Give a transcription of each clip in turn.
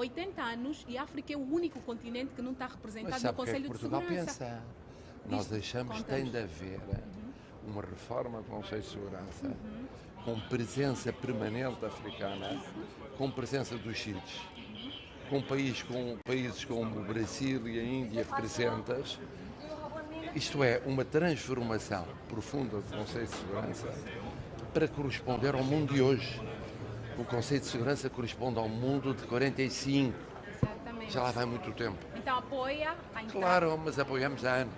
80 anos e a África é o único continente que não está representado Mas no sabe o que é que Conselho de Portugal Segurança. pensa? Nós achamos que tem de haver uma reforma do Conselho de Segurança com presença permanente africana, com presença dos sítios, com países como o Brasil e a Índia presentes. Isto é, uma transformação profunda do Conselho de Segurança para corresponder ao mundo de hoje. O Conselho de Segurança corresponde ao mundo de 45. Exatamente. Já lá vai muito tempo. Então apoia a entrada. Claro, mas apoiamos há anos.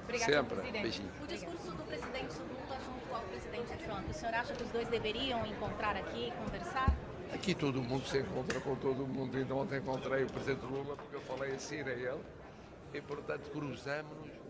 Obrigada, Sempre. presidente. Beijinho. O discurso do presidente Lula junto ao presidente Trump, o senhor acha que os dois deveriam encontrar aqui e conversar? Aqui todo mundo se encontra com todo mundo. Ainda ontem encontrei o presidente Lula porque eu falei assim a ele e, portanto, cruzamos-nos.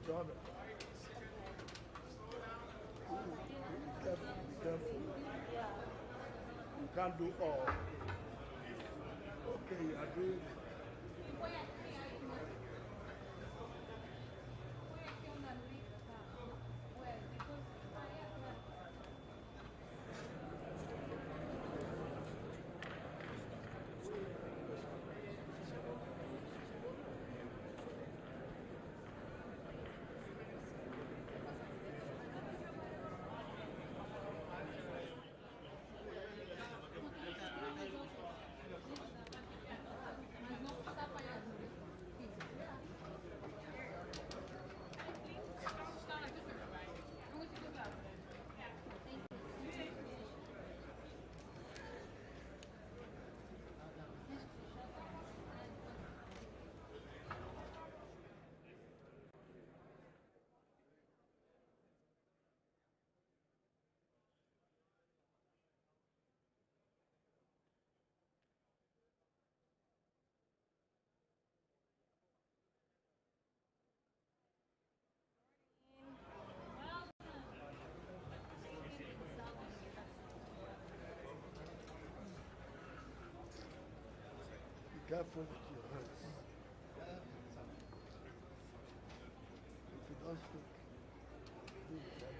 Jordan, be careful. You can't do all. Okay, you are doing it. Be careful with your hands. If you don't speak, do it.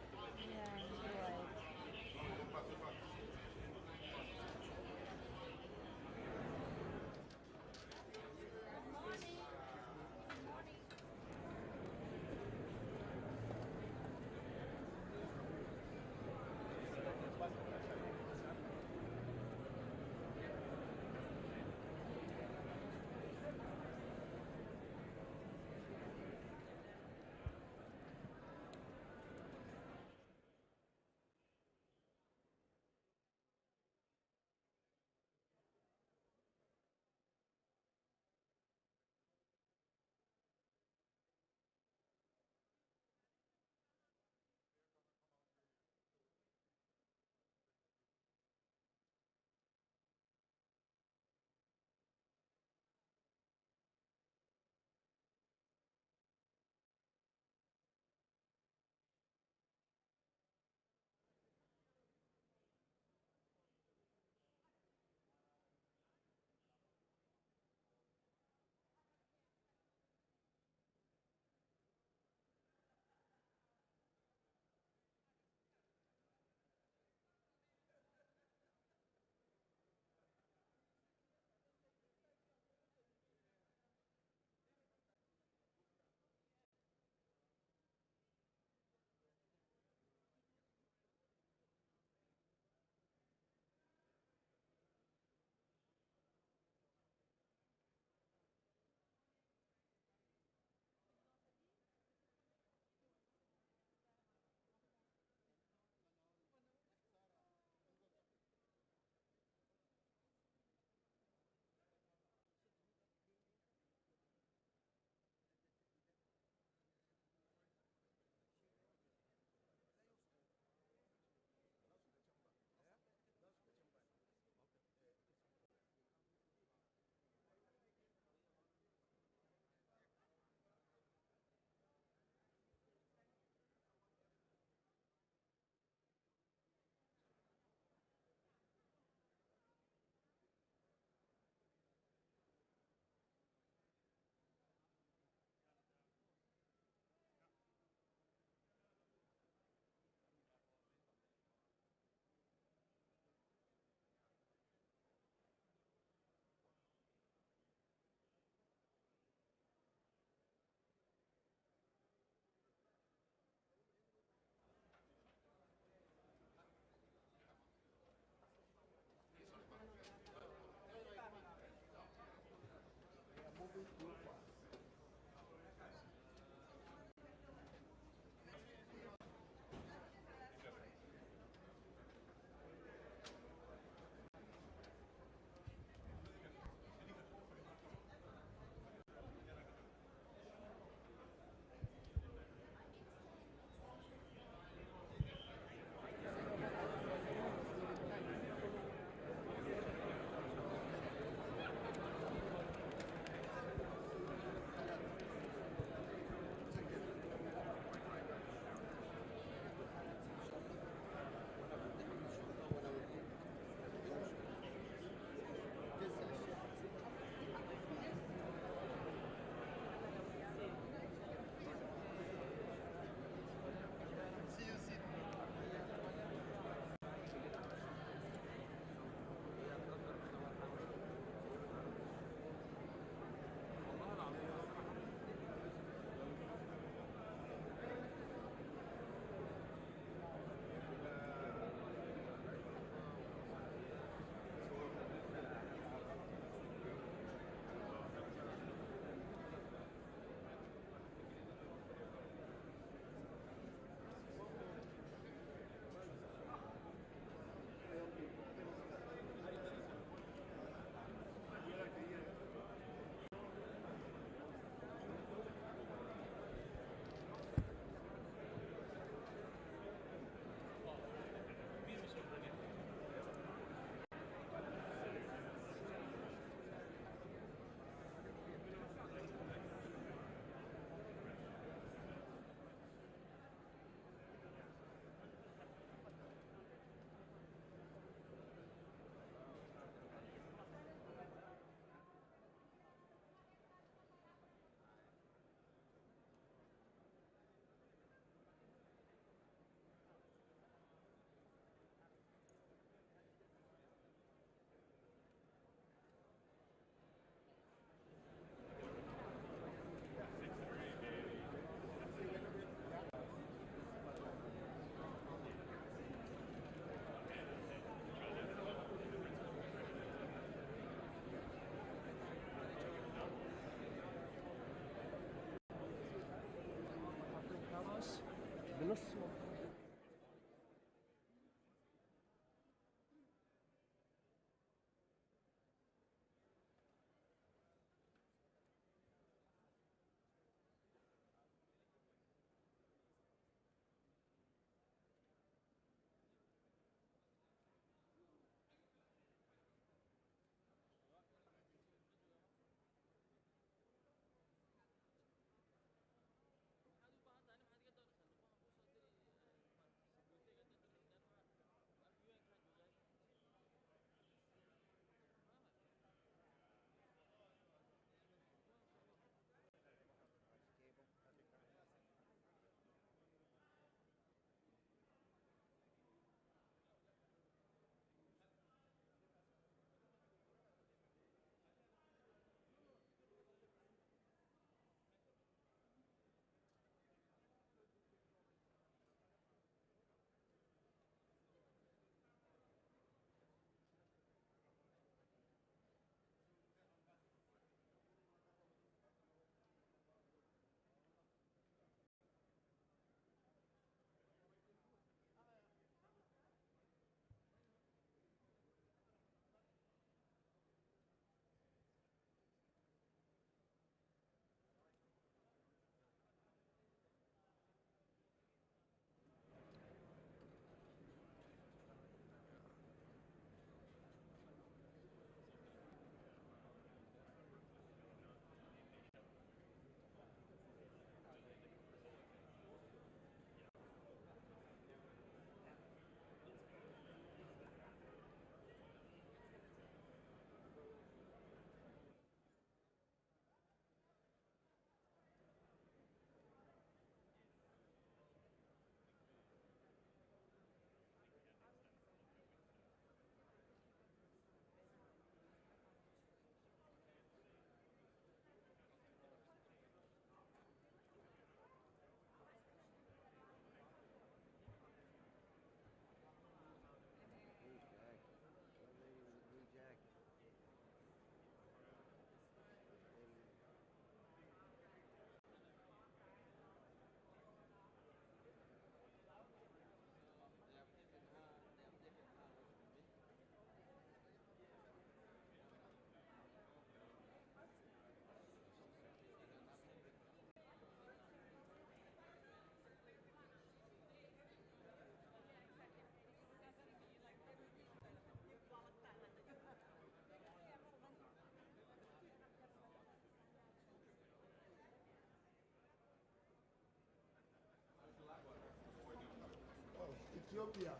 Ethiopia.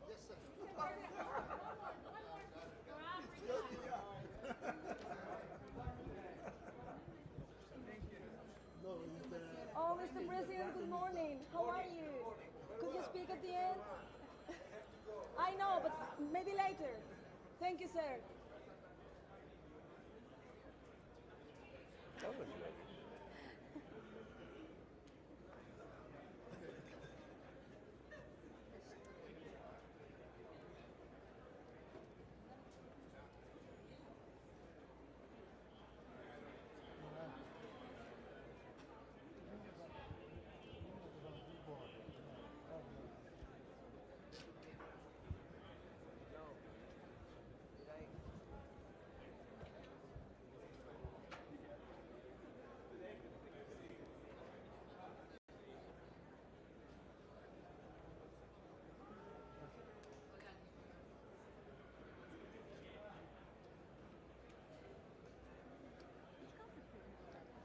Yes, sir. Ethiopia. No, it's the... Oh, Mr. President, good morning. How are you? Could you speak at the end? I know, but maybe later. Thank you, sir. That was good.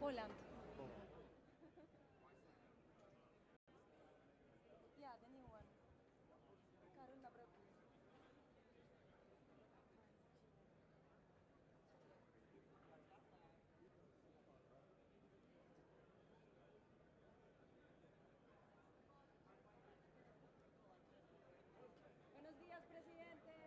Holland. Yeah, the new one. Karun Nabroki. Buenos días, presidente.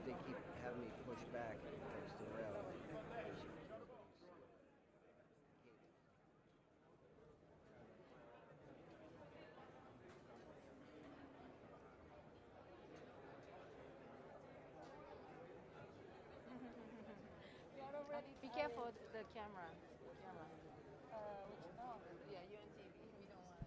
they keep having me push back against the rail. Be careful the camera. Yeah, you're on TV. We don't want.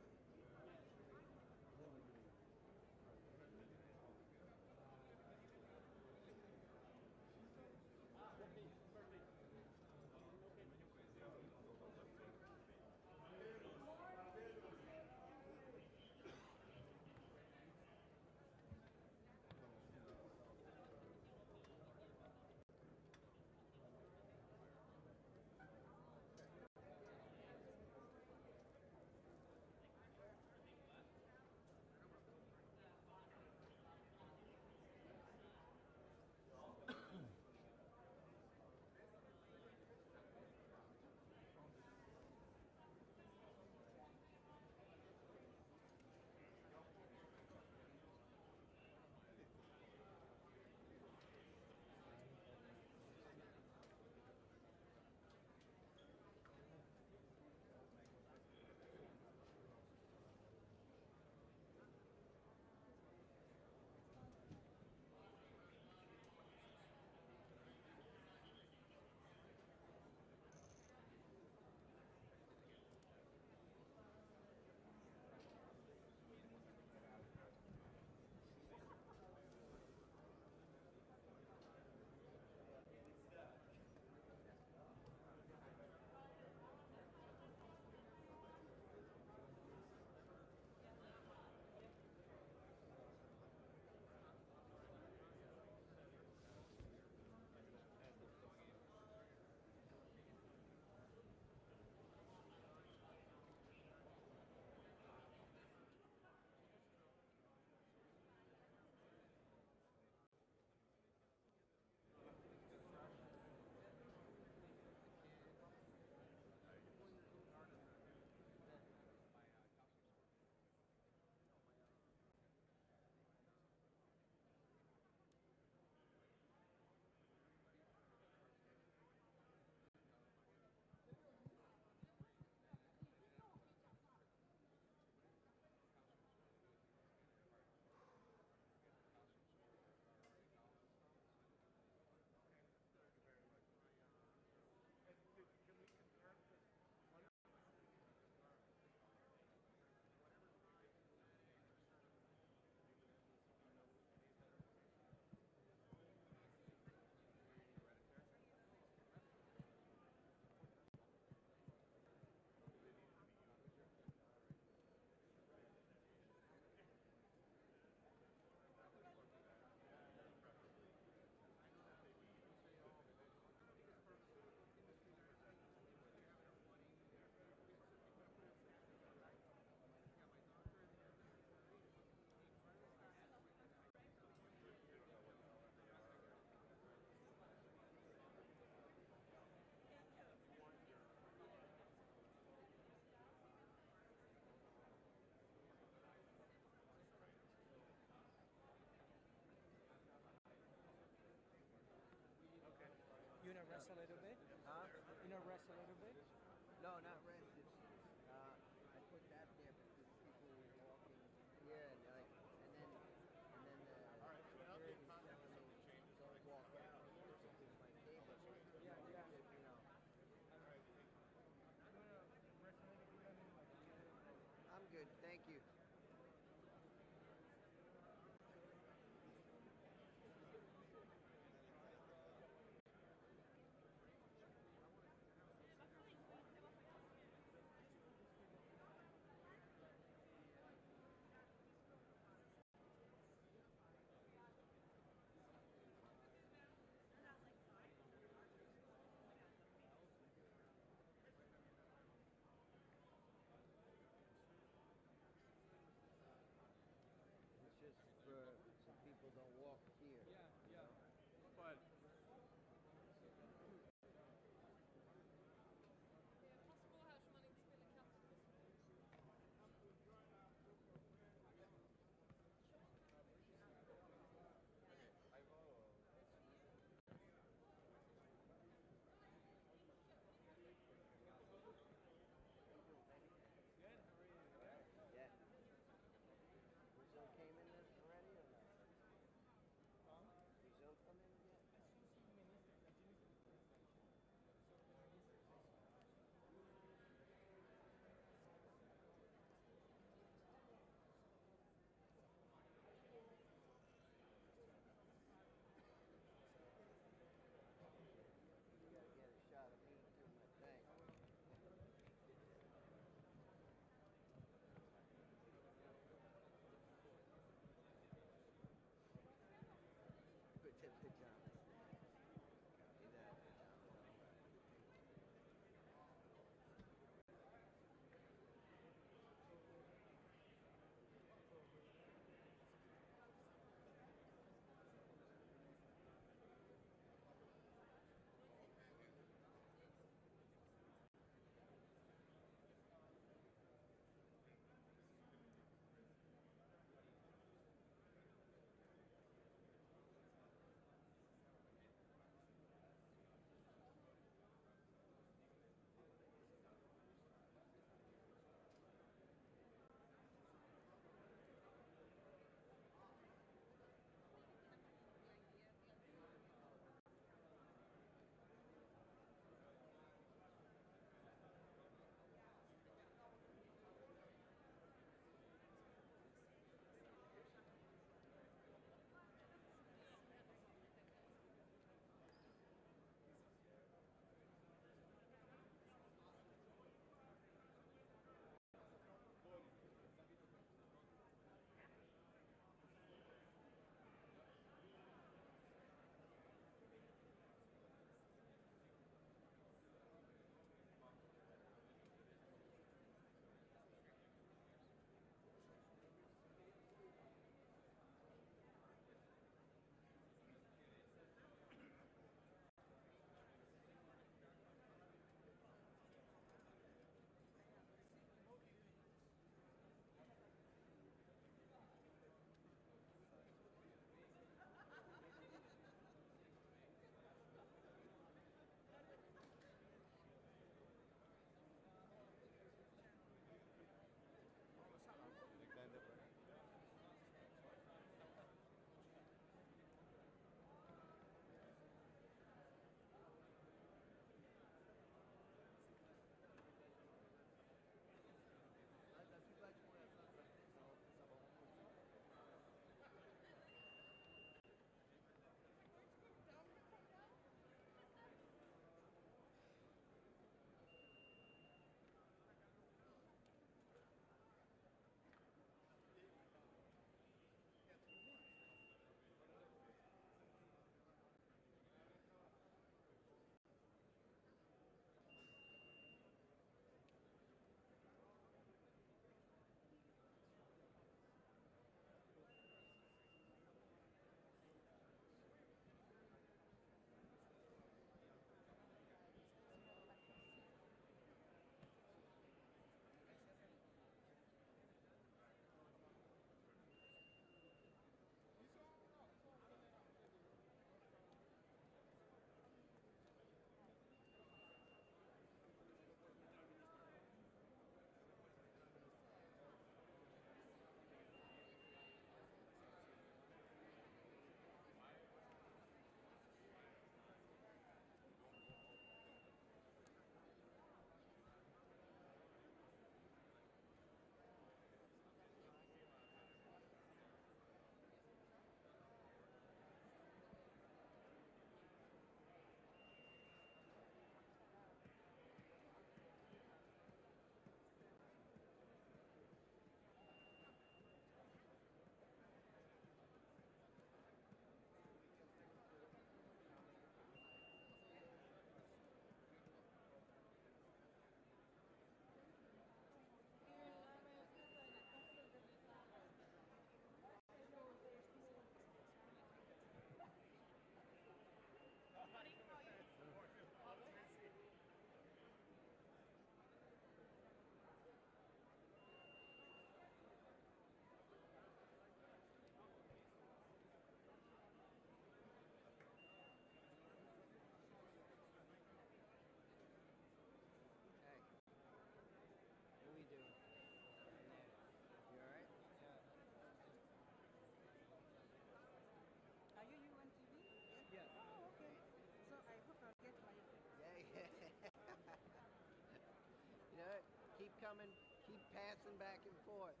passing back and forth.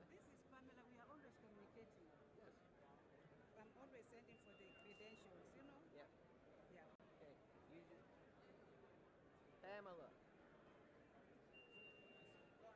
This is Pamela. We are always communicating. Yes. I'm always sending for the credentials, you know? Yep. Yeah. Okay. You just Pamela. Yeah.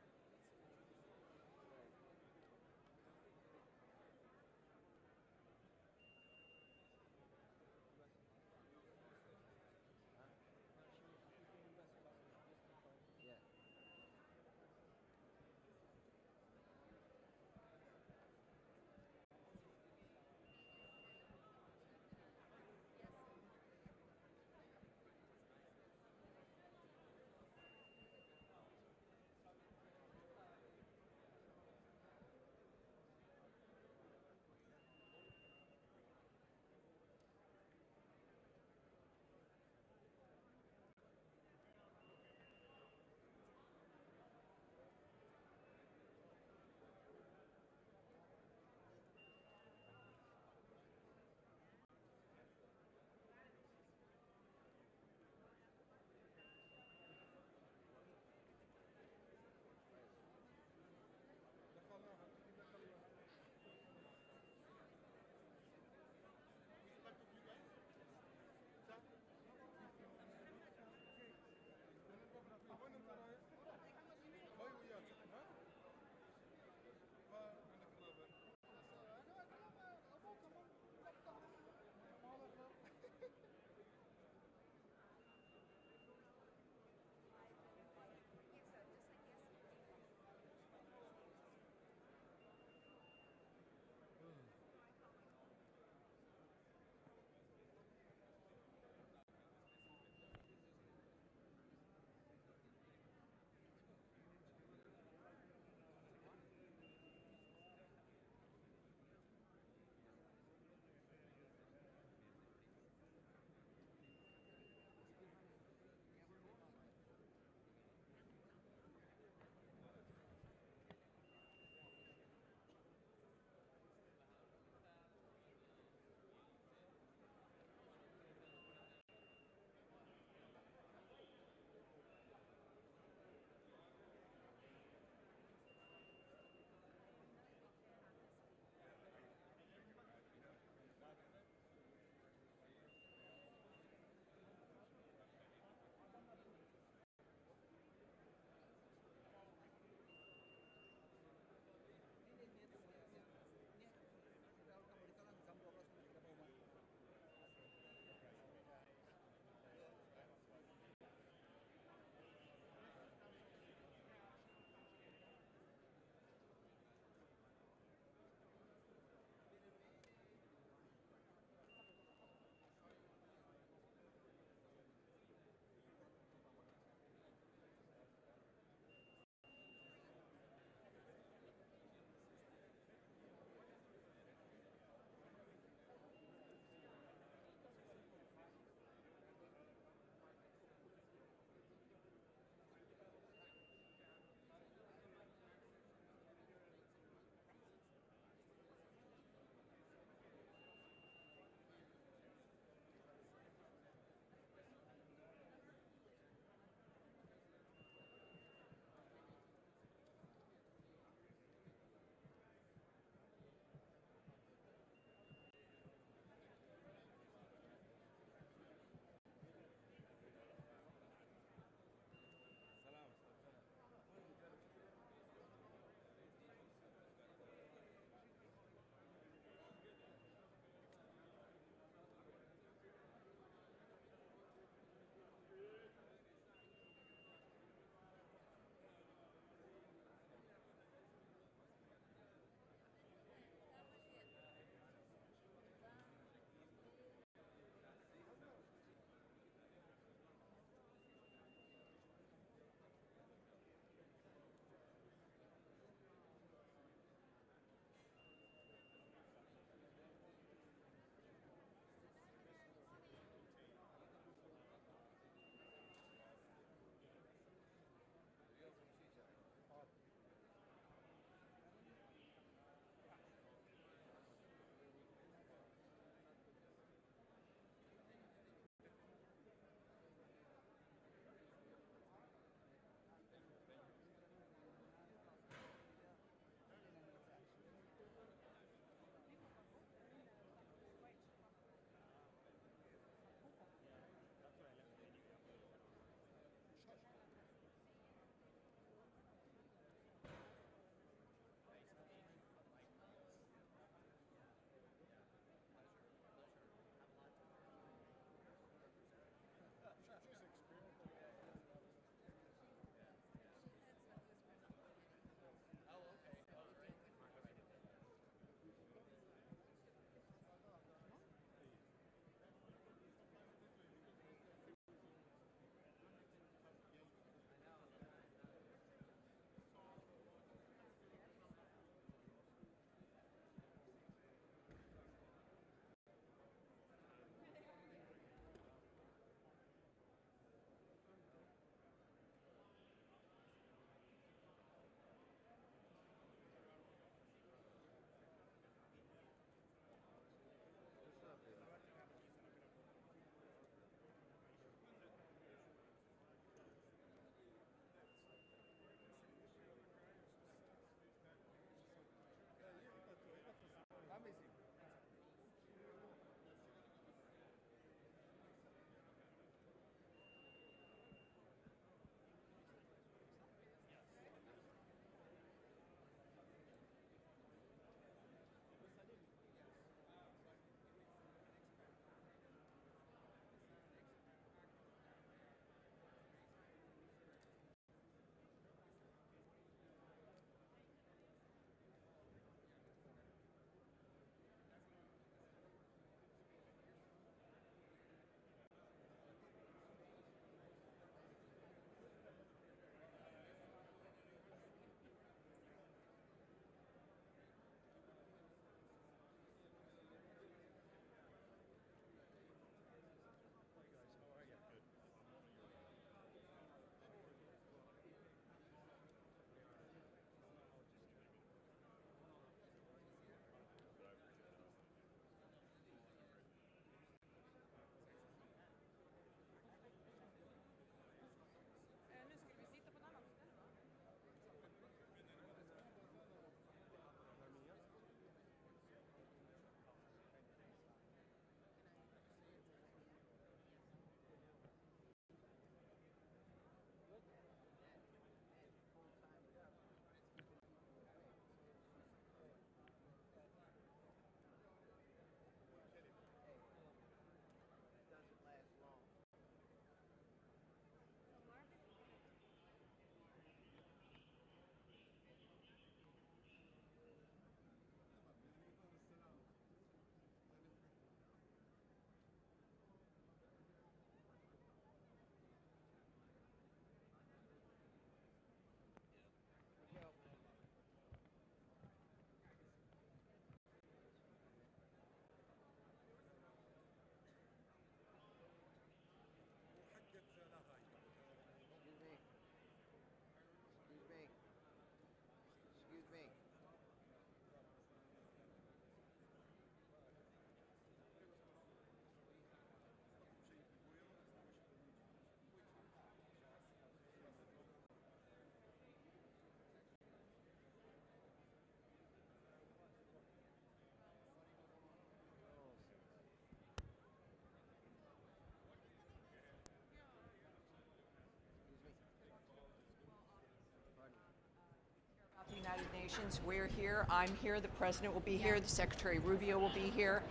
delegations. We're here. I'm here. The president will be here. The Secretary Rubio will be here.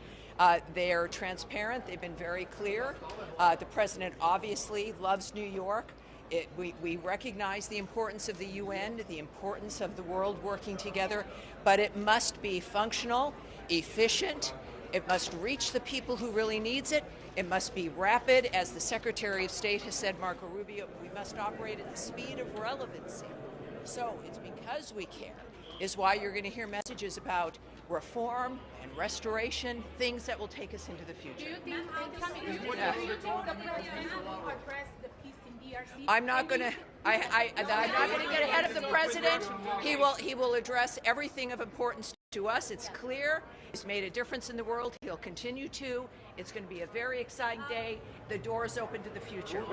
They're transparent. They've been very clear. The president obviously loves New York. We recognize the importance of the UN, the importance of the world working together, but it must be functional, efficient. It must reach the people who really needs it. It must be rapid. As the Secretary of State has said, Marco Rubio, we must operate at the speed of relevancy. So it's because we care is why you're going to hear messages about reform and restoration, things that will take us into the future. Do you think the president will address the peace in DRC? I'm not going to get ahead of the president. He will address everything of importance to us. It's clear. He's made a difference in the world. He'll continue to. It's going to be a very exciting day. The door is open to the future.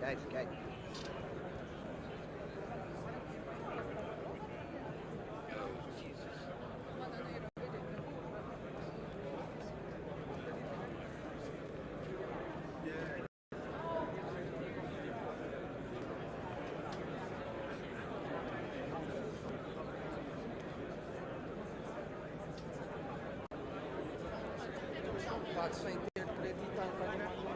Okay. Pode só interpreta e tá gravando.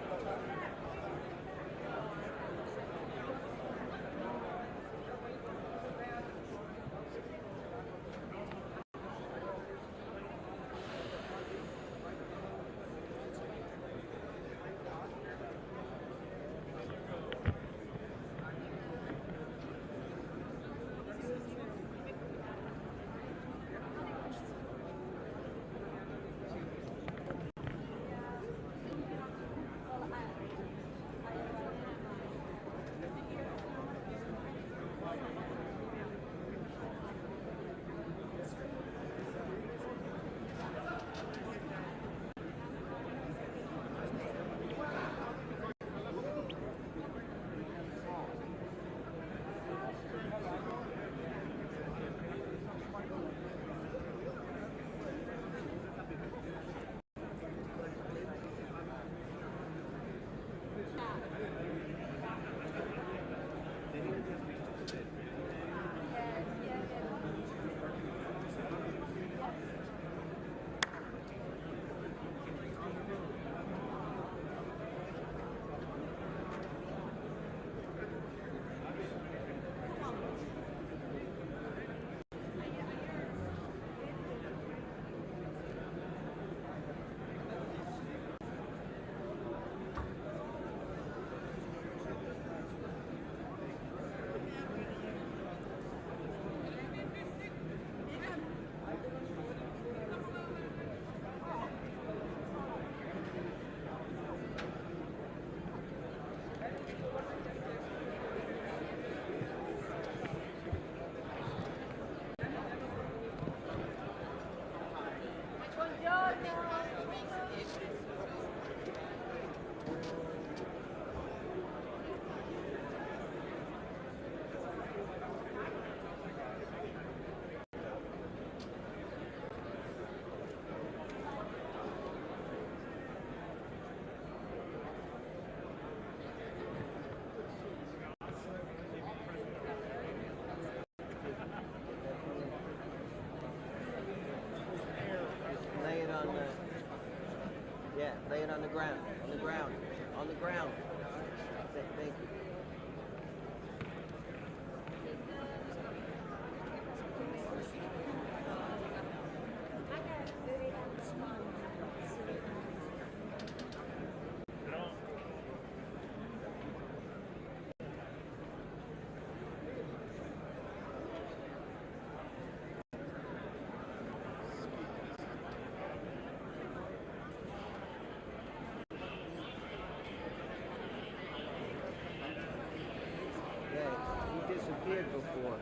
Lay it on the ground. On the ground. Thank you. Disappeared before.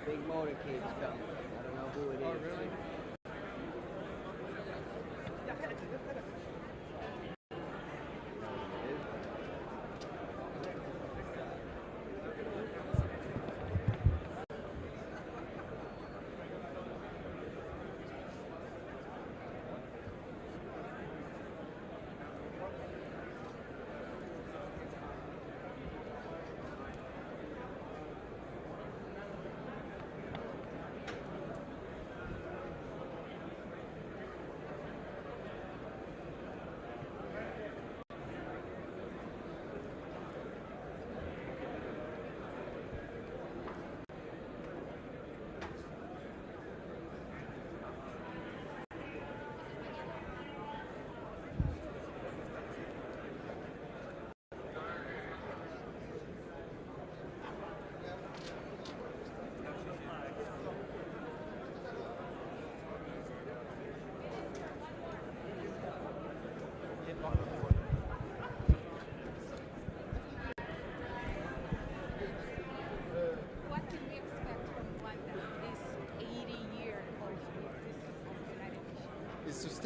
Big motorcade's coming. I don't know who it is. Oh, really?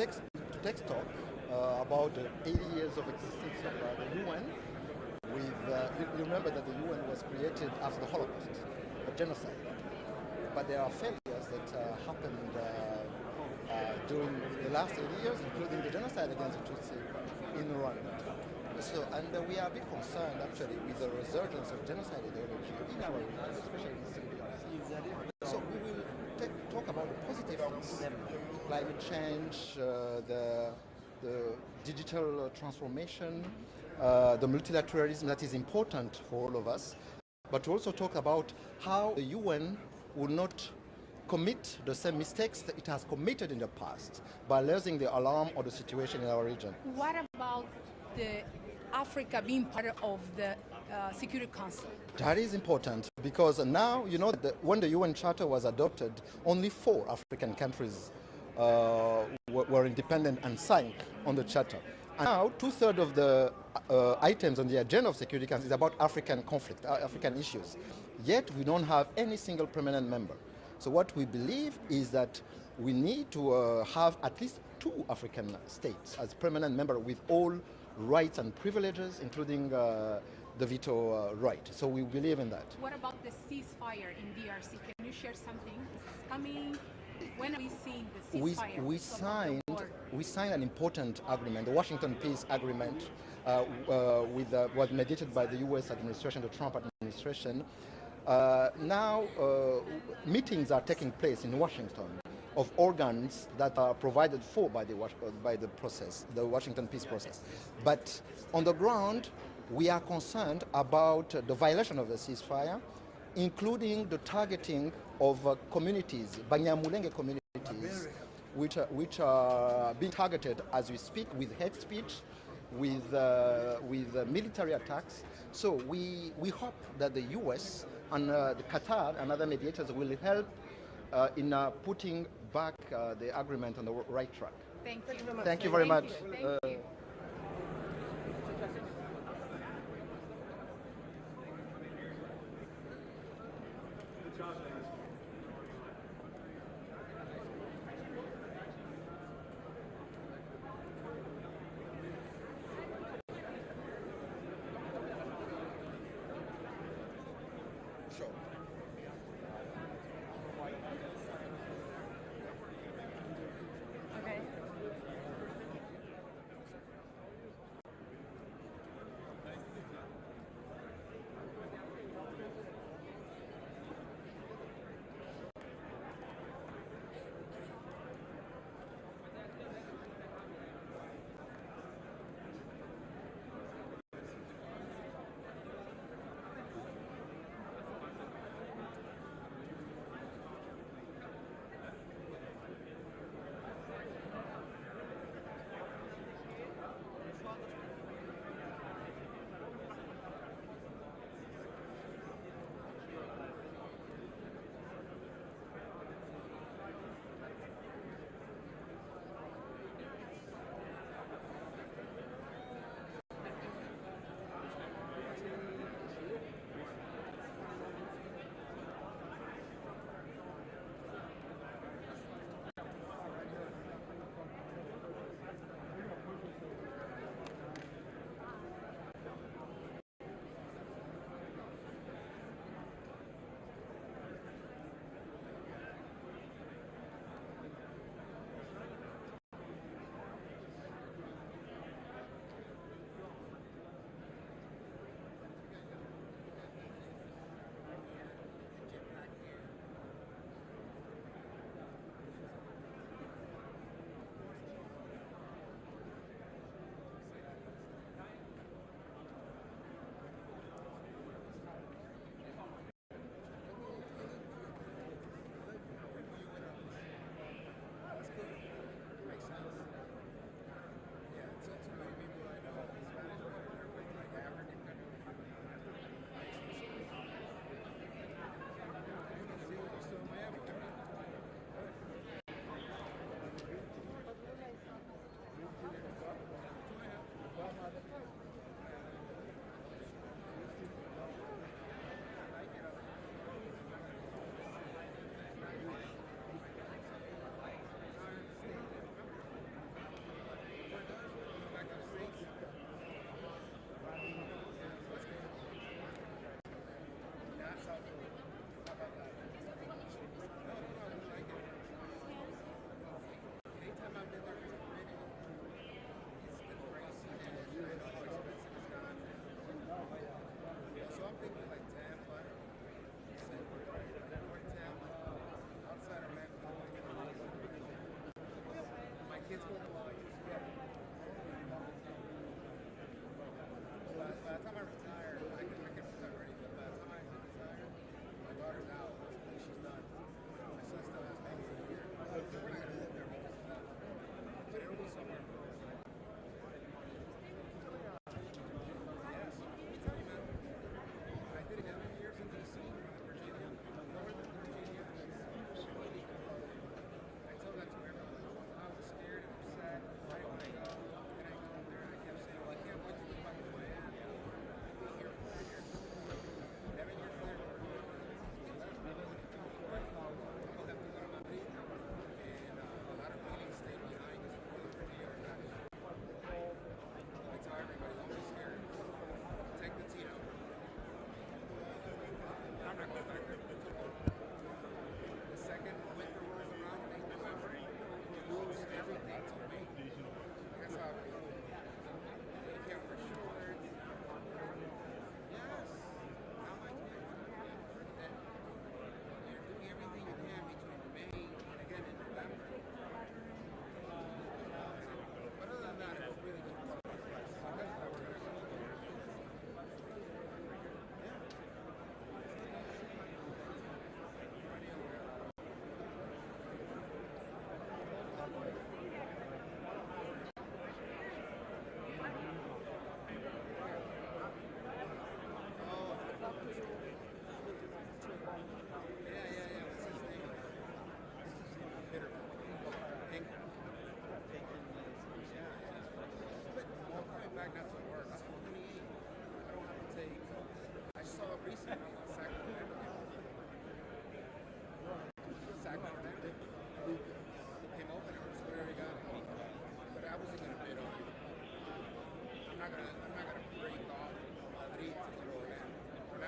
text talk about the 80 years of existence of the UN. You remember that the UN was created after the Holocaust, a genocide. But there are failures that happened during the last 80 years, including the genocide against the Tutsi in Rwanda. So, and we are a bit concerned actually with the resurgence of genocide ideology in our region, especially in Syria. So we will talk about the positive things, climate change, the digital transformation, the multilateralism that is important for all of us, but to also talk about how the UN will not commit the same mistakes that it has committed in the past by raising the alarm of the situation in our region. What about the Africa being part of the Security Council? That is important because now, you know, when the UN Charter was adopted, only 4 African countries were independent and signed on the Charter. And now, 2/3 of the items on the agenda of Security Council is about African conflict, African issues. Yet, we don't have any single permanent member. So what we believe is that we need to have at least 2 African states as permanent member with all rights and privileges, including the veto right. So we believe in that. What about the ceasefire in DRC? Can you share something? It's coming. When are we seeing the ceasefire? We signed an important agreement, the Washington Peace Agreement, was mediated by the U.S. administration, the Trump administration. Now meetings are taking place in Washington of organs that are provided for by the process, the Washington peace process. But on the ground, we are concerned about the violation of the ceasefire, including the targeting of communities, Banyamulenge communities, which are being targeted as we speak with hate speech, with military attacks. So we hope that the U.S. and the Qatar and other mediators will help in putting back the agreement on the right track. Thank you. Thank you very much. Thank you.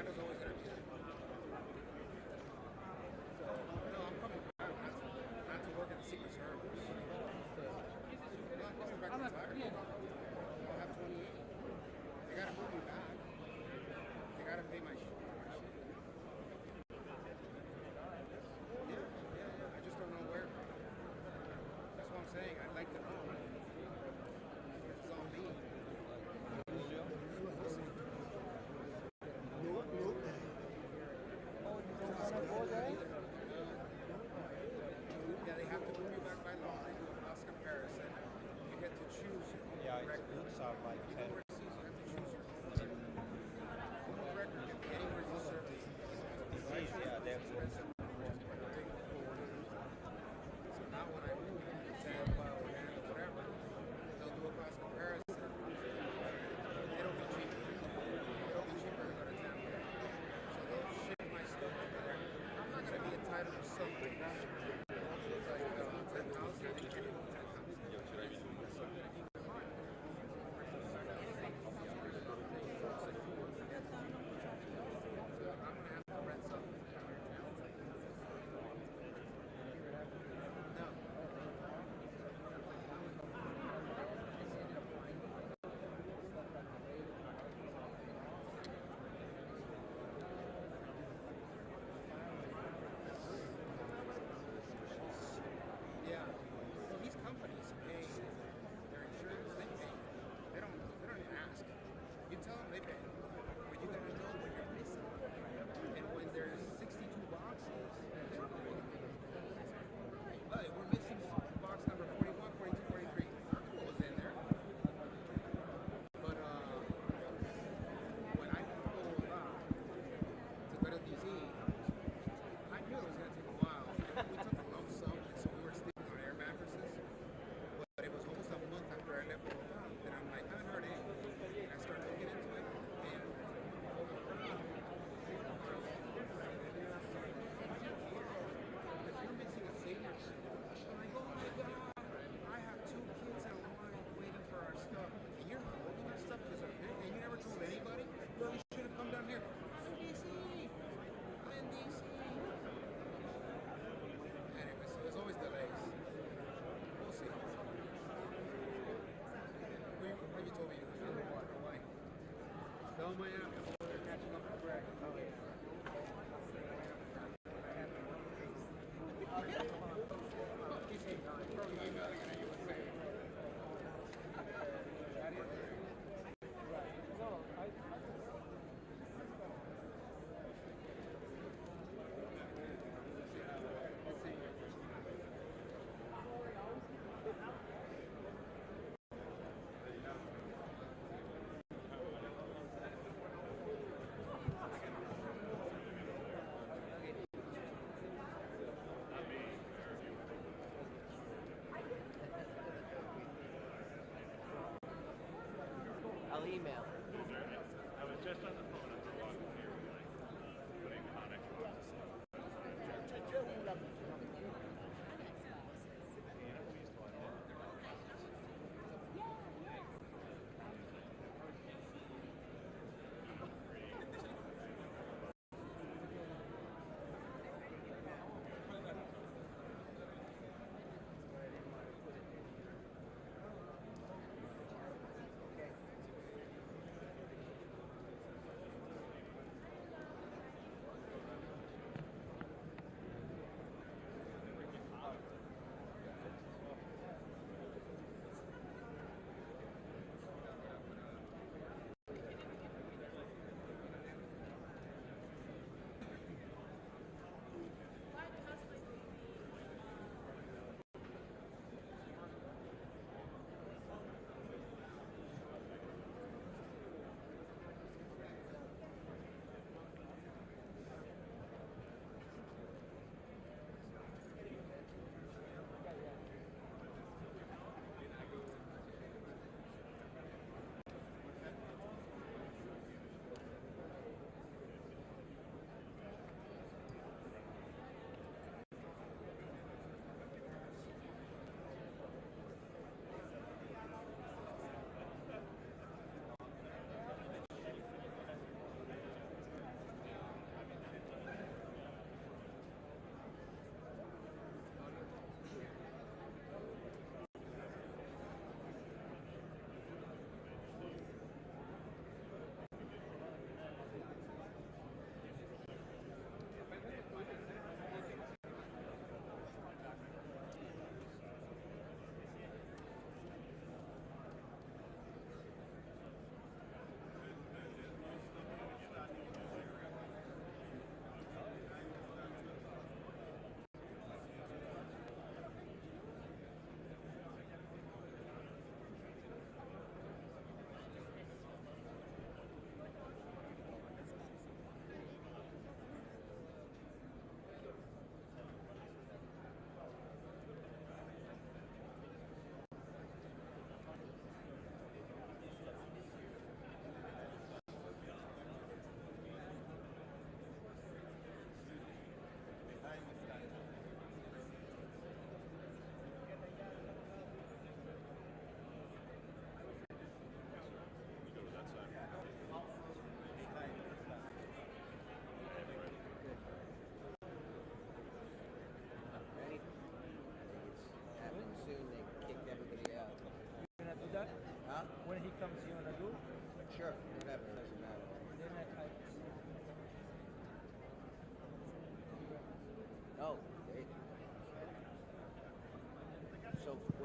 China's always going to be there. No, I'm coming back, not to work in the Secret Service. No, I'm coming back to retire. I'll have 28. They got to move me back. They got to pay my shit. Yeah. I just don't know where. That's what I'm saying. I'd like to know. It's all me. Yeah, they have to move you back by law. They do a cost comparison. You get to choose your home record. You go overseas, you have to choose your home record. You can anywhere you serve. Yeah, that's expensive. So now when I move to Tampa or whatever, they'll do a cost comparison. It'll be cheaper. It'll be cheaper to go to Tampa. So they'll ship my stuff to there. I'm not going to be entitled to something. It's like 10,000. I think you need 10,000. Yeah. Well, these companies pay their insurance. They pay. They don't even ask. You tell them they pay, but you gotta know when you're missing. And when there's 62 boxes, they don't know. But we're missing box number 41, 42, 43. What was in there? But when I pulled out to go to DC, I knew it was gonna take a while. We took a lump sum, and so we were sleeping on air mattresses. But it was almost a month after I left Bogota that I'm like, I haven't heard anything. And I started looking into it, and you're missing a senior. I'm like, oh my God, I have 2 kids and a wife waiting for our stuff. And you're holding our stuff because and you never told anybody? Well, you should have come down here. I'm in DC. I'm in DC. Anyway, so there's always delays. We'll see. What you told me you were going to Hawaii? Tell Miami. They're catching up with Greg. I'll email. I was just on the phone at the walk here, putting the Onyx boxes.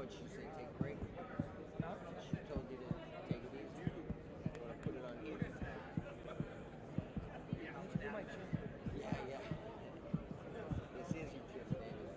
What she say? Take a break. She told you to take it easy. You want to put it on here? Yeah, yeah. This is your chip, baby.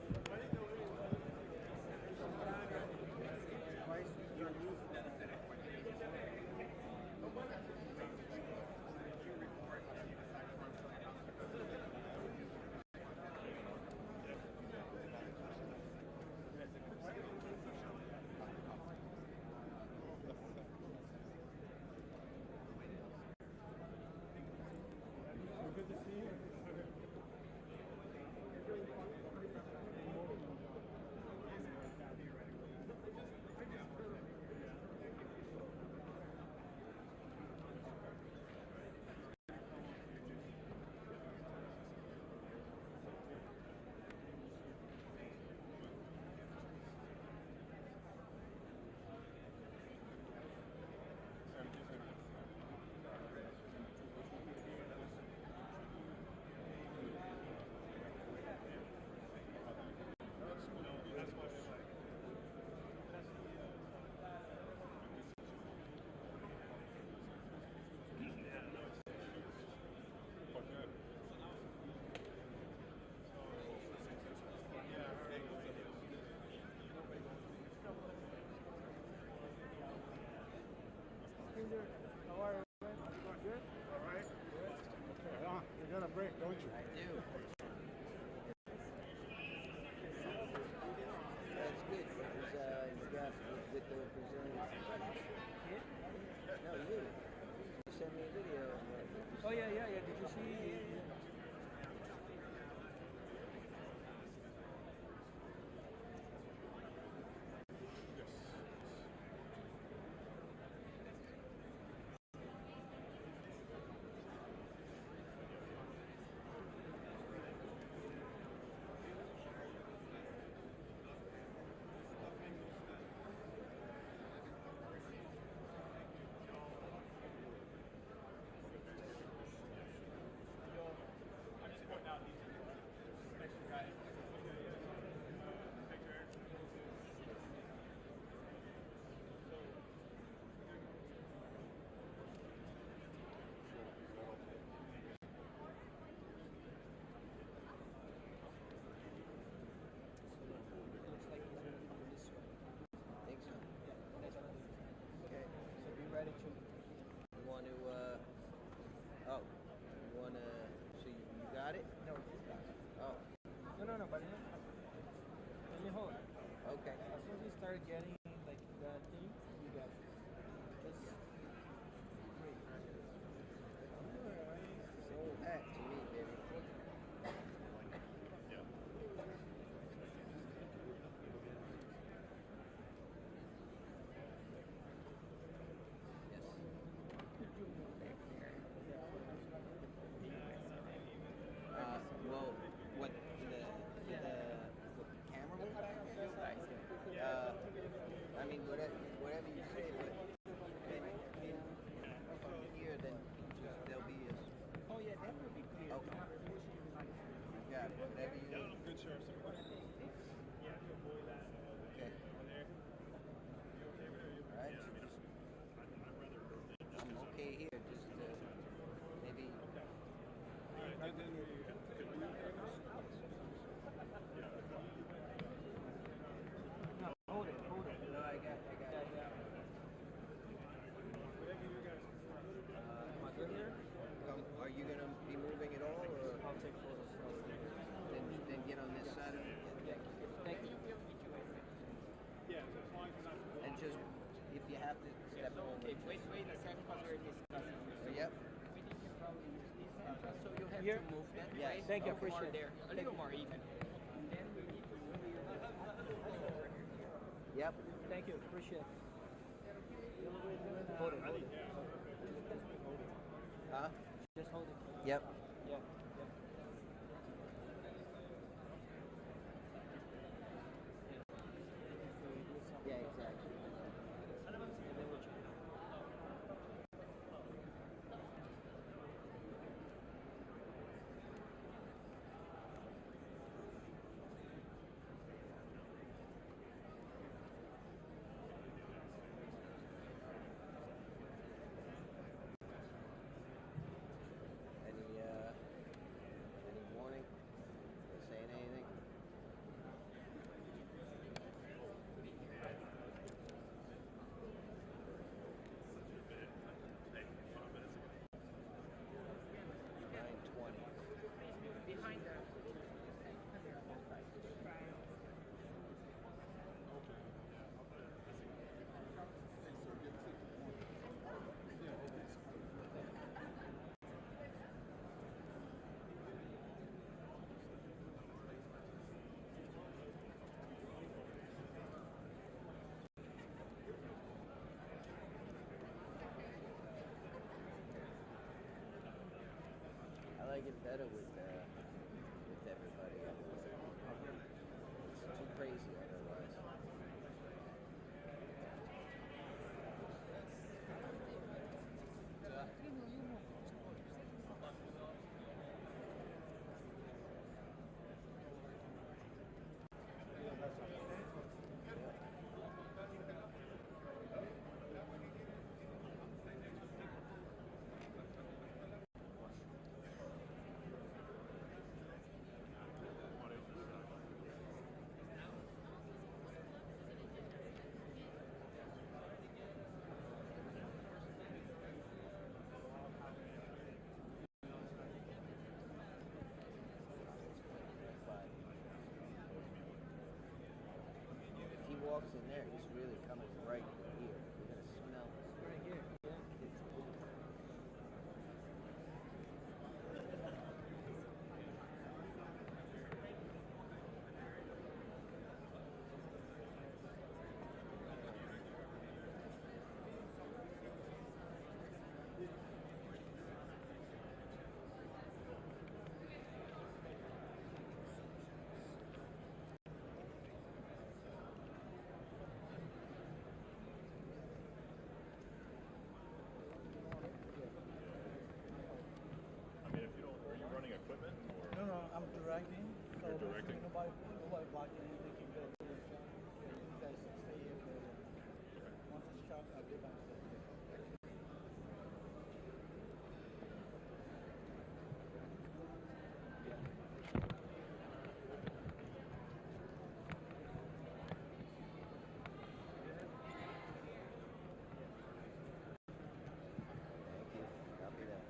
How are you? Good? All right. Good. You got a break, don't you? I do. That's good because you got with the Brazilian. No, you. You sent me a video. Oh yeah. Did you see? You want to, so you got it? No, just got it. Oh. No, but let me hold it. Okay. As soon as you start getting, like, that thing, you got it. Just wait. Alright. Sold that to me, baby. Well, what the camera? I mean, whatever you say, but from here, then there'll be a. Oh yeah, that would be clear. Okay. You got it. Whatever you. Good service. Okay. All right. I'm okay here. Just maybe. No, hold it. No, I got it. Are you gonna be moving at all, or I'll take photos. then get on this side of it? Thank you. Yeah, so as long as you're not. And just if you have to step over. Okay, wait a second because we're discussing. Yep. So you'll have Here? to move that Yes. way. Thank you, More appreciate it. there. A little more even. And then we need to really Yep. Thank you, appreciate it. Hold it. Huh? Just hold it. Yep. Yeah. Yeah, exactly. gotta get better with everybody. It's too crazy otherwise. Walks in there, he's really coming right here. You're gonna smell it. Right here. Yeah. No, I'm directing. So You're directing? Nobody blocking anything. You guys stay here for once it's shot, I'll get back to it. Thank you. Copy that.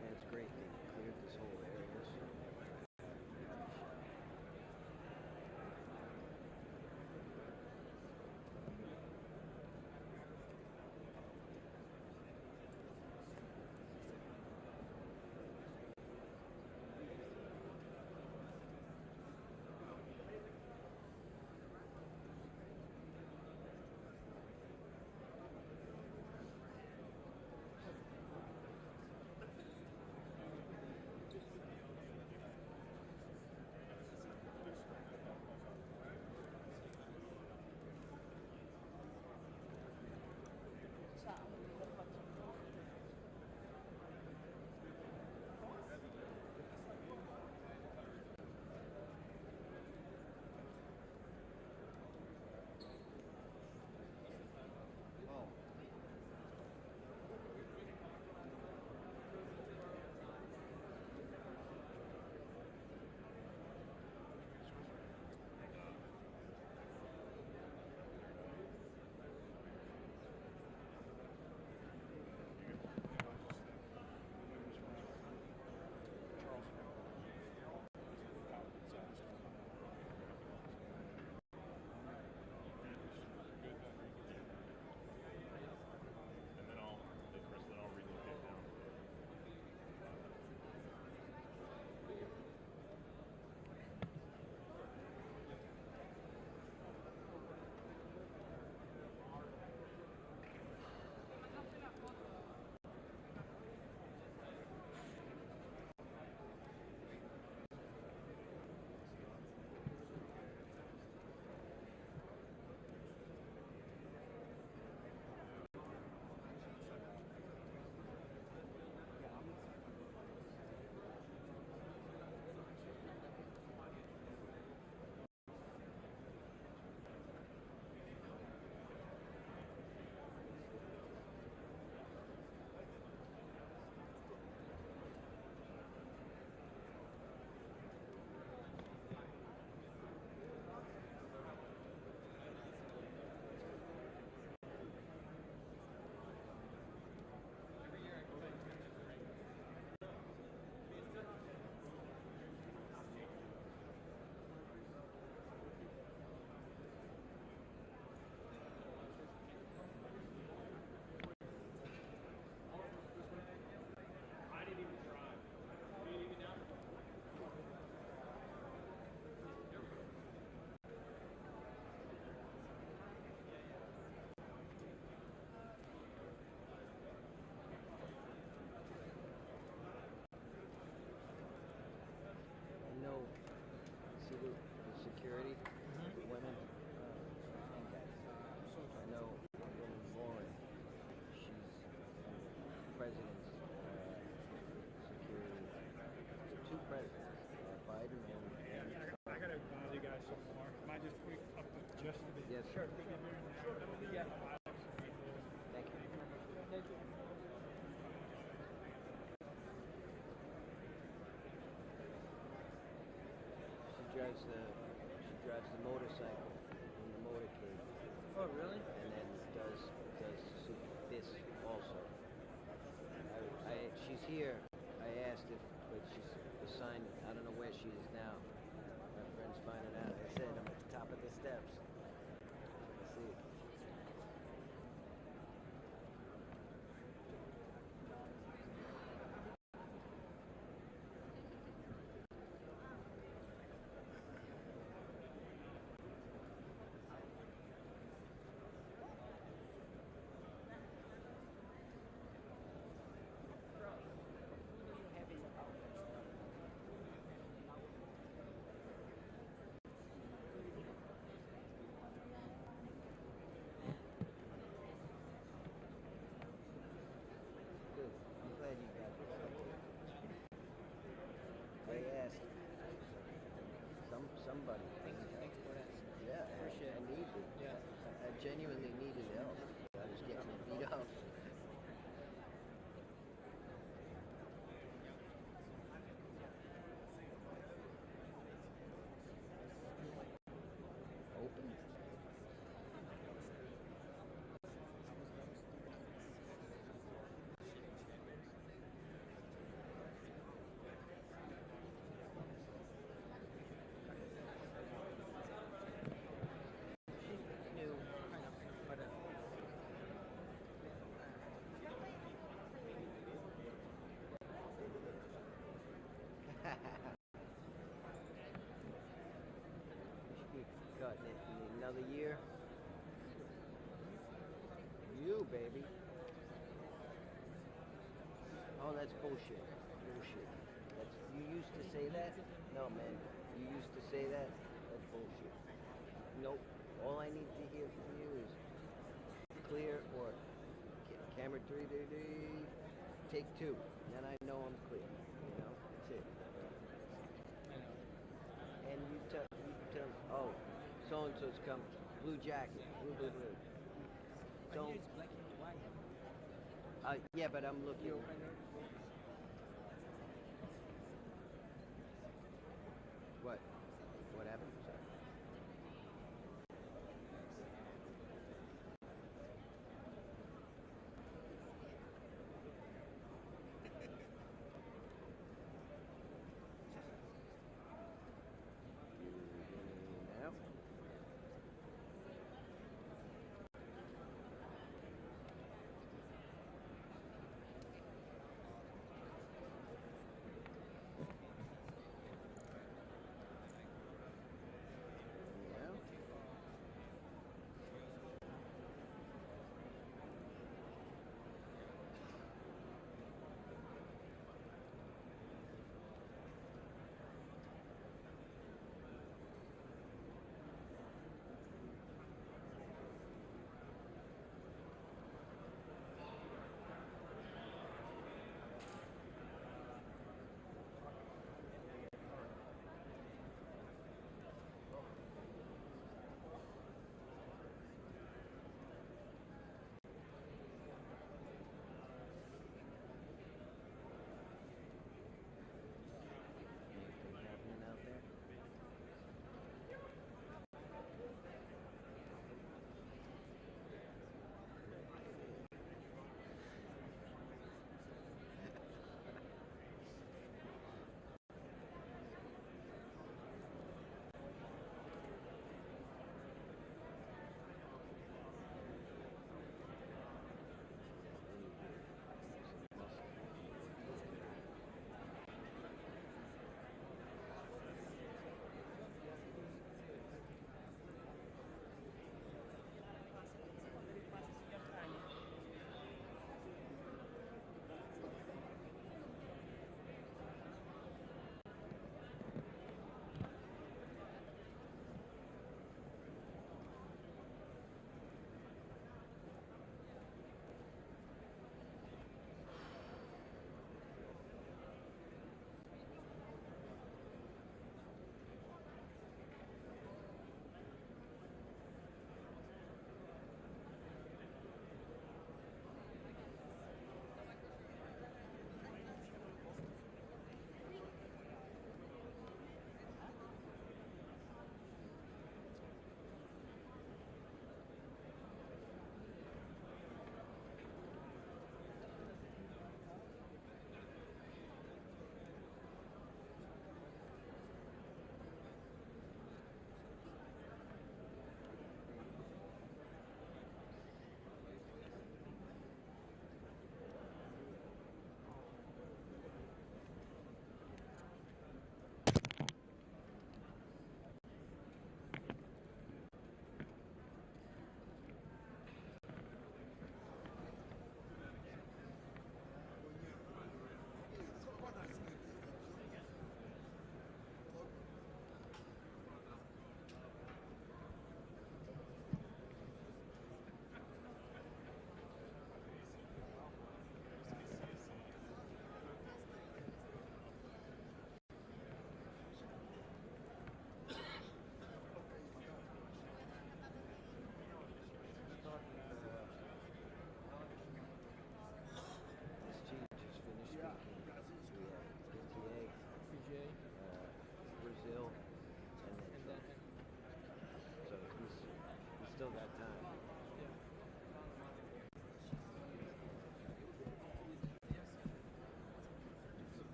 Yeah, it's great. They cleared this whole area. So Sure. Yeah. Thank you. Thank you. She drives the motorcycle in the motorcade. Oh, really? And then does this also. She's here. I asked if, but she's assigned. I don't know where she is now. My friend's finding out. I said I'm at the top of the steps. Let's see. Good. I'm glad you got this. I asked somebody. Thanks for that. Yeah, I needed it. Yeah. I genuinely needed help. I was getting beat up. Open. New, but God, another year. You, baby. Oh, that's bullshit. Bullshit. You used to say that? No, man. You used to say that? That's bullshit. Nope. All I need to hear from you is clear or camera 3, take 2. Then I know I'm clear. You know? That's it. And you tell oh, so-and-so's coming. Blue jacket. Blue. Don't. Yeah, but I'm looking. What? What happened? Sorry. Now?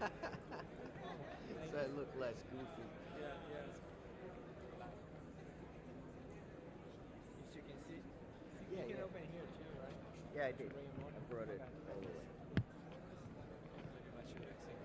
So I look less goofy. Yeah, yeah. As you can see, Yeah, you can yeah. open here too, right? Yeah, I did. Bring it more. I brought it Okay. all the way. Much relaxing.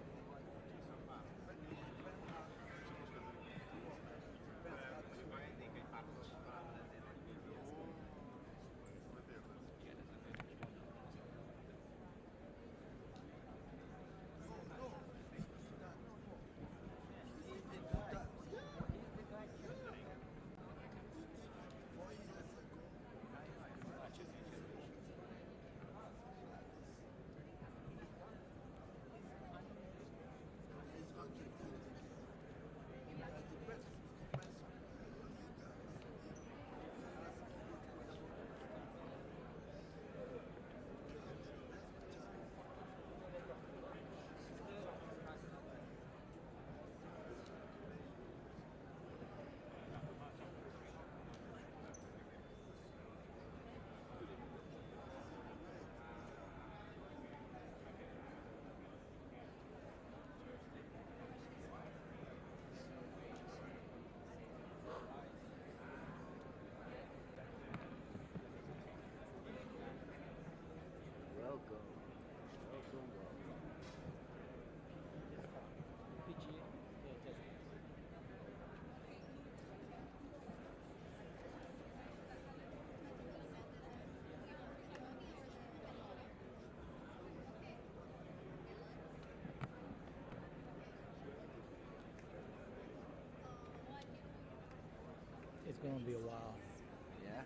Welcome. Welcome, welcome. PG. Yeah, just. It's gonna be a while. Yeah?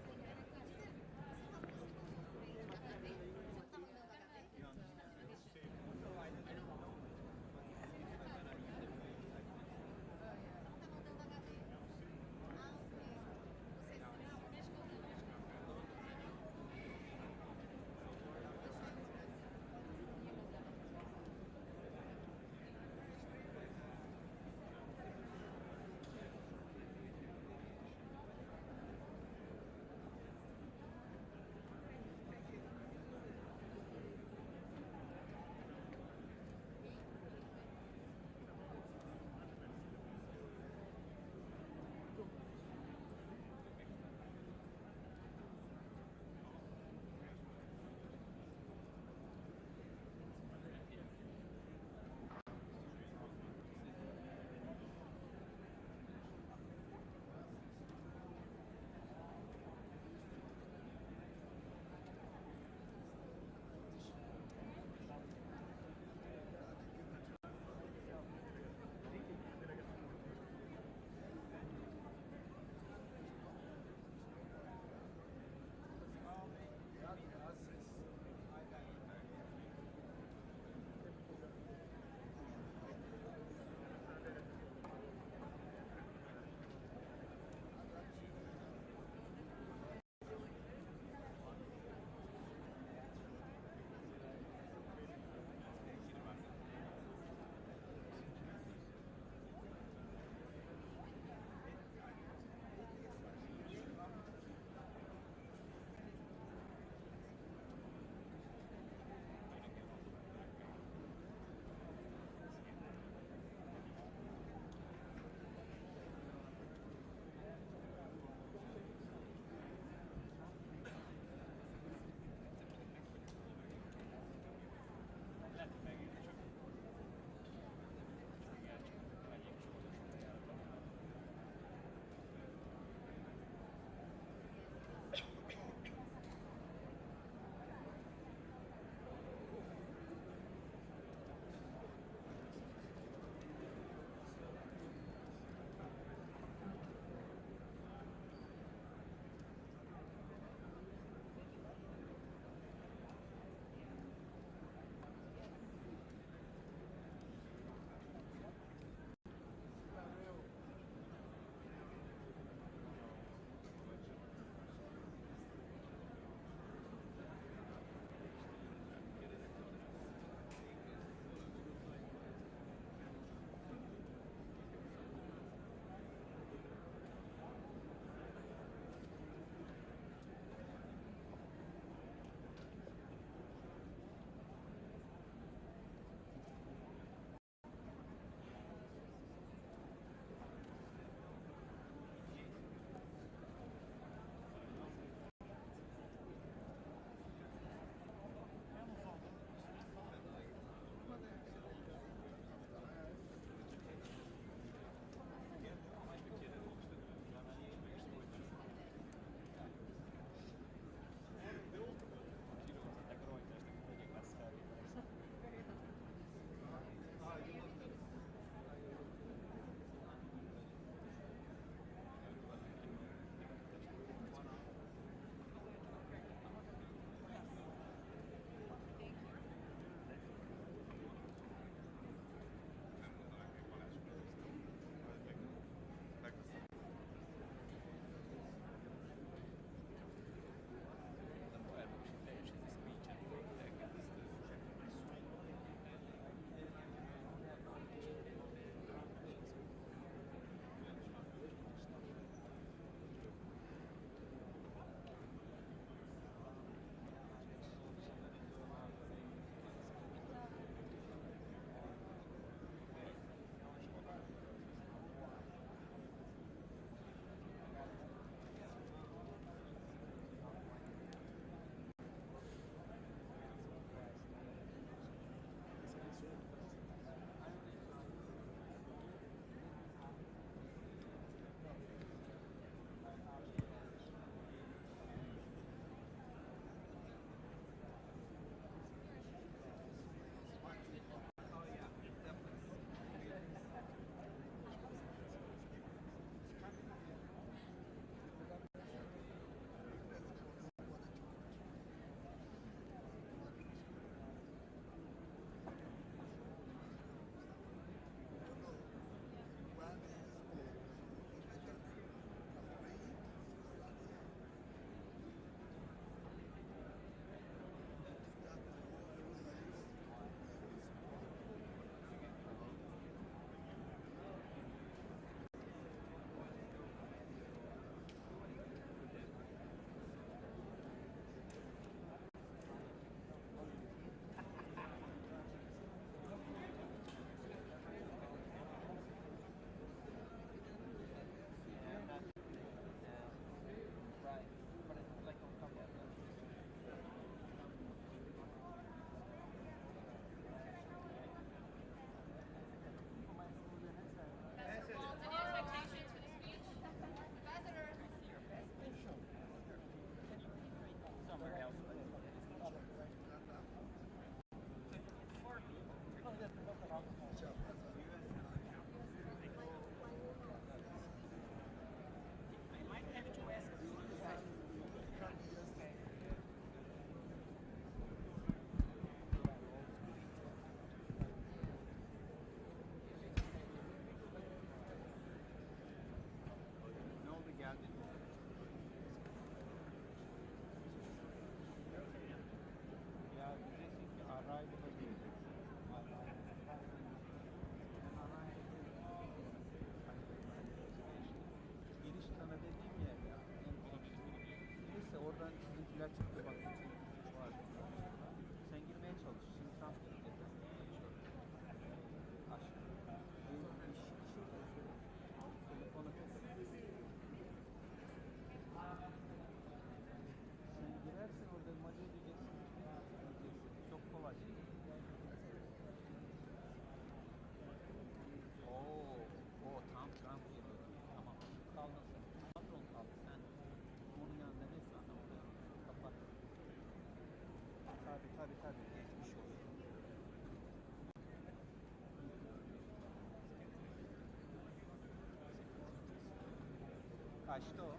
Kaçtı o?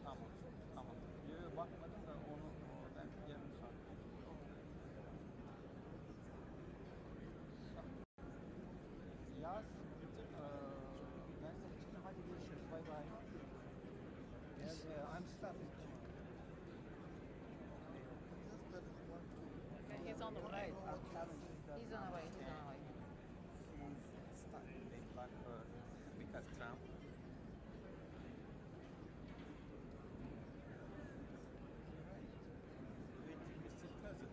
Tamam. Tamam. Yok bakmadım da onu ben yarım saat. Yaz. Ben senin için hadi görüşürüz. Bye bye. Yes, I'm stopping. Okay, he's on the way. He's on the way. He's on the way. He's stuck in Blackbird because Trump. Mr. President.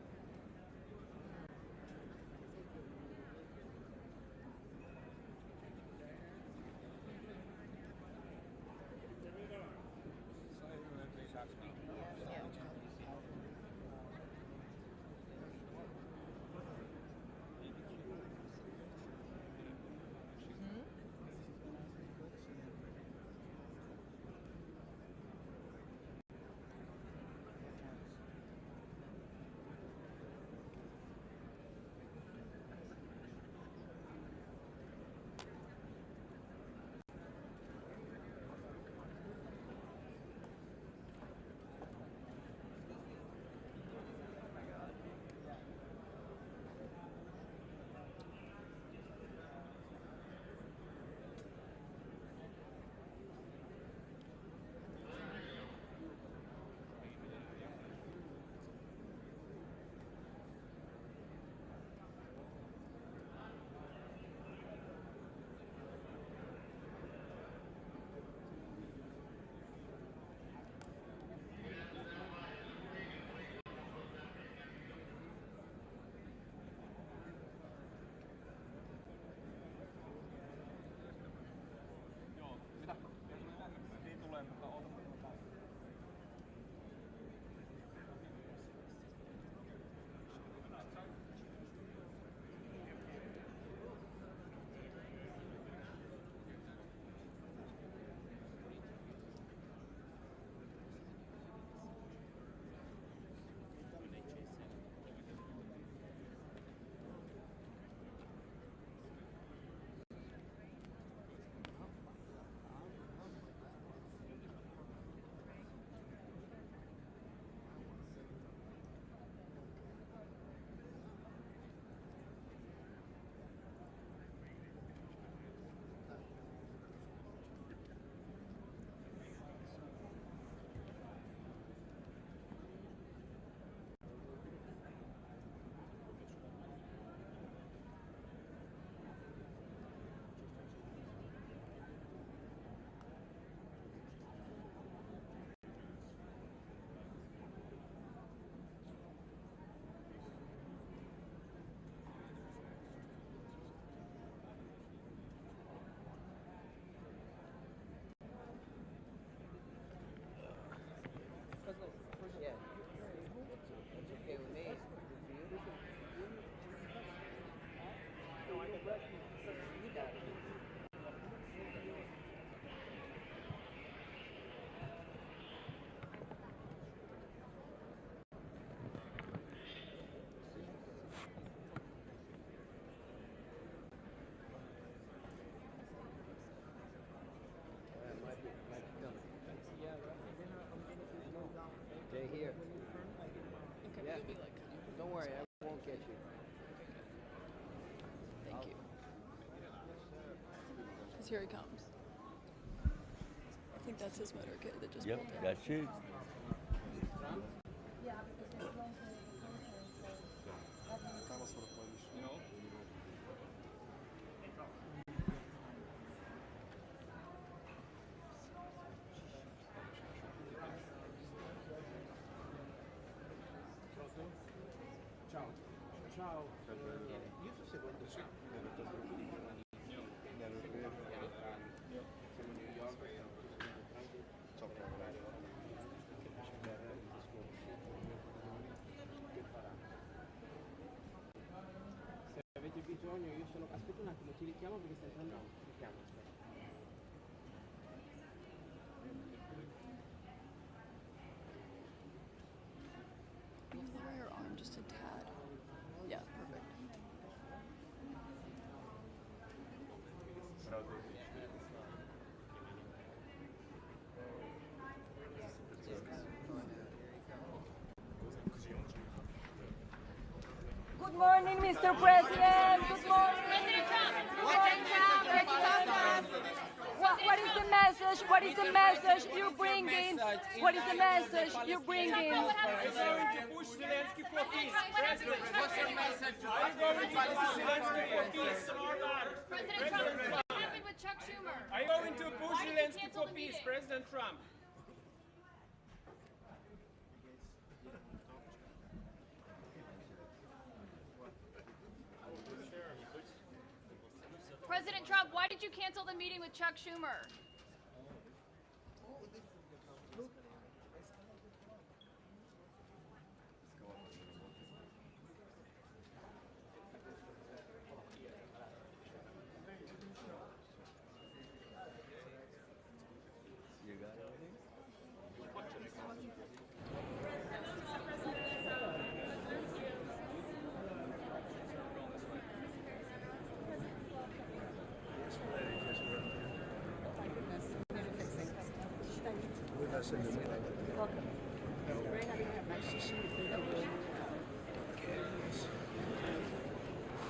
Yeah. It's okay with me. You got it. Might be coming. Stay here. Okay, Yeah. you'll be like, Don't worry, I won't get you. thank you. Because here he comes. I think that's his motorcade that just Yep, pulled in. that's it. Yeah, because they're close to the conference, so that means Ciao. Ciao. Io sto seguendo il gruppo di giornalisti siamo a New York, so che lavorare ora per il discorso che farà. Se avete bisogno io sono... Aspetta un attimo, ti richiamo perché stai entrando. Ti richiamo, aspetta. Can you lower your arm just a tad? Yeah, perfect. Però Good morning, Mr. President. Good morning. President Trump. What is the message? What is the message you're bringing? What is the message you're bringing? Push Zelensky for peace. President, what's your message? Are you going to push Zelensky for peace? President Trump, what happened with Chuck Schumer? Are you going to push Zelensky for peace, President Trump? President Trump, why did you cancel the meeting with Chuck Schumer? Welcome. Nice to see you.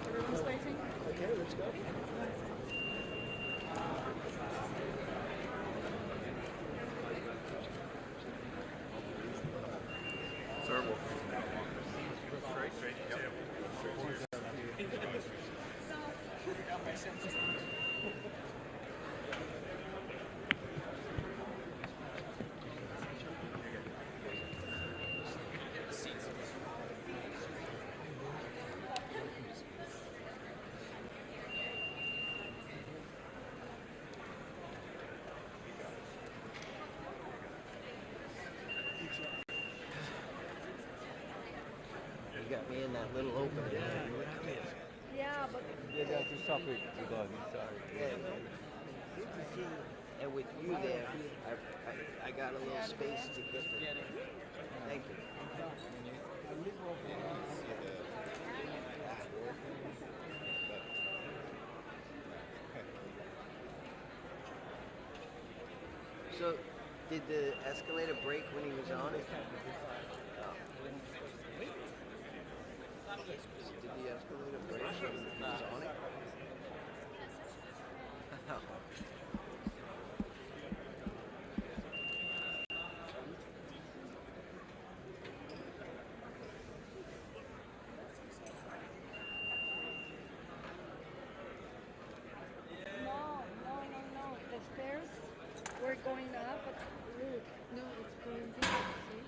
Everyone's waiting. Okay, let's go. Sir, we'll straight. Yep. You got me in that little opening. Yeah, but Yeah, just stop it. Sorry. Yeah, good to see you. And with you there, I got a little space to get there. Thank you. So, did the escalator break when he was on it? Did the escalator break when he was on it? No. The stairs were going up, but look, no, it's going down. See?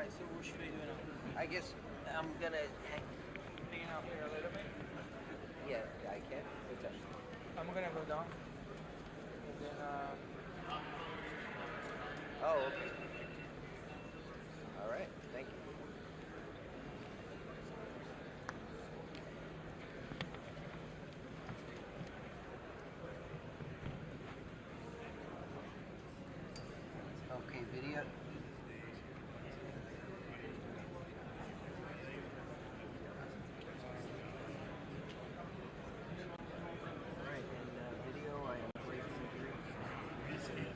Alright, so what should I do now? I guess I'm gonna hang. Hanging out here a little bit. Yeah, I can. What's up? I'm gonna go down. And then, Oh, okay. All right. Thank you. Okay, video. Alright, and video I am placing here.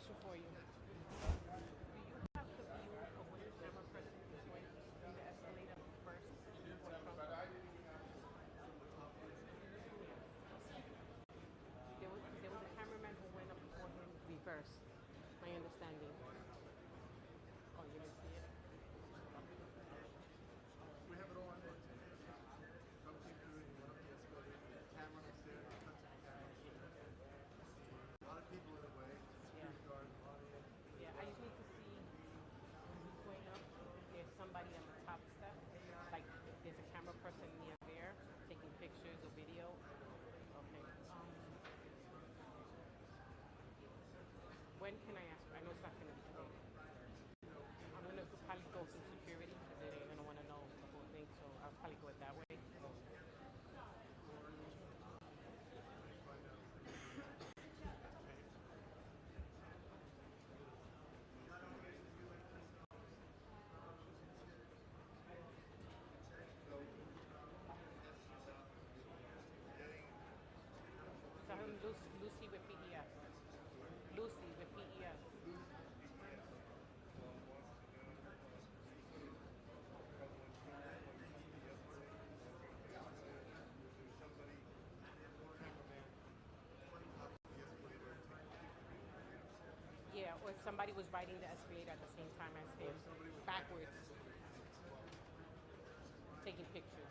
question for you. Do you have the view of when the camera person is going through the escalator first? There was a cameraman who went up before him reverse. My understanding. Oh, you didn't see it? We have it all on there. Come keep doing it. Camera is there. A lot of people in the way. Yeah. Yeah, I just need to see when he's going up, if there's somebody on the top step. Like if there's a camera person near there taking pictures or video. Okay. When can I ask? I know it's not going to be today. I'm going to probably go through security because they're going to want to know the whole thing. So I'll probably go it that way. So I'm Lucy with PES. Lucy with PES. Yeah, or if somebody was riding the escalator at the same time as him, backwards, taking pictures.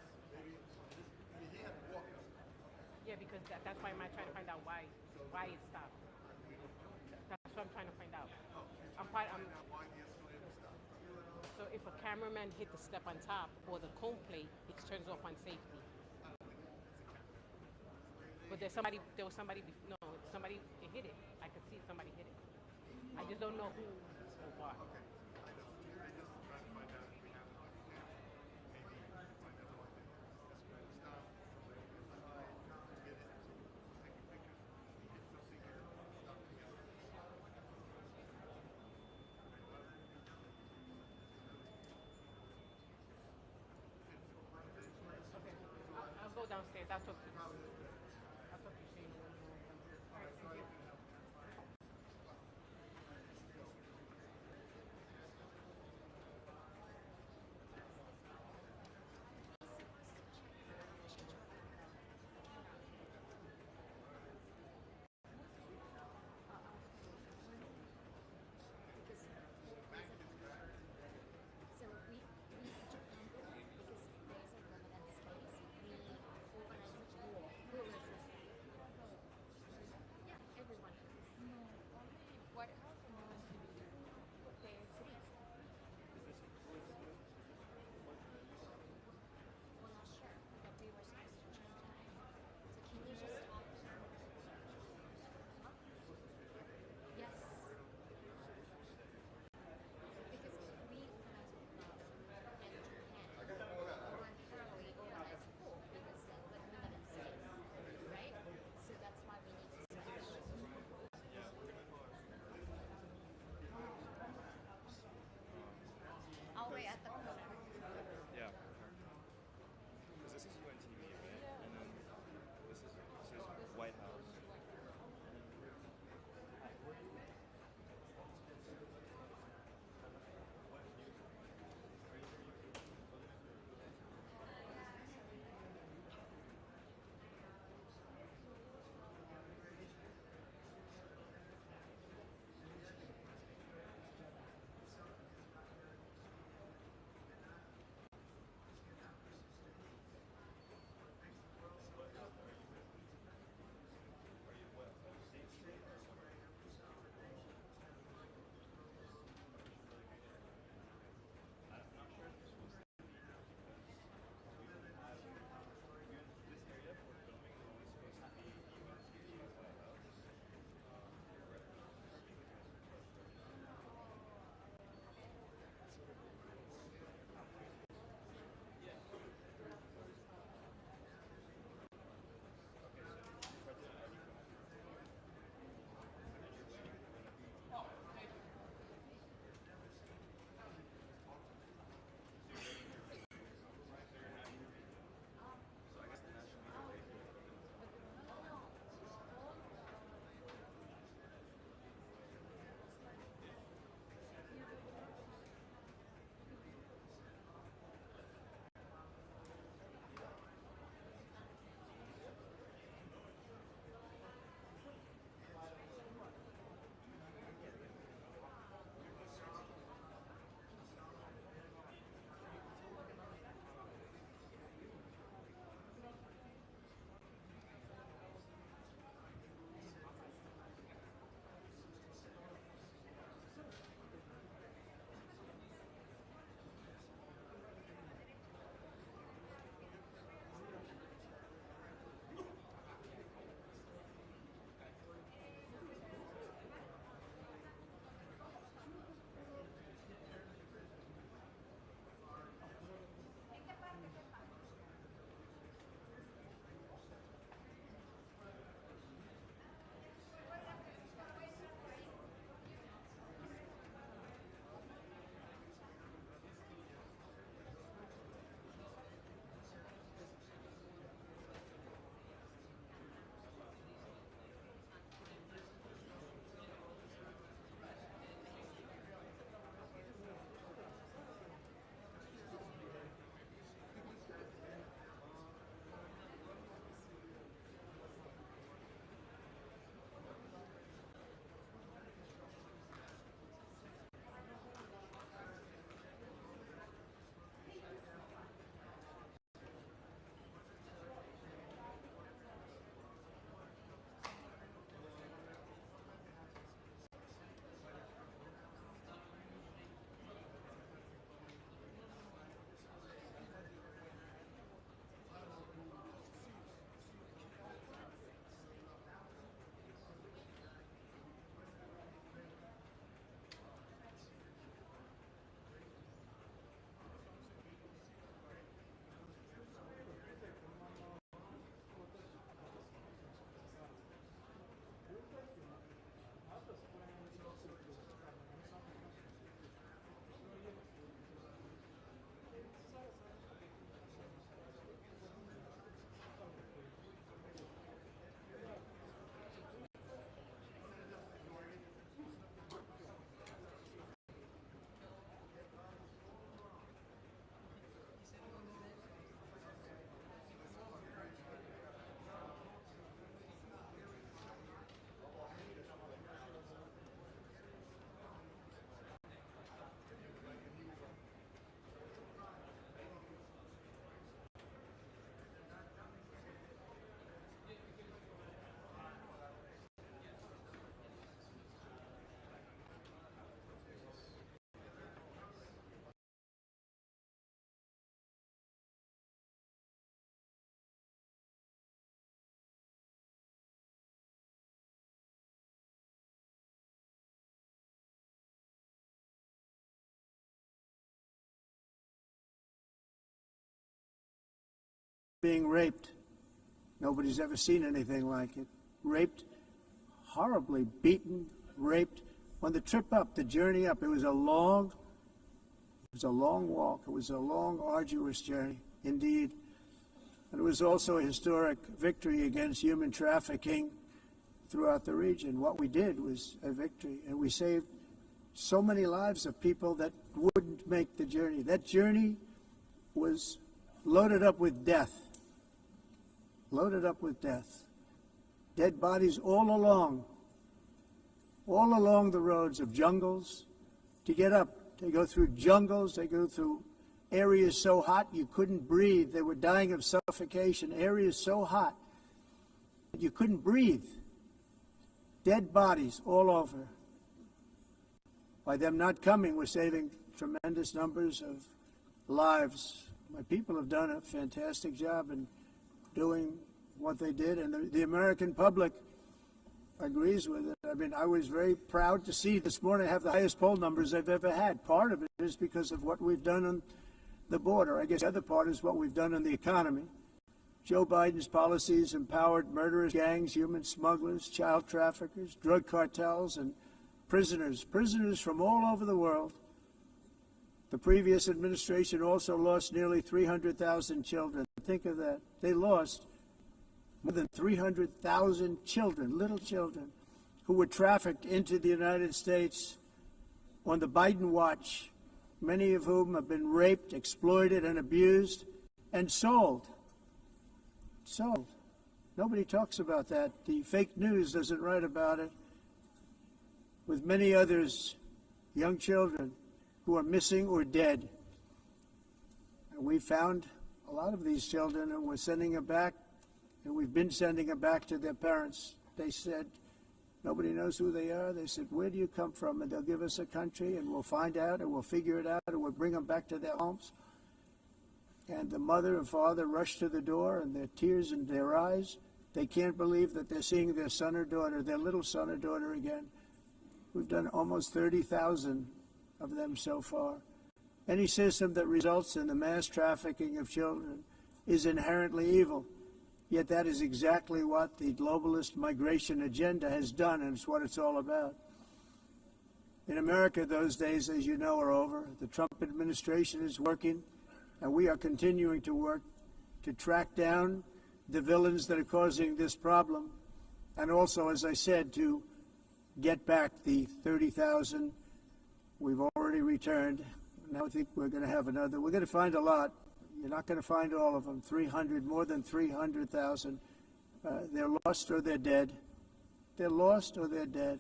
Yeah, because that's why I'm trying to find out why it stopped. That's what I'm trying to find out. So if a cameraman hit the step on top or the cone plate, it turns off on safety. But it hit it. I could see somebody hit it. I just don't know who or what. Okay, I'll go downstairs. I'll talk to you. Shane. All right, thank you. So we because there's a limited space, we organize a walk. We being raped. Nobody's ever seen anything like it. Raped, horribly beaten, raped. On the trip up, the journey up, it was a long walk. It was a long, arduous journey, indeed. And it was also a historic victory against human trafficking throughout the region. What we did was a victory, and we saved so many lives of people that wouldn't make the journey. That journey was loaded up with death. Loaded up with death. Dead bodies all along the roads of jungles. To get up, they go through jungles, they go through areas so hot you couldn't breathe. They were dying of suffocation. Areas so hot that you couldn't breathe. Dead bodies all over. By them not coming, we're saving tremendous numbers of lives. My people have done a fantastic job in doing what they did, and the American public agrees with it. I mean, I was very proud to see this morning I have the highest poll numbers I've ever had. Part of it is because of what we've done on the border. I guess the other part is what we've done on the economy. Joe Biden's policies empowered murderers, gangs, human smugglers, child traffickers, drug cartels, and prisoners from all over the world. The previous administration also lost nearly 300,000 children. Think of that. They lost more than 300,000 children, little children, who were trafficked into the United States on the Biden watch, many of whom have been raped, exploited, and abused, and sold. Sold. Nobody talks about that. The fake news doesn't write about it. With many others, young children who are missing or dead. And we found a lot of these children, and we're sending them back, and we've been sending them back to their parents. They said, nobody knows who they are. They said, where do you come from? And they'll give us a country, and we'll find out, and we'll figure it out, and we'll bring them back to their homes. And the mother and father rush to the door, and their tears in their eyes. They can't believe that they're seeing their son or daughter, their little son or daughter again. We've done almost 30,000 of them so far. Any system that results in the mass trafficking of children is inherently evil. Yet that is exactly what the globalist migration agenda has done, and it's what it's all about. In America, those days, as you know, are over. The Trump administration is working, and we are continuing to work to track down the villains that are causing this problem, and also, as I said, to get back the 30,000 we've already returned. Now I think we're going to have another. We're going to find a lot. You're not going to find all of them. 300, more than 300,000. They're lost or they're dead. They're lost or they're dead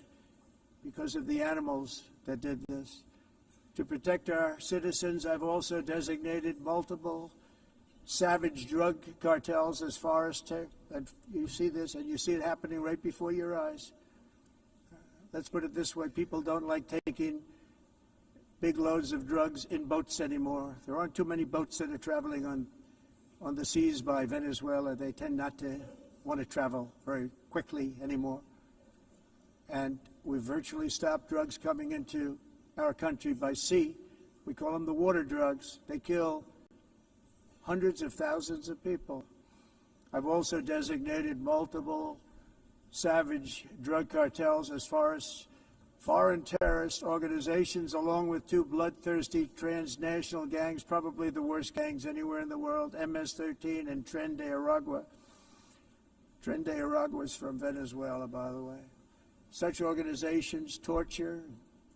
because of the animals that did this. To protect our citizens, I've also designated multiple savage drug cartels as far as and you see this, and you see it happening right before your eyes. Let's put it this way, people don't like taking big loads of drugs in boats anymore. There aren't too many boats that are traveling on the seas by Venezuela. They tend not to want to travel very quickly anymore. And we've virtually stopped drugs coming into our country by sea. We call them the water drugs. They kill hundreds of thousands of people. I've also designated multiple savage drug cartels as far as foreign terrorist organizations, along with two bloodthirsty transnational gangs, probably the worst gangs anywhere in the world, MS-13 and Tren de Aragua. Tren de Aragua is from Venezuela, by the way. Such organizations torture,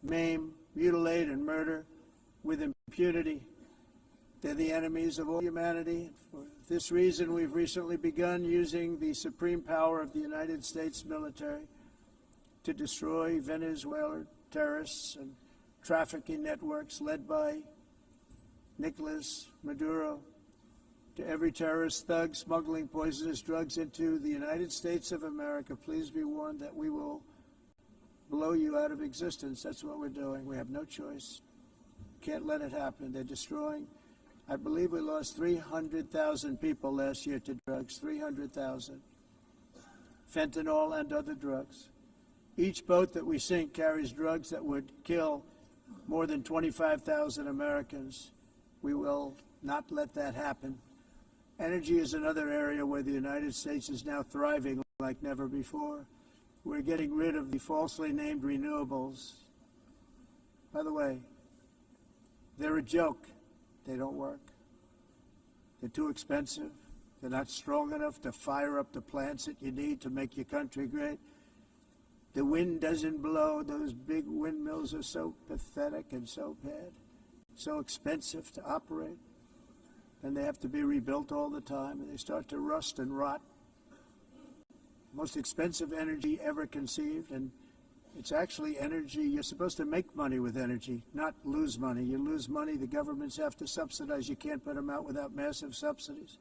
maim, mutilate, and murder with impunity. They're the enemies of all humanity. For this reason, we've recently begun using the supreme power of the United States military to destroy Venezuelan terrorists and trafficking networks led by Nicolas Maduro. To every terrorist thug smuggling poisonous drugs into the United States of America, please be warned that we will blow you out of existence. That's what we're doing. We have no choice. Can't let it happen. They're destroying. I believe we lost 300,000 people last year to drugs, 300,000. Fentanyl and other drugs. Each boat that we sink carries drugs that would kill more than 25,000 Americans. We will not let that happen. Energy is another area where the United States is now thriving like never before. We're getting rid of the falsely named renewables. By the way, they're a joke. They don't work. They're too expensive. They're not strong enough to fire up the plants that you need to make your country great. The wind doesn't blow. Those big windmills are so pathetic and so bad, so expensive to operate. And they have to be rebuilt all the time, and they start to rust and rot. Most expensive energy ever conceived, and it's actually energy. You're supposed to make money with energy, not lose money. You lose money, the governments have to subsidize. You can't put them out without massive subsidies.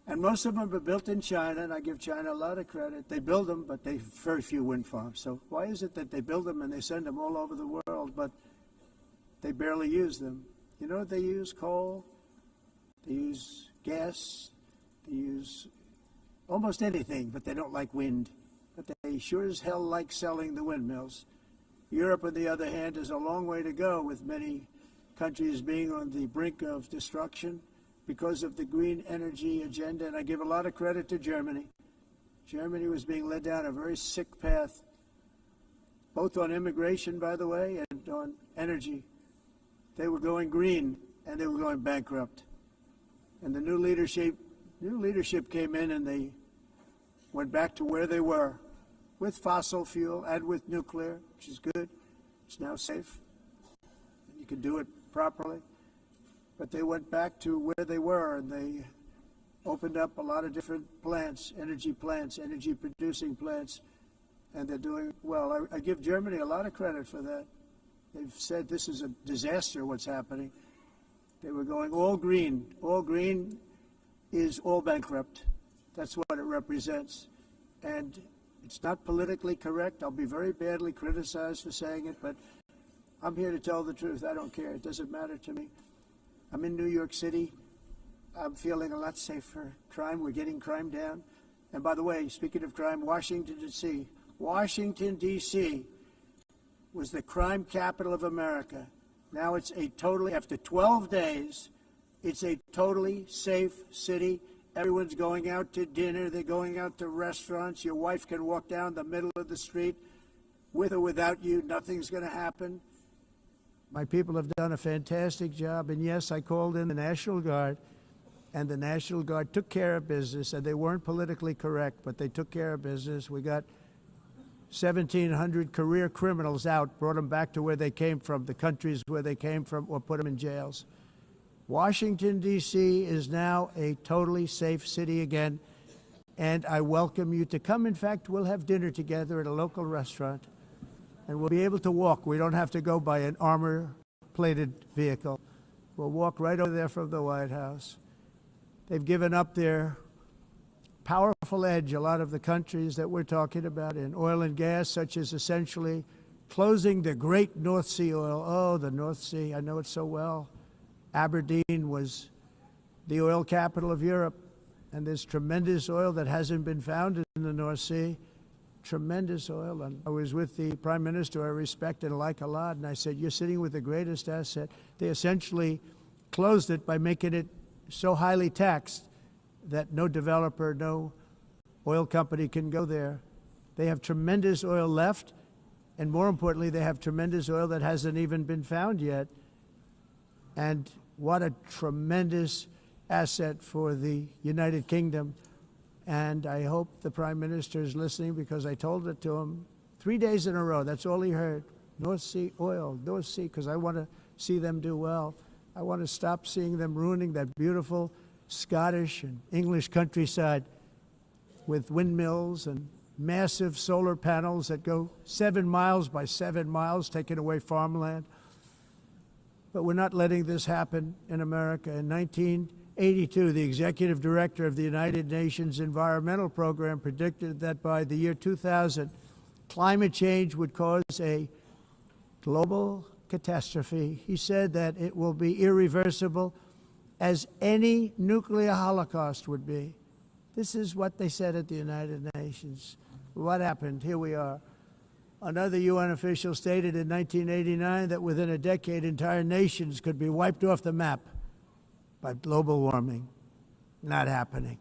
And most of them are built in China, and I give China a lot of credit. They build them, but they have very few wind farms. So why is it that they build them and they send them all over the world, but they barely use them? You know what they use? Coal. They use gas. They use almost anything, but they don't like wind. But they sure as hell like selling the windmills. Europe, on the other hand, has a long way to go, with many countries being on the brink of destruction because of the green energy agenda. And I give a lot of credit to Germany. Germany was being led down a very sick path, both on immigration, by the way, and on energy. They were going green, and they were going bankrupt. And the new leadership came in, and they went back to where they were, with fossil fuel and with nuclear, which is good. It's now safe. You can do it properly. But they went back to where they were, and they opened up a lot of different plants, energy-producing plants, and they're doing well. I give Germany a lot of credit for that. They've said this is a disaster, what's happening. They were going all green. All green is all bankrupt. That's what it represents. And it's not politically correct. I'll be very badly criticized for saying it, but I'm here to tell the truth. I don't care. It doesn't matter to me. I'm in New York City. I'm feeling a lot safer. Crime, we're getting crime down. And by the way, speaking of crime, Washington, D.C. was the crime capital of America. Now it's after 12 days, it's a totally safe city. Everyone's going out to dinner. They're going out to restaurants. Your wife can walk down the middle of the street with or without you. Nothing's going to happen. My people have done a fantastic job. And yes, I called in the National Guard, and the National Guard took care of business, and they weren't politically correct, but they took care of business. We got 1,700 career criminals out, brought them back to where they came from, the countries where they came from, or put them in jails. Washington, D.C. is now a totally safe city again, and I welcome you to come. In fact, we'll have dinner together at a local restaurant, and we'll be able to walk. We don't have to go by an armor-plated vehicle. We'll walk right over there from the White House. They've given up their powerful edge, a lot of the countries that we're talking about in oil and gas, such as essentially closing the great North Sea oil. Oh, the North Sea, I know it so well. Aberdeen was the oil capital of Europe, and there's tremendous oil that hasn't been found in the North Sea. Tremendous oil. And I was with the Prime Minister I respect and like a lot, and I said, you're sitting with the greatest asset. They essentially closed it by making it so highly taxed that no developer, no oil company can go there. They have tremendous oil left, and more importantly, they have tremendous oil that hasn't even been found yet. And what a tremendous asset for the United Kingdom. And I hope the Prime Minister is listening, because I told it to him 3 days in a row. That's all he heard. North Sea oil, North Sea, because I want to see them do well. I want to stop seeing them ruining that beautiful Scottish and English countryside with windmills and massive solar panels that go 7 miles by 7 miles, taking away farmland. But we're not letting this happen in America. In 1982, the executive director of the United Nations Environmental Program predicted that by the year 2000, climate change would cause a global catastrophe. He said that it will be irreversible, as any nuclear holocaust would be. This is what they said at the United Nations. What happened? Here we are. Another UN official stated in 1989 that within a decade, entire nations could be wiped off the map by global warming. Not happening.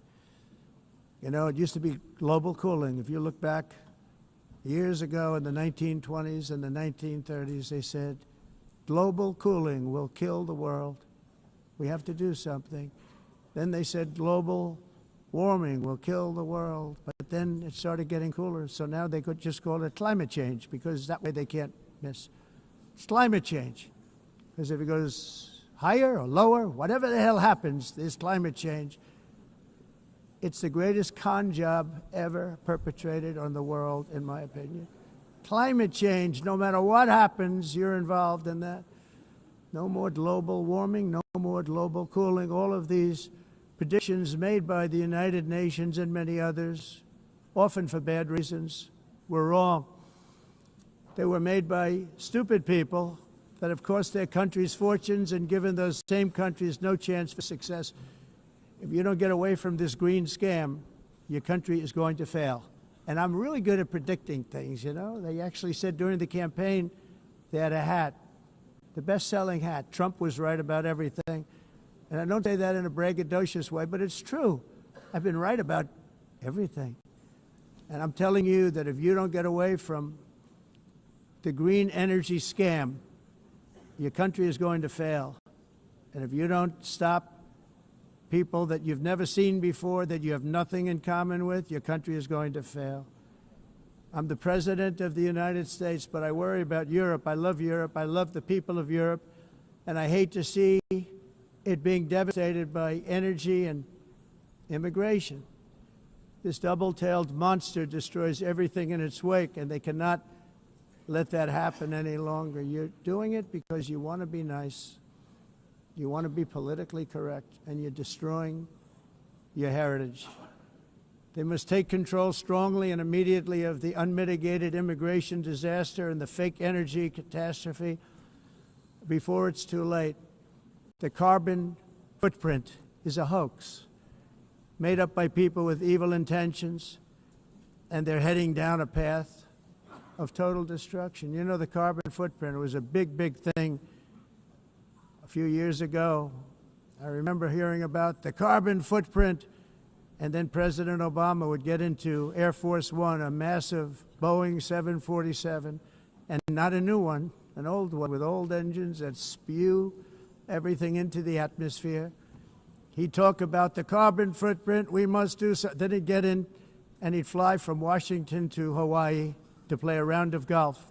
You know, it used to be global cooling. If you look back years ago in the 1920s and the 1930s, they said, global cooling will kill the world. We have to do something. Then they said global warming will kill the world. But then it started getting cooler. So now they could just call it climate change, because that way they can't miss. It's climate change. Because if it goes higher or lower, whatever the hell happens, there's climate change. It's the greatest con job ever perpetrated on the world, in my opinion. Climate change, no matter what happens, you're involved in that. No more global warming, no more global cooling. All of these predictions made by the United Nations and many others, often for bad reasons, were wrong. They were made by stupid people that have cost their countries fortunes and given those same countries no chance for success. If you don't get away from this green scam, your country is going to fail. And I'm really good at predicting things, you know. They actually said during the campaign they had a hat, the best-selling hat. Trump was right about everything. And I don't say that in a braggadocious way, but it's true. I've been right about everything. And I'm telling you that if you don't get away from the green energy scam, your country is going to fail. And if you don't stop people that you've never seen before, that you have nothing in common with, your country is going to fail. I'm the President of the United States, but I worry about Europe. I love Europe. I love the people of Europe. And I hate to see it being devastated by energy and immigration. This double-tailed monster destroys everything in its wake, and they cannot let that happen any longer. You're doing it because you want to be nice. You want to be politically correct, and you're destroying your heritage. They must take control strongly and immediately of the unmitigated immigration disaster and the fake energy catastrophe before it's too late. The carbon footprint is a hoax made up by people with evil intentions, and they're heading down a path of total destruction. You know, the carbon footprint was a big, big thing a few years ago. I remember hearing about the carbon footprint, and then President Obama would get into Air Force One, a massive Boeing 747, and not a new one, an old one with old engines that spew everything into the atmosphere. He'd talk about the carbon footprint, we must do so. Then he'd get in and he'd fly from Washington to Hawaii to play a round of golf.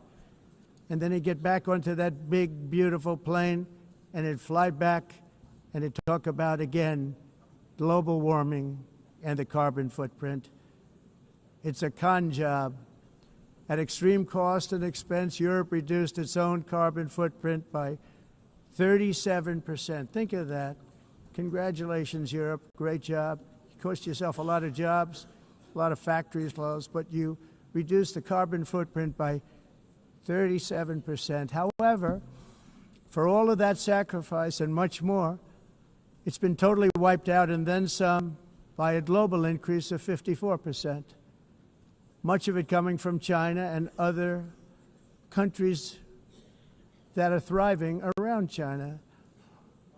And then he'd get back onto that big, beautiful plane and he'd fly back and he'd talk about, again, global warming and the carbon footprint. It's a con job. At extreme cost and expense, Europe reduced its own carbon footprint by 37%. Think of that. Congratulations, Europe. Great job. You cost yourself a lot of jobs, a lot of factories closed, but you reduced the carbon footprint by 37%. However, for all of that sacrifice and much more, it's been totally wiped out and then some by a global increase of 54%. Much of it coming from China and other countries that are thriving around China,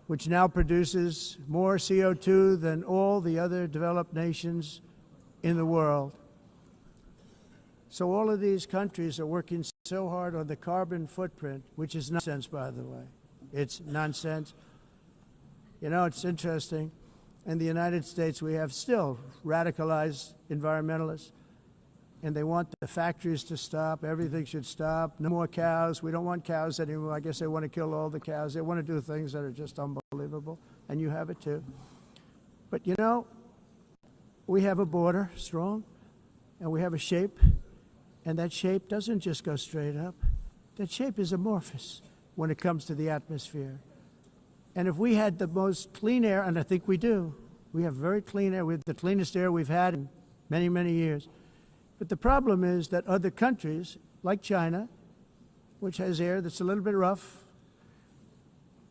which now produces more CO2 than all the other developed nations in the world. So all of these countries are working so hard on the carbon footprint, which is nonsense, by the way. It's nonsense. You know, it's interesting. In the United States, we have still radicalized environmentalists, and they want the factories to stop. Everything should stop. No more cows. We don't want cows anymore. I guess they want to kill all the cows. They want to do things that are just unbelievable, and you have it too. But you know, we have a border, strong, and we have a shape, and that shape doesn't just go straight up. That shape is amorphous when it comes to the atmosphere. And if we had the most clean air, and I think we do, we have very clean air. We have the cleanest air we've had in many, many years. But the problem is that other countries, like China, which has air that's a little bit rough,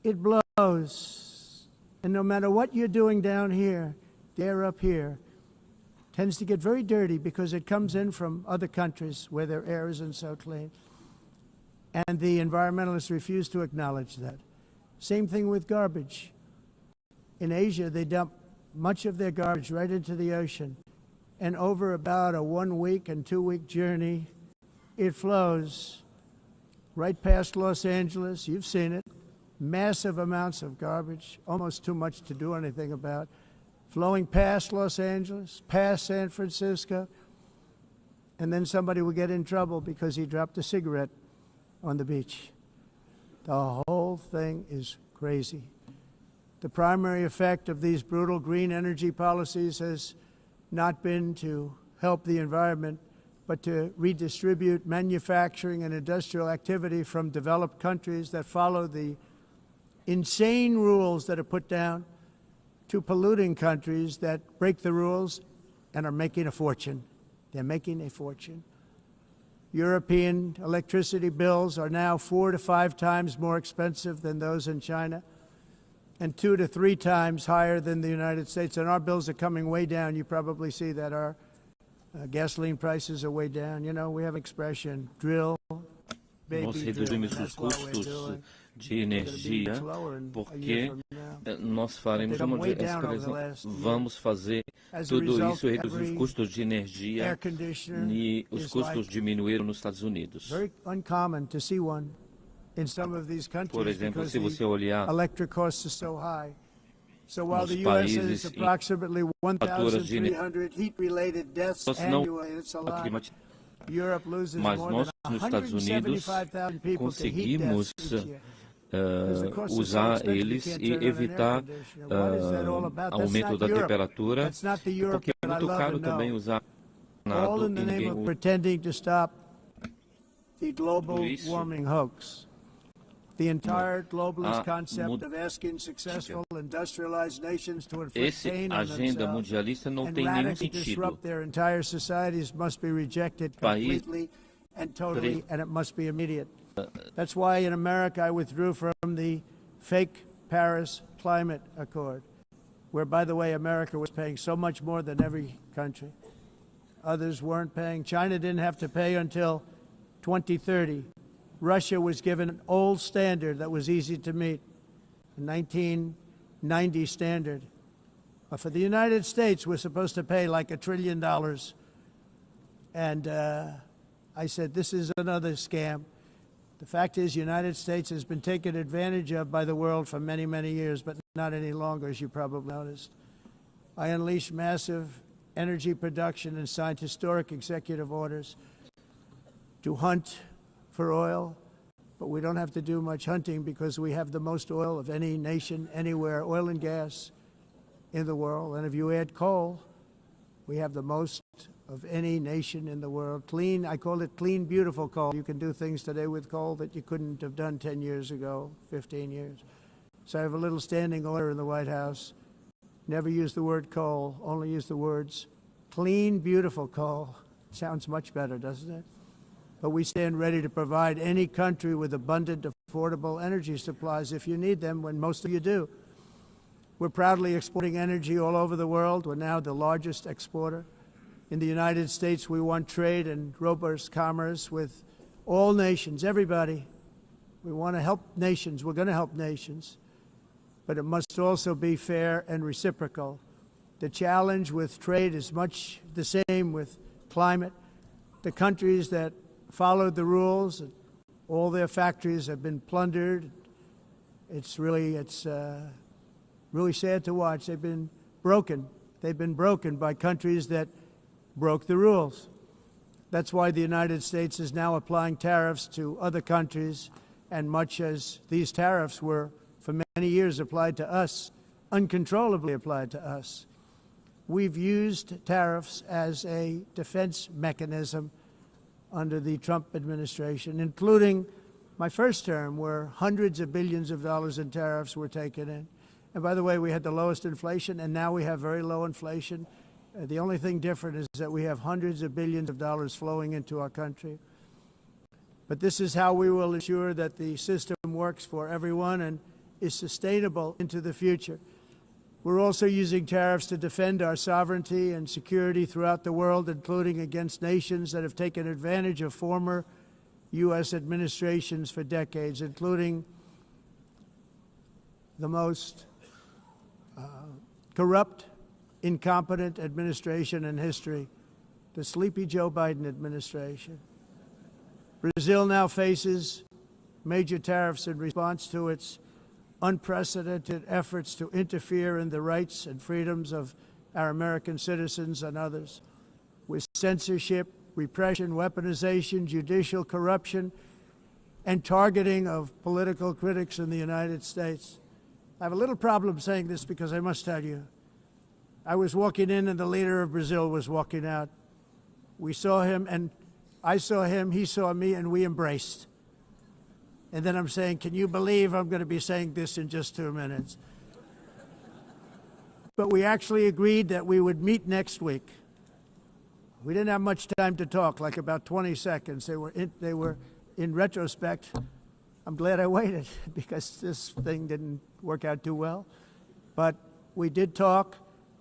it blows. And no matter what you're doing down here, the air up here tends to get very dirty because it comes in from other countries where their air isn't so clean. And the environmentalists refuse to acknowledge that. Same thing with garbage. In Asia, they dump much of their garbage right into the ocean. And over about a 1 week and 2 week journey, it flows right past Los Angeles. You've seen it. Massive amounts of garbage, almost too much to do anything about, flowing past Los Angeles, past San Francisco, and then somebody will get in trouble because he dropped a cigarette on the beach. The whole thing is crazy. The primary effect of these brutal green energy policies has not been to help the environment, but to redistribute manufacturing and industrial activity from developed countries that follow the insane rules that are put down to polluting countries that break the rules and are making a fortune. They're making a fortune. European electricity bills are now 4 to 5 times more expensive than those in China, and 2 to 3 times higher than the United States. And our bills are coming way down. You probably see that our gasoline prices are way down. You know, we have expression, drill, Nós reduzimos os custos de energia porque nós faremos, vamos fazer tudo isso, reduzir os custos de energia e os custos diminuíram nos Estados Unidos. Por exemplo, se você olhar nos países em faturas de mas nós, nos Estados Unidos, conseguimos usar eles e evitar aumento da temperatura, porque é muito caro também usar nada e ninguém usa isso. The entire globalist concept of asking successful industrialized nations to inflict pain on themselves and radically disrupt their entire societies must be rejected completely and totally, and it must be immediate. That's why in America I withdrew from the fake Paris Climate Accord, where, by the way, America was paying so much more than every country. Others weren't paying. China didn't have to pay until 2030. Russia was given an old standard that was easy to meet, a 1990 standard. But for the United States, we're supposed to pay like $1 trillion. And I said, this is another scam. The fact is, the United States has been taken advantage of by the world for many, many years, but not any longer, as you probably noticed. I unleashed massive energy production and signed historic executive orders to hunt for oil, but we don't have to do much hunting because we have the most oil of any nation anywhere, oil and gas in the world. And if you add coal, we have the most of any nation in the world. Clean, I call it clean, beautiful coal. You can do things today with coal that you couldn't have done 10 years ago, 15 years. So I have a little standing order in the White House. Never use the word coal, only use the words clean, beautiful coal. Sounds much better, doesn't it? But we stand ready to provide any country with abundant, affordable energy supplies if you need them, when most of you do. We're proudly exporting energy all over the world. We're now the largest exporter. In the United States, we want trade and robust commerce with all nations, everybody. We want to help nations. We're going to help nations. But it must also be fair and reciprocal. The challenge with trade is much the same with climate. The countries that followed the rules, all their factories have been plundered. It's really sad to watch. They've been broken. They've been broken by countries that broke the rules. That's why the United States is now applying tariffs to other countries, and much as these tariffs were for many years applied to us, uncontrollably applied to us. We've used tariffs as a defense mechanism under the Trump administration, including my first term, where hundreds of billions of dollars in tariffs were taken in. And by the way, we had the lowest inflation, and now we have very low inflation. The only thing different is that we have hundreds of billions of dollars flowing into our country. But this is how we will ensure that the system works for everyone and is sustainable into the future. We're also using tariffs to defend our sovereignty and security throughout the world, including against nations that have taken advantage of former U.S. administrations for decades, including the most corrupt incompetent administration in history, the sleepy Joe Biden administration. Brazil now faces major tariffs in response to its unprecedented efforts to interfere in the rights and freedoms of our American citizens and others, with censorship, repression, weaponization, judicial corruption, and targeting of political critics in the United States. I have a little problem saying this because I must tell you, I was walking in and the leader of Brazil was walking out. We saw him and I saw him, he saw me, and we embraced. And then I'm saying, can you believe I'm going to be saying this in just 2 minutes? But we actually agreed that we would meet next week. We didn't have much time to talk, like about 20 seconds. They were in retrospect, I'm glad I waited because this thing didn't work out too well. But we did talk,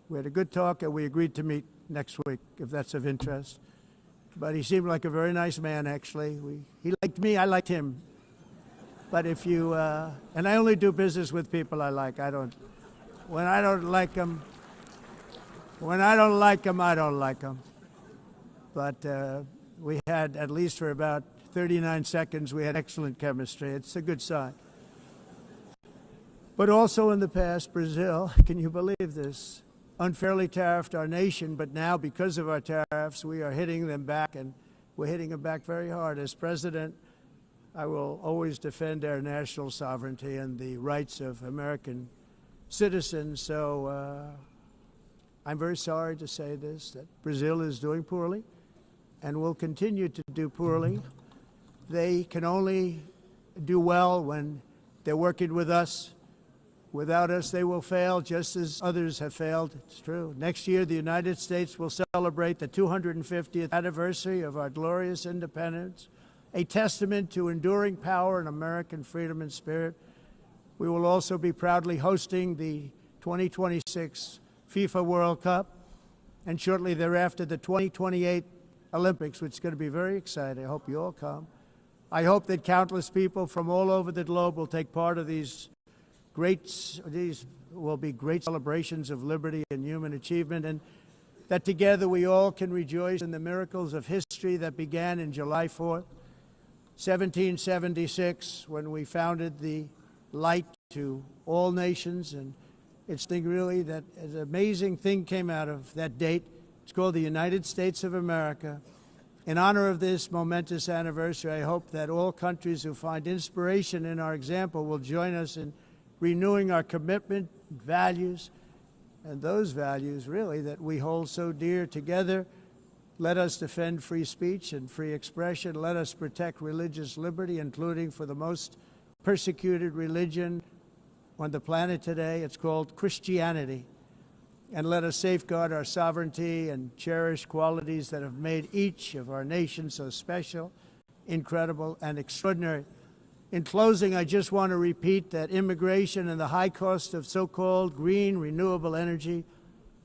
we had a good talk, and we agreed to meet next week, if that's of interest. But he seemed like a very nice man, actually. He liked me, I liked him. But if you, and I only do business with people I like. When I don't like them, I don't like them. But we had, at least for about 39 seconds, we had excellent chemistry. It's a good sign. But also in the past, Brazil, can you believe this, unfairly tariffed our nation, but now because of our tariffs, we are hitting them back, and we're hitting them back very hard. As president, I will always defend our national sovereignty and the rights of American citizens. So I'm very sorry to say this, that Brazil is doing poorly and will continue to do poorly. They can only do well when they're working with us. Without us, they will fail, just as others have failed. It's true. Next year, the United States will celebrate the 250th anniversary of our glorious independence, a testament to enduring power and American freedom and spirit. We will also be proudly hosting the 2026 FIFA World Cup, and shortly thereafter, the 2028 Olympics, which is going to be very exciting. I hope you all come. I hope that countless people from all over the globe will take part of these will be great celebrations of liberty and human achievement, and that together we all can rejoice in the miracles of history that began in July 4th, 1776, when we founded the light to all nations. And it's really that an amazing thing came out of that date. It's called the United States of America. In honor of this momentous anniversary, I hope that all countries who find inspiration in our example will join us in renewing our commitment, values, and those values really that we hold so dear together. Let us defend free speech and free expression. Let us protect religious liberty, including for the most persecuted religion on the planet today. It's called Christianity. And let us safeguard our sovereignty and cherish qualities that have made each of our nations so special, incredible, and extraordinary. In closing, I just want to repeat that immigration and the high cost of so-called green renewable energy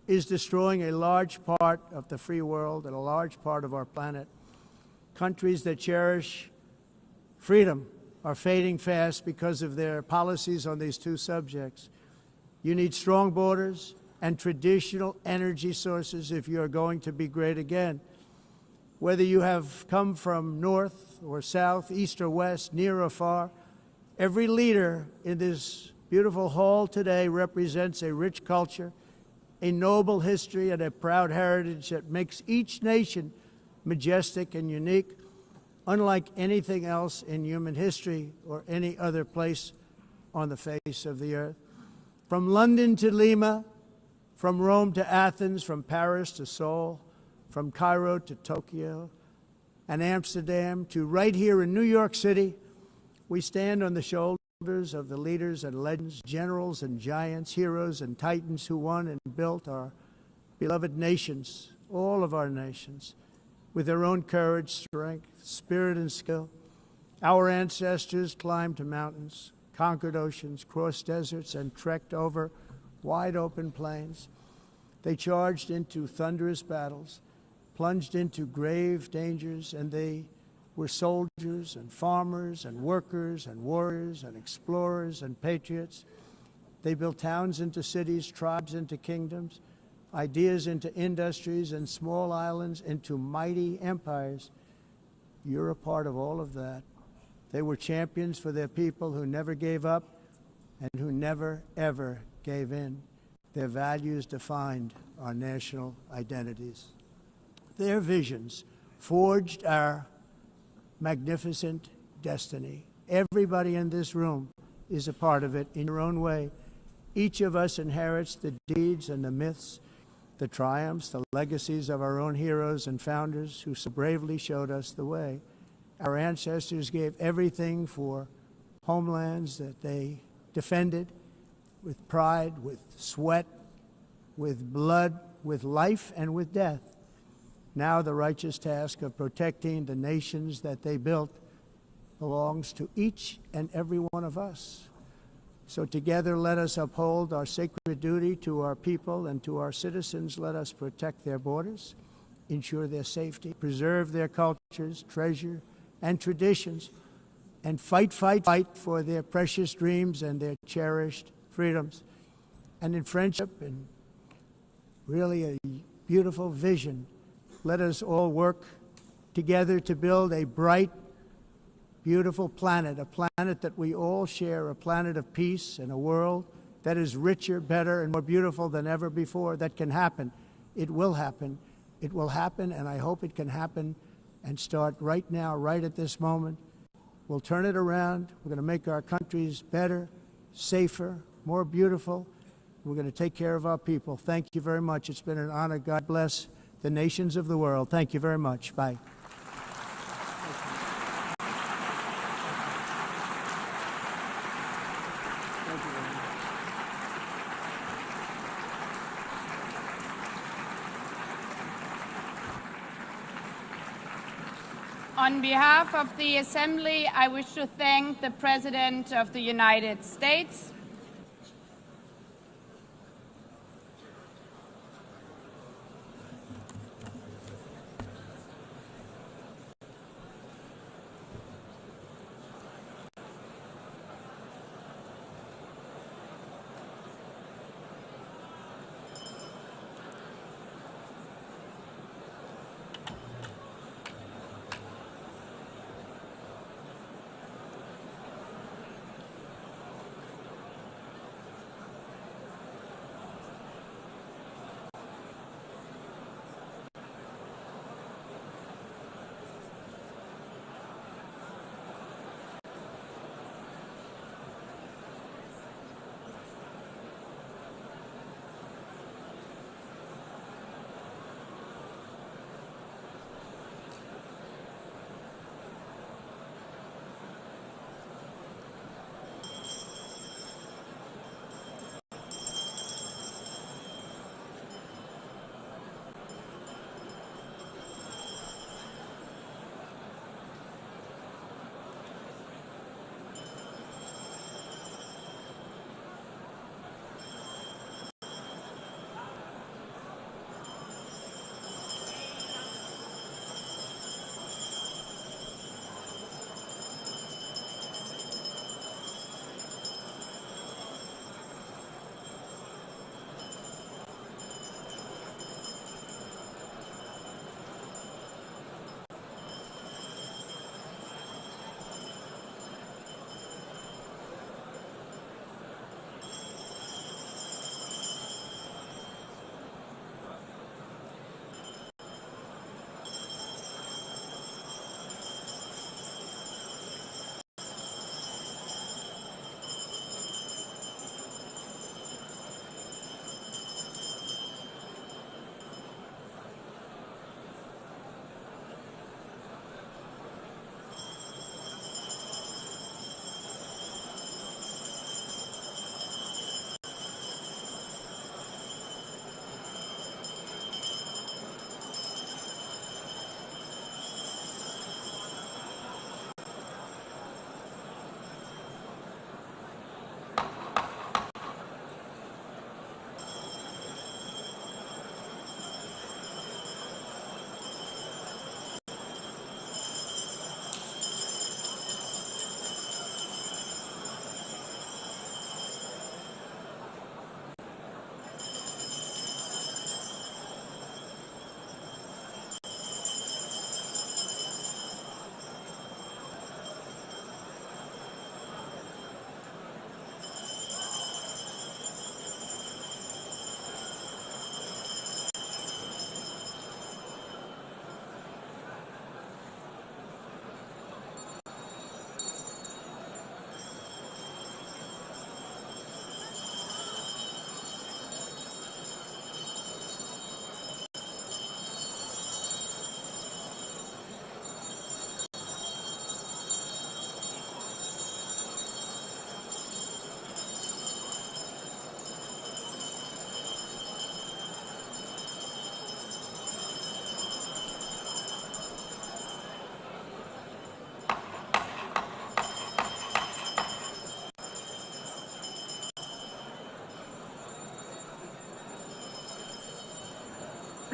is destroying a large part of the free world and a large part of our planet. Countries that cherish freedom are fading fast because of their policies on these two subjects. You need strong borders and traditional energy sources if you are going to be great again. Whether you have come from north or south, east or west, near or far, every leader in this beautiful hall today represents a rich culture, a noble history, and a proud heritage that makes each nation majestic and unique, unlike anything else in human history or any other place on the face of the earth. From London to Lima, from Rome to Athens, from Paris to Seoul, from Cairo to Tokyo and Amsterdam to right here in New York City, we stand on the shoulders of the leaders and legends, generals and giants, heroes and titans who won and built our beloved nations, all of our nations, with their own courage, strength, spirit, and skill. Our ancestors climbed mountains, conquered oceans, crossed deserts, and trekked over wide open plains. They charged into thunderous battles, plunged into grave dangers, and they were soldiers and farmers and workers and warriors and explorers and patriots. They built towns into cities, tribes into kingdoms, ideas into industries, and small islands into mighty empires. You're a part of all of that. They were champions for their people who never gave up and who never, ever gave in. Their values defined our national identities. Their visions forged our magnificent destiny. Everybody in this room is a part of it in your own way. Each of us inherits the deeds and the myths, the triumphs, the legacies of our own heroes and founders who so bravely showed us the way. Our ancestors gave everything for homelands that they defended with pride, with sweat, with blood, with life, and with death. Now the righteous task of protecting the nations that they built belongs to each and every one of us. So together let us uphold our sacred duty to our people and to our citizens. Let us protect their borders, ensure their safety, preserve their cultures, treasure, and traditions, and fight for their precious dreams and their cherished freedoms. And in friendship and really a beautiful vision, let us all work together to build a bright, beautiful planet, a planet that we all share, a planet of peace and a world that is richer, better, and more beautiful than ever before. That can happen. It will happen. It will happen, and I hope it can happen and start right now, right at this moment. We'll turn it around. We're going to make our countries better, safer, more beautiful. We're going to take care of our people. Thank you very much. It's been an honor. God bless the nations of the world. Thank you very much. Bye. On behalf of the Assembly, I wish to thank the President of the United States,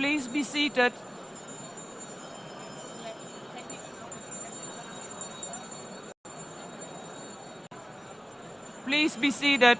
please be seated? Please be seated.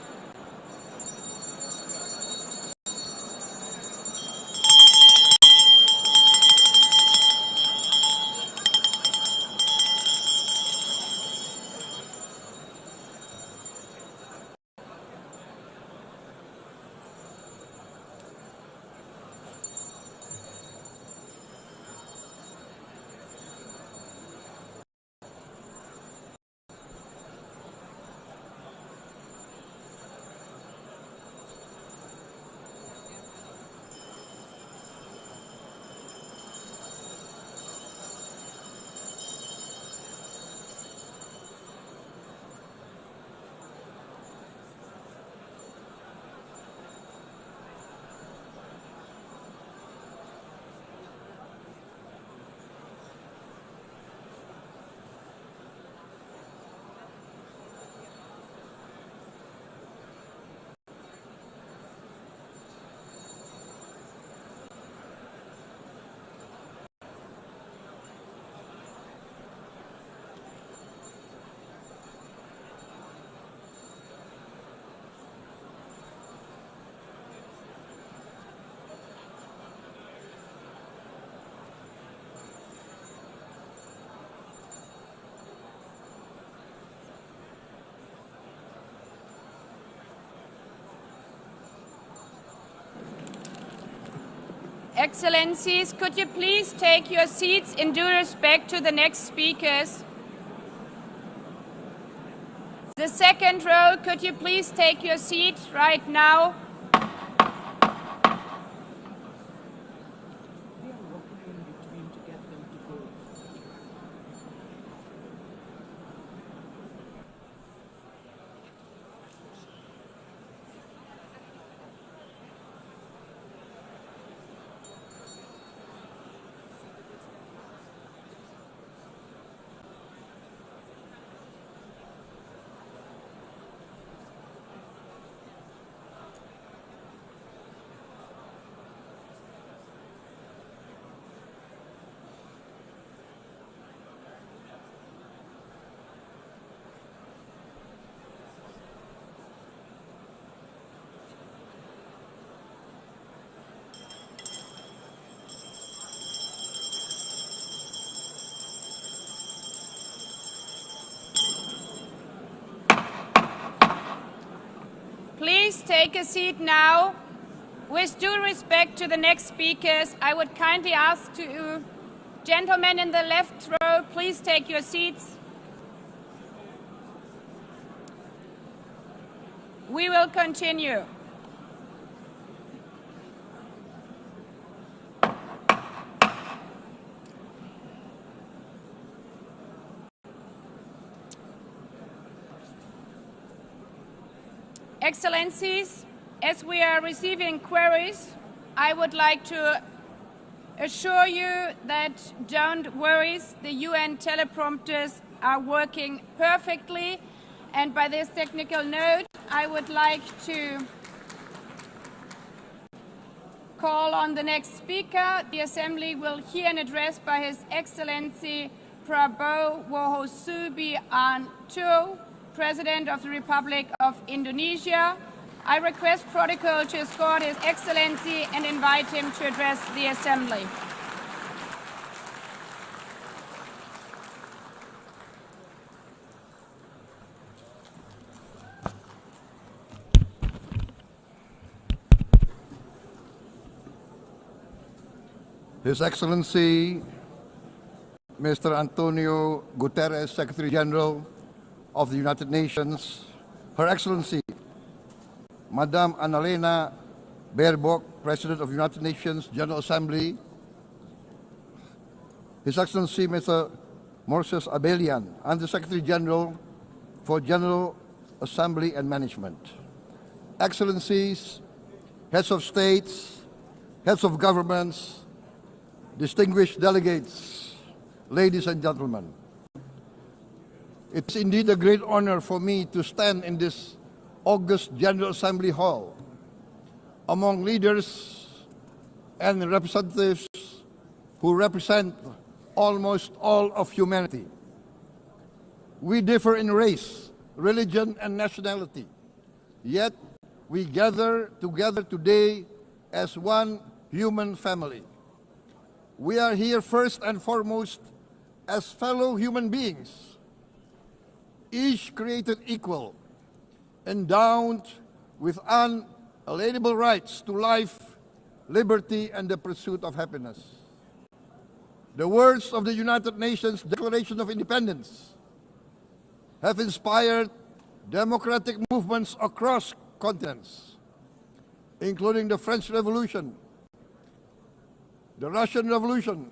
Excellencies, could you please take your seats in due respect to the next speakers? The second row, could you please take your seat right now? Please take a seat now. With due respect to the next speakers, I would kindly ask you, gentlemen in the left row, please take your seats. We will continue. Excellencies, as we are receiving queries, I would like to assure you that don't worry, the UN teleprompters are working perfectly. And by this technical note, I would like to call on the next speaker. The Assembly will hear an address by His Excellency Prabowo Subianto, President of the Republic of Indonesia. I request protocol to escort His Excellency and invite him to address the Assembly. His Excellency Mr. Antonio Guterres, Secretary General of the United Nations, Her Excellency Madame Annalena Baerbock, President of the United Nations General Assembly, His Excellency Mr. Moses Abelian, Under-Secretary General for General Assembly and Management, Excellencies, Heads of States, Heads of Governments, distinguished delegates, ladies and gentlemen. It's indeed a great honor for me to stand in this august General Assembly Hall among leaders and representatives who represent almost all of humanity. We differ in race, religion, and nationality, yet we gather together today as one human family. We are here first and foremost as fellow human beings, each created equal, endowed with unalienable rights to life, liberty, and the pursuit of happiness. The words of the United Nations Declaration of Independence have inspired democratic movements across continents, including the French Revolution, the Russian Revolution,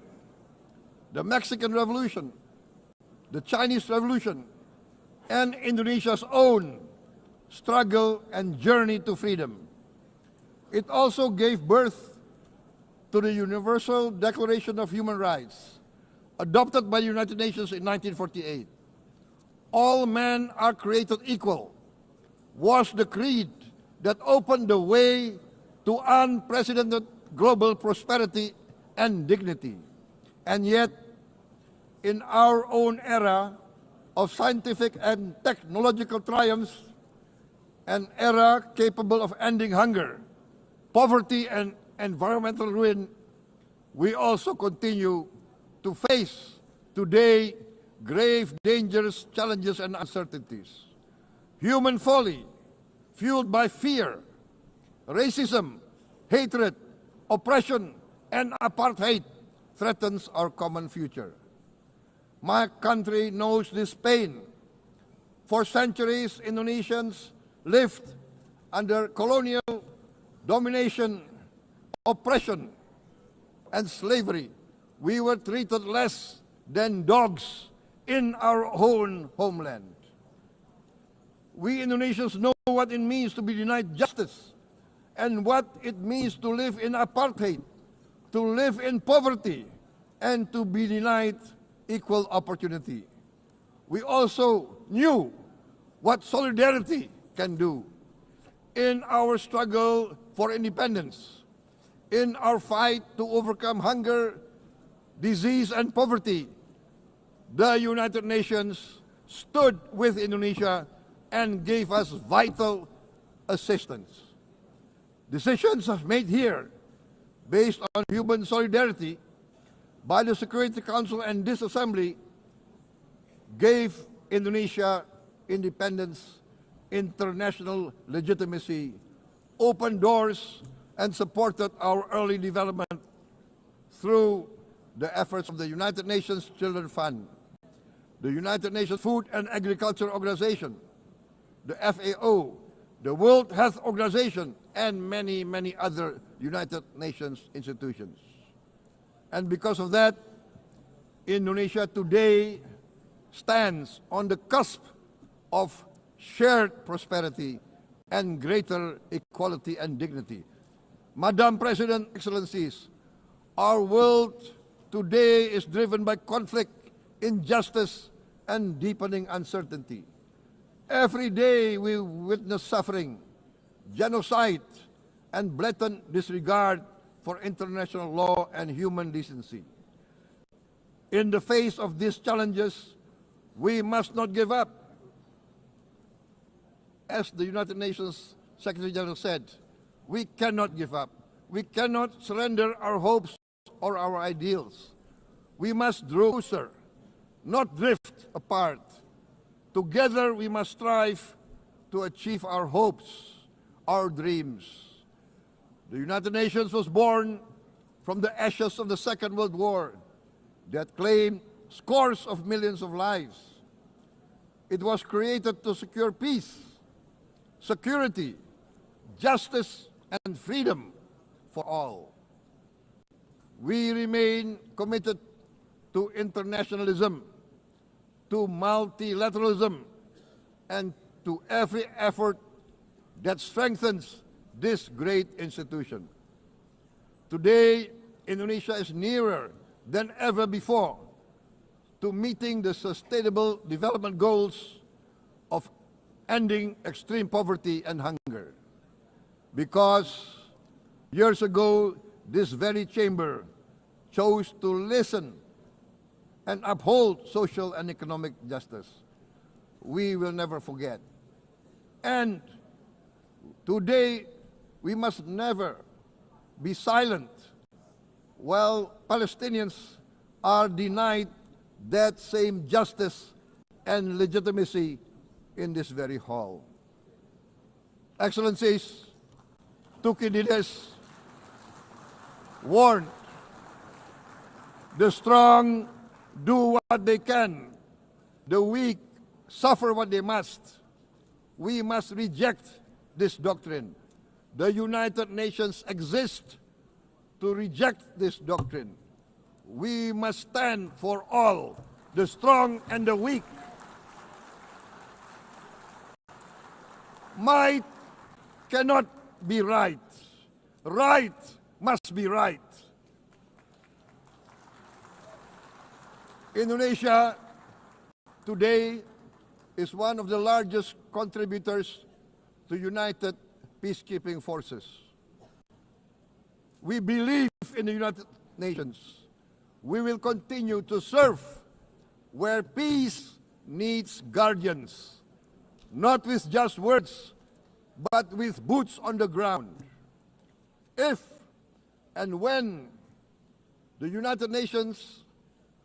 the Mexican Revolution, the Chinese Revolution, and Indonesia's own struggle and journey to freedom. It also gave birth to the Universal Declaration of Human Rights, adopted by the United Nations in 1948. All men are created equal was the creed that opened the way to unprecedented global prosperity and dignity. And yet, in our own era of scientific and technological triumphs, an era capable of ending hunger, poverty, and environmental ruin, we also continue to face today grave dangers, challenges, and uncertainties. Human folly, fueled by fear, racism, hatred, oppression, and apartheid, threatens our common future. My country knows this pain. For centuries, Indonesians lived under colonial domination, oppression, and slavery. We were treated less than dogs in our own homeland. We Indonesians know what it means to be denied justice and what it means to live in apartheid, to live in poverty, and to be denied equal opportunity. We also knew what solidarity can do. In our struggle for independence, in our fight to overcome hunger, disease, and poverty, the United Nations stood with Indonesia and gave us vital assistance. Decisions made here based on human solidarity by the Security Council and this Assembly gave Indonesia independence, international legitimacy, opened doors, and supported our early development through the efforts of the United Nations Children Fund, the United Nations Food and Agriculture Organization, the FAO, the World Health Organization, and many, many other United Nations institutions. And because of that, Indonesia today stands on the cusp of shared prosperity and greater equality and dignity. Madam President, Excellencies, our world today is driven by conflict, injustice, and deepening uncertainty. Every day we witness suffering, genocide, and blatant disregard for international law and human decency. In the face of these challenges, we must not give up. As the United Nations Secretary General said, we cannot give up. We cannot surrender our hopes or our ideals. We must draw closer, not drift apart. Together we must strive to achieve our hopes, our dreams. The United Nations was born from the ashes of the Second World War that claimed scores of millions of lives. It was created to secure peace, security, justice, and freedom for all. We remain committed to internationalism, to multilateralism, and to every effort that strengthens this great institution. Today, Indonesia is nearer than ever before to meeting the sustainable development goals of ending extreme poverty and hunger. Because years ago, this very chamber chose to listen and uphold social and economic justice, we will never forget. And today, we must never be silent while Palestinians are denied that same justice and legitimacy in this very hall. Excellencies, Thucydides warned, the strong do what they can, the weak suffer what they must. We must reject this doctrine. The United Nations exist to reject this doctrine. We must stand for all, the strong and the weak. Might cannot be right. Right must be right. Indonesia today is one of the largest contributors to United Peacekeeping Forces. We believe in the United Nations. We will continue to serve where peace needs guardians, not with just words, but with boots on the ground. If and when the United Nations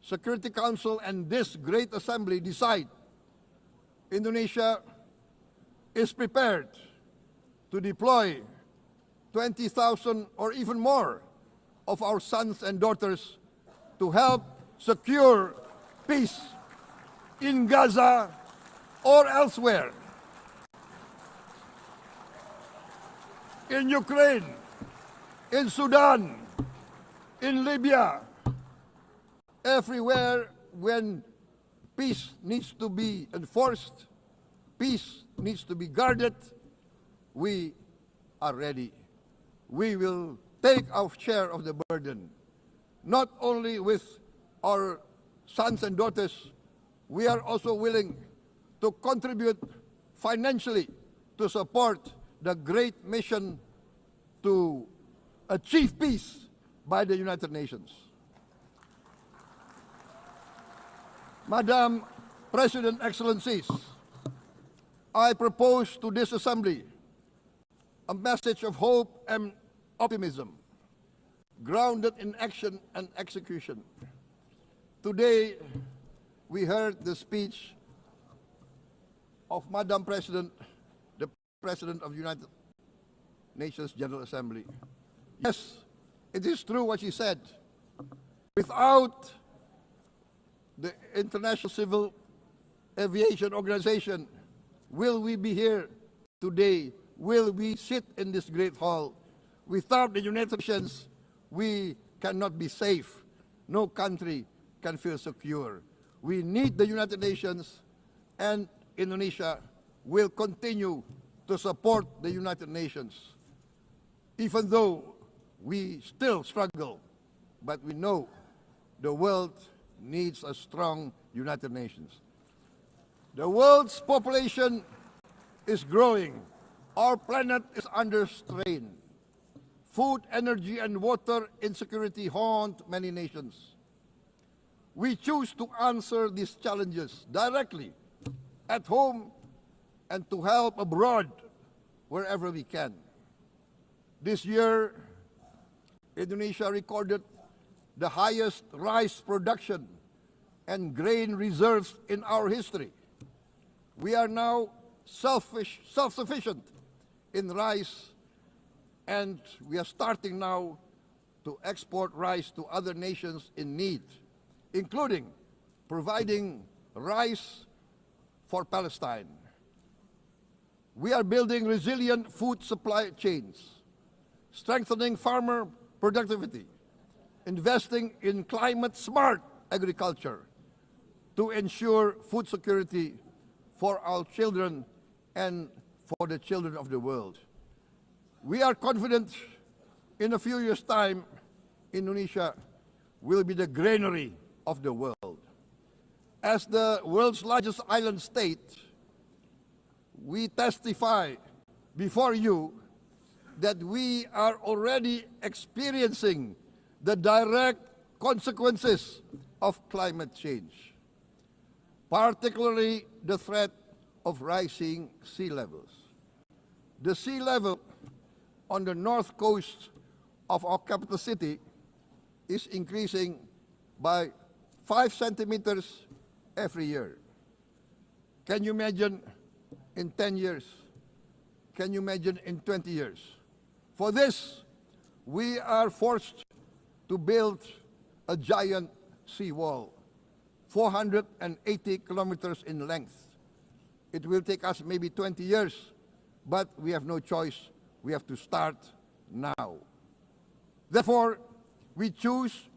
Security Council and this great assembly decide Indonesia is prepared to deploy 20,000 or even more of our sons and daughters to help secure peace in Gaza or elsewhere, in Ukraine, in Sudan, in Libya, everywhere when peace needs to be enforced, peace needs to be guarded, we are ready. We will take our share of the burden, not only with our sons and daughters, we are also willing to contribute financially to support the great mission to achieve peace by the United Nations. Madam President, Excellencies, I propose to this Assembly a message of hope and optimism, grounded in action and execution. Today, we heard the speech of Madam President, the President of the United Nations General Assembly. Yes, it is true what she said. Without the International Civil Aviation Organization, will we be here today? Will we sit in this great hall? Without the United Nations, we cannot be safe. No country can feel secure. We need the United Nations, and Indonesia will continue to support the United Nations. Even though we still struggle, but we know the world needs a strong United Nations. The world's population is growing. Our planet is under strain. Food, energy, and water insecurity haunt many nations. We choose to answer these challenges directly at home and to help abroad wherever we can. This year, Indonesia recorded the highest rice production and grain reserves in our history. We are now self-sufficient in rice, and we are starting now to export rice to other nations in need, including providing rice for Palestine. We are building resilient food supply chains, strengthening farmer productivity, investing in climate-smart agriculture to ensure food security for our children and for the children of the world. We are confident in a few years' time, Indonesia will be the granary of the world. As the world's largest island state, we testify before you that we are already experiencing the direct consequences of climate change, particularly the threat of rising sea levels. The sea level on the north coast of our capital city is increasing by 5 centimeters every year. Can you imagine in 10 years? Can you imagine in 20 years? For this, we are forced to build a giant seawall, 480 kilometers in length. It will take us maybe 20 years, but we have no choice. We have to start now. Therefore, we choose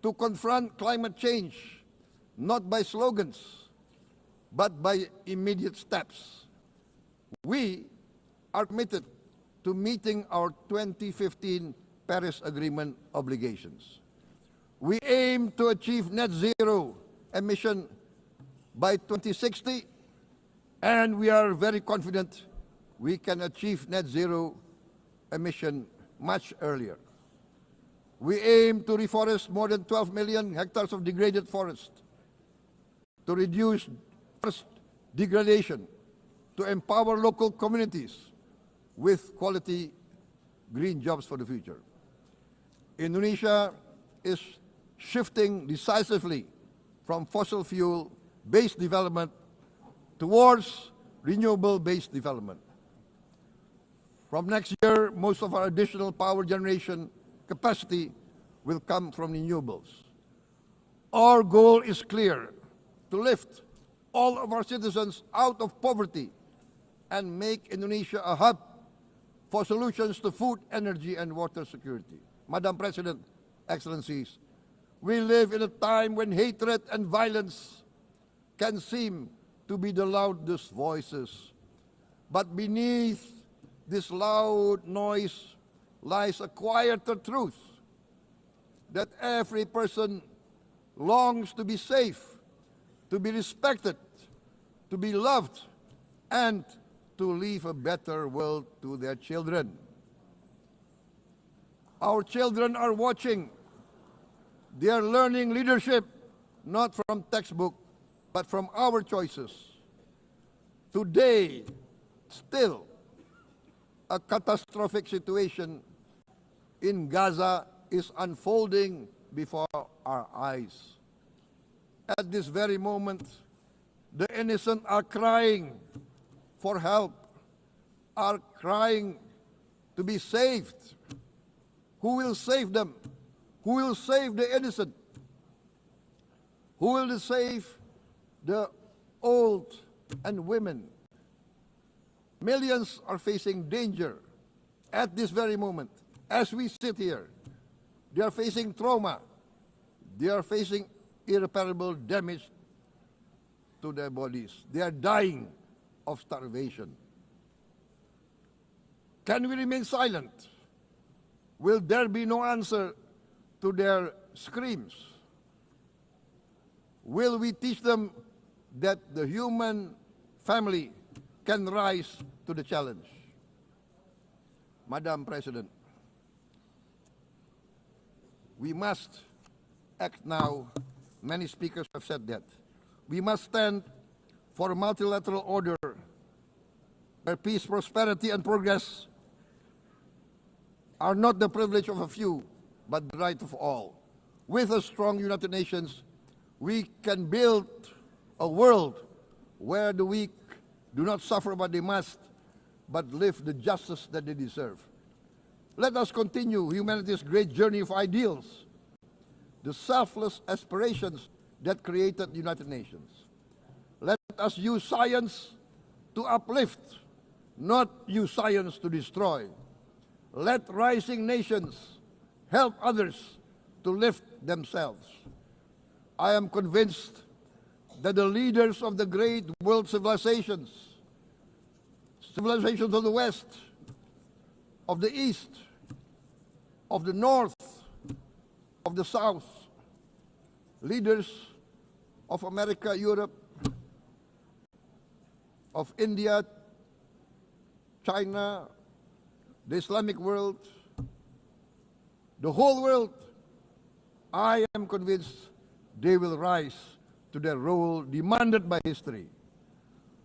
to confront climate change not by slogans, but by immediate steps. We are committed to meeting our 2015 Paris Agreement obligations. We aim to achieve net zero emission by 2060, and we are very confident we can achieve net zero emission much earlier. We aim to reforest more than 12 million hectares of degraded forest, to reduce forest degradation, to empower local communities with quality green jobs for the future. Indonesia is shifting decisively from fossil fuel-based development towards renewable-based development. From next year, most of our additional power generation capacity will come from renewables. Our goal is clear: to lift all of our citizens out of poverty and make Indonesia a hub for solutions to food, energy, and water security. Madam President, Excellencies, we live in a time when hatred and violence can seem to be the loudest voices. But beneath this loud noise lies a quieter truth, that every person longs to be safe, to be respected, to be loved, and to leave a better world to their children. Our children are watching. They are learning leadership not from textbook, but from our choices. Today, still, a catastrophic situation in Gaza is unfolding before our eyes. At this very moment, the innocent are crying for help, are crying to be saved. Who will save them? Who will save the innocent? Who will save the old and women? Millions are facing danger at this very moment. As we sit here, they are facing trauma. They are facing irreparable damage to their bodies. They are dying of starvation. Can we remain silent? Will there be no answer to their screams? Will we teach them that the human family can rise to the challenge? Madam President, we must act now. Many speakers have said that. We must stand for a multilateral order where peace, prosperity, and progress are not the privilege of a few, but the right of all. With a strong United Nations, we can build a world where the weak do not suffer what they must, but live the justice that they deserve. Let us continue humanity's great journey of ideals, the selfless aspirations that created the United Nations. Let us use science to uplift, not use science to destroy. Let rising nations help others to lift themselves. I am convinced that the leaders of the great world civilizations of the West, of the East, of the North, of the South, leaders of America, Europe, of India, China, the Islamic world, the whole world, I am convinced they will rise to their role demanded by history.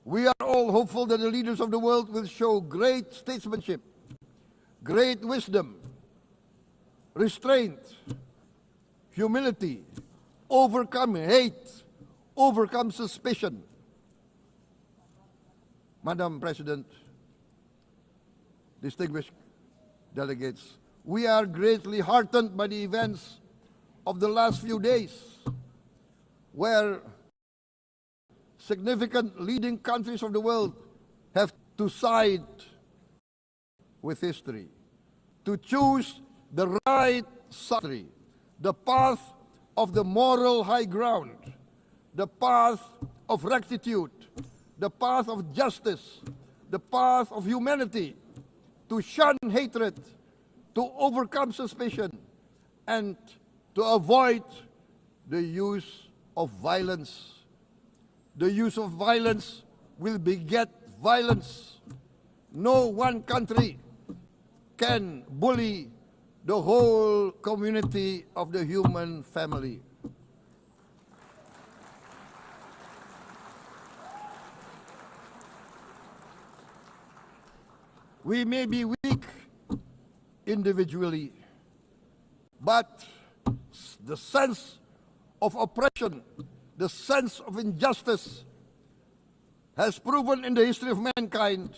We are all hopeful that the leaders of the world will show great statesmanship, great wisdom, restraint, humility, overcome hate, overcome suspicion. Madam President, distinguished delegates, we are greatly heartened by the events of the last few days, where significant leading countries of the world have to side with history, to choose the right side, the path of the moral high ground, the path of rectitude, the path of justice, the path of humanity, to shun hatred, to overcome suspicion, and to avoid the use of violence. The use of violence will beget violence. No one country can bully the whole community of the human family. We may be weak individually, but the sense of oppression, the sense of injustice has proven in the history of mankind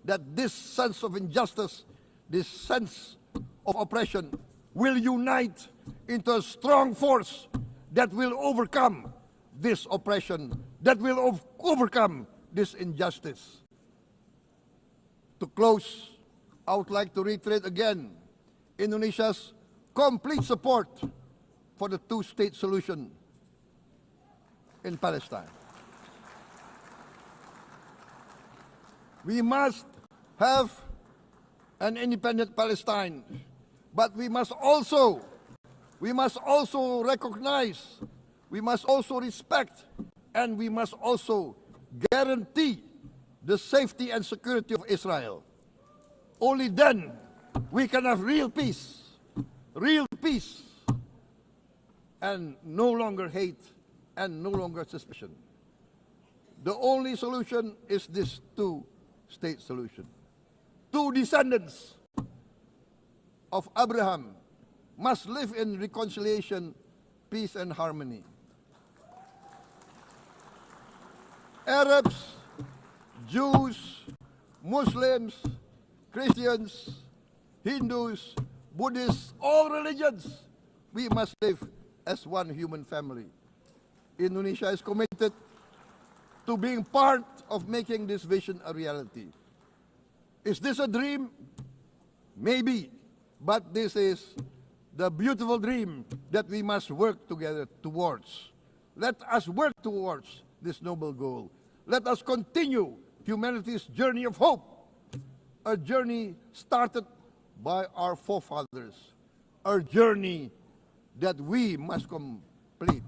that this sense of injustice, this sense of oppression will unite into a strong force that will overcome this oppression, that will overcome this injustice. To close, I would like to reiterate again Indonesia's complete support for the two-state solution in Palestine. We must have an independent Palestine, but we must also recognize, we must also respect, and we must also guarantee the safety and security of Israel. Only then we can have real peace, and no longer hate and no longer suspicion. The only solution is this two-state solution. Two descendants of Abraham must live in reconciliation, peace, and harmony. Arabs, Jews, Muslims, Christians, Hindus, Buddhists, all religions, we must live as one human family. Indonesia is committed to being part of making this vision a reality. Is this a dream? Maybe, but this is the beautiful dream that we must work together towards. Let us work towards this noble goal. Let us continue humanity's journey of hope, a journey started by our forefathers, a journey that we must complete.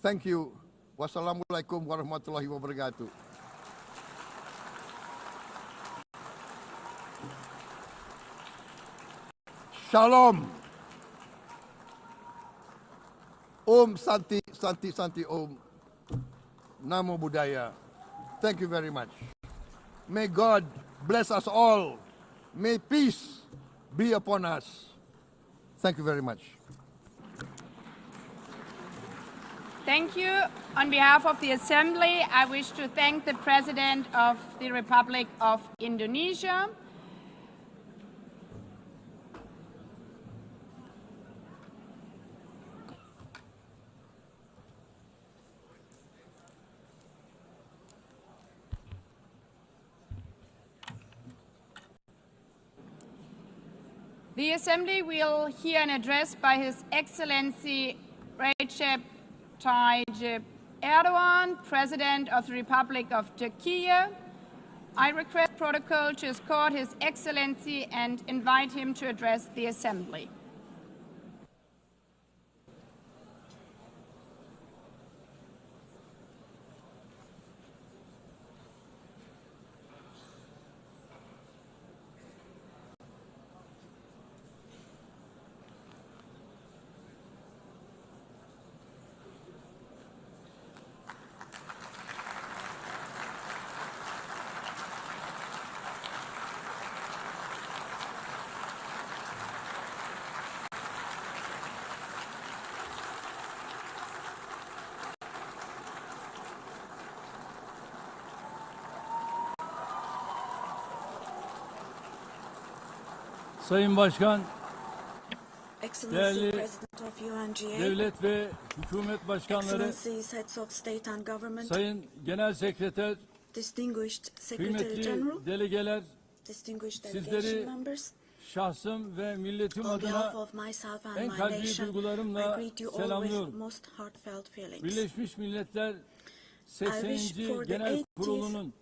Thank you. Wassalamualaikum warahmatullahi wabarakatuh. Shalom. Om Santi, Santi, Santi Om. Namo Buddhaya. Thank you very much. May God bless us all. May peace be upon us. Thank you very much. Thank you. On behalf of the Assembly, I wish to thank the President of the Republic of Indonesia. The Assembly will hear an address by His Excellency Recep Tayyip Erdogan, President of the Republic of Turkey. I request protocol to escort His Excellency and invite him to address the Assembly. Sayın Başkan, Excellency değerli President of UNGA, devlet ve hükümet başkanları, Excellencies, Heads of State and Government, Sayın Genel Sekreter, Distinguished Secretary kıymetli General, delegeler, Distinguished sizleri Delegation Members, şahsım ve milletim on behalf adına of myself and en my kalbi nation, I duygularımla greet you all with selamlıyorum. most heartfelt feelings. Birleşmiş Milletler I wish 80. for the Genel 80th Kurulu'nun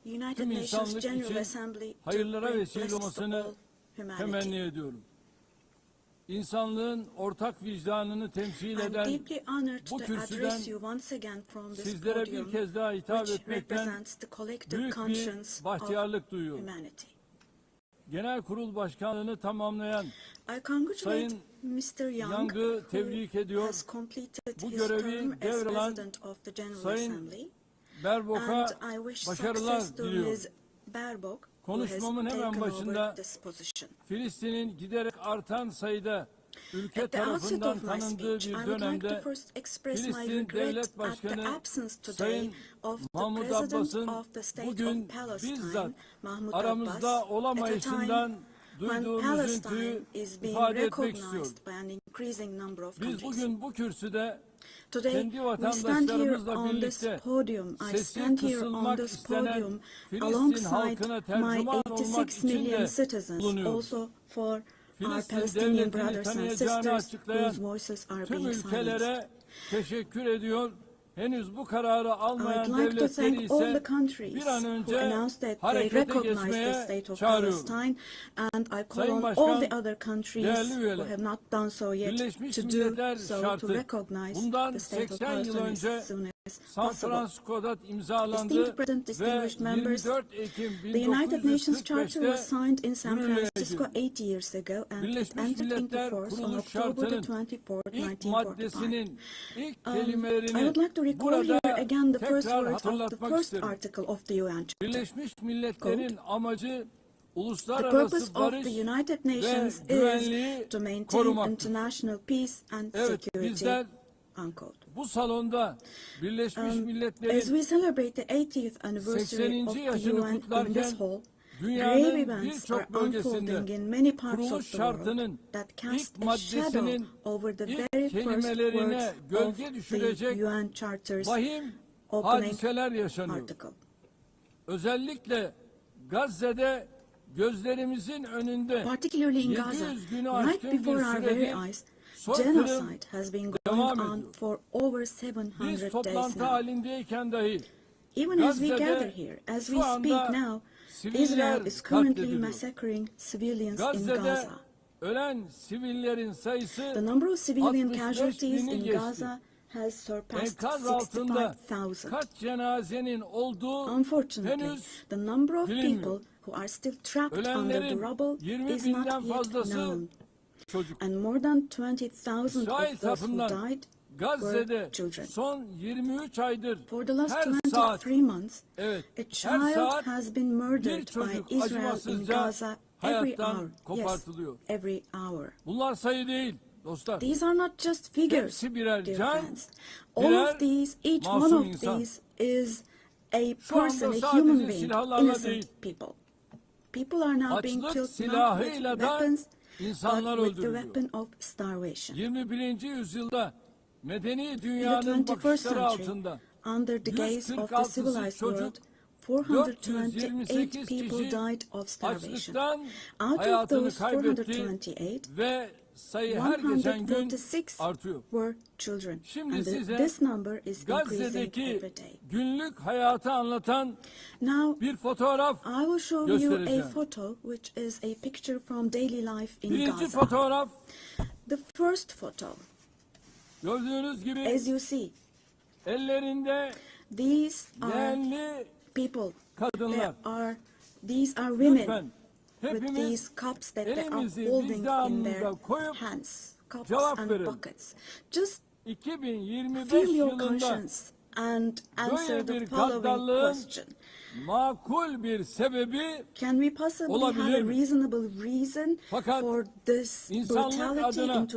United tüm Nations insanlık General için Assembly to hayırlara bring vesile blessings to olmasını all humanity. temenni ediyorum. İnsanlığın ortak vicdanını temsil I'm eden deeply honored bu to kürsüden address you once again from this sizlere bir podium, kez daha hitap which etmekten represents the collective büyük bir conscience of bahtiyarlık duyuyorum. humanity. Genel Kurul Başkanlığını tamamlayan I congratulate Sayın Mr. Young, Young'ı who tebrik ediyor. has completed Bu his görevi term as devralan President of the General Sayın Assembly. Berbok'a And I wish başarılar success to diliyorum. Ms. Baerbock, who has Konuşmamın hemen taken başında over this position. Filistin'in giderek artan sayıda ülke At the outset tarafından of my tanındığı speech, bir I would like to dönemde first express my Filistin regret Devlet at the Başkanı absence today Sayın of the Mahmut President Abbas'ın of the State bugün of Palestine, bizzat Mahmut aramızda Abbas, olamayışından at a time when duyduğum Palestine üzüntüyü is being ifade etmek istiyorum. recognized by an increasing number of Biz countries. bugün bu kürsüde Today, kendi we stand here vatandaşlarımızla on this birlikte podium. I sesi stand here on kısılmak this istenen podium Filistin alongside halkına my tercüman olmak 86 için million de citizens, bulunuyoruz. also for our Filistin Palestinian devletini brothers and tanıyacağını sisters açıklayan whose voices are tüm being silenced. ülkelere teşekkür ediyor. Henüz bu kararı I'd almayan like to devletleri thank all the ise countries bir an who önce announced that they harekete recognize the geçmeye state of çağırıyorum. Palestine, and I call Sayın on all Başkan, the other countries değerli who üyeler, have not done so yet Birleşmiş to Milletler do so, to şartı recognize bundan the state of 80 yıl Palestine as önce soon as San possible. Francisco'da imzalandı Distinguished President, ve distinguished members, 24 Ekim the United Nations Charter was 1945'te signed in San yürürlüğe Francisco girdi. 8 years ago, and it Birleşmiş entered into Milletler force on Kuruluş October the Şartı'nın 24th, ilk 1945. maddesinin ilk I kelimelerini would like to recall burada here again the first tekrar words of the hatırlatmak first isterim. article of the UN Charter. Birleşmiş Milletler'in amacı The uluslararası purpose of barış the United ve Nations güvenliği is to maintain korumaktır. international peace and Evet, security. bizler Unquote. bu salonda Birleşmiş As Milletler'in we celebrate the 80th anniversary 80. of the yaşını UN in kutlarken this hall, grave dünyanın events are birçok bölgesinde unfolding in many parts kuruluş of the world şartının that cast ilk a shadow maddesinin over the ilk very first kelimelerine words gölge of düşürecek the UN Charter's vahim opening hadiseler yaşanıyor. article. Özellikle Gazze'de gözlerimizin önünde Particularly in Gaza, 700 günü right aşkın bir before our very süredir eyes, soykırım genocide has been going devam on ediyor. for over Biz 700 days toplantı now. halindeyken dahi Even as we Gazze'de gather here, as şu we anda speak now, siviller Israel is currently katlediliyor. massacring civilians in Gazze'de Gaza. ölen sivillerin sayısı The number of civilian 65 casualties bini in geçti. Gaza has surpassed Enkaz altında 65,000. kaç cenazenin olduğu Unfortunately, henüz the number of bilinmiyor. people who are still trapped under the Ölenlerin rubble 20 is binden not yet fazlası known. çocuk. And more than 20,000 İsrail of those who tarafından died Gazze'de were children. son 23 aydır For the last her 23 saat, months, evet, a her child saat has been bir murdered çocuk by Israel in acımasızca Gaza every hour. hayattan Yes, kopartılıyor. every hour. Bunlar sayı değil dostlar. These are not just figures, Hepsi birer dear can, friends. All birer of these, each one masum of insan. these is a Şu anda person, a sadece human being, silahlarla innocent değil, people. People are now being açlık killed not silahıyla with da weapons, insanlar but with the öldürülüyor. weapon of starvation. 21. yüzyılda medeni In the dünyanın 21st bakışları century, altında under the gaze of the 146 civilized çocuk, world, 428 428 people kişi died of starvation. açlıktan Out of hayatını those kaybetti 428, ve sayı her geçen gün 146 artıyor. were children. Şimdi And size this number is increasing Gazze'deki every day. günlük hayatı anlatan Now, bir fotoğraf I will show you a göstereceğim. photo, which is a picture from daily life in Birinci Gaza. fotoğraf The first photo, gördüğünüz gibi as you see, ellerinde these are yeğenli people. kadınlar. These are women Lütfen with hepimiz these cups that they are elimizi holding in their vicdanımıza koyup hands, cups cevap and verelim. buckets. Just 2025 feel your yılında conscience and answer böyle the bir following gaddallığın question. makul bir sebebi Can we possibly have olabilir a mi? reasonable reason Fakat for this insanlık brutality adına in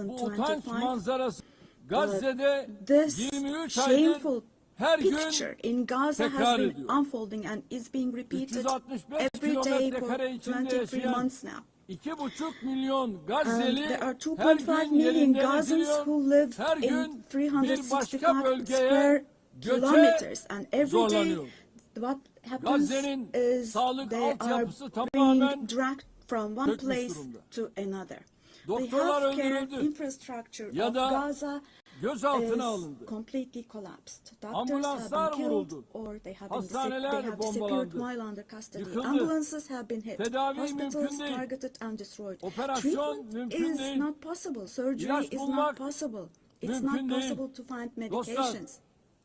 bu utanç 2025? manzarası Gazze'de This 23 aydır shameful her gün picture in Gaza tekrar has been ediyor. unfolding and is being repeated 365 every day kilometre for kare içinde 23 yaşayan months now. 2,5 milyon And Gazze'li there are her 2.5 gün million yerinden Gazans ediliyor. who live Her in gün bir başka 365 bölgeye square göçe kilometers. And every day, zorlanıyor. what happens Gazze'nin is sağlık they are altyapısı being tamamen dragged from one çökmüş place durumda. to another. The Doktorlar healthcare öldürüldü. infrastructure Ya of da Gaza gözaltına is alındı. completely collapsed. Doctors Ambulanslar have been killed vuruldu. or they have Hastaneler disappeared bombalandı. while under custody. Yıkıldı. Ambulances have been hit. Tedavi Hospitals mümkün değil. targeted and destroyed. Operasyon Treatment mümkün is değil. not possible. Surgery İlaç is not bulmak possible. It's mümkün not değil. possible to find Dostlar, medications.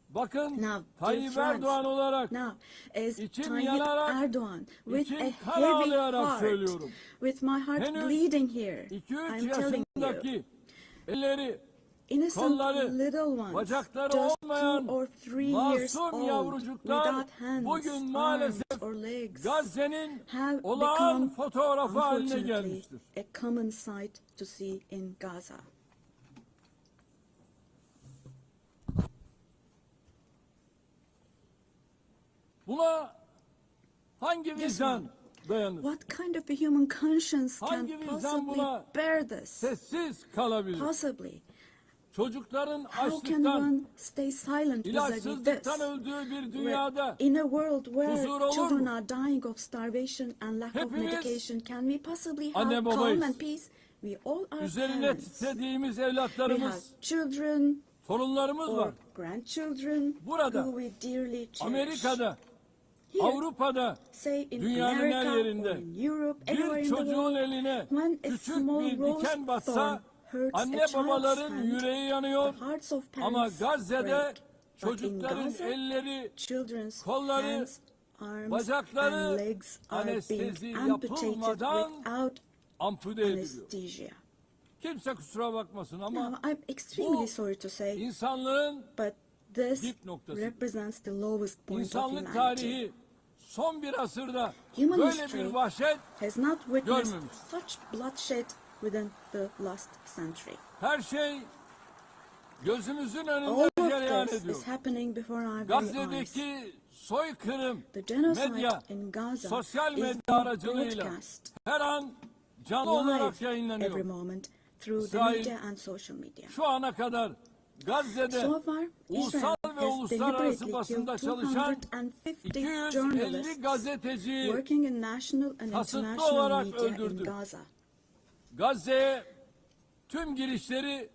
bakın Now, dear Tayyip friends, Erdoğan olarak now, as içim Tayyip yanarak, Erdoğan, with içim a kan heavy ağlayarak heart, söylüyorum. with my heart Henüz bleeding here, 2-3 I'm telling you, yaşındaki elleri, innocent kolları, little ones, bacakları just 2 olmayan or 3 years masum old, yavrucuklar without hands, bugün arms maalesef or legs, Gazze'nin have olağan become, fotoğrafı haline unfortunately, gelmiştir. a common sight to see in Gaza. Buna hangi vicdan dayanır? What kind of a human conscience can Hangi vicdan possibly buna bear this? sessiz kalabilir? Possibly. Çocukların How can açlıktan, one stay silent vis-a-vis this? ilaçsızlıktan öldüğü bir dünyada In a world where huzur olur children mu? are dying of starvation and lack of Hepimiz medication, can we possibly anne have babayız. calm and peace? We all are Üzerine parents. titrediğimiz We have evlatlarımız, children torunlarımız or var. grandchildren Burada, who we dearly cherish. Amerika'da, Here, Avrupa'da, say in dünyanın her America or yerinde in Europe, anywhere bir in the çocuğun world, eline when a küçük small bir rose diken thorn batsa hurts a anne child's babaların hand, yüreği yanıyor. the hearts of Ama parents Gazze'de break. But in çocukların Gaza, elleri, children's kolları, hands, arms, bacakları and legs are anestezi being amputated yapılmadan without ampute ediliyor. anesthesia. Kimse kusura bakmasın ama Now, I'm extremely bu sorry to say, insanlığın but this dip noktası. represents the lowest point of İnsanlık humanity. tarihi son bir asırda Human böyle history bir vahşet has not witnessed görmemiş. such bloodshed within the last century. Her şey gözümüzün All önünde of cereyan this ediyor. is happening before our very eyes. Gazze'deki soykırım, The genocide medya, in Gaza sosyal is medya being aracılığıyla broadcast her an canlı olarak live every yayınlanıyor. moment through the İsrail media and social media. şu ana kadar Gazze'de So far, ulusal Israel ve has uluslararası deliberately basında killed çalışan 250 250 journalists gazeteciyi working in national and kasıtlı international olarak media in öldürdü. Gaza. Gazze'ye tüm girişleri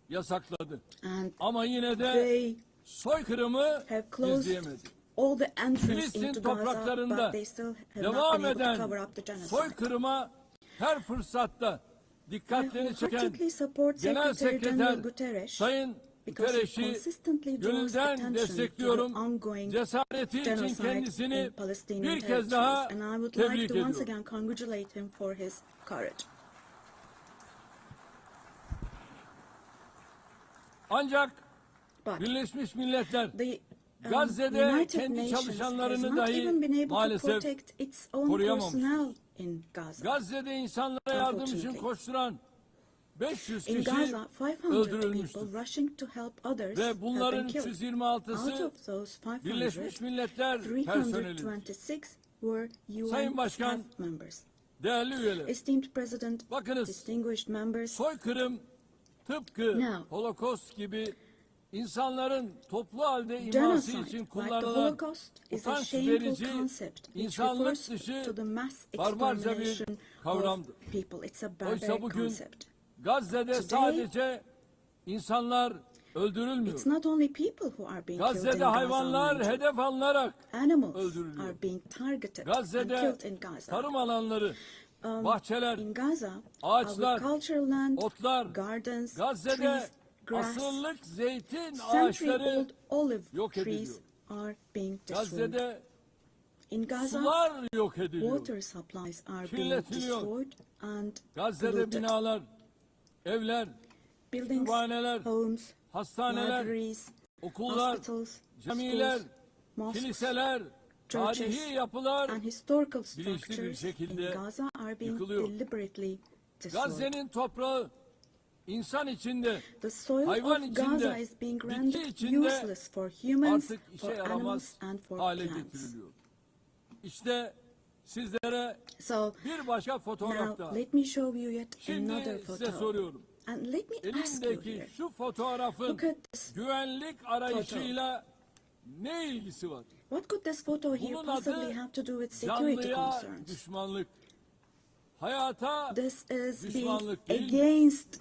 yasakladı. And Ama yine de they soykırımı have closed gizleyemedi. all the entrance Filistin into Gaza, topraklarında but they still have not devam been able to eden cover up the genocide. soykırıma her fırsatta I dikkatlerini çeken wholeheartedly support Genel Secretary General Sekreter Guterres Sayın because he Guterres'i consistently draws gönülden attention to the destekliyorum. ongoing Cesareti için genocide kendisini in Palestinian bir kez daha territories, and I would tebrik like to once ediyorum. again congratulate him for his courage. Ancak But Birleşmiş Milletler the Gazze'de United kendi Nations has çalışanlarını not even been dahi able to maalesef protect its own koruyamamış. personnel in Gaza. Gazze'de insanlara yardım için Unfortunately. koşturan 500 In kişi Gaza, 500 öldürülmüştür. people rushing to help others Ve have bunların been killed. 326'sı Out of those 500, Birleşmiş Milletler personeli. 326 were Sayın UN Başkan, staff members. değerli üyeler, Esteemed President, bakınız distinguished members, soykırım tıpkı Now, Holocaust gibi insanların toplu halde iması genocide, için like the kullanılan Holocaust, is a utanç shameful verici, concept which insanlık refers dışı to the mass barbarca bir extermination kavramdır. of people. It's a Oysa barbaric bugün concept. Gazze'de Today, sadece insanlar öldürülmüyor. It's not only people who are being killed in Gazze'de Gaza. hayvanlar mind you. hedef alınarak Animals öldürülüyor. are being targeted and Gazze'de killed in Gaza. tarım alanları, bahçeler, In Gaza, ağaçlar, agricultural land, otlar, gardens, Gazze'de trees, grass, asırlık zeytin ağaçları century-old olive yok trees ediliyor. are being destroyed. Gazze'de In Gaza, sular yok ediliyor. water supplies are being Kirletiliyor. destroyed and Gazze'de polluted. binalar, evler, Buildings, kütüphaneler, homes, hastaneler, libraries, okullar, hospitals, camiler, schools, mosques, kiliseler, churches, tarihi yapılar and historical bilinçli bir structures şekilde in Gaza are being yıkılıyor. deliberately destroyed. Gazze'nin toprağı insan içinde, The soil hayvan of Gaza içinde, is being bitki rendered içinde useless for humans, artık for işe animals, yaramaz and for hale plants. getiriliyor. İşte sizlere So bir başka fotoğraf now daha. let me show you yet another Şimdi size photo. soruyorum. And let me ask you Elimdeki here. şu fotoğrafın Look at this güvenlik arayışıyla ne ilgisi var? What could this photo here Bunun possibly adı have to do with security canlıya concerns? düşmanlık. Hayata This is being düşmanlık değil. against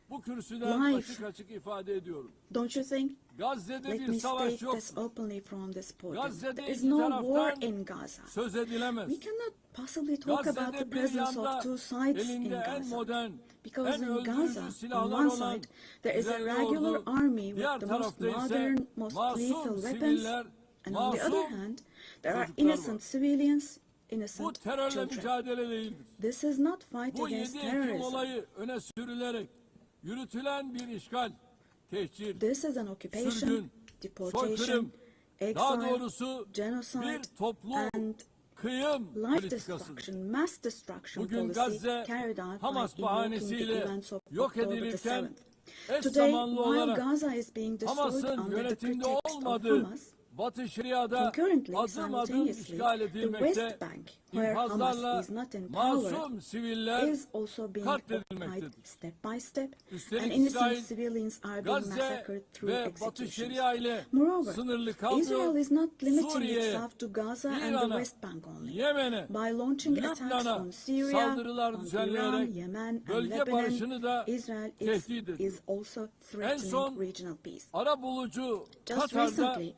Bu kürsüden life. açık açık ifade ediyorum. Don't you think? Gazze'de Let bir me savaş state yok. this openly from this podium. Gazze'de There is iki no war taraftan in Gaza. söz edilemez. We cannot possibly talk about the Gazze'de bir presence yanda of two sides in elinde en Gaza. modern, Because en in öldürücü Gaza, on silahlar one olan side, there is a güvenli regular ordu, army diğer with the most tarafta ise modern, most lethal masum weapons, siviller, and on the other masum hand, there are çocuklar innocent var. civilians, Bu innocent terörle children. mücadele değildir. This is not fight Bu against 7 Ekim terrorism. olayı öne sürülerek yürütülen bir işgal, tehcir, This is an occupation, sürgün, deportation, soykırım, daha exile, doğrusu genocide, bir toplu and kıyım life politikasıdır. destruction, mass destruction Bugün policy Gazze carried out Hamas by invoking the bahanesiyle events of yok October the edilirken 7th. eş Today, zamanlı while olarak Gaza is being destroyed Hamas'ın under the yönetimde pretext of olmadığı Hamas, Batı Şeria'da concurrently, adım adım simultaneously, işgal the edilmekte, West Bank, where Hamas infazlarla is not in power, masum siviller is also being occupied katledilmektedir. step by step, and Üstelik innocent İsrail, civilians are being Gazze massacred through ve Batı executions. Şeria ile Moreover, sınırlı Israel kalmıyor, is not limiting Suriye'ye, itself to Gaza and the İran'a, West Bank only. Yemen'e, By launching attacks Lübnan'a on Syria, saldırılar on Iran, düzenleyerek Yemen, and bölge Lebanon, barışını da Israel tehdit ediyor. is also En threatening son regional peace. arabulucu Just Katar'da recently,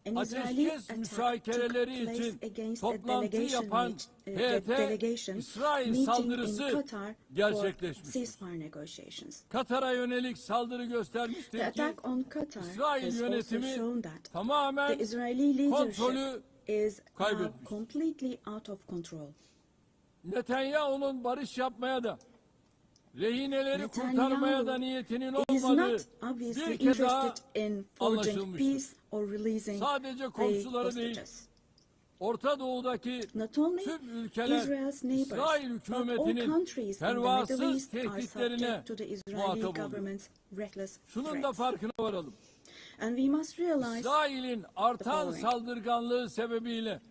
an Israeli ateşkes attack took müzakereleri place için against a toplantı delegation, yapan delegation İsrail meeting in saldırısı Qatar for gerçekleşmiştir. ceasefire negotiations. Katar'a yönelik saldırı göstermiştir The ki attack on Qatar İsrail has also yönetimi shown that tamamen the Israeli kontrolü leadership is now kaybetmiş. completely out of control. Netanyahu'nun barış yapmaya da rehineleri kurtarmaya da niyetinin is olmadığı not obviously bir kez daha interested in forging anlaşılmıştır. peace or releasing Sadece the komşuları değil, hostages. Orta Doğu'daki Not only tüm ülkeler Israel's neighbors, İsrail but all hükümetinin countries in the Middle pervasız East are tehditlerine subject to the Israeli muhatap oluyor. government's reckless Şunun da threats. farkına varalım. And we must realize İsrail'in artan following. saldırganlığı sebebiyle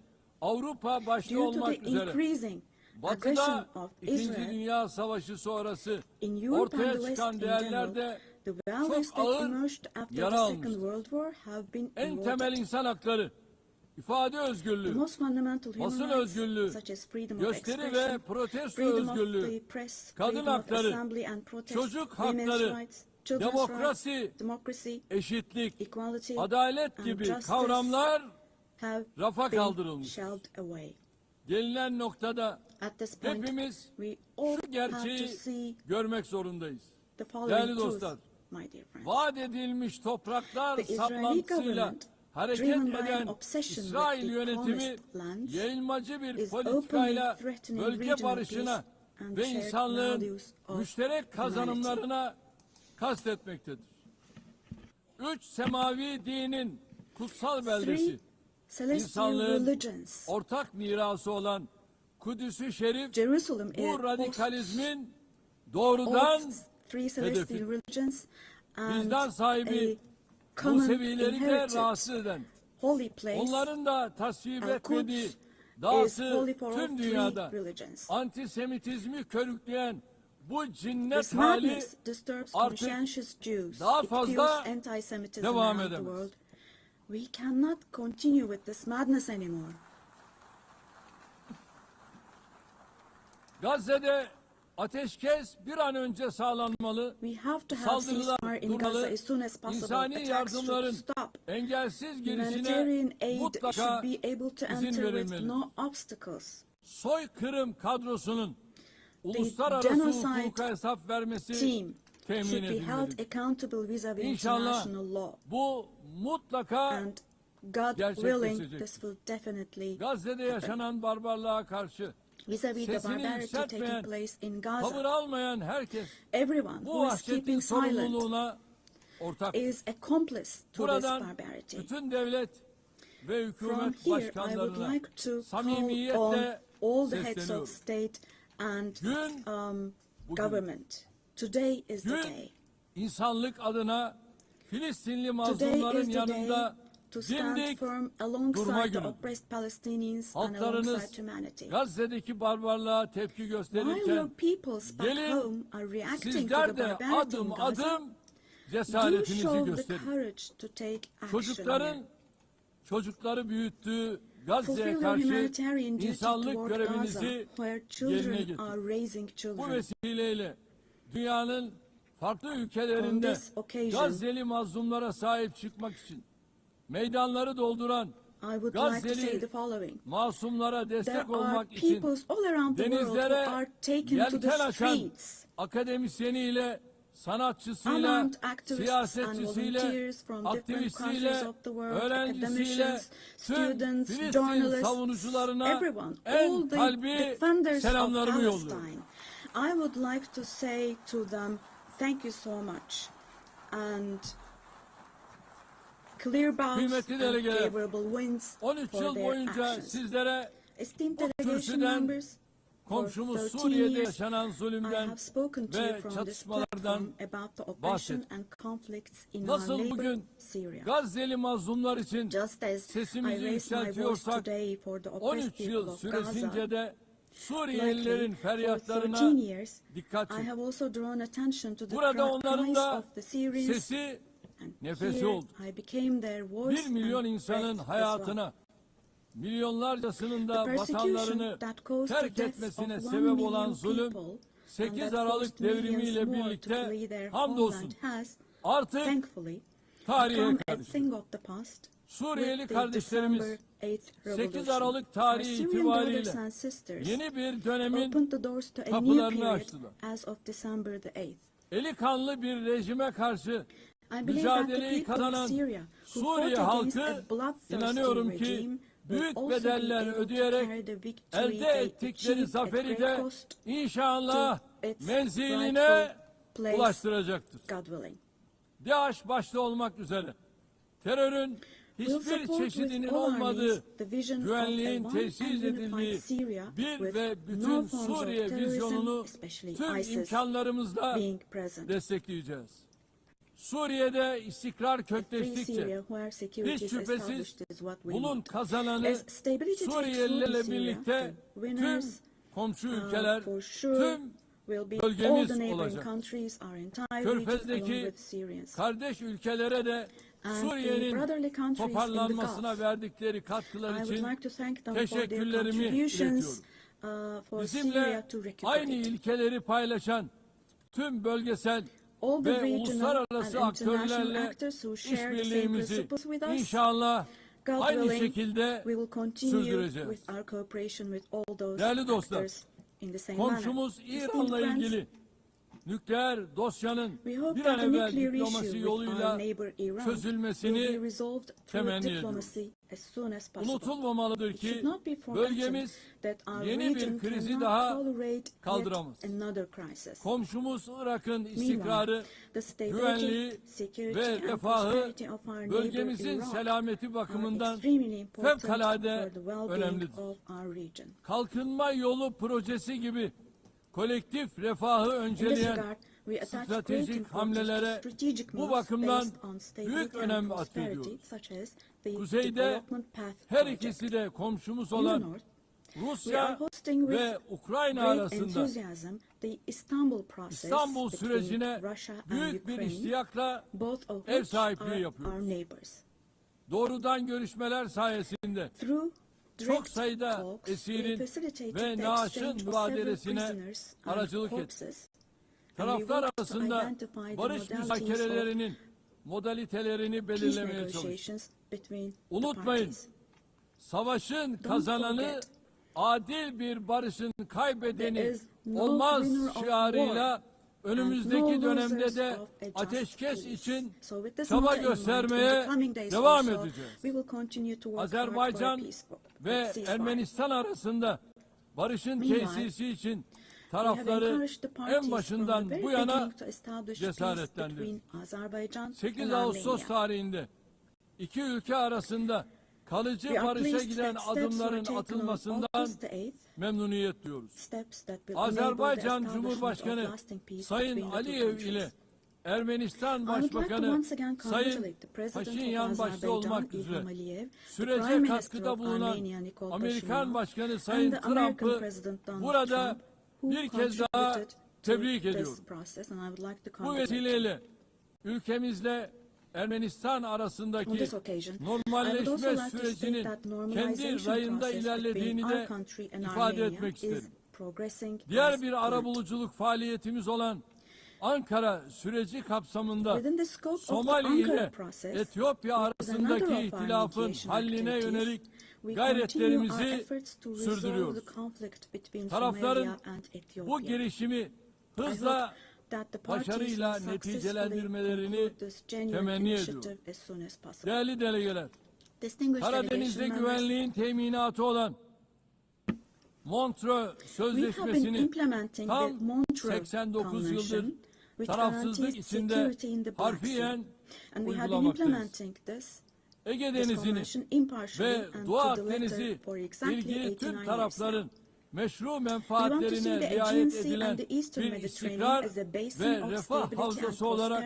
Avrupa başta due to the olmak üzere increasing Batı'da aggression of 2. Israel Dünya Savaşı sonrası in Europe and ortaya the West çıkan in değerler general, de the values çok that ağır emerged after yara the Second almıştır. World War have been En eroded. temel insan hakları, ifade The özgürlüğü, most fundamental human basın rights, özgürlüğü, such as freedom of gösteri ve expression, protesto freedom of özgürlüğü, the press, kadın freedom of hakları, assembly and protest, çocuk women's hakları, rights, children's demokrasi, rights, democracy, eşitlik, equality, adalet and gibi justice kavramlar have rafa been kaldırılmış. shelved away. Gelinen noktada At this point, hepimiz we all şu have to gerçeği see görmek zorundayız. the following Değerli truth, dostlar, my dear friends. vaat edilmiş topraklar The Israeli saplantısıyla government, hareket driven by an eden obsession with İsrail the yönetimi promised lands, yayılmacı bir is politikayla openly threatening bölge regional barışına peace and ve shared insanlığın values of müşterek kazanımlarına kastetmektedir. 3 semavi dinin kutsal beldesi, Three celestial insanlığın religions. ortak mirası olan Kudüs-ü Şerif Jerusalem bu is radikalizmin doğrudan of three celestial hedefi. religions and Vicdan sahibi a common Musevileri de inherited rahatsız eden, holy place. onların da tasvip Al-Quds etmediği is dahası holy for all tüm three dünyada religions. antisemitizmi körükleyen bu cinnet This hali madness disturbs artık conscientious Jews. daha It fazla fuels anti-Semitism devam around the edemez. world. We cannot continue with this madness anymore. Gazze'de ateşkes bir an önce sağlanmalı, We have to have saldırılar ceasefire in Gaza durmalı, as soon as possible. insani Attacks yardımların should stop. engelsiz girişine Humanitarian aid mutlaka should be able to izin enter with verilmeli. no obstacles. Soykırım kadrosunun The uluslararası genocide hukuka hesap vermesi team temin should be held edilmelidir. accountable vis-a-vis İnşallah international law. bu mutlaka And God gerçekleşecektir. willing, this will definitely Gazze'de yaşanan barbarlığa karşı vis-a-vis the sesini barbarity taking yükseltmeyen, place in tavır Gaza. almayan herkes Everyone bu who is vahşetin keeping silent sorumluluğuna ortak. is accomplice to this Buradan barbarity. bütün devlet ve From hükümet here, I would başkanlarına like to call on samimiyetle all the heads sesleniyorum. of state and Gün bugün. government. Today is the Gün day. insanlık adına Filistinli Today mazlumların is the day yanında to stand firm alongside the oppressed Palestinians and alongside humanity. Gazze'deki barbarlığa tepki While your gösterirken peoples back gelin home are reacting to the sizler de barbarity in adım Gaza, adım do cesaretinizi show the gösterin. courage to take action. Çocukları büyüttüğü Gazze'ye Fulfill your karşı humanitarian duty insanlık toward Gaza, görevinizi where yerine children getirin. are raising Bu children. vesileyle dünyanın farklı On ülkelerinde this occasion, Gazze'li mazlumlara sahip çıkmak için meydanları dolduran I would like to say Gazze'li the following. masumlara There destek are olmak için peoples all around the world who denizlere are taken to the yelken açan streets. akademisyeniyle, sanatçısıyla, Among activists and siyasetçisiyle, volunteers from different aktivistiyle, countries of the world, öğrencisiyle, academicians, tüm students, Filistin journalists, savunucularına everyone, en all the kalbi defenders of selamlarımı yolluyorum. Palestine. I would like to say to them, thank you so much. And clear bows Kıymetli and delegeler, favorable winds 13 for yıl their boyunca actions. sizlere Esteemed bu delegation kürsüden members, komşumuz 13 Suriye'de years, yaşanan I zulümden have spoken to you ve from this çatışmalardan platform about the oppression bahsettim. and conflicts in our Nasıl neighbor bugün Syria. Gazze'li mazlumlar için Just as I sesimizi raised my voice yükseltiyorsak today for the 13 oppressed yıl people of süresince Gaza, de Suriyelilerin likely for feryatlarına 13 years, dikkat I çekin. have also drawn attention to the Burada onların cries da of the Syrians, sesi, and nefesi here oldu. I became their voice 1 milyon and insanın breath as well. hayatına, milyonlarcasının da The persecution vatanlarını that caused the terk deaths etmesine of 1 sebep million olan zulüm, people and 8 that Aralık forced millions devrimiyle more to birlikte flee their hamdolsun homeland has, artık thankfully, tarihe become a karıştı. thing of the past. Suriyeli With the kardeşlerimiz December 8th 8 revolution. Aralık Our tarihi Syrian itibariyle brothers and sisters yeni bir dönemin opened the doors to a new kapılarını period açtılar. as of December the 8th. Eli kanlı bir rejime karşı I believe that the mücadeleyi people of kazanan Syria who Suriye fought against halkı a bloodthirsty inanıyorum regime ki will büyük also be bedeller able to ödeyerek carry the victory elde they ettikleri achieved at zaferi great de cost inşallah to its menziline rightful place, ulaştıracaktır. God willing. DAEŞ başta olmak üzere terörün We'll hiçbir support with çeşidinin all olmadığı, armies the vision of a güvenliğin one tesis and unified edildiği Syria bir with ve no bütün forms of Suriye terrorism, vizyonunu especially tüm ISIS, imkanlarımızla being present. destekleyeceğiz. Suriye'de istikrar A free kökleştikçe Syria where security hiç is şüphesiz established is what we bunun want. kazananı As stability takes root in Suriyelilerle Syria, birlikte the tüm winners komşu ülkeler, for sure tüm will be all bölgemiz the neighboring olacak. countries, our entire region, along Körfez'deki with Syrians. kardeş ülkelere de And the Suriye'nin brotherly countries in the toparlanmasına Gulf. verdikleri katkılar I would için like to thank them for their teşekkürlerimi contributions iletiyorum. for Bizimle Syria to recuperate. aynı ilkeleri paylaşan tüm bölgesel All the ve regional uluslararası and international aktörlerle actors who share the same işbirliğimizi principles with us, inşallah God aynı willing, şekilde we will continue sürdüreceğiz. with our cooperation with all those Değerli dostlar, actors in the same manner. komşumuz Esteemed İran'la friends, ilgili nükleer dosyanın we hope bir that an the evvel nuclear diplomasi issue with yoluyla our neighbor Iran will be çözülmesini resolved through temenni ediyorum. diplomacy as soon as possible. Unutulmamalıdır It should ki not be forgotten bölgemiz that our yeni bir region krizi cannot daha tolerate kaldıramaz. yet another crisis. Komşumuz Irak'ın istikrarı, The stability, güvenliği security ve and refahı prosperity of our neighbor bölgemizin Iraq selameti are bakımından extremely important fevkalade for the well-being önemlidir. of our region. Kalkınma yolu projesi gibi kolektif refahı In this önceleyen regard, we attach great stratejik importance to hamlelere strategic bu moves bakımdan based on stability büyük and önem prosperity, atfediyoruz. such as the Kuzeyde development path her project. ikisi de komşumuz In the olan north, we are Rusya hosting with ve Ukrayna great arasında enthusiasm the Istanbul process İstanbul between sürecine Russia and büyük bir Ukraine, iştiyakla both of ev which sahipliği are yapıyoruz. our neighbors. Doğrudan görüşmeler sayesinde Through çok direct sayıda talks, we esirin facilitated ve the naaşın exchange of mübadelesine several prisoners and aracılık etti. corpses, and we Taraflar worked to arasında identify the barış modalities müzakerelerinin modalitelerini peace belirlemeye çalıştık. negotiations between the Unutmayın, parties. savaşın kazananı forget, adil bir barışın there kaybedeni is no olmaz winner of şiarıyla war önümüzdeki and no dönemde losers de of a just ateşkes peace. için So with this çaba motto in mind, in göstermeye the coming days devam also, edeceğiz. we will continue to work hard for a Azerbaycan peaceful ve ceasefire. Ermenistan arasında barışın Meanwhile, tesisi için we have tarafları encouraged the parties en başından from the bu very yana beginning to establish peace cesaretlendirdik. between Azerbaijan 8 and Ağustos Armenia. tarihinde iki ülke arasında kalıcı We are barışa pleased giden that steps were adımların taken on atılmasından August the 8th, memnuniyet duyuyoruz. steps that will enable the Azerbaycan establishment Cumhurbaşkanı of lasting peace Sayın between the two Aliyev countries. ile Ermenistan Başbakanı Sayın Paşinyan başta olmak üzere sürece katkıda bulunan Amerikan Başkanı Sayın Trump'ı burada bir kez daha tebrik ediyorum. Bu vesileyle ülkemizle Ermenistan arasındaki normalleşme sürecinin kendi rayında ilerlediğini de ifade etmek isterim. Diğer bir arabuluculuk faaliyetimiz olan Ankara süreci kapsamında Somali ile Etiyopya arasındaki ihtilafın halline yönelik gayretlerimizi sürdürüyoruz. Tarafların bu girişimi hızla başarıyla neticelendirmelerini temenni ediyorum. Değerli delegeler, Karadeniz'de güvenliğin teminatı olan Montreux Sözleşmesi'ni tam 89 yıldır tarafsızlık içinde harfiyen uygulamaktayız. Ege Denizi'ni ve Doğu Akdeniz'i ilgili tüm tarafların meşru menfaatlerine riayet edilen bir istikrar ve refah havzası olarak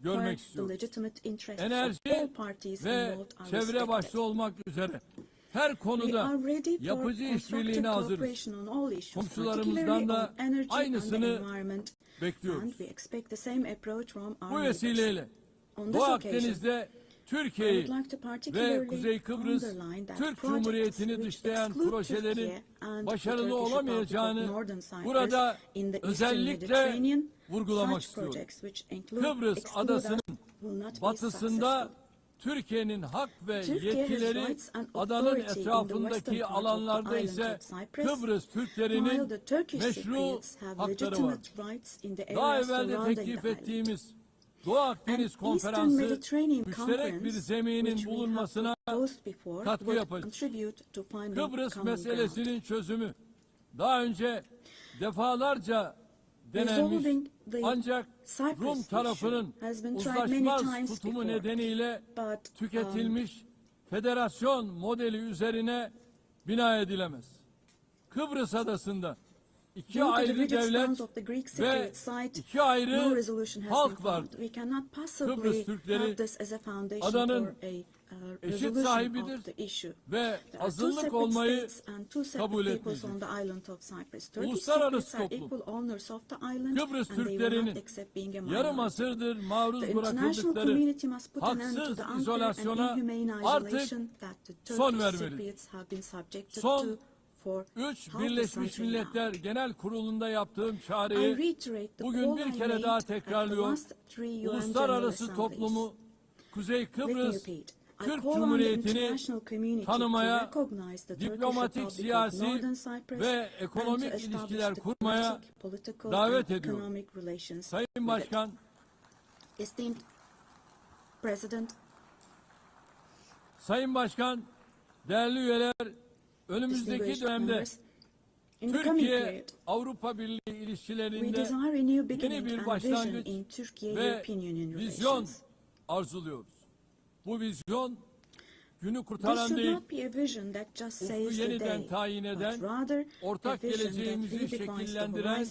görmek istiyoruz. Enerji ve çevre başta olmak üzere her konuda yapıcı işbirliğine hazırız. Komşularımızdan da aynısını bekliyoruz. Bu vesileyle Doğu Akdeniz'de Türkiye'yi ve Kuzey Kıbrıs Türk Cumhuriyeti'ni dışlayan projelerin başarılı olamayacağını burada özellikle vurgulamak istiyorum. Kıbrıs adasının batısında Türkiye'nin hak ve yetkileri, adanın etrafındaki alanlarda ise Kıbrıs Türklerinin meşru hakları var. Daha evvel de teklif ettiğimiz Doğu Akdeniz Konferansı müşterek bir zeminin bulunmasına katkı yapacak. Kıbrıs meselesinin çözümü daha önce defalarca denenmiş ancak Rum tarafının uzlaşmaz tutumu nedeniyle tüketilmiş federasyon modeli üzerine bina edilemez. Kıbrıs adasında iki ayrı devlet ve iki ayrı halk vardır. Kıbrıs Türkleri adanın eşit sahibidir ve azınlık olmayı kabul etmeyecek. Uluslararası toplum Kıbrıs Türklerinin yarım asırdır maruz bırakıldıkları haksız izolasyona artık son vermelidir. Son 3 Birleşmiş Milletler Genel Kurulu'nda yaptığım çağrıyı bugün bir kere daha tekrarlıyor. Uluslararası toplumu Kuzey Kıbrıs Türk Cumhuriyeti'ni tanımaya, diplomatik, siyasi ve ekonomik ilişkiler kurmaya davet ediyor. Sayın Başkan, Sayın Başkan, değerli üyeler, önümüzdeki dönemde Türkiye-Avrupa Birliği ilişkilerinde yeni bir başlangıç ve vizyon arzuluyoruz. Bu vizyon günü kurtaran değil, ufku yeniden tayin eden, ortak geleceğimizi şekillendiren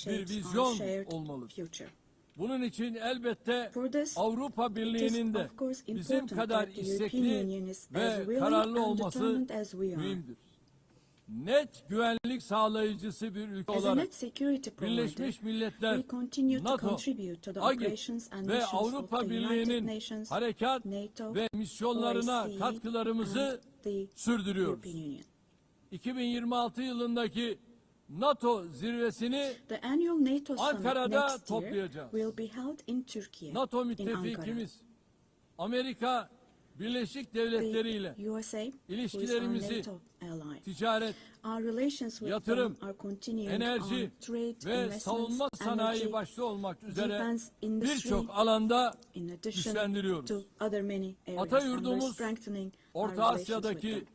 bir vizyon olmalıdır. Bunun için elbette Avrupa Birliği'nin de bizim kadar istekli ve kararlı olması mühimdir. Net güvenlik sağlayıcısı bir ülke olarak Birleşmiş Milletler, NATO, AGİ ve Avrupa Birliği'nin harekat ve misyonlarına katkılarımızı sürdürüyoruz. 2026 yılındaki NATO zirvesini Ankara'da toplayacağız. NATO müttefikimiz Amerika Birleşik Devletleri ile ilişkilerimizi ticaret, yatırım, enerji ve savunma sanayi başta olmak üzere birçok alanda güçlendiriyoruz. Ata yurdumuz Orta Asya'daki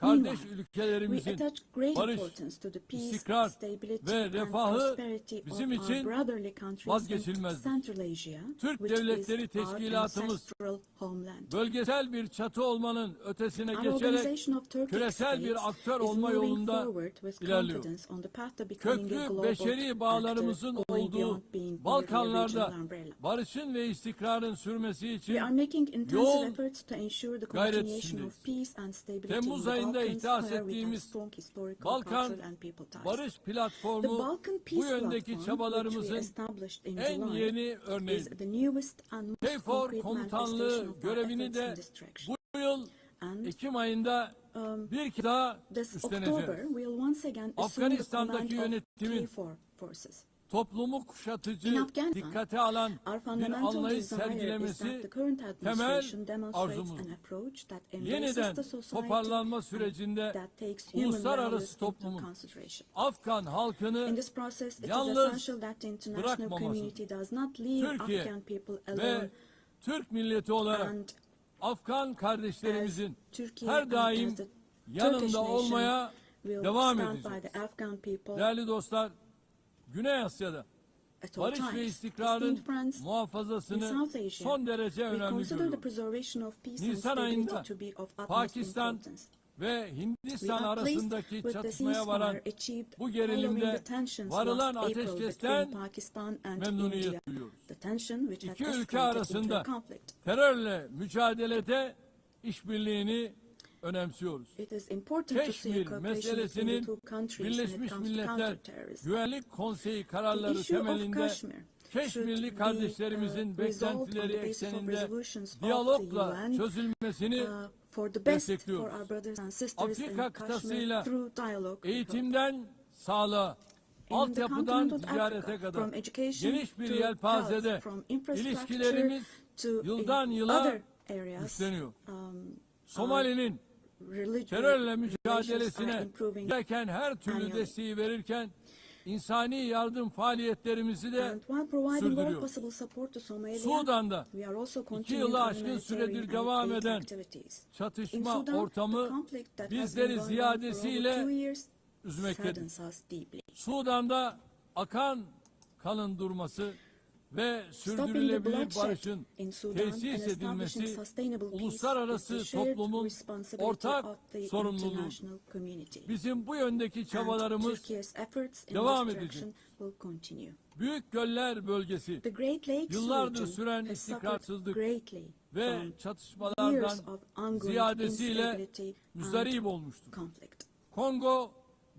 kardeş we ülkelerimizin attach great barış, importance to the peace, istikrar stability, ve and refahı prosperity of bizim our için brotherly countries in vazgeçilmezdir. Central Asia, Türk which is Devletleri our Teşkilatımız ancestral homeland. bölgesel bir çatı olmanın ötesine Our geçerek organization of Turkic küresel bir states aktör is olma moving yolunda forward with ilerliyor. confidence on the path to becoming a Köklü global beşeri bağlarımızın actor, going olduğu beyond being merely a Balkanlarda regional umbrella. barışın ve istikrarın sürmesi için We are making intensive yoğun efforts to ensure the gayret continuation içindeyiz. of peace and stability in Temmuz the ayında Balkans, ihdas where we have ettiğimiz strong historical, Balkan cultural and people ties. Barış The Platformu Balkan bu Peace yöndeki Platform, which we çabalarımızın established in en July, yeni is örneği. the newest and most KFOR concrete komutanlığı manifestation of our görevini efforts in de this direction. bu yıl Ekim ayında bir kez daha This üstleneceğiz. October, we'll once again assume the Afganistan'daki command of yönetimin KFOR forces. toplumu kuşatıcı, In Afghanistan, dikkate alan our bir fundamental anlayış desire is that sergilemesi the current temel administration demonstrates arzumuz. an approach that embraces Yeniden the society toparlanma and sürecinde that takes human uluslararası values into toplumun consideration. Afgan halkını In this process, it is yalnız essential that the international bırakmaması. community does not leave Türkiye Afghan people ve alone, Türk milleti olarak and Afgan kardeşlerimizin Türkiye her and daim as the Turkish yanında nation olmaya will devam stand by edeceğiz. the Afghan people Değerli dostlar, Güney Asya'da at all barış ve times. istikrarın Esteemed friends, in muhafazasını South Asia, son derece we önemli consider the görüyoruz. preservation of peace and Nisan stability ayında to be of utmost Pakistan importance. ve We Hindistan are pleased arasındaki with the çatışmaya varan ceasefire achieved bu following gerilimde the tensions varılan last April ateşkesten between Pakistan and memnuniyet India. duyuyoruz. The tension which had İki ülke escalated into a arasında conflict. terörle mücadelede işbirliğini önemsiyoruz. It is important to see Keşmir cooperation between the meselesinin two countries when it Birleşmiş comes to Milletler counterterrorism. Güvenlik Konseyi The kararları issue of temelinde Kashmir Keşmirli should be kardeşlerimizin resolved on beklentileri the basis of ekseninde resolutions of the diyalogla UN çözülmesini for the best for destekliyoruz. our brothers and sisters in Afrika Kashmir kıtasıyla through dialogue. eğitimden sağlığa, In the altyapıdan continent of ticarete Africa, kadar from education geniş bir to yelpazede health, from infrastructure ilişkilerimiz to yıldan in yıla other areas, güçleniyor. our Somali'nin terörle relations mücadelesine are improving gereken her türlü annually. desteği verirken insani yardım faaliyetlerimizi de And while providing all sürdürüyor. possible support to Somalia, Sudan'da we are also 2 continuing yılı aşkın humanitarian süredir and devam aid eden activities. In çatışma Sudan, the ortamı conflict that has been bizleri going on for over ziyadesiyle 2 years üzmektedir. saddens us deeply. Sudan'da akan kanın durması ve Stopping the sürdürülebilir bloodshed barışın in Sudan and tesis establishing edilmesi sustainable peace is uluslararası the shared toplumun responsibility ortak of the sorumluluğu. international community. Bizim bu yöndeki And çabalarımız Turkey's efforts in devam this edecek. direction will continue. Büyük Göller Bölgesi The Great Lakes yıllardır region süren has istikrarsızlık suffered greatly ve from çatışmalardan years of ongoing ziyadesiyle instability müzdarip and olmuştur. conflict. Kongo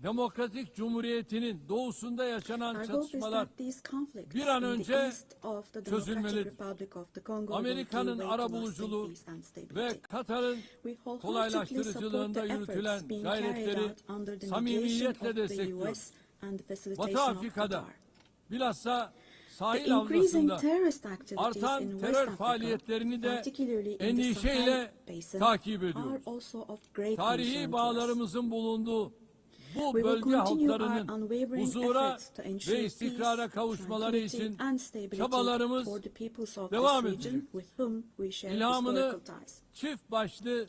Demokratik Cumhuriyeti'nin doğusunda yaşanan Our hope is çatışmalar that these conflicts bir an in the önce east of the Democratic çözülmelidir. Republic of the Congo will Amerika'nın give way to arabuluculuğu lasting peace and stability. ve Katar'ın We wholeheartedly kolaylaştırıcılığında support the yürütülen efforts being carried gayretleri out under the mediation samimiyetle of the destekliyoruz. US and the Batı facilitation of Afrika'da Qatar. bilhassa The sahil increasing havzasında terrorist activities artan in West terör Africa, faaliyetlerini de particularly in the endişeyle Sahel Basin, takip are ediyoruz. also of great Tarihi concern to us. bağlarımızın bulunduğu bu We will bölge continue our halklarının unwavering huzura efforts to ensure ve istikrara peace, kavuşmaları tranquility için and stability çabalarımız for the peoples of devam this region edecek. with whom we share İlhamını historical ties. çift başlı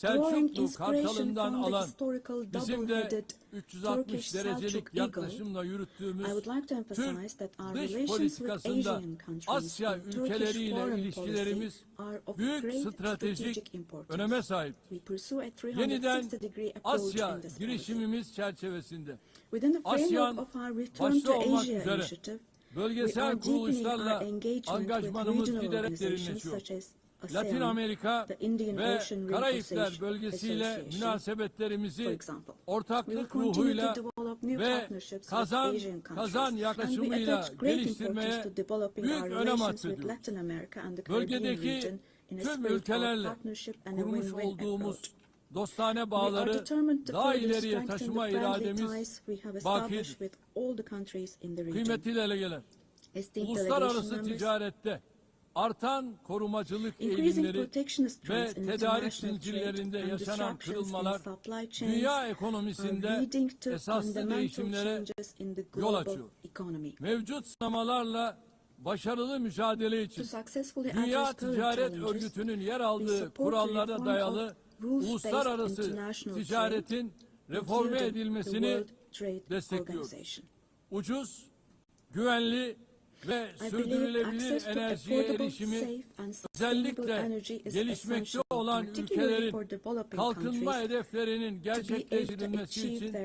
Drawing Selçuklu inspiration Kartalı'ndan from the alan historical bizim de double-headed 360 Turkish derecelik Selçuk Eagle, yaklaşımla yürüttüğümüz I would like to emphasize Türk that our dış relations with politikasında Asian countries Asya and Turkish ülkeleriyle foreign ilişkilerimiz policy are of büyük great stratejik strategic importance. öneme sahip. We pursue a Yeniden 360-degree approach Asya in this policy. girişimimiz çerçevesinde Within the framework ASEAN of our Return başta to olmak Asia üzere initiative, we are bölgesel deepening our kuruluşlarla engagement with angajmanımız regional giderek organizations derinleşiyor. such as Latin ASEAN, Amerika the Indian ve Ocean Karayipler Association, bölgesiyle for münasebetlerimizi example. We will ortaklık continue ruhuyla to develop new ve partnerships with kazan Asian countries, kazan and we yaklaşımıyla attach great importance geliştirmeye to developing büyük our önem relations with atfediyoruz. Latin America and the Caribbean Bölgedeki region in a tüm spirit of ülkelerle partnership and a kurmuş win-win olduğumuz approach. dostane We are bağları determined to daha further ileriye strengthen taşıma the friendly irademiz ties we have bakidir. established with all the countries in the region. Kıymetli delegeler, Esteemed uluslararası delegation members, ticarette artan korumacılık increasing eğilimleri protectionist ve trends in tedarik international zincirlerinde trade and yaşanan disruptions in kırılmalar supply chains dünya are ekonomisinde leading to esaslı fundamental değişimlere changes in the yol global açıyor. economy. Mevcut sınamalarla başarılı mücadele için To successfully Dünya address current Ticaret challenges, Örgütü'nün yer we aldığı support kurallara reform dayalı of uluslararası ticaretin reforme edilmesini destekliyoruz. Ucuz, güvenli ve sürdürülebilir enerjiye erişimi, özellikle gelişmekte olan ülkelerin kalkınma hedeflerinin gerçekleştirilmesi için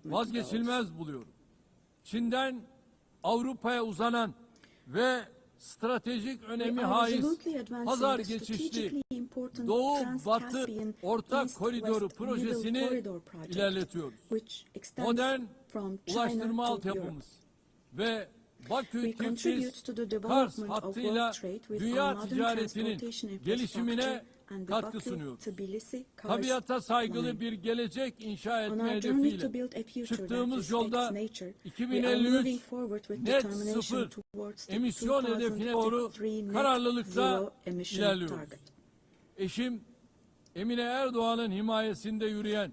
vazgeçilmez buluyorum. Çin'den Avrupa'ya uzanan ve stratejik önemi haiz pazar geçişli Doğu-Batı Ortak Koridoru projesini ilerletiyoruz. Modern ulaştırma altyapımız ve Bakü-Tiflis-Kars hattıyla dünya ticaretinin gelişimine katkı sunuyoruz. Tabiata saygılı bir gelecek inşa etme hedefiyle çıktığımız yolda 2053 net sıfır emisyon hedefine doğru kararlılıkla ilerliyoruz. Eşim Emine Erdoğan'ın himayesinde yürüyen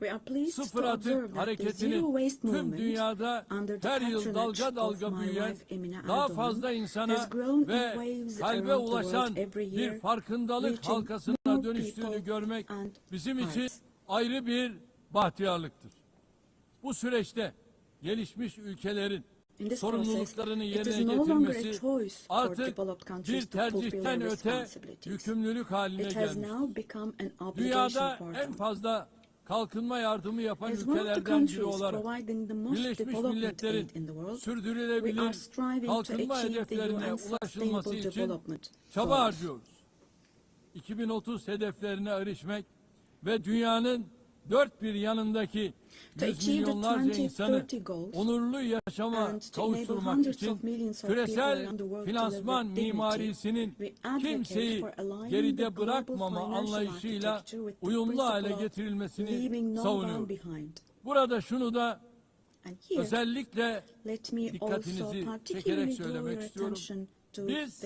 sıfır atık hareketinin tüm dünyada her yıl dalga dalga büyüyen, daha fazla insana ve kalbe ulaşan bir farkındalık halkasına dönüştüğünü görmek bizim için ayrı bir bahtiyarlıktır. Bu süreçte gelişmiş ülkelerin sorumluluklarını yerine getirmesi artık bir tercihten öte yükümlülük haline gelmiştir. Dünyada en fazla kalkınma yardımı yapan ülkelerden biri olarak Birleşmiş Milletler'in sürdürülebilir kalkınma hedeflerine ulaşılması için çaba harcıyoruz. 2030 hedeflerine erişmek ve dünyanın dört bir yanındaki yüz milyonlarca insanı onurlu yaşama kavuşturmak için küresel finansman mimarisinin kimseyi geride bırakmama anlayışıyla uyumlu hale getirilmesini savunuyoruz. Burada şunu da özellikle dikkatinizi çekerek söylemek istiyorum. Biz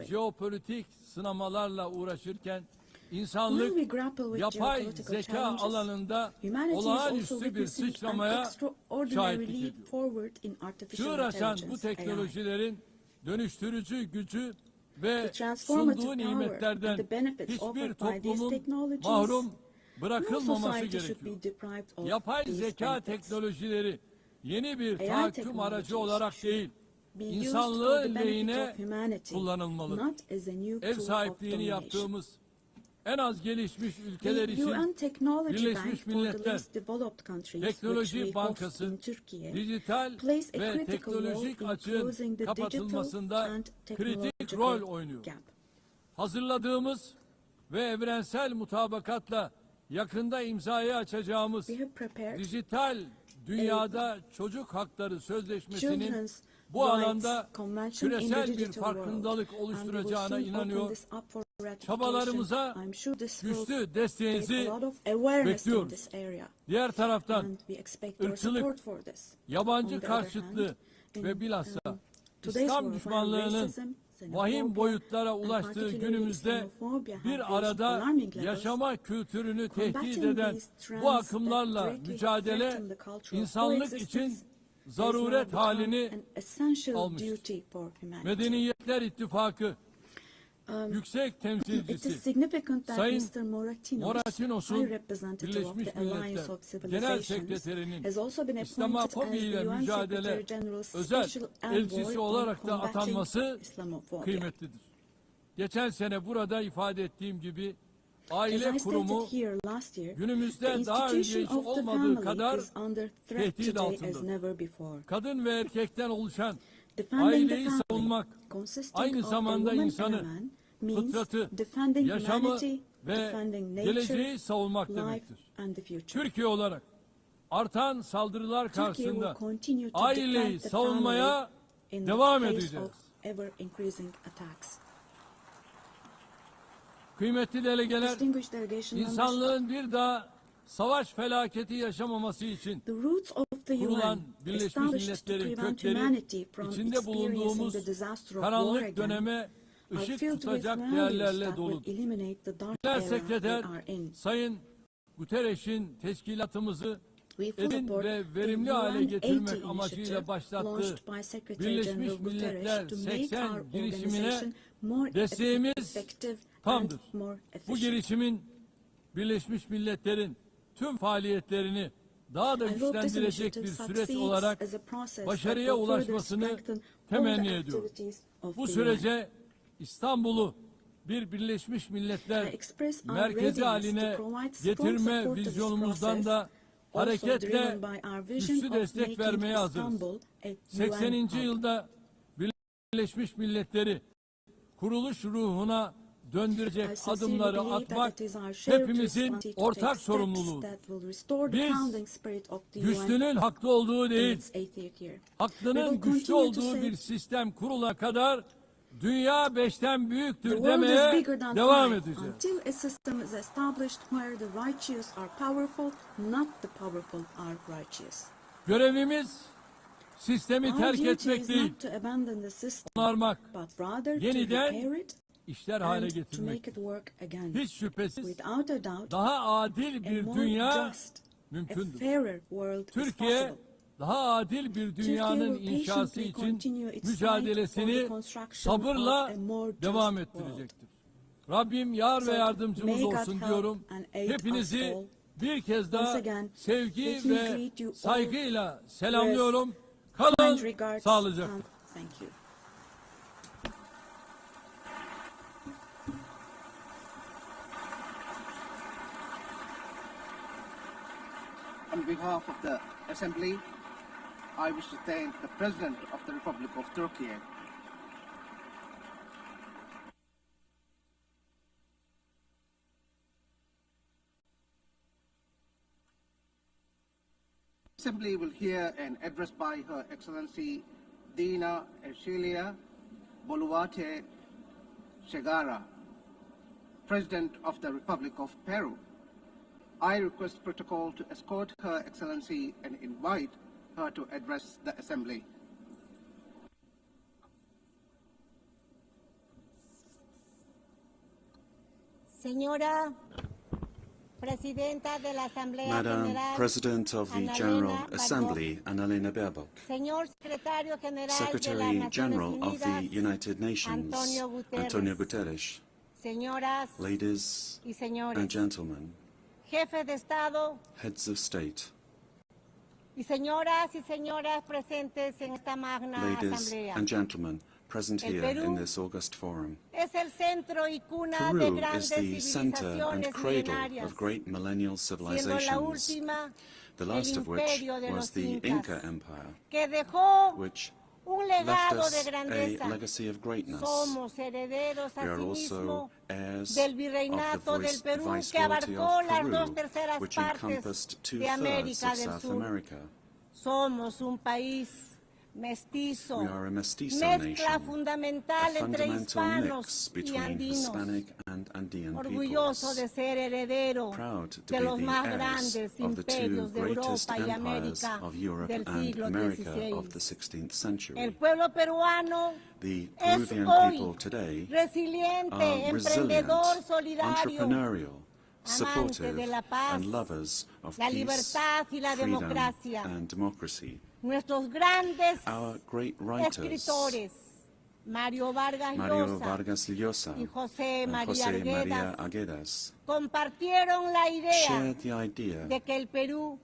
jeopolitik sınamalarla uğraşırken İnsanlık yapay zeka alanında olağanüstü bir sıçramaya şahitlik ediyor. Çığır açan bu teknolojilerin dönüştürücü gücü ve sunduğu nimetlerden hiçbir toplumun mahrum bırakılmaması gerekiyor. Yapay zeka teknolojileri yeni bir tahakküm aracı olarak değil, insanlığın lehine kullanılmalıdır. Ev sahipliğini yaptığımız en az gelişmiş ülkeler için Birleşmiş Milletler Teknoloji Bankası dijital ve teknolojik açığın kapatılmasında kritik rol oynuyor. Hazırladığımız ve evrensel mutabakatla yakında imzaya açacağımız dijital dünyada çocuk hakları sözleşmesinin bu alanda küresel bir farkındalık oluşturacağına inanıyor. Çabalarımıza güçlü desteğinizi bekliyoruz. Diğer taraftan ırkçılık, yabancı karşıtlığı ve bilhassa İslam düşmanlığının vahim boyutlara ulaştığı günümüzde bir arada yaşama kültürünü tehdit eden bu akımlarla mücadele insanlık için zaruret halini almıştır. Medeniyetler İttifakı Yüksek Temsilcisi Sayın Moratinos'un Birleşmiş Milletler Genel Sekreterinin İslamofobi ile mücadele özel elçisi olarak da atanması kıymetlidir. Geçen sene burada ifade ettiğim gibi aile kurumu günümüzde daha önce hiç olmadığı kadar tehdit altındadır. Kadın ve erkekten oluşan aileyi savunmak aynı zamanda insanı, fıtratı, yaşamı ve geleceği savunmak demektir. Türkiye olarak artan saldırılar karşısında aileyi savunmaya devam edeceğiz. Kıymetli delegeler, insanlığın bir daha savaş felaketi yaşamaması için kurulan Birleşmiş Milletler'in kökleri içinde bulunduğumuz karanlık döneme ışık tutacak değerlerle doludur. Genel Sekreter Sayın Guterres'in teşkilatımızı edin ve verimli hale getirmek amacıyla başlattığı Birleşmiş Milletler 80 girişimine desteğimiz tamdır. Bu girişimin Birleşmiş Milletler'in tüm faaliyetlerini daha da güçlendirecek bir süreç olarak başarıya ulaşmasını temenni ediyorum. Bu sürece İstanbul'u bir Birleşmiş Milletler merkezi haline getirme vizyonumuzdan da hareketle güçlü destek vermeye hazırız. 80. yılda Birleşmiş Milletleri kuruluş ruhuna döndürecek adımları atmak hepimizin ortak sorumluluğu. Biz güçlünün haklı olduğu değil, haklının güçlü olduğu bir sistem kurulana kadar dünya 5'ten büyüktür demeye devam edeceğiz. Until a system is established where the righteous are powerful, not the powerful are righteous. Görevimiz sistemi terk etmek değil, onarmak, yeniden işler hale getirmek. Hiç şüphesiz daha adil bir dünya mümkündür. Türkiye daha adil bir dünyanın inşası için mücadelesini sabırla devam ettirecektir. Rabbim yar ve yardımcımız olsun diyorum. Hepinizi bir kez daha sevgi ve saygıyla selamlıyorum. Kalın sağlıcakla. On behalf of the Assembly, I wish to thank the President of the Republic of Turkey. Assembly will hear an address by Her Excellency Dina Ercilia Boluarte Segara, President of the Republic of Peru. I request protocol to escort Her Excellency and invite her to address the Assembly. Señora Presidenta de la Asamblea Madam General, President of the General Assembly, Annalena Baerbock, Señor Secretario General Secretary General de las of the Naciones Unidas, United Nations, Antonio Guterres, Señoras ladies y señores, and gentlemen, Jefe de Estado heads of state, y señoras presentes en esta magna ladies asamblea. and gentlemen present El here Perú in this august forum. Es el centro y cuna de Peru is grandes the center and civilizaciones cradle milenarias, of great millennial siendo la civilizations, última the last el of which imperio de was los the Incas, Inca Empire, que dejó which un left legado us de grandeza. a legacy of greatness. Somos herederos We are asimismo also heirs del of virreinato the del Perú, que viceroyalty abarcó of las Peru, 2/3 which partes encompassed de 2/3 América of del South Sur. America. Somos un país mestizo, We are a mestizo mezcla nation, fundamental a entre fundamental hispanos mix y between andinos, Hispanic and Andean orgulloso peoples. de ser heredero Proud to de be los the más heirs grandes of the two imperios de greatest Europa y empires América of Europe del and siglo America XVI. of the 16th century. El pueblo peruano The es Peruvian hoy people today resiliente, are resilient, emprendedor, solidario, entrepreneurial, amante supportive, de la paz, and lovers of la peace, libertad y la freedom, democracia. and democracy. Nuestros grandes Our great writers, escritores, Mario Vargas Llosa y José and María José María Arguedas, Arguedas compartieron la idea shared the idea de que el Perú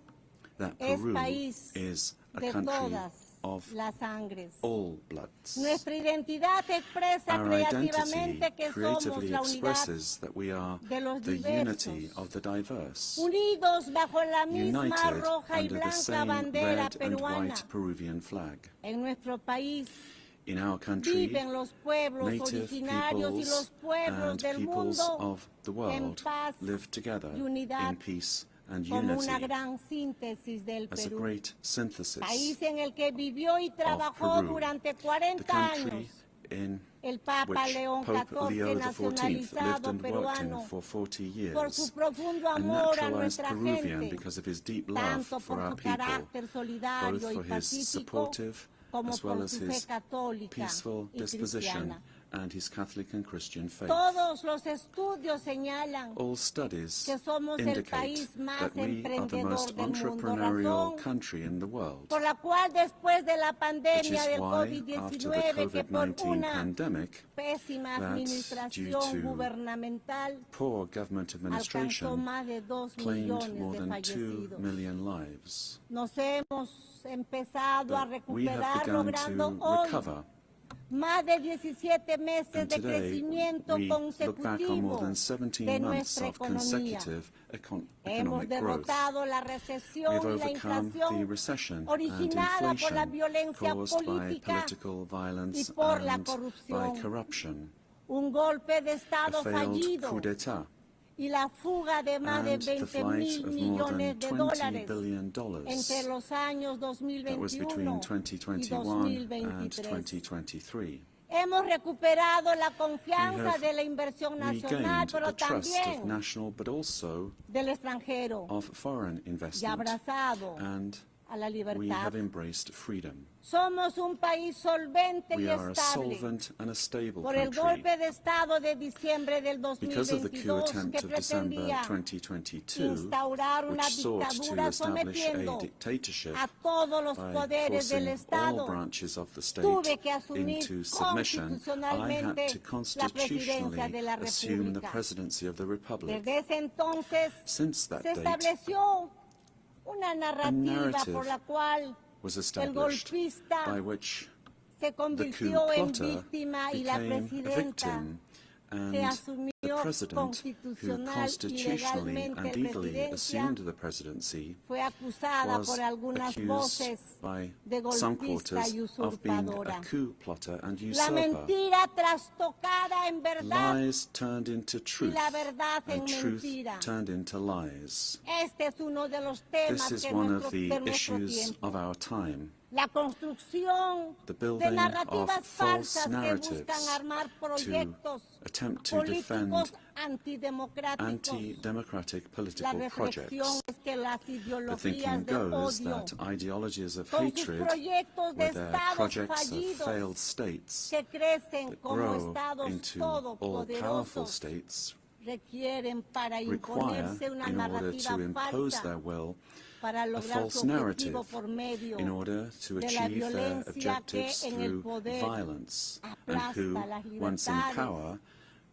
that es Peru país is a de country todas of las sangres. all bloods. Nuestra identidad expresa Our creativamente identity que somos creatively la unidad expresses that we are de los the diversos, unity of the diverse, unidos bajo la misma united roja y under the blanca same bandera red and peruana. white Peruvian flag. En nuestro país In our country, viven los pueblos native originarios y los peoples pueblos and del peoples mundo of the en world paz live together y unidad in peace and como unity una gran síntesis del as a Perú, great synthesis país en el que vivió y trabajó Peru, durante the 40 country años in el Papa which León Pope XIV, Leo XIV lived nacionalizado and worked in peruano, for 40 por su years, profundo a amor a naturalized nuestra Peruvian gente, because of his deep love tanto for por our su people, carácter solidario both y for his pacífico supportive como as well por as su fe his católica peaceful y disposition cristiana. and his Catholic and Christian faith. Todos los estudios señalan All studies que somos el indicate país más that we are the emprendedor most del mundo, entrepreneurial razón country in the world, por la cual después de la which pandemia is del why, after the COVID-19, que por COVID-19 una pandemic, pésima that administración due to gubernamental poor government alcanzó administration, más de 2 claimed millones more de than 2 fallecidos. million lives. Nos hemos empezado a But we have recuperar begun logrando to hoy recover, más de 17 meses and de today crecimiento we look back on more consecutivo than 17 de months nuestra of economía. consecutive Hemos economic growth. derrotado la We recesión have y la overcome the inflación recession and originada por la inflation violencia caused by política political violence y por la and by corrupción. corruption, Un golpe de a Estado failed fallido coup d'etat, y la fuga de más de and the 20 flight mil of more millones than de $20 dólares billion entre los años that was between 2021 y 2021 and 2023. 2023. Hemos recuperado la We confianza have de la inversión nacional, regained pero the trust of también national but also del extranjero, of foreign y investment, abrazado and a la we libertad. have embraced freedom. Somos un país solvente We y are a estable solvent and a stable por el country. golpe de Estado de diciembre del Because of the coup 2022 attempt que of December pretendía 2022, instaurar una which sought to dictadura establish sometiendo a dictatorship a todos los by poderes del forcing all Estado, branches of the state tuve que asumir into submission. I had constitucionalmente to la constitutionally presidencia de la assume the República. presidency of the Republic. Desde ese entonces Since that se date, estableció una narrativa narrative por la cual was el established golpista by which se the coup convirtió en plotter víctima y la became a presidenta victim, se and the asumió president, who constitucional y constitutionally legalmente and la legally presidencia, assumed the presidency, fue acusada was por algunas accused voces by de some golpista quarters y of being a usurpadora. coup plotter and La usurper. mentira trastocada en verdad Lies turned into y truth, la verdad en and truth mentira. turned into lies. Este es uno de los temas This is que one nuestro, of the de nuestro issues tiempo. of our time. La construcción The de building narrativas of false falsas que narratives buscan armar to proyectos attempt to defend políticos antidemocráticos. anti-democratic La political reflexión projects. es que las The ideologías thinking de goes odio that ideologies of con sus hatred, proyectos de with their estados projects of fallidos failed states que crecen that como grow estados into all-powerful todopoderosos states, requieren para require, imponerse una in order to narrativa impose falsa their will, para a lograr false su narrative objetivo por medio in order to de la achieve their violencia que objectives en el through poder violence, and aplasta who, las once in libertades, power,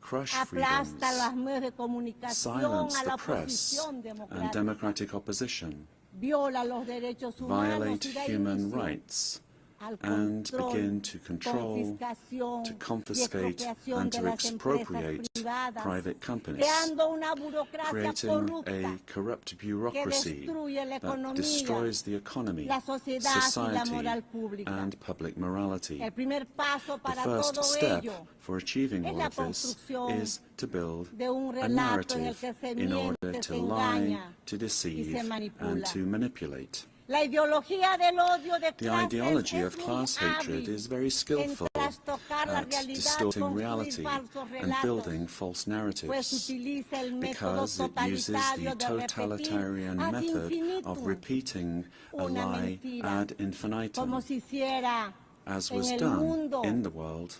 crush aplasta freedoms, los medios de comunicación, silence a la the press oposición and democrática, democratic opposition, viola los derechos humanos violate y da human inicio rights, al and control, begin to control, confiscación to y confiscate, expropiación and de to las empresas expropriate privadas, private companies, creando una burocracia creating corrupta a corrupt que bureaucracy destruye la that economía, destroys the economy, la sociedad y la society, moral pública. and public morality. El primer paso The para first todo step ello for achieving es all la of this construcción is to build de un a relato en el narrative que se in order miente, to se lie, engaña to y deceive, se and manipula. to manipulate. La ideología del odio de The clases ideology es of muy class hatred hábil is very skillful en trastocar la at realidad, distorting construir reality falsos and relatos, building false pues narratives, utiliza el método because it uses the totalitario de repetir totalitarian ad method of infinitum repeating a una lie mentira, ad infinitum, como se hiciera as en was el done mundo in the world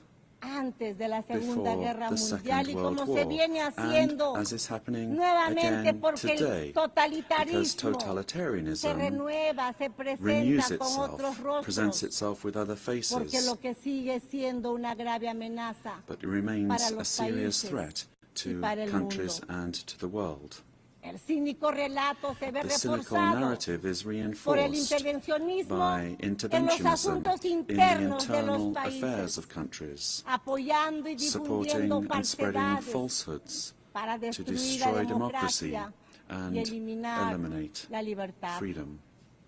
antes de la Segunda before Guerra the Mundial Second y World como War, se viene and haciendo as is happening nuevamente again porque today, el because totalitarismo se totalitarianism renueva, se renews presenta con otros itself, presents rostros, itself with other porque faces, lo que sigue siendo una grave amenaza but it remains para a los serious países threat y to para el countries mundo. and to the world. El cínico relato se ve The cynical reforzado narrative is por el reinforced intervencionismo by en los interventionism asuntos in the internos de los internal affairs países, of countries, apoyando y supporting difundiendo and spreading falsedades falsehoods para to destruir la destroy democracy democracia y and eliminar eliminate la libertad. freedom.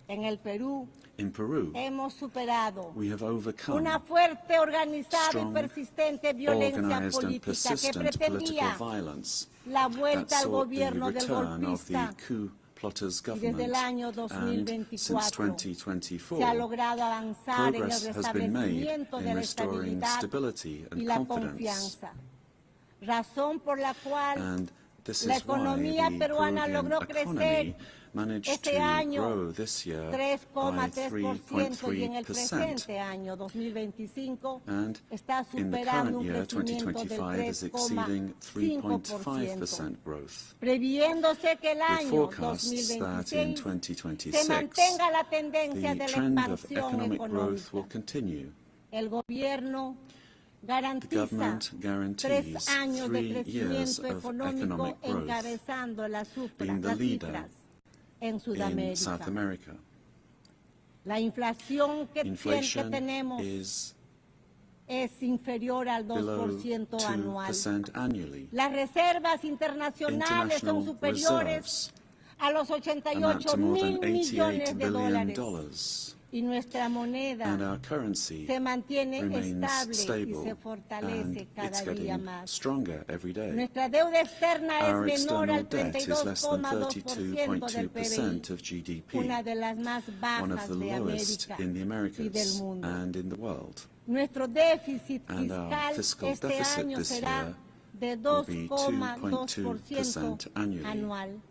En el Perú In Peru, hemos superado we have overcome una fuerte, organizada y strong, persistente violencia organized and política que persistent political pretendía violence la that vuelta al sought the gobierno del return of the golpista, coup plotters y desde el government, año and since 2024 2024, se ha logrado avanzar en el progress has been made restablecimiento de in la restoring estabilidad stability y and la confidence. confianza, razón por la cual And this la is why economía the peruana Peruvian logró economy crecer managed Este to año grow this year by 3,3% y en el 3.3%. presente año 2025 And está in the superando current un year, crecimiento del 2025, is exceeding 3,5%, 3.5% growth. previéndose que el With año forecasts that in 2026 se 2026, mantenga la tendencia the de la trend of expansión economic growth will económica. continue. El gobierno The garantiza government 3 guaretees años de 3 years crecimiento of económico economic growth, encabezando las being the leader cifras en in Sudamérica. South America. La inflación que Inflation tenemos is es inferior al below 2% anual. 2% annually. Las reservas internacionales son International superiores reserves a los amount 88 to more mil than millones $88 de billion, dólares. Y nuestra moneda and our currency se mantiene remains estable y stable, se and fortalece it's cada día getting más. stronger every day. Nuestra deuda externa Our es menor external al debt is less than 32,2% del PBI, 32.2% of GDP, una de las más one of bajas the de lowest América in the y del Americas mundo. and in the world. Nuestro déficit And our fiscal fiscal este deficit año this será year de will be 2,2% 2.2% annually. anual.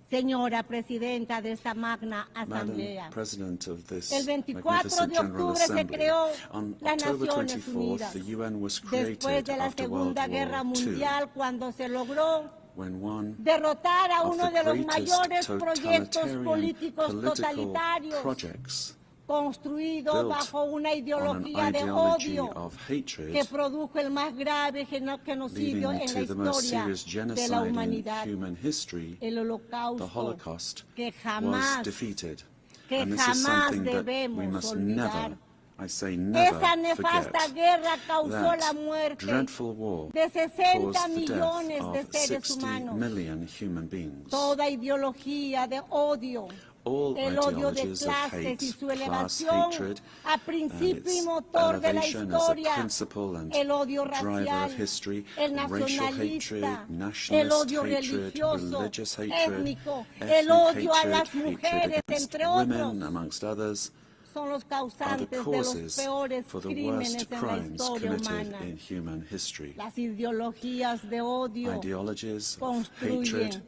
Señora Presidenta de esta magna Madam Asamblea, President of this el 24 magnificent de General octubre se Assembly, creó on las October Naciones 24th, Unidas, the UN was después created de la after World Segunda Guerra War II, Mundial, cuando se logró when one derrotar a of uno the de los greatest mayores proyectos totalitarian políticos political totalitarios projects construido built bajo una on an ideología de ideology odio of hatred, que produjo el más grave genocidio leading en la to the most historia serious de la genocide in humanidad, human history, el the Holocausto, Holocaust, que was jamás, defeated. que And this is jamás something that we debemos must olvidar. never, I say never, Esa nefasta forget. guerra causó la That muerte dreadful war de 60 caused the millones death de of seres 60 humanos. million human beings. Toda ideología de odio, All el odio de ideologies of clases hate, y su class elevación hatred, a and principio y its motor de la elevation as a historia, principle and el odio driver racial, of history, el racial hatred, nacionalista, el nationalist odio hatred, religioso, religious hatred, étnico, el ethnic odio a hatred, las hatred mujeres, against entre women, otros, amongst others, son los are the causantes de los causes peores for the crímenes worst en la crimes historia committed humana. in human history. Las ideologías de odio Ideologies of construyen hatred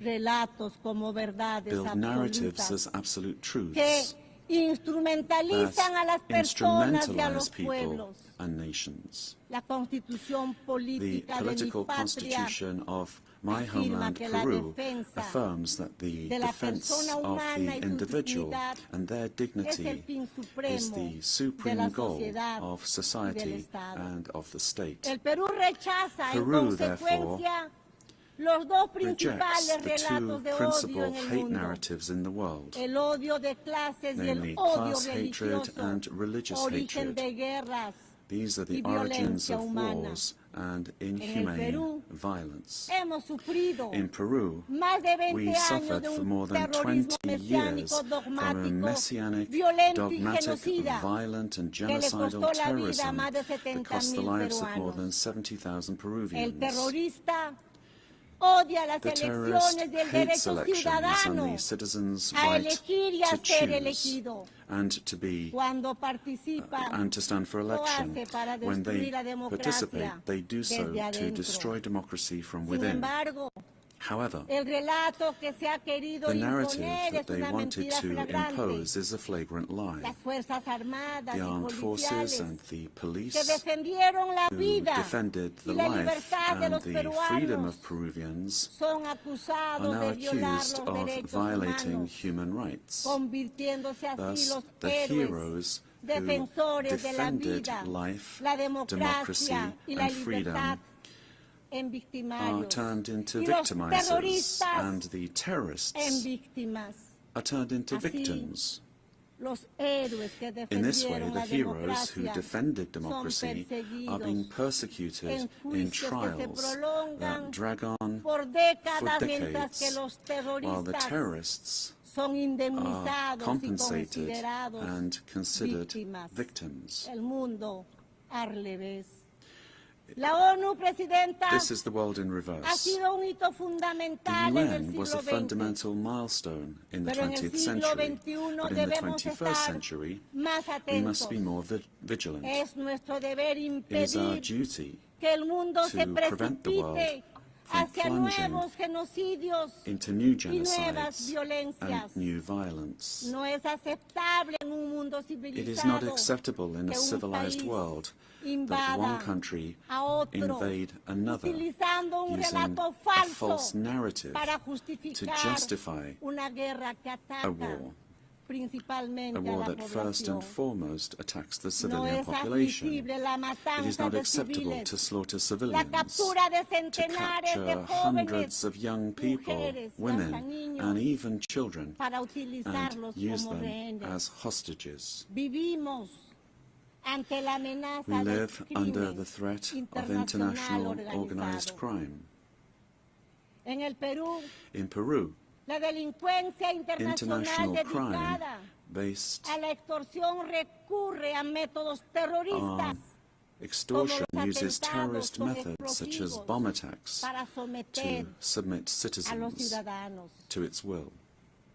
relatos como verdades build narratives absolutas as absolute que truths instrumentalizan a las that personas y a los instrumentalize people pueblos. and nations. La constitución The política de mi political patria constitution of my afirma homeland, que la Peru, defensa affirms that the de la defense persona of humana y the su individual dignidad and their es el dignity fin is supremo the de supreme la goal sociedad of y del society Estado. and of the state. El Perú rechaza en Peru, consecuencia los dos Rejects principales the relatos two de odio principal en el hate mundo, narratives in the world, el odio de clases y namely el odio class hatred religioso, and religious origen hatred. de guerras These are the y origins violencia of humana. wars and En el inhumane Perú violence. hemos sufrido In Peru, más de 20 we años suffered de for un more than terrorismo 20 years mesiánico, from a dogmático, messianic, violento y dogmatic, genocida violent and que le genocidal costó la vida a terrorism más de that cost the 70,000 lives of more than peruanos. 70,000 El Peruvians. terrorista odia las The terrorist elecciones y el hates derecho elections ciudadano and the citizens' a right elegir y a to ser choose elegido. and to be Cuando participa, and to stand for lo election. hace para When they destruir la participate, democracia they do so desde to adentro. destroy democracy from Sin within. embargo, However, el relato que se ha querido the narrative imponer that es they una wanted mentira to flagrante. impose is a flagrant lie. Las Fuerzas Armadas The y armed forces policiales and the que police defendieron la who vida defended y the la life libertad de and los the freedom peruanos of Peruvians son are acusados now de violar accused los of derechos violating humanos, human rights. convirtiéndose así Thus, los the héroes, heroes who defensores de la defended vida, life, la democracy, democracia y la and freedom libertad en are victimarios turned into y los victimizers, terroristas and the terrorists en víctimas. are turned into Así, victims. Los héroes que In this way, defendieron the la heroes who democracia defended son democracy are being perseguidos persecuted en in juicios que se trials prolongan that drag on por for décadas, mientras que decades, los while the terroristas terrorists son are indemnizados y compensated considerados and considered víctimas. victims. El mundo al revés. La ONU, Presidenta, This is the world in ha reverse. sido un hito The fundamental en el UN was siglo a XX, fundamental milestone in the pero en el 20th siglo century, XXI but in the debemos 21st estar century, más we must atentos. be more vigilant. Es nuestro deber It is our impedir duty que el mundo se to prevent the world precipite from hacia plunging nuevos genocidios into new y nuevas genocides violencias. and new violence. No es aceptable en un mundo It is not civilizado acceptable in a que un civilized país world that invada one country a otro, invade another utilizando un using relato a falso false narrative para to justificar justify una guerra que a ataca war. principalmente A a war la that first and población. foremost attacks the No civilian es population. admisible la It is matanza not de acceptable civiles, to slaughter la civilians, captura de to centenares de capture jóvenes, hundreds of young people, mujeres y women, hasta niños and even children, para and utilizarlos use como them rehenes. as hostages. Vivimos ante la We amenaza del live under crimen the threat of internacional international organized organizado. crime. En el Perú, In Peru, la delincuencia internacional international crime dedicada based a la extorsión recurre a métodos terroristas on extortion como los uses atentados terrorist con methods such as explosivos bomb attacks para someter to submit a los citizens ciudadanos. to its will.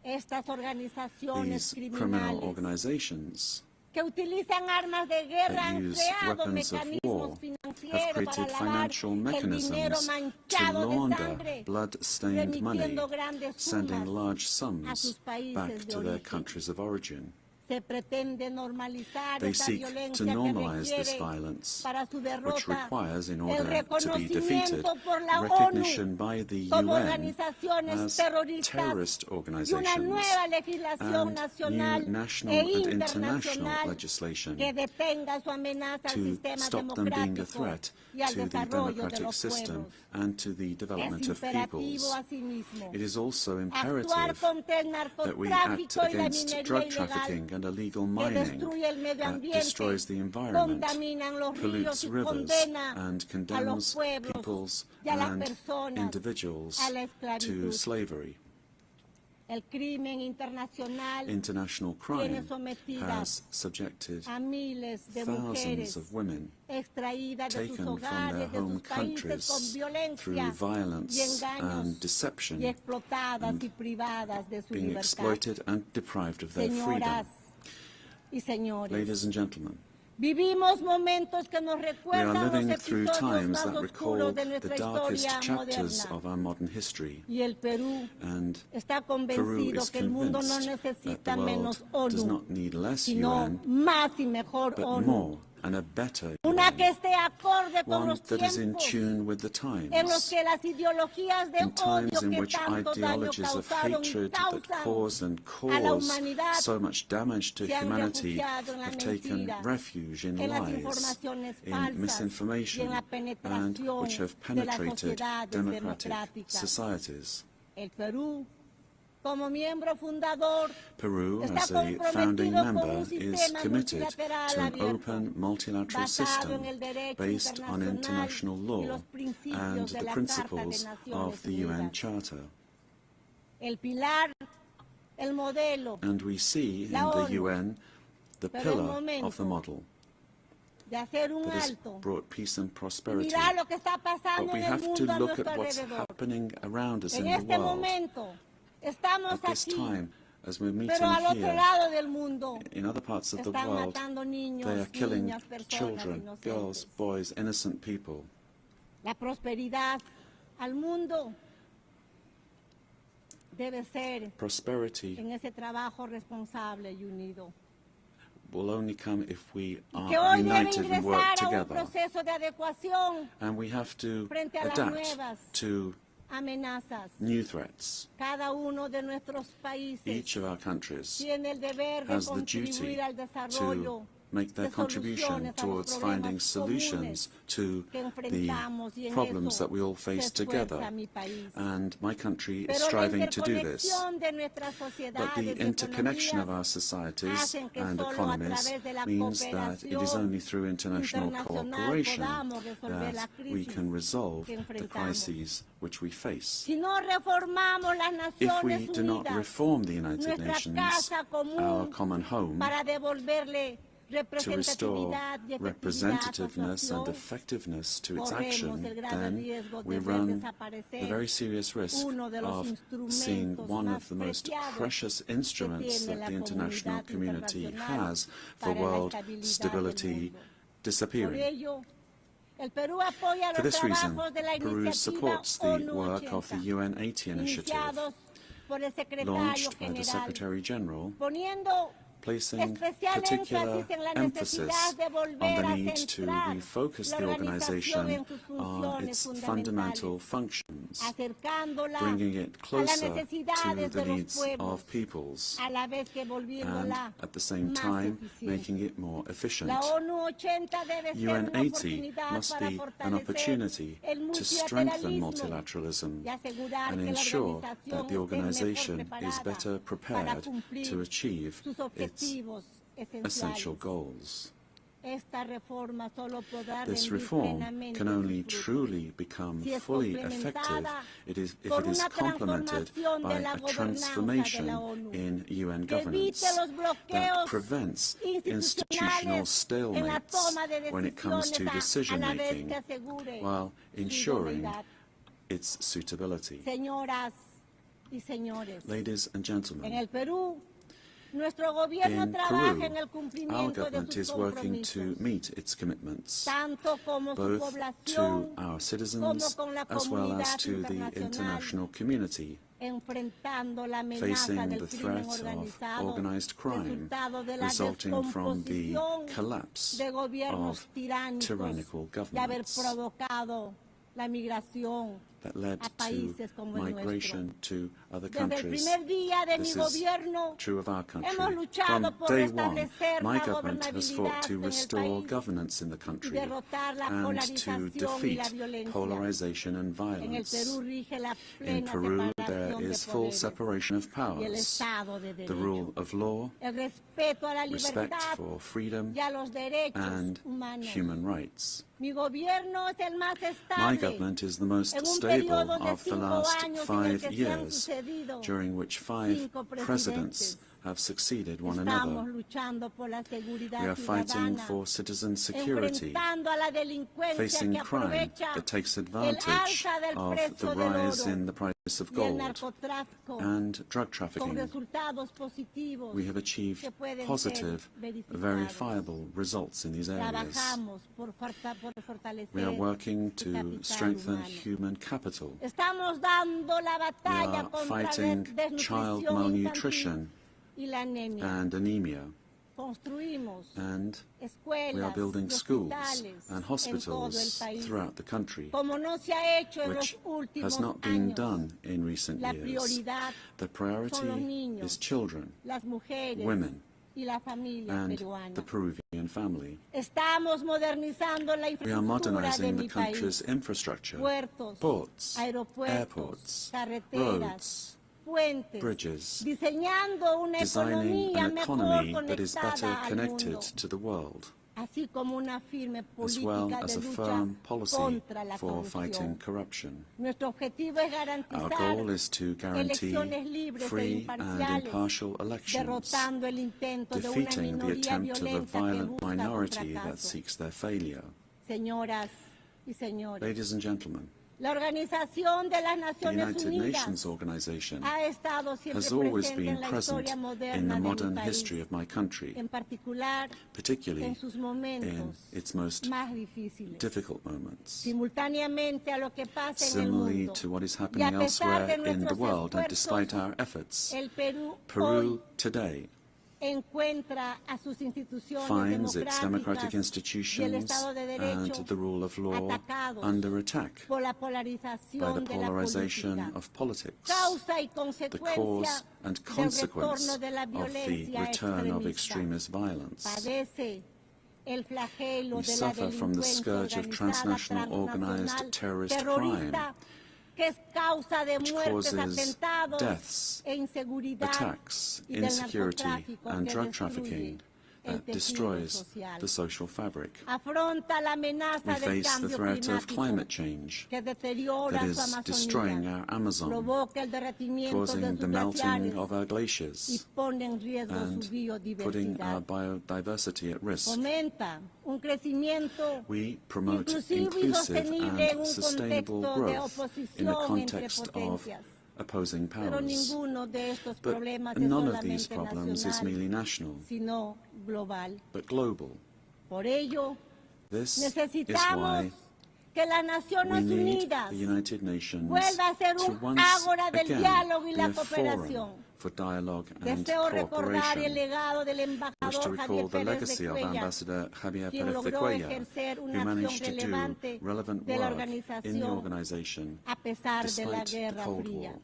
Estas organizaciones These criminal criminales organizations que utilizan armas de guerra that han use creado weapons of war mecanismos have financieros para created lavar financial el dinero mechanisms to manchado de launder sangre, blood-stained money, remitiendo grandes sending sumas large a sums sus países back de to their origen. countries of origin. Se pretende normalizar They esa seek to violencia que normalize this requiere violence, para su which derrota requires, in el order to be defeated, reconocimiento por la recognition ONU by the como UN organizaciones as terroristas terrorist y una organizations nueva legislación and nacional new national e and internacional international legislation que detenga su amenaza al to sistema stop them being a democrático threat y al to the desarrollo de democratic los system pueblos. and to the development Es of imperativo peoples. asimismo It is also actuar imperative contra el that we act narcotráfico y la against minería drug ilegal trafficking and illegal que mining destruye el medio that ambiente, destroys the environment, contaminan los ríos pollutes y rivers, condena and a condemns los pueblos peoples y a las and personas individuals a la to esclavitud. slavery. El crimen internacional International tiene crime sometidas has subjected a miles de thousands mujeres of women extraídas de sus taken from their hogares, de home sus países con countries through violencia y violence engaños and deception, y explotadas y privadas de su being libertad. exploited and deprived of their Señoras freedom. y señores, Ladies and gentlemen, vivimos momentos que nos we are recuerdan los living through episodios times más that recall oscuros de the nuestra darkest historia chapters moderna. of our modern history, Y el Perú and está Peru convencido is que el mundo no convinced that necesita the menos world does ONU, not need less sino UN, más y mejor but ONU. more and a better Una UN, que esté acorde con one los that is in tiempos tune with the en los times, que las ideologías de in times odio in que which tanto daño ideologies of causaron y hatred that causan cause and a la cause humanidad so much damage to se han humanity refugiado en la have taken mentira, refuge in en las lies, informaciones in falsas y misinformation, en la and penetración which have de las penetrated sociedades democratic democráticas. societies. El Perú, como miembro fundador, Peru, está as a founding comprometido con member, un is sistema committed multilateral to an abierto, open multilateral basado system en el derecho based on international y law los principios and de the la principles Carta de Naciones of the UN Unidas. Charter. El pilar, el modelo And we see in La the ONU, UN the pero el pillar momento of the model de hacer un that has alto brought peace and y prosperity. mirar lo que está But pasando we en el have to mundo a look nuestro at what's alrededor. happening around us En in the este world. momento estamos At this aquí, time, as we're meeting pero al otro here, lado del mundo in other parts of the están world, matando niños, they are killing niñas, personas children, inocentes. girls, boys, innocent people. La prosperidad al mundo debe ser Prosperity en ese trabajo responsable y unido. will only come if we Que are hoy debe united and work ingresar a un together. proceso de adecuación And we have to frente a las adapt nuevas to amenazas. new threats. Cada uno de nuestros países Each of our countries tiene el deber de has the duty contribuir al desarrollo to make their de contribution soluciones a los towards finding problemas solutions to que the enfrentamos y en problems eso that we all face se esfuerza together. mi país. And my country is Pero la striving to do this. interconexión de nuestras But sociedades the y interconnection of economías our societies hacen que and solo a economies través de la means that it is cooperación only through international internacional cooperation podamos resolver la that we crisis can resolve que the enfrentamos. crises which we face. Si no reformamos las If we Naciones do not Unidas, reform the United nuestra Nations, casa común, our common home, para devolverle to restore representatividad y efectividad a su representativeness and acción, effectiveness to its corremos action, el grave then riesgo de we ver run desaparecer the very serious risk uno de los of seeing instrumentos one más of the most preciados precious que instruments tiene that la the international comunidad community internacional has for para la world estabilidad del stability mundo. Por disappearing. ello, For this reason, Peru supports the work of the UN80 initiative, launched by the Secretary General, placing particular emphasis on the need to refocus the organization on its fundamental functions, bringing it closer to the needs of peoples, and at the same time making it more efficient. UN80 must be an opportunity to strengthen multilateralism and ensure that the organization is better prepared to achieve its essential goals. This reform can only truly become fully effective if it is complemented by a transformation in UN governance that prevents institutional stalemates when it comes to decision-making, while ensuring its suitability. Ladies and gentlemen, in Peru, our government is working to meet its commitments, both to our citizens as well as to the international community, facing the threat of organized crime resulting from the collapse of tyrannical governments that led to migration to other countries. This is true of our country. From day one, my government has fought to restore governance in the country and to defeat polarization and violence. In Peru, there is full separation of powers, the rule of law, respect for freedom and human rights. My government is the most stable of the last 5 years, during which 5 presidents have succeeded one another. We are fighting for citizen security, facing crime that takes advantage of the rise in the price of gold and drug trafficking. We have achieved positive, verifiable results in these areas. We are working to strengthen human capital. We are fighting child malnutrition and anemia, and we are building schools and hospitals throughout the country, which has not been done in recent years. The priority is children, women, and the Peruvian family. We are modernizing the country's infrastructure, ports, airports, roads, bridges, designing an economy that is better connected to the world, as well as a firm policy for fighting corruption. Our goal is to guarantee free and impartial elections, defeating the attempt of a violent minority that seeks their failure. Ladies and gentlemen, the United Nations organization has always been present in the modern history of my country, particularly in its most difficult moments. Similarly to what is happening elsewhere in the world, and despite our efforts, Peru today finds its democratic institutions and the rule of law under attack by the polarization of politics, the cause and consequence of the return of extremist violence. We suffer from the scourge of transnational organized terrorist crime, which causes deaths, attacks, insecurity and drug trafficking that destroys the social fabric. We face the threat of climate change that is destroying our Amazon, causing the melting of our glaciers and putting our biodiversity at risk. We promote inclusive and sustainable growth in the context of opposing powers. But none of these problems is merely national, but global. This is why que las We Naciones need Unidas the United Nations vuelva a ser to un once ágora del again diálogo y be la a forum cooperación. for dialogue and Deseo recordar el cooperation. legado del I wish to embajador recall Javier the Pérez de legacy of Cuellar, Ambassador Javier quien Pérez de logró Cuellar, ejercer who una managed acción to do relevante relevant de la work in the organización organization a pesar de la despite the Guerra Cold Fría. War.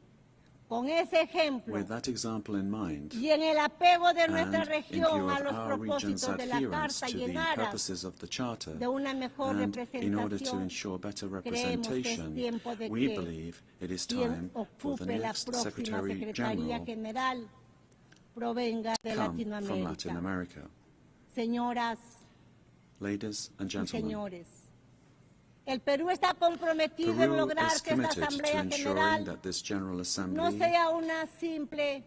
Con ese ejemplo With that example in mind, y en el apego de nuestra and in view región a of los our region's propósitos de la adherence Carta to y en the aras purposes of the Charter, de una mejor and in order to representación, ensure better creemos que es representation, tiempo de we que believe it is quien time for the ocupe la next próxima Secretary Secretaría General General provenga de come from Latin Latinoamérica. America. Señoras Ladies and y gentlemen, señores, el Perú está comprometido en Peru lograr is que esta committed to Asamblea ensuring General that this General no Assembly sea una simple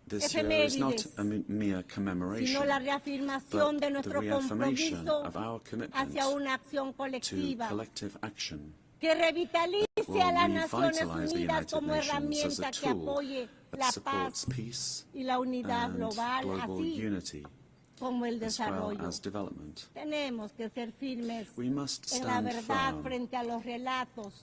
this year is not efemérides, a mere commemoration, sino la reafirmación but de the nuestro reaffirmation compromiso of our commitment hacia una acción to colectiva collective action que revitalice will a las Naciones revitalize the Unidas United como Nations as a herramienta que tool apoye that la supports paz peace y la unidad and global, global así unity como el as well desarrollo. as development. Tenemos que ser firmes We must en la stand verdad firm frente a los relatos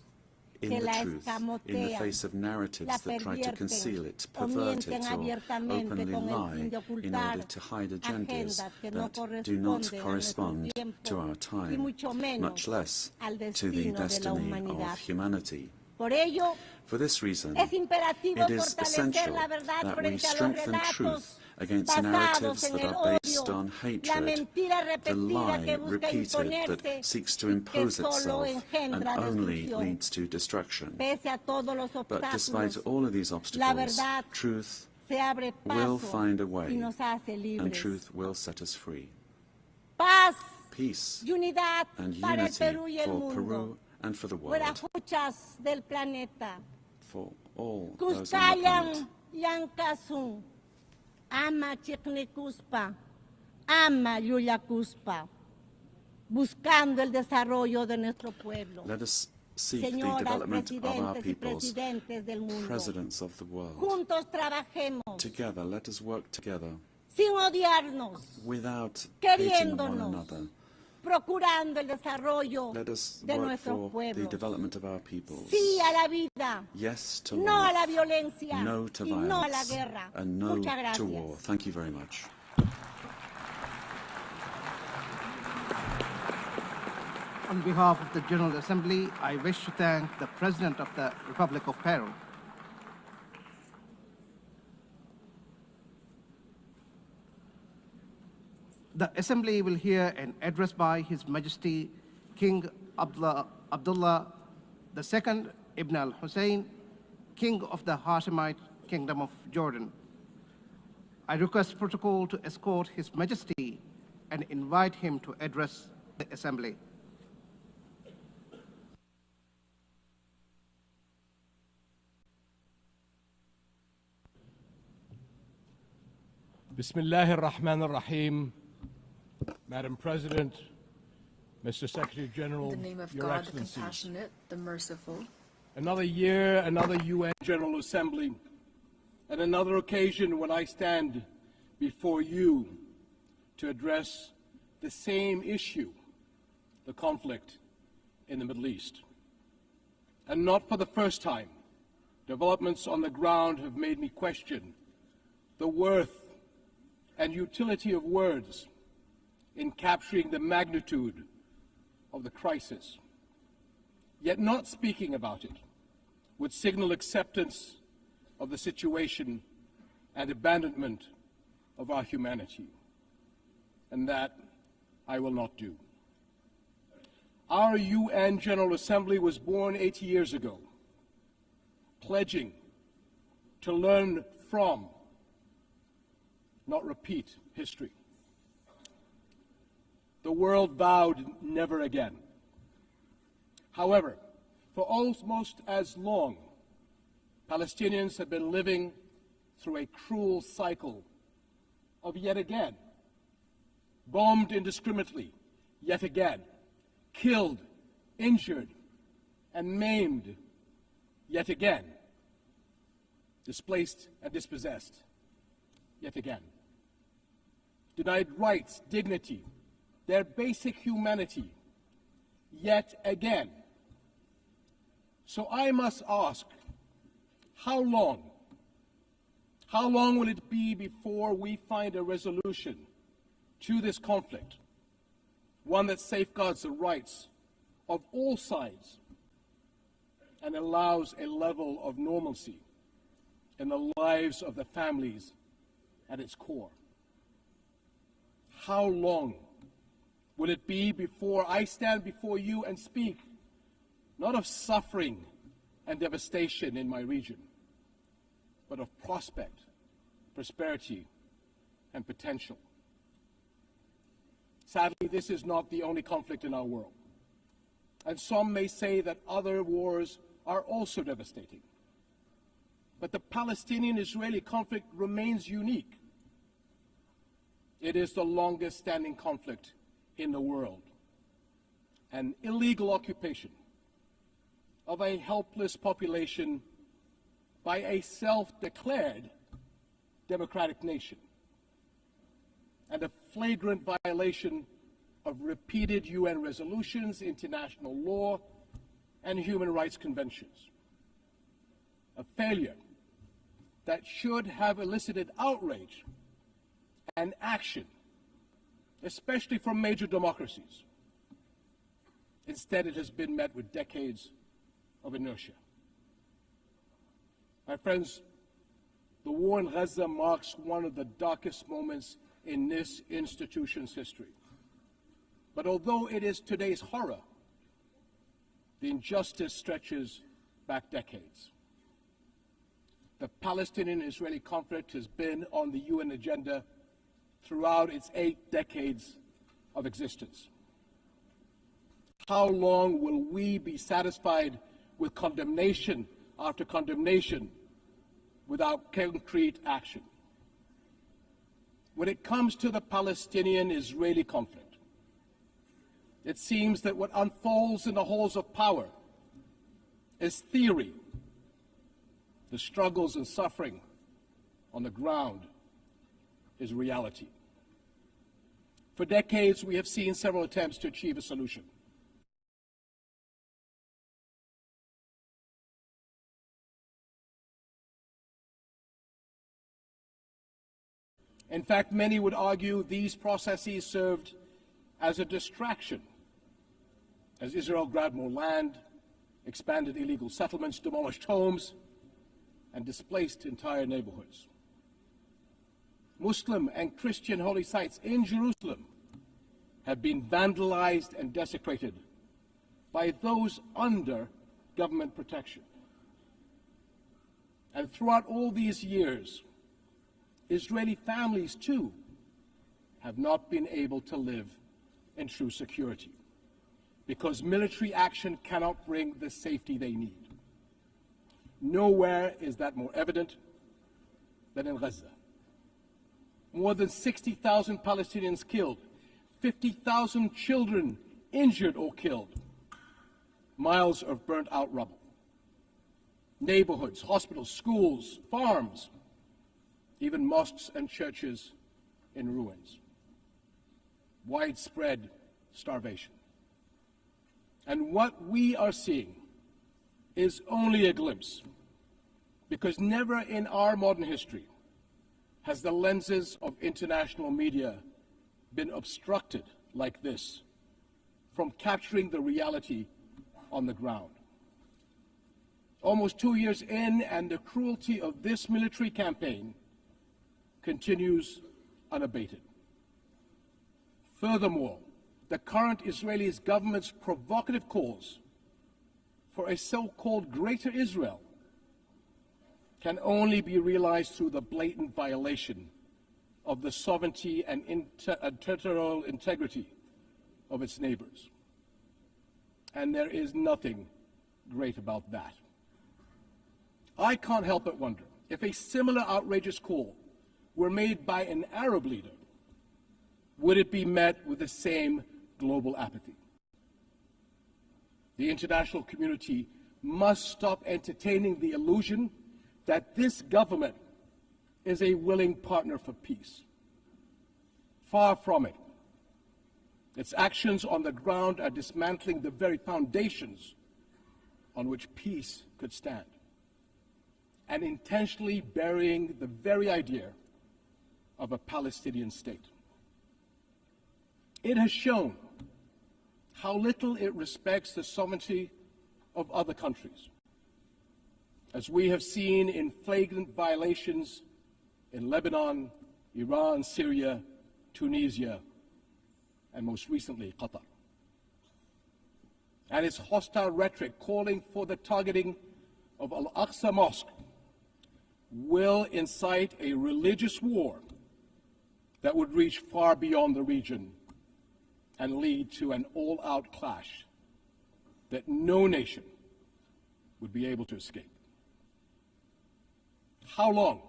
in que the la truth, in the escamotean, face of narratives la that try to conceal it, pervierten o pervert mienten it, or abiertamente openly con el fin lie de in ocultar order to hide agendas agendas que no that do not corresponden a nuestro correspond tiempo to our y time, mucho menos much less al to the destino de la destiny humanidad. of humanity. Por ello, For this reason, es imperativo it is fortalecer essential la verdad that we frente a los strengthen relatos truth against basados narratives en that el are based odio, on la hatred, mentira the repetida que lie busca repeated imponerse that seeks to y que impose solo itself and engendra only destrucción. leads to destruction. Pese a todos los But despite obstáculos, all of these la obstacles, verdad truth se abre will paso find a y way, nos hace and libres. truth will set us free. Paz Peace y unidad and para el unity Perú y el for mundo. Peru and for the world, Huarajuchas del planeta. for all those on the planet. Kuskayan Yankasun. Ama Chiknikuspa. Ama Yuyakuspa. Buscando el desarrollo de nuestro pueblo. Let us seek the Señoras, development of our presidentes y peoples, presidentes del mundo. presidents of the world. Juntos trabajemos Together, let us work together sin odiarnos, without hating one queriéndonos, another. procurando el desarrollo Let us de work nuestros for the pueblos. development of our peoples. Sí a la vida, Yes to no a life, la violencia no to y no a la violence, guerra. and no Muchas to gracias. war. Thank you very much. On behalf of the General Assembly, I wish to thank the President of the Republic of Peru. The Assembly will hear an address by His Majesty King Abdullah II Ibn al-Hussein, King of the Hashemite Kingdom of Jordan. I request protocol to escort His Majesty and invite him to address the Assembly. Bismillahir Rahmanir Rahim. Madam President, Mr. Secretary General, In the name of Your God, the Excellencies. compassionate, the merciful. Another year, another UN General Assembly, and another occasion when I stand before you to address the same issue, the conflict in the Middle East. And not for the first time, developments on the ground have made me question the worth and utility of words in capturing the magnitude of the crisis. Yet not speaking about it would signal acceptance of the situation and abandonment of our humanity. And that I will not do. Our UN General Assembly was born 80 years ago, pledging to learn from, not repeat, history. The world vowed never again. However, for almost as long, Palestinians have been living through a cruel cycle of yet again, bombed indiscriminately, yet again, killed, injured, and maimed, yet again, displaced and dispossessed, yet again, denied rights, dignity, their basic humanity, yet again, So I must ask, how long? How long will it be before we find a resolution to this conflict, one that safeguards the rights of all sides and allows a level of normalcy in the lives of the families at its core? How long will it be before I stand before you and speak not of suffering and devastation in my region, but of prospect, prosperity, and potential? Sadly, this is not the only conflict in our world, and some may say that other wars are also devastating. But the Palestinian-Israeli conflict remains unique. It is the longest-standing conflict in the world, an illegal occupation of a helpless population by a self-declared democratic nation, and a flagrant violation of repeated UN resolutions, international law, and human rights conventions. A failure that should have elicited outrage and action, especially from major democracies. Instead, it has been met with decades of inertia. My friends, the war in Gaza marks one of the darkest moments in this institution's history. But although it is today's horror, the injustice stretches back decades. The Palestinian-Israeli conflict has been on the UN agenda throughout its 8 decades of existence. How long will we be satisfied with condemnation after condemnation without concrete action? When it comes to the Palestinian-Israeli conflict, it seems that what unfolds in the halls of power is theory. The struggles and suffering on the ground is reality. For decades, we have seen several attempts to achieve a solution. In fact, many would argue these processes served as a distraction, as Israel grabbed more land, expanded illegal settlements, demolished homes, and displaced entire neighborhoods. Muslim and Christian holy sites in Jerusalem have been vandalized and desecrated by those under government protection. And throughout all these years, Israeli families, too, have not been able to live in true security because military action cannot bring the safety they need. Nowhere is that more evident than in Gaza. More than 60,000 Palestinians killed, 50,000 children injured or killed, miles of burnt-out rubble, neighborhoods, hospitals, schools, farms, even mosques and churches in ruins, widespread starvation. And what we are seeing is only a glimpse, because never in our modern history has the lenses of international media been obstructed like this from capturing the reality on the ground. Almost 2 years in, and the cruelty of this military campaign continues unabated. Furthermore, the current Israeli government's provocative calls for a so-called Greater Israel can only be realized through the blatant violation of the sovereignty and territorial integrity of its neighbors. And there is nothing great about that. I can't help but wonder if a similar outrageous call were made by an Arab leader, would it be met with the same global apathy? The international community must stop entertaining the illusion that this government is a willing partner for peace. Far from it. Its actions on the ground are dismantling the very foundations on which peace could stand, and intentionally burying the very idea of a Palestinian state. It has shown how little it respects the sovereignty of other countries, as we have seen in flagrant violations in Lebanon, Iran, Syria, Tunisia, and most recently, Qatar. And its hostile rhetoric calling for the targeting of Al-Aqsa Mosque will incite a religious war that would reach far beyond the region and lead to an all-out clash that no nation would be able to escape. How long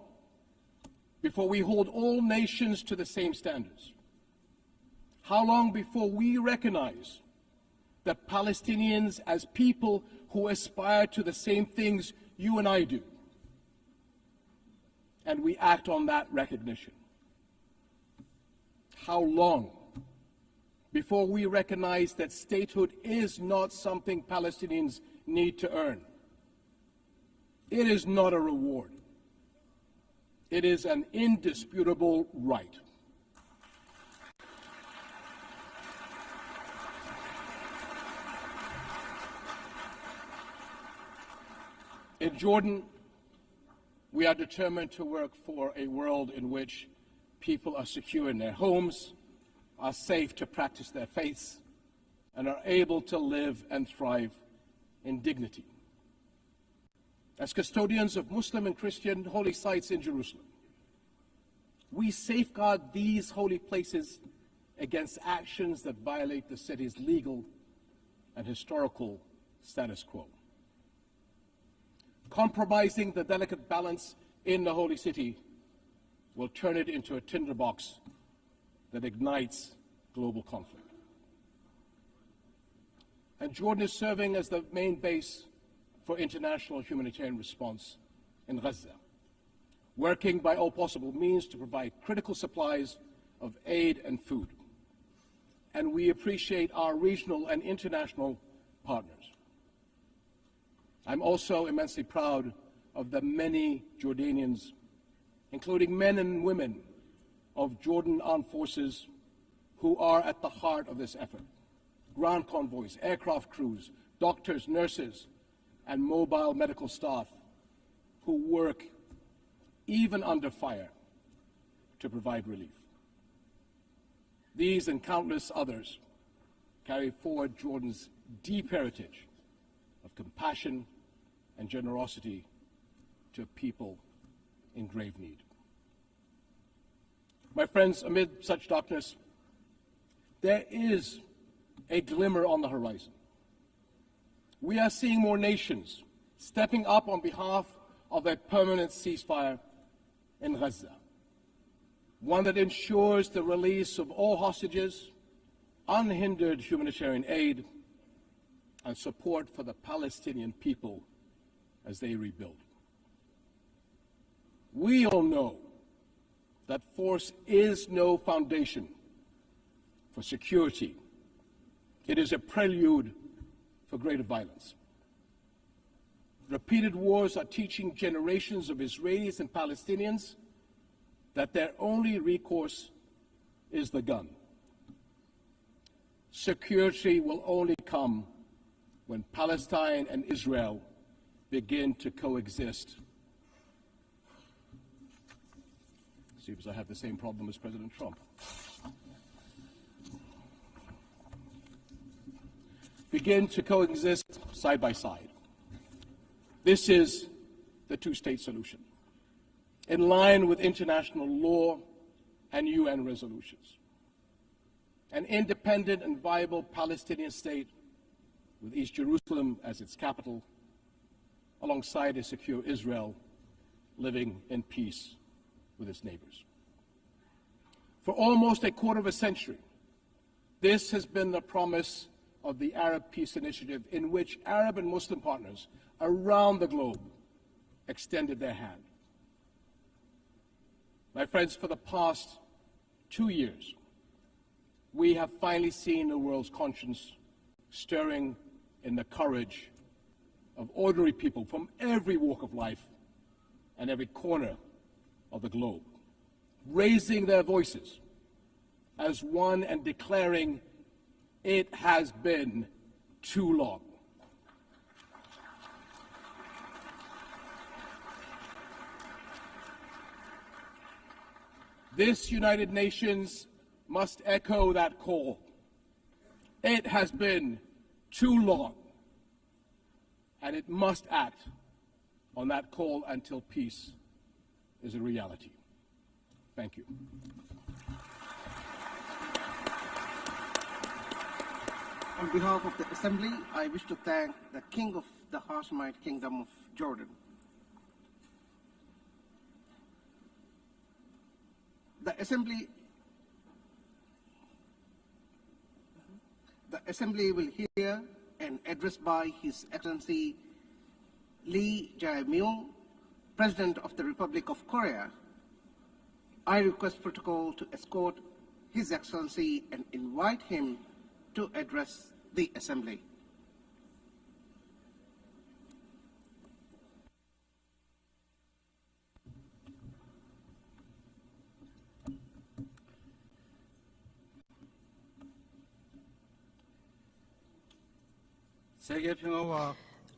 before we hold all nations to the same standards? How long before we recognize that Palestinians as people who aspire to the same things you and I do, and we act on that recognition? How long before we recognize that statehood is not something Palestinians need to earn? It is not a reward. It is an indisputable right. In Jordan, we are determined to work for a world in which people are secure in their homes, are safe to practice their faiths, and are able to live and thrive in dignity. As custodians of Muslim and Christian holy sites in Jerusalem, we safeguard these holy places against actions that violate the city's legal and historical status quo. Compromising the delicate balance in the holy city will turn it into a tinderbox that ignites global conflict. And Jordan is serving as the main base for international humanitarian response in Gaza, working by all possible means to provide critical supplies of aid and food. And we appreciate our regional and international partners. I'm also immensely proud of the many Jordanians, including men and women of Jordan armed forces, who are at the heart of this effort. Ground convoys, aircraft crews, doctors, nurses, and mobile medical staff who work even under fire to provide relief. These and countless others carry forward Jordan's deep heritage of compassion and generosity to people in grave need. My friends, amid such darkness, there is a glimmer on the horizon. We are seeing more nations stepping up on behalf of a permanent ceasefire in Gaza, one that ensures the release of all hostages, unhindered humanitarian aid, and support for the Palestinian people as they rebuild. We all know that force is no foundation for security. It is a prelude for greater violence. Repeated wars are teaching generations of Israelis and Palestinians that their only recourse is the gun. Security will only come when Palestine and Israel begin to coexist. Seems I have the same problem as President Trump. Begin to coexist side by side. This is the two-state solution, in line with international law and UN resolutions. An independent and viable Palestinian state with East Jerusalem as its capital, alongside a secure Israel living in peace with its neighbors. For almost a quarter of a century, this has been the promise of the Arab Peace Initiative, in which Arab and Muslim partners around the globe extended their hand. My friends, for the past 2 years, we have finally seen the world's conscience stirring in the courage of ordinary people from every walk of life and every corner of the globe, raising their voices as one and declaring, it has been too long. This United Nations must echo that call. It has been too long, and it must act on that call until peace is a reality. Thank you. On behalf of the Assembly, I wish to thank the King of the Hashemite Kingdom of Jordan. The Assembly will hear an address by His Excellency Lee Jae-myung, President of the Republic of Korea. I request protocol to escort His Excellency and invite him to address the Assembly.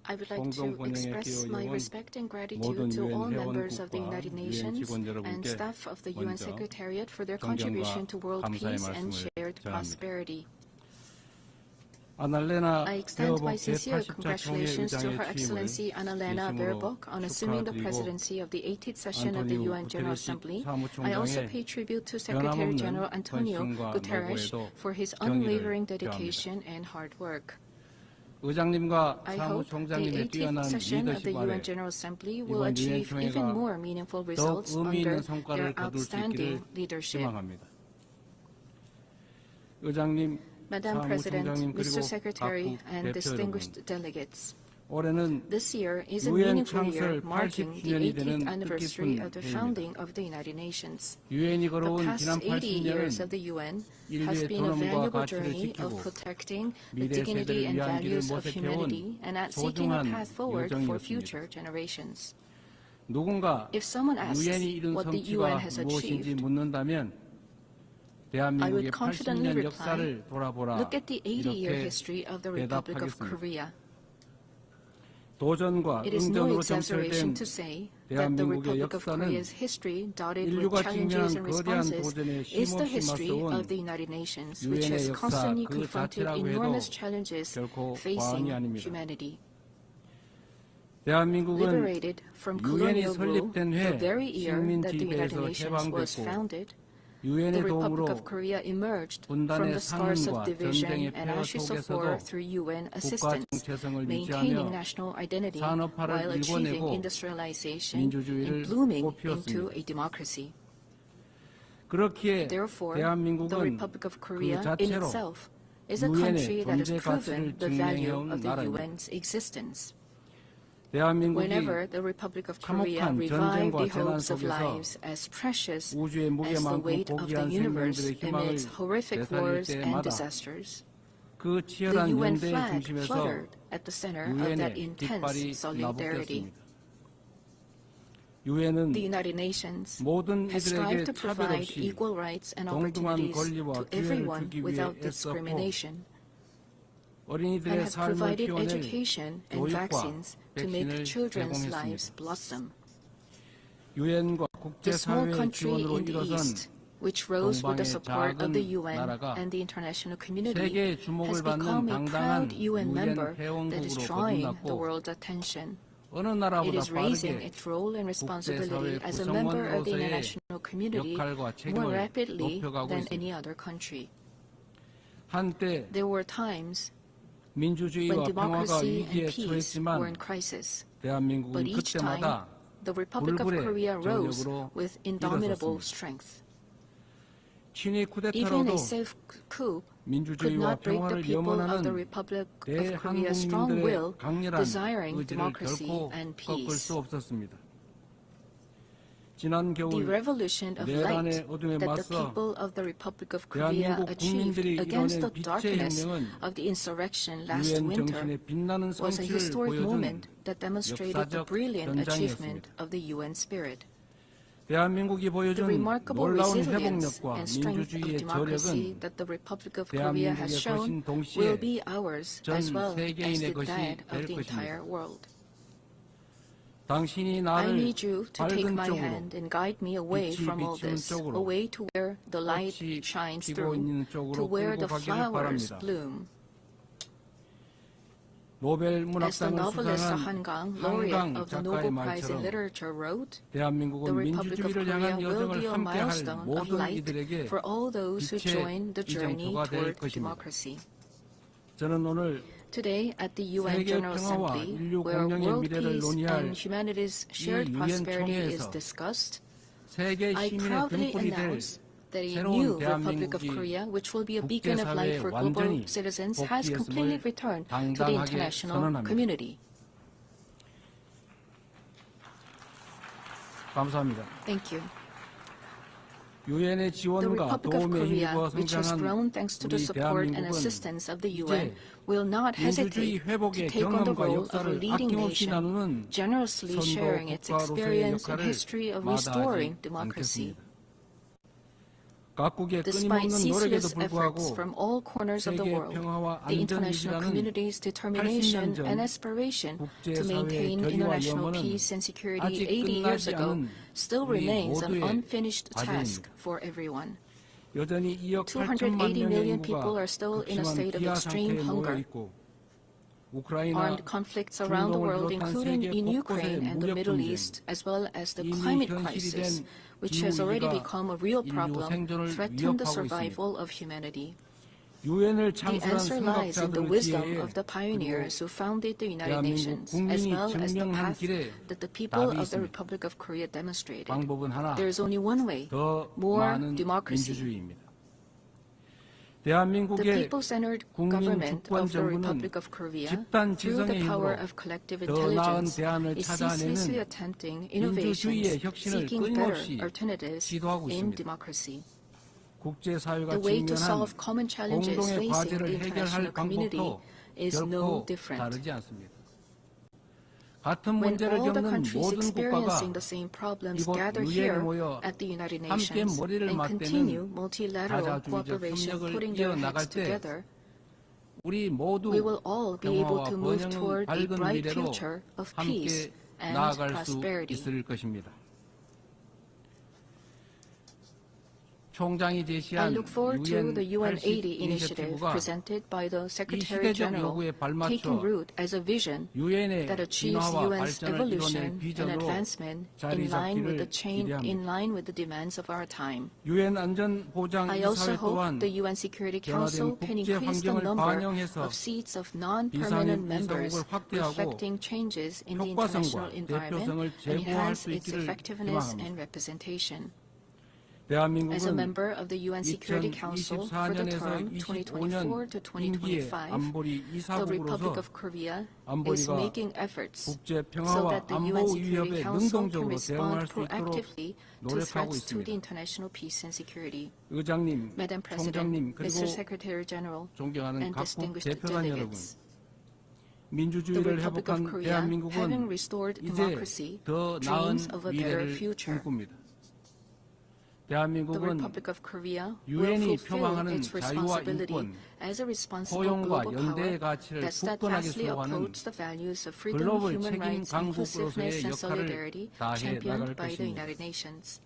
I would like to express my respect and gratitude to all members of the United Nations and staff of the UN Secretariat for their contribution to world peace and shared prosperity. I extend my sincere congratulations to Her Excellency Annalena Baerbock on assuming the presidency of the 18th session of the UN General Assembly. I also pay tribute to Secretary General Antonio Guterres for his unwavering dedication and hard work. I hope the 18th session of the UN General Assembly will achieve even more meaningful results under their outstanding leadership. Madam President, Mr. Secretary, and distinguished delegates, this year is a meaningful year marking the 80th anniversary of the founding of the United Nations. The past 80 years of the UN has been a valuable journey of protecting the dignity and values of humanity and at seeking a path forward for future generations. If someone asks what the UN has achieved, I would confidently reply, look at the 80-year history of the Republic of Korea. It is no exaggeration to say that the Republic of Korea's history, dotted with challenges and responses, is the history of the United Nations, which has constantly confronted enormous challenges facing humanity. Liberated from colonial rule the very year that the United Nations was founded, the Republic of Korea emerged from the scars of division and ashes of war through UN assistance, maintaining national identity while achieving industrialization and blooming into a democracy. Therefore, the Republic of Korea in itself is a country that has proven the value of the UN's existence. Whenever the Republic of Korea revived the hopes of lives as precious as the weight of the universe amidst horrific wars and disasters, the UN flag fluttered at the center of that intense solidarity. The United Nations has strived to provide equal rights and opportunities to everyone without discrimination, and has provided education and vaccines to make children's lives blossom. The small country in the East, which rose with the support of the UN and the international community, has become a proud UN member that is drawing the world's attention. It is raising its role and responsibility as a member of the international community more rapidly than any other country. There were times when democracy and peace were in crisis, but each time the Republic of Korea rose with indomitable strength. Even a safe coup could not break the people of the Republic of Korea's strong will, desiring democracy and peace. The revolution of light that the people of the Republic of Korea achieved against the darkness of the insurrection last winter was a historic moment that demonstrated the brilliant achievement of the UN spirit. The remarkable resilience and strength of democracy that the Republic of Korea has shown will be ours as well as the that of the entire world. I need you to take my hand and guide me away from all this, away to where the light shines through, to where the flowers bloom. As the novelist Han Gang, laureate of the Nobel Prize in Literature, wrote, the Republic of Korea will be a milestone of light for all those who join the journey toward democracy. Today, at the UN General Assembly, where world peace and humanity's shared prosperity is discussed, I proudly announce that a new Republic of Korea, which will be a beacon of light for global citizens, has completely returned to the international community. Thank you. The Republic of Korea, which has grown thanks to the support and assistance of the UN, will not hesitate to take on the role of a leading nation, generously sharing its experience and history of restoring democracy. Despite ceaseless efforts from all corners of the world, the international community's determination and aspiration to maintain international peace and security 80 years ago still remains an unfinished task for everyone. 280 million people are still in a state of extreme hunger. Armed conflicts around the world, including in Ukraine and the Middle East, as well as the climate crisis, which has already become a real problem, threaten the survival of humanity. The answer lies in the wisdom of the pioneers who founded the United Nations, as well as the path that the people of the Republic of Korea demonstrated. There is only one way: more democracy. The people-centered government of the Republic of Korea, through the power of collective intelligence, is ceaselessly attempting innovations, seeking better alternatives in democracy. The way to solve common challenges facing the international community is no different. When all the countries experiencing the same problems gather here at the United Nations and continue multilateral cooperation, putting their heads together, we will all be able to move toward a bright future of peace and prosperity. I look forward to the UN 80 initiative presented by the Secretary General, taking root as a vision that achieves UN's evolution and advancement in line with the demands of our time. I also hope the UN Security Council can increase the number of seats of non-permanent members, reflecting changes in the international environment, and enhance its effectiveness and representation. As a member of the UN Security Council for the term 2024 to 2025, the Republic of Korea is making efforts so that the UN Security Council can respond proactively to threats to the international peace and security. Madam President, Mr. Secretary General, and distinguished delegates, the Republic of Korea, having restored democracy, dreams of a better future. The Republic of Korea will fulfill its responsibility as a responsible global power that steadfastly upholds the values of freedom, human rights, inclusiveness, and solidarity championed by the United Nations.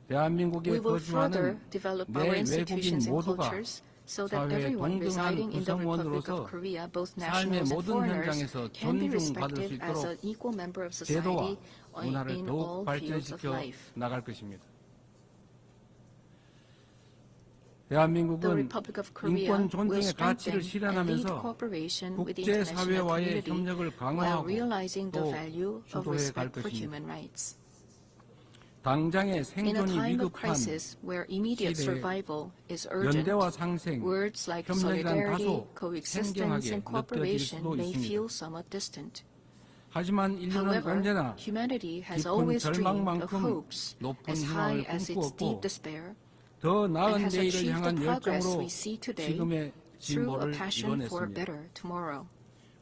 We will further develop our institutions and cultures so that everyone residing in the Republic of Korea, both nationals and foreigners, can be respected as an equal member of society in all fields of life. The Republic of Korea will strengthen and lead cooperation with the international community while realizing the value of respect for human rights. In a time of crisis where immediate survival is urgent, words like solidarity, coexistence, and cooperation may feel somewhat distant. However, humanity has always dreamed of hopes as high as its deep despair and has achieved the progress we see today through a passion for a better tomorrow.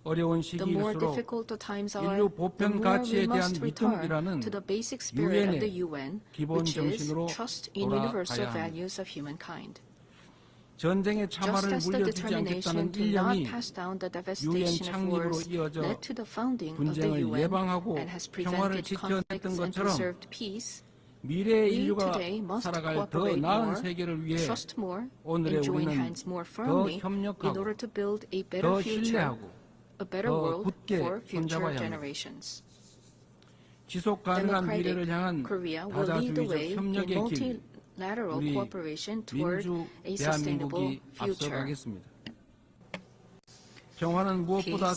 The more difficult the times are, the more we must return to the basic spirit of the UN, which is trust in universal values of humankind. Just as the determination to not pass down the devastation of wars led to the founding of the UN and has prevented conflicts and preserved peace, we today must cooperate more, trust more, and join hands more firmly in order to build a better future, a better world for future generations. Democratic Korea will lead the way in multilateral cooperation toward a sustainable future. Peace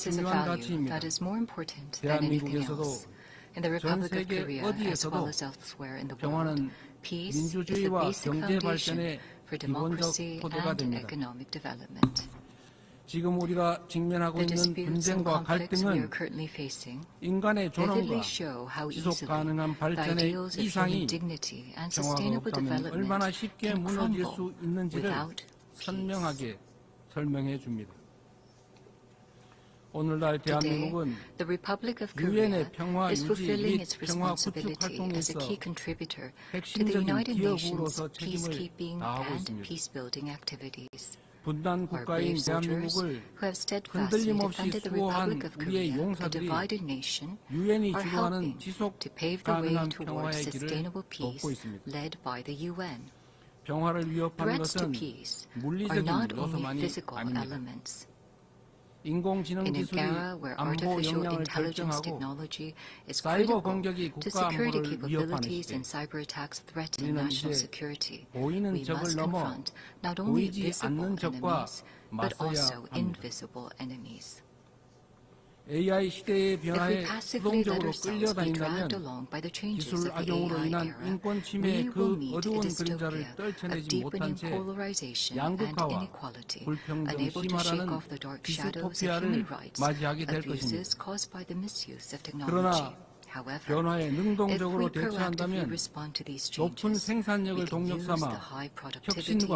is a value that is more important than anything else. In the Republic of Korea, as well as elsewhere in the world, peace is the basic foundation for democracy and economic development. The disputes and conflicts we are currently facing vividly show how easily the ideals of human dignity and sustainable development can crumble without peace. Today, the Republic of Korea is fulfilling its responsibility as a key contributor to the United Nations peacekeeping and peace-building activities. Our brave soldiers, who have steadfastly defended the Republic of Korea, a divided nation, are helping to pave the way towards sustainable peace led by the UN. Threats to peace are not only physical elements. In an era where artificial intelligence technology is critical to security capabilities and cyber attacks threaten national security, we must confront not only visible enemies, but also invisible enemies. If we passively let ourselves be dragged along by the changes of the AI era, we will meet a dystopia of deepening polarization and inequality, unable to shake off the dark shadows of human rights abuses caused by the misuse of technology. However, if we proactively respond to these changes, we can use the high productivity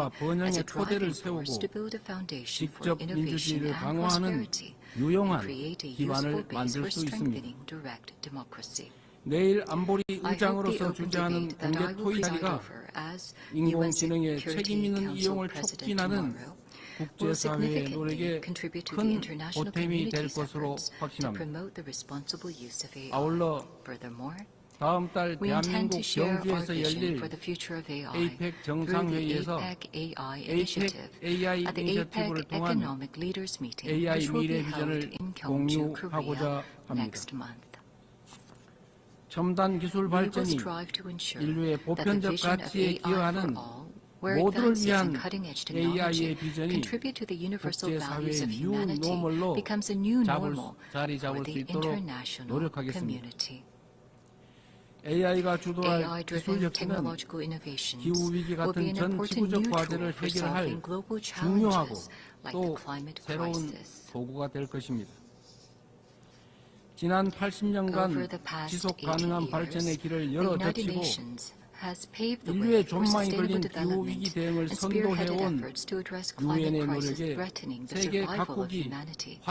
as a driving force to build a foundation for innovation and prosperity, and create a useful base for strengthening direct democracy. I hope the open debate that I will preside over as UN Security Council President tomorrow will significantly contribute to the international community's efforts to promote the responsible use of AI. Furthermore, we intend to share our vision for the future of AI through the APEC AI Initiative at the APEC Economic Leaders Meeting, which will be held in Gyeongju, Korea next month. We will strive to ensure that the vision of AI for all, where advances in cutting-edge technology contribute to the universal values of humanity, becomes a new normal for the international community. AI-driven technological innovations will be an important new tool for solving global challenges like the climate crisis. Over the past 80 years, the United Nations has paved the way for sustainable development and spearheaded efforts to address climate crisis threatening the survival of humanity.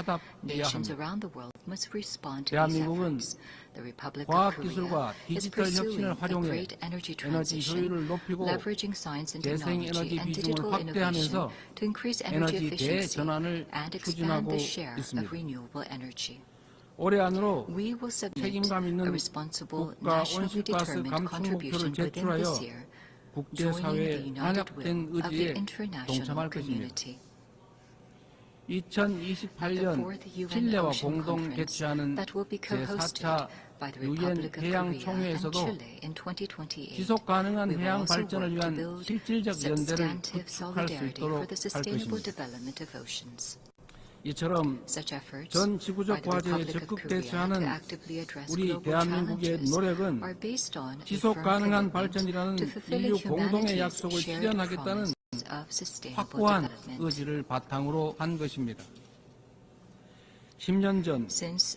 Nations around the world must respond to these efforts. The Republic of Korea is pursuing a great energy transition, leveraging science and technology and digital innovation to increase energy efficiency and expand the share of renewable energy. We will submit a responsible, nationally determined contribution within this year, joining the united will of the international community. At the fourth UN Ocean Conference that will be co-hosted by the Republic of Korea and Chile in 2028, we will also work to build substantive solidarity for the sustainable development of oceans. Such efforts by the Republic of Korea to actively address global challenges are based on a firm commitment to fulfilling humanity's shared promise of sustainable development. Since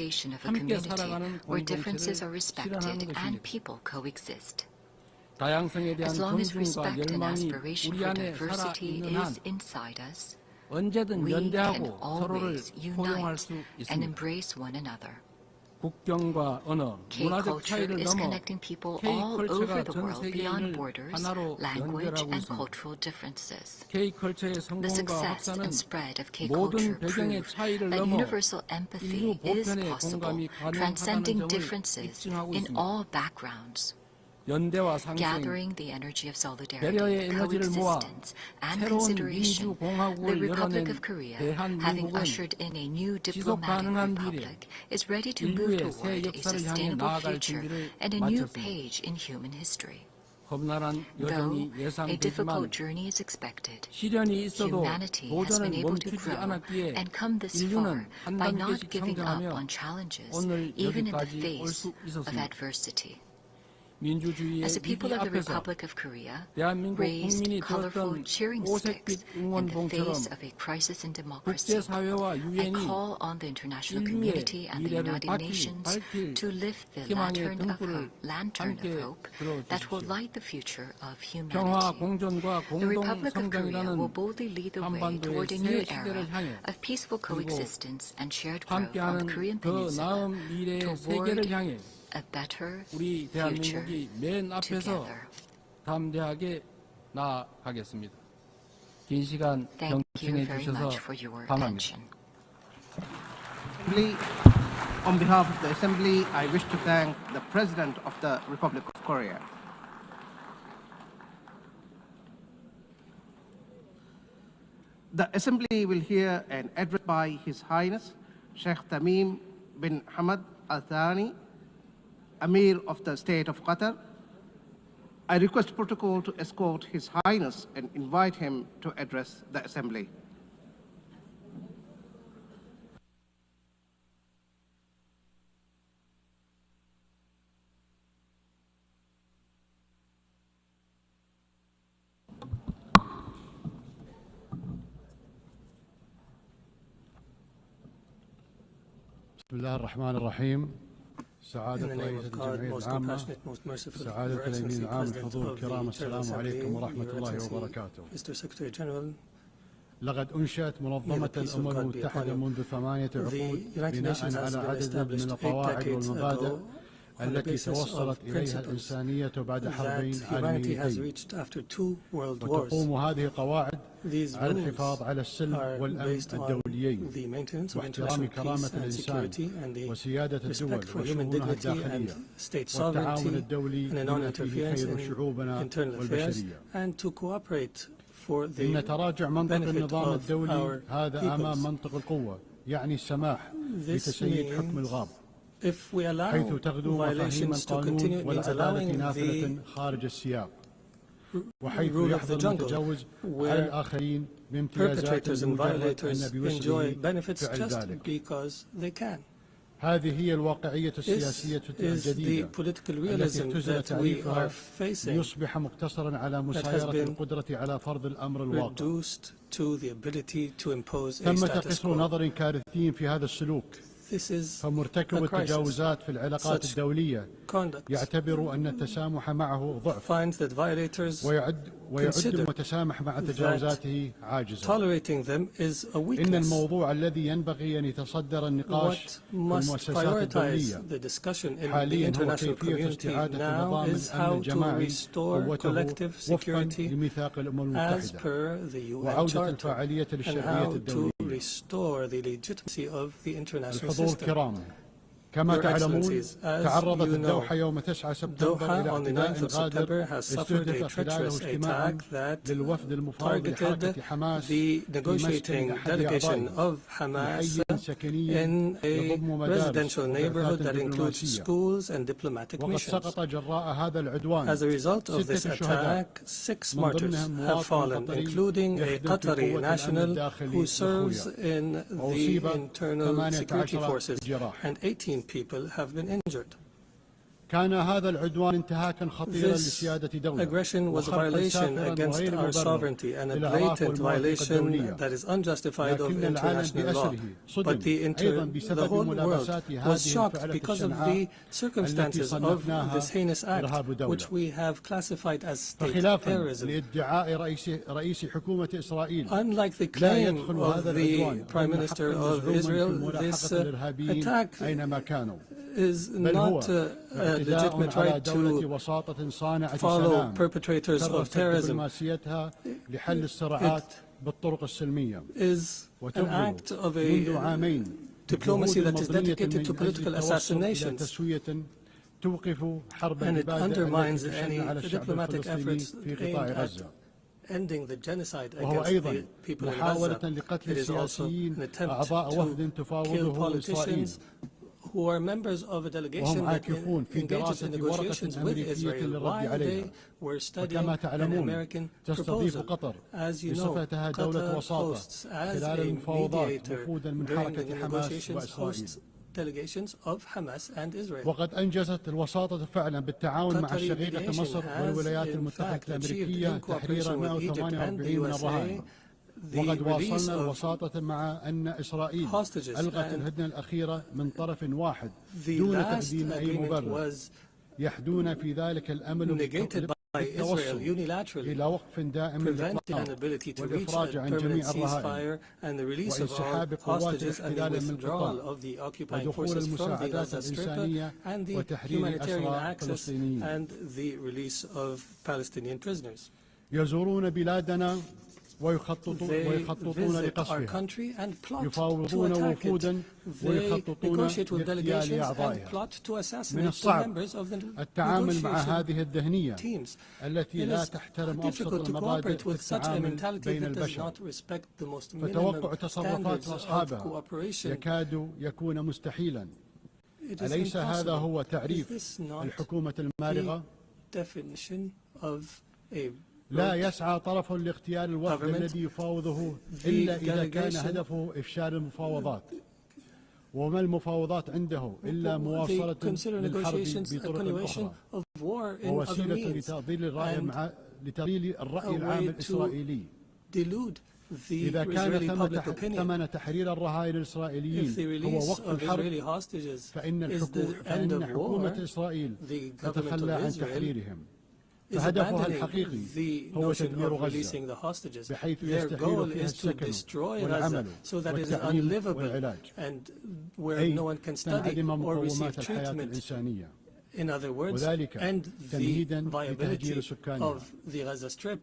association of a community where differences are respected and people coexist. As long as respect and aspiration for diversity is inside us, we can always unite and embrace one another. K-culture is connecting people all over the world beyond borders, language, and cultural differences. The success and spread of K-culture proves that universal empathy is possible, transcending differences in all backgrounds. Gathering the energy of solidarity, coexistence, and consideration, the Republic of Korea, having ushered in a new diplomatic republic, is ready to move toward a sustainable future and a new page in human history. Though a difficult journey is expected, humanity has been able to grow and come this far by not giving up on challenges, even in the face of adversity. As the people of the Republic of Korea raised colorful cheering sticks in the face of a crisis in democracy, I call on the international community and the United Nations to lift the lantern of hope that will light the future of humanity. The Republic of Korea will boldly lead the way toward a new era of peaceful coexistence and shared growth on the Korean Peninsula toward a better future together. Thank you very much for your attention. On behalf of the Assembly, I wish to thank the President of the Republic of Korea. The Assembly will hear an address by His Highness Sheikh Tamim bin Hamad Al Thani, Amir of the State of Qatar. I request protocol to escort His Highness and invite him to address the Assembly. بسم الله الرحمن الرحيم. سعادة رئيس الجمعية العامة، سعادة الأمين العام، الحضور الكرام، السلام عليكم ورحمة الله وبركاته. لقد أنشأت منظمة الأمم المتحدة منذ 8 عقود بناء على عدد من القواعد والمبادئ التي توصلت إليها الإنسانية بعد حربين عالميتين، وتقوم هذه القواعد على الحفاظ على السلم والأمن الدوليين واحترام كرامة الإنسان وسيادة الدول وشؤونها الداخلية والتعاون الدولي بما فيه خير شعوبنا والبشرية. إن تراجع منطق النظام الدولي هذا أمام منطق القوة، يعني السماح بتسييد حكم الغاب، حيث تغدو مفاهيم القانون والعدالة نافذة خارج السياق، وحيث يحظى المتجاوز على الآخرين بامتيازات مجرد أن بوسعه فعل ذلك. هذه هي الواقعية السياسية الجديدة التي اختزل تعريفها ليصبح مقتصرا على مسايرة القدرة على فرض الأمر الواقع. ثمة قصر نظر كارثي في هذا السلوك، فمرتكب التجاوزات في العلاقات الدولية يعتبر أن التسامح معه ضعف، ويعد المتسامح مع تجاوزاته عاجزا. إن الموضوع الذي ينبغي أن يتصدر النقاش في المؤسسات الدولية حاليا هو كيفية استعادة نظام الأمن الجماعي قوته وفقا لميثاق الأمم المتحدة، وعودة الفاعلية للشرعية الدولية. الحضور الكرام، كما تعلمون تعرضت الدوحة يوم 9 سبتمبر إلى اعتداء غادر استهدف خلاله اجتماعا للوفد المفاوض لحركة حماس في مسكن أحد أعضائه في حي سكني يضم مدارس وبعثات دبلوماسية. وقد سقط جراء هذا العدوان 6 شهداء، من ضمنهم مواطن قطري يخدم في قوة الأمن الداخلي للخويا، وأصيب 18 جراح. people have been injured. كان هذا العدوان انتهاكا خطيرا لسيادة دولة. Aggression was a violation against our sovereignty and a blatant violation that is unjustified of international law. But the whole world was shocked because of the circumstances of this heinous act, which we have classified as state terrorism. Unlike the claim of the Prime Minister of Israel, this attack is not a legitimate right to follow perpetrators of terrorism. It is an act of a diplomacy that is dedicated to political assassinations, and it undermines any diplomatic efforts aimed at ending the genocide against the people in Gaza. It is also an attempt to kill politicians who are members of a delegation that engages in negotiations with Israel while they were studying an American proposal. As you know, Qatar hosts, as a mediator during the negotiations, hosts delegations of Hamas and Israel. وقد أنجزت الوساطة فعلا بالتعاون مع شقيقة مصر والولايات المتحدة الأمريكية تحرير 148 من الرهائن. وقد واصلنا الوساطة مع أن إسرائيل ألغت الهدنة الأخيرة من طرف واحد دون تقديم أي مبرر. يحدون في ذلك الأمل بالتوصل إلى وقف دائم للإطلاق والإفراج عن جميع الرهائن وانسحاب قوات الاحتلال من القطاع ودخول المساعدات الإنسانية وتحرير الأسرى الفلسطينيين. يزورون بلادنا ويخططون لقصفها. يفاوضون وفودا ويخططون لاغتيال أعضائها. من الصعب التعامل مع هذه الذهنية التي لا تحترم أبسط المبادئ في التعامل بين البشر. فتوقع تصرفات أصحابها يكاد يكون مستحيلا. أليس هذا هو تعريف الحكومة المارغة؟ لا يسعى طرف لاغتيال الوفد الذي يفاوضه إلا إذا كان هدفه إفشال المفاوضات. وما المفاوضات عنده إلا مواصلة للحرب بطرق أخرى ووسيلة لتضليل الرأي العام الإسرائيلي. إذا كان ثمن تحرير الرهائن الإسرائيليين هو وقف الحرب فإن حكومة إسرائيل تتخلى عن تحريرهم. فهدفها الحقيقي هو تدمير غزة بحيث يستحيل فيها السكن والعمل والتعليم والعلاج أي تنعدم مقومات الحياة الإنسانية. وذلك تمهيدا لتهجير سكانها.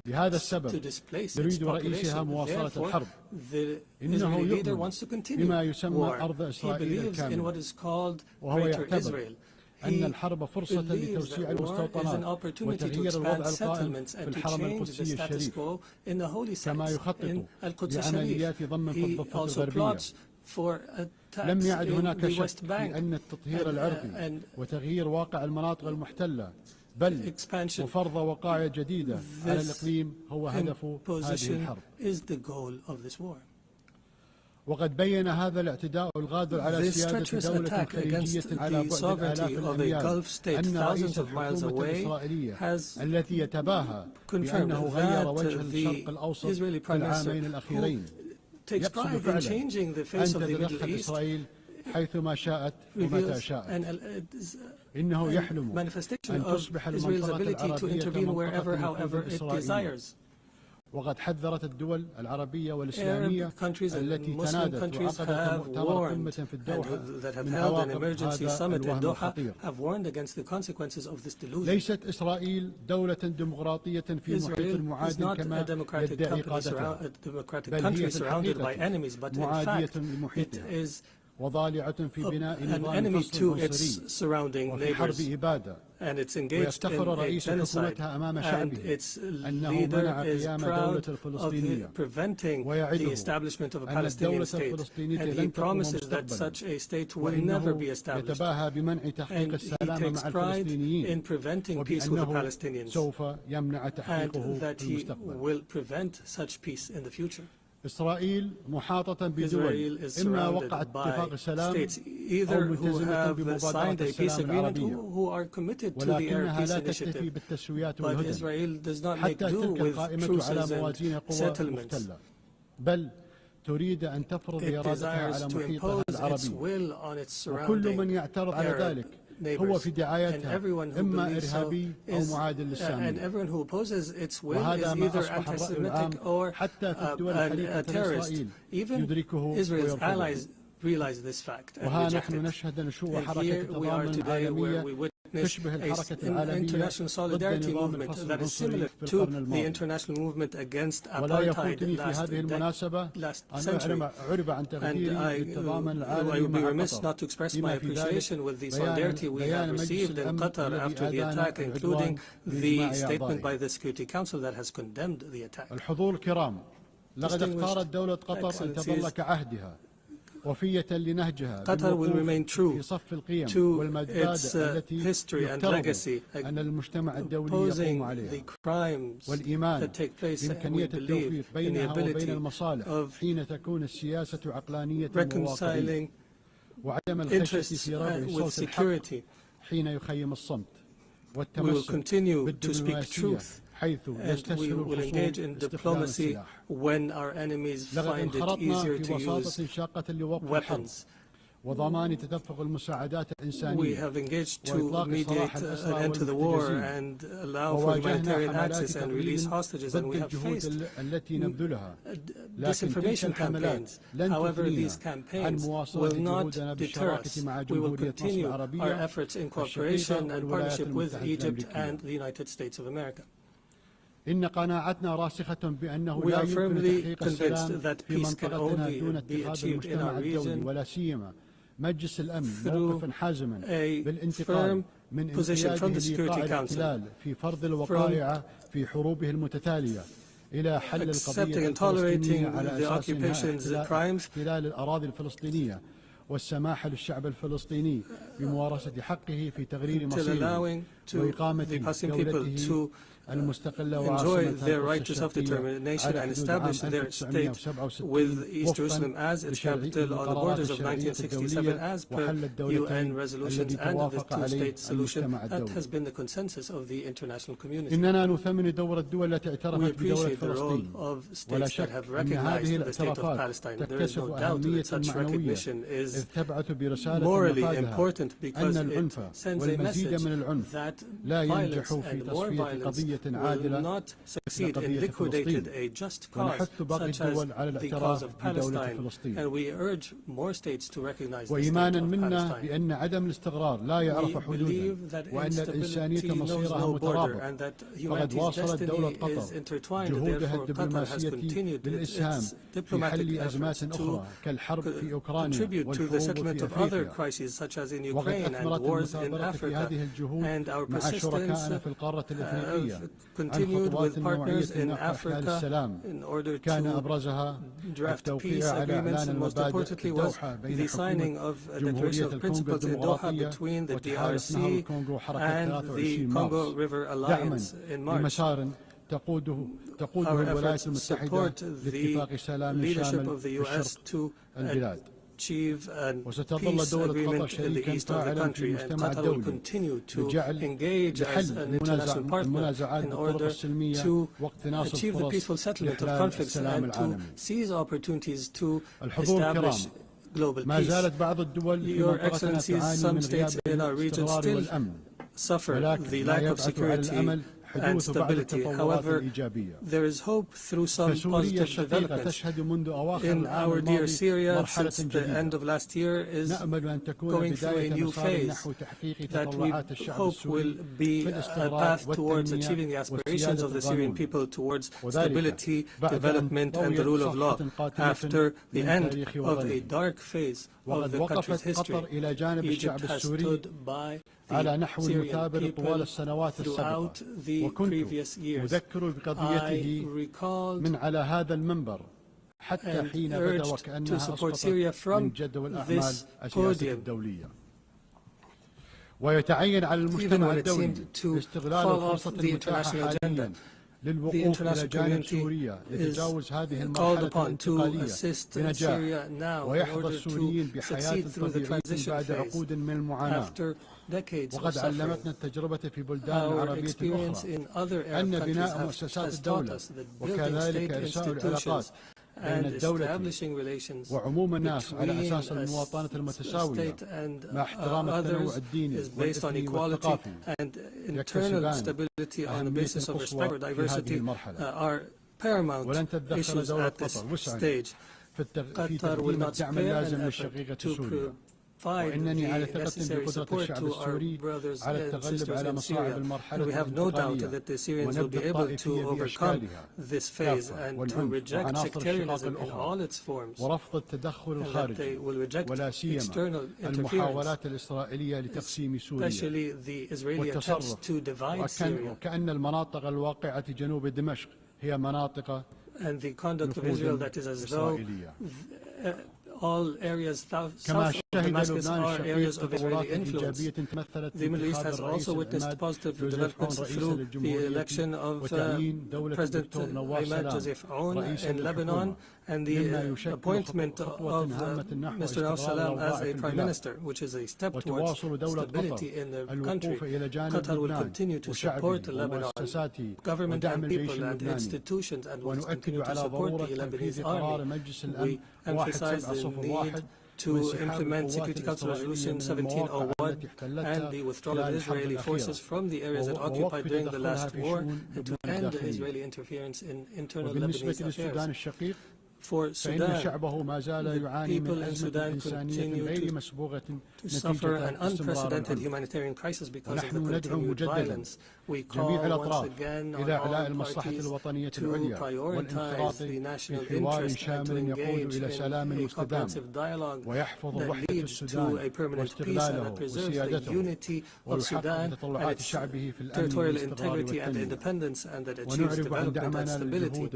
لهذا السبب يريد رئيسها مواصلة الحرب. إنه يؤمن بما يسمى أرض إسرائيل الكاملة وهو يعتبر أن الحرب فرصة لتوسيع المستوطنات وتغيير الوضع القائم في الحرم القدسي الشريف كما يخطط لعمليات ضم في الضفة الغربية. لم يعد هناك شك في أن التطهير العرقي وتغيير واقع المناطق المحتلة بل وفرض وقائع جديدة على الإقليم هو هدف هذه الحرب. وقد بين هذا الاعتداء الغادر على سيادة دولة خليجية على بعد آلاف الأميال أن رئيس الحكومة الإسرائيلية التي يتباهى بأنه غير وجه الشرق الأوسط في العامين الأخيرين يقصد فعلا أن تتدخل إسرائيل حيثما شاءت ومتى شاءت. إنه يحلم أن تصبح المنطقة العربية منطقة إسرائيلية. وقد حذرت الدول العربية والإسلامية التي تنادت وعقدت مؤتمر قمة في الدوحة من عواقب هذا الوهم الخطير. ليست إسرائيل دولة ديمقراطية في محيط معاد كما يدعي قادتها بل هي في الحقيقة معادية لمحيطها وضالعة في بناء نظام فصل عنصري وفي حرب إبادة. ويفتخر رئيس حكومتها أمام شعبه أنه منع قيام دولة الفلسطينية ويعده أن الدولة الفلسطينية لن تقوم مستقبلا وإنه يتباهى بمنع تحقيق السلام مع الفلسطينيين وبأنه سوف يمنع تحقيقه في المستقبل. إسرائيل محاطة بدول إما وقعت اتفاق سلام أو ملتزمة بمبادرة السلام العربية، ولكنها لا تكتفي بالتسويات والهدن حتى تلك القائمة على موازين قوى مختلة، بل تريد أن تفرض إرادتها على محيطها العربي، وكل من يعترض على ذلك هو في دعايتها إما إرهابي أو معادل للسامية. وهذا ما أصبح الرأي العام حتى في الدول الحليفة لإسرائيل يدركه ويرفضه. وها نحن نشهد نشوء حركة التضامن العالمية تشبه الحركة العالمية ضد نظام الفصل العنصري في القرن الماضي. ولا يفوتني في هذه المناسبة أن أعرب عن تقديري للتضامن العالمي مع قطر، بما في ذلك بيان مجلس الأمن الذي أدان الحضور الكرام، لقد اختارت دولة قطر أن تظل كعهدها وفية لنهجها في صف القيم والمبادئ التي يفترض أن المجتمع الدولي يقوم عليها، والإيمان بإمكانية التوفيق بينها وبين المصالح حين تكون السياسة عقلانية وواقعية، وعدم الخشية في رفع صوت الحق حين يخيم الصمت، والتمسك بالدبلوماسية حيث يستسهل الخصوم استخدام السلاح. لقد انخرطنا في وساطة شاقة لوقف الحرب وضمان تدفق المساعدات الإنسانية وإطلاق سراح الأسرى والمحتجزين، وواجهنا حملات تقليل ضد الجهود التي نبذلها، لكن تلك الحملات لن تغنينا عن مواصلة جهودنا بالشراكة مع جمهورية مصر العربية الشقيقة والولايات المتحدة الأمريكية. إن قناعتنا راسخة بأنه لا يمكن تحقيق السلام في منطقتنا دون اتخاذ المجتمع الدولي ولا سيما مجلس الأمن موقفا حازما بالانتقال من انقياده لإيقاع الاحتلال في فرض الوقائع في حروبه المتتالية إلى حل القضية الفلسطينية على أساس احتلال الأراضي الفلسطينية والسماح للشعب الفلسطيني بممارسة حقه في تغيير مصيره وإقامة دولته enjoy their right to self-determination and establish their state with East Jerusalem as its capital on the borders of 1967 as per UN resolutions and of the two-state solution. That has been the consensus of the international community. We appreciate the role of states that have recognized the state of Palestine. There is no doubt that such recognition is morally important because it sends a message that violence and more violence will not succeed in liquidating a just cause such as the cause of Palestine, and we urge more states to recognize the state of Palestine. We believe that instability knows no border and that humanity's destiny is intertwined. Therefore, Qatar has continued its diplomatic efforts to contribute to the settlement of other crises such as in Ukraine and wars in Africa, and our persistence continued with partners in Africa in order to draft peace agreements, and most importantly was the signing of a declaration of principles in Doha between the DRC and the Congo River Alliance in March. Our efforts support the leadership of the U.S. to achieve a peace agreement in the east of the country, and Qatar will continue to engage as an international partner in order to achieve the peaceful settlement of conflicts and to seize opportunities to establish global peace. Your Excellencies, some states in our region still suffer the lack of security and stability. However, there is hope through some positive developments. In our dear Syria, since the end of last year, is going through a new phase that we hope will be a path towards achieving the aspirations of the Syrian people towards stability, development, and the rule of law. After the end of a dark phase of the country's history, Egypt has stood by the Syrian people throughout the previous years. I recalled and urged to support Syria from this podium. Even when it seemed to fall off the international agenda, the international community is called upon to assist Syria now in order to succeed through the transition phase after decades of suffering. Our experience in other Arab countries has taught us that building state institutions and establishing relations between a state and others is based on equality, and internal stability on the basis of respect for diversity are paramount issues at this stage. Qatar will not spare an effort to provide the necessary support to our brothers and sisters in Syria. And we have no doubt that the Syrians will be able to overcome this phase and to reject sectarianism in all its forms, and that they will reject external interference, especially the Israeli attempts to divide Syria. And the conduct of Israel that is as though all areas south of Damascus are areas of Israeli influence. The Middle East has also witnessed positive developments through the election of President Ahmed Joseph Aoun in Lebanon and the appointment of Mr. al-Salam as a prime minister, which is a step towards stability in the country. Qatar will continue to support the Lebanese government and people and institutions, and will continue to support the Lebanese army. We emphasize the need to implement Security Council Resolution 1701 and the withdrawal of Israeli forces from the areas it occupied during the last war, and to end Israeli interference in internal Lebanese affairs. For Sudan, the people in Sudan continue to suffer an unprecedented humanitarian crisis because of the continued violence. We call once again on all parties to prioritize the national interest and to engage in a comprehensive dialogue that leads to a permanent peace and that preserves the unity of Sudan and its territorial integrity and independence, and that achieves development and stability.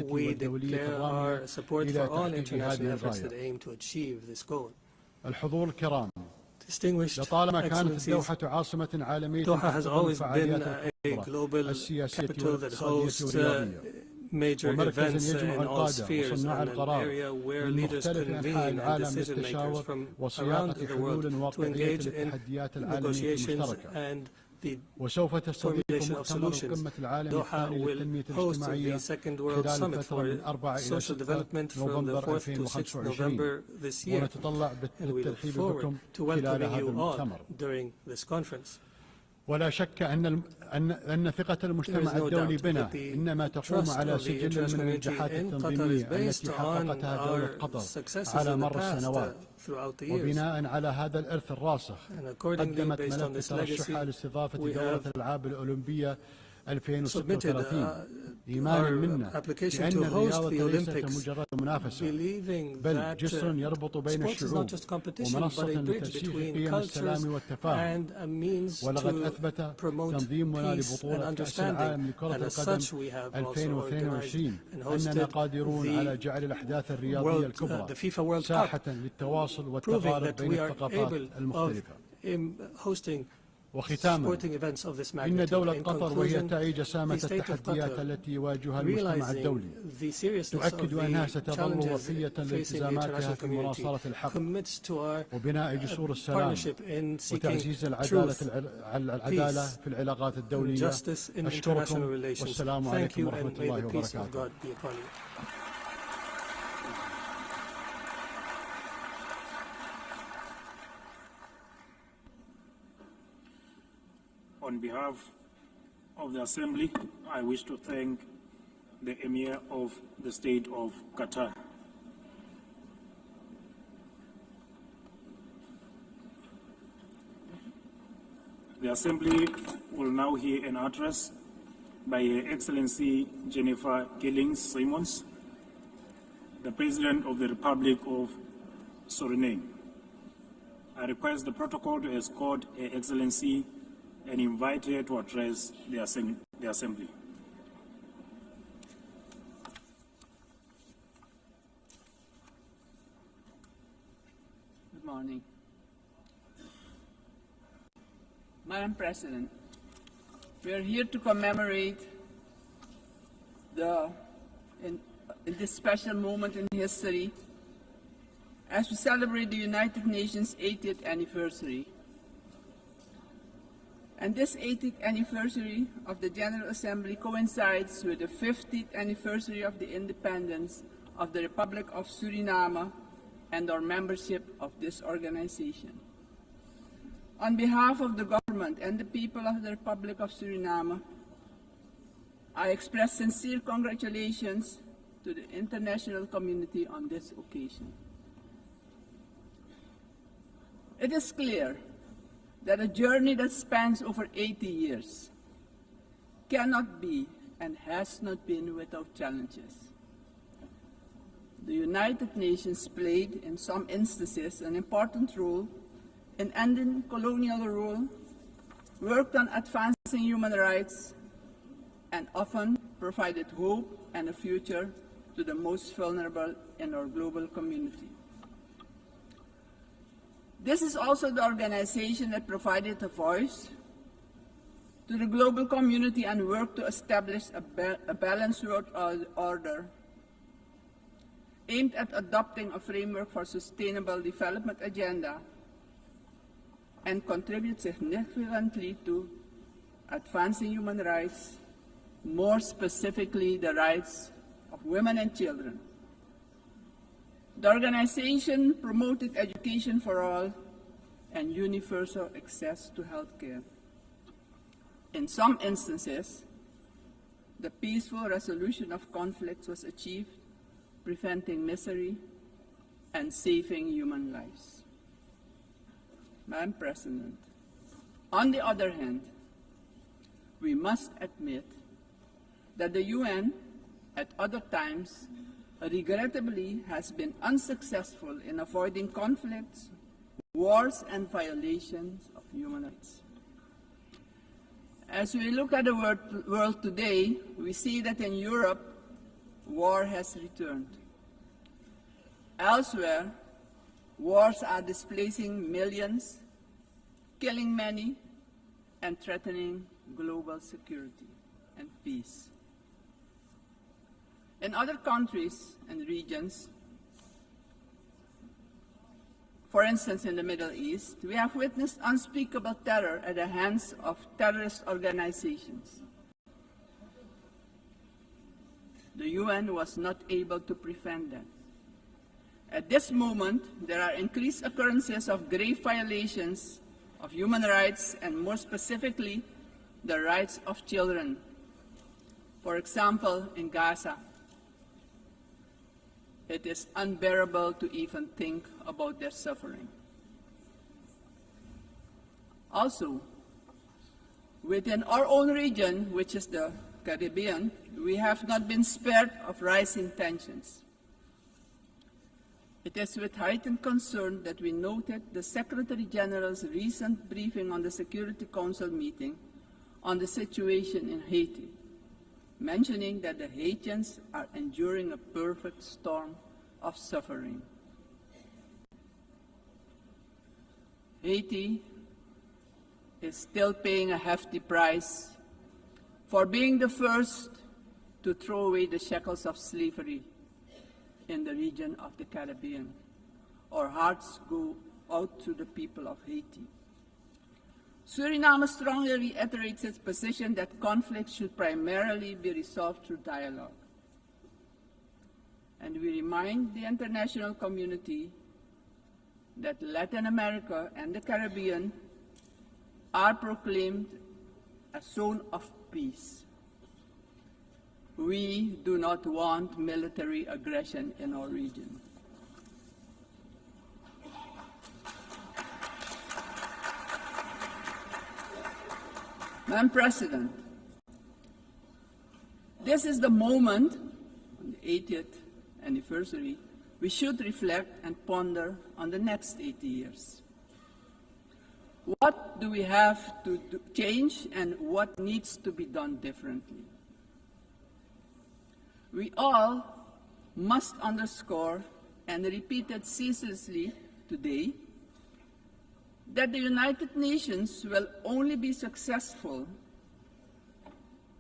We declare our support for all international efforts that aim to achieve this goal. Distinguished Excellencies, Doha has always been a global capital that hosts major events in all spheres, and an area where leaders convene and decision makers from around the world to engage in negotiations and the formulation of solutions. Doha will host the Second World Summit for Social Development from the 4th to 6th November this year, and we look forward to welcoming you all during this conference. ولا شك أن ثقة المجتمع الدولي بنا إنما تقوم على سجل من النجاحات التنظيمية التي حققتها دولة قطر على مر السنوات، وبناء على هذا الإرث الراسخ قدمت ملف ترشحها لاستضافة دورة الألعاب الأولمبية 2036 إيمانا منا بأن الرياضة ليست مجرد منافسة بل جسر يربط بين الشعوب ومنصة لترسيخ قيم السلام والتفاهم. ولقد أثبت تنظيمنا لبطولة كأس العالم لكرة القدم 2022 أننا قادرون على جعل الأحداث الرياضية الكبرى ساحة للتواصل والتقارب بين الثقافات المختلفة. وختاما إن دولة قطر وهي تعي جسامة التحديات التي يواجهها المجتمع الدولي تؤكد أنها ستظل وفية لالتزاماتها في مناصرة الحق وبناء جسور السلام وتعزيز العدالة في العلاقات الدولية. أشكركم والسلام عليكم ورحمة الله وبركاته. On behalf of the Assembly, I wish to thank the Emir of the State of Qatar. The Assembly will now hear an address by Her Excellency Jennifer Gillings-Simons, the President of the Republic of Suriname. I request the protocol to escort Her Excellency and invite her to address the Assembly. Good morning. Madam President, we are here to commemorate in this special moment in history as we celebrate the United Nations 80th anniversary. And this 80th anniversary of the General Assembly coincides with the 50th anniversary of the independence of the Republic of Suriname and our membership of this organization. On behalf of the government and the people of the Republic of Suriname, I express sincere congratulations to the international community on this occasion. It is clear that a journey that spans over 80 years cannot be and has not been without challenges. The United Nations played, in some instances, an important role in ending colonial rule, worked on advancing human rights, and often provided hope and a future to the most vulnerable in our global community. This is also the organization that provided a voice to the global community and worked to establish a balanced world order aimed at adopting a framework for sustainable development agenda and contribute significantly to advancing human rights, more specifically the rights of women and children. The organization promoted education for all and universal access to health care. In some instances, the peaceful resolution of conflicts was achieved, preventing misery and saving human lives. Madam President, on the other hand, we must admit that the UN at other times regrettably has been unsuccessful in avoiding conflicts, wars, and violations of human rights. As we look at the world today, we see that in Europe, war has returned. Elsewhere, wars are displacing millions, killing many, and threatening global security and peace. In other countries and regions, for instance in the Middle East, we have witnessed unspeakable terror at the hands of terrorist organizations. The UN was not able to prevent that. At this moment, there are increased occurrences of grave violations of human rights and more specifically, the rights of children. For example, in Gaza, it is unbearable to even think about their suffering. Also, within our own region, which is the Caribbean, we have not been spared of rising tensions. It is with heightened concern that we noted the Secretary General's recent briefing on the Security Council meeting on the situation in Haiti, mentioning that the Haitians are enduring a perfect storm of suffering. Haiti is still paying a hefty price for being the first to throw away the shackles of slavery in the region of the Caribbean. Our hearts go out to the people of Haiti. Suriname strongly reiterates its position that conflict should primarily be resolved through dialogue. And we remind the international community that Latin America and the Caribbean are proclaimed a zone of peace. We do not want military aggression in our region. Madam President, this is the moment, on the 80th anniversary, we should reflect and ponder on the next 80 years. What do we have to change and what needs to be done differently? We all must underscore and repeat it ceaselessly today that the United Nations will only be successful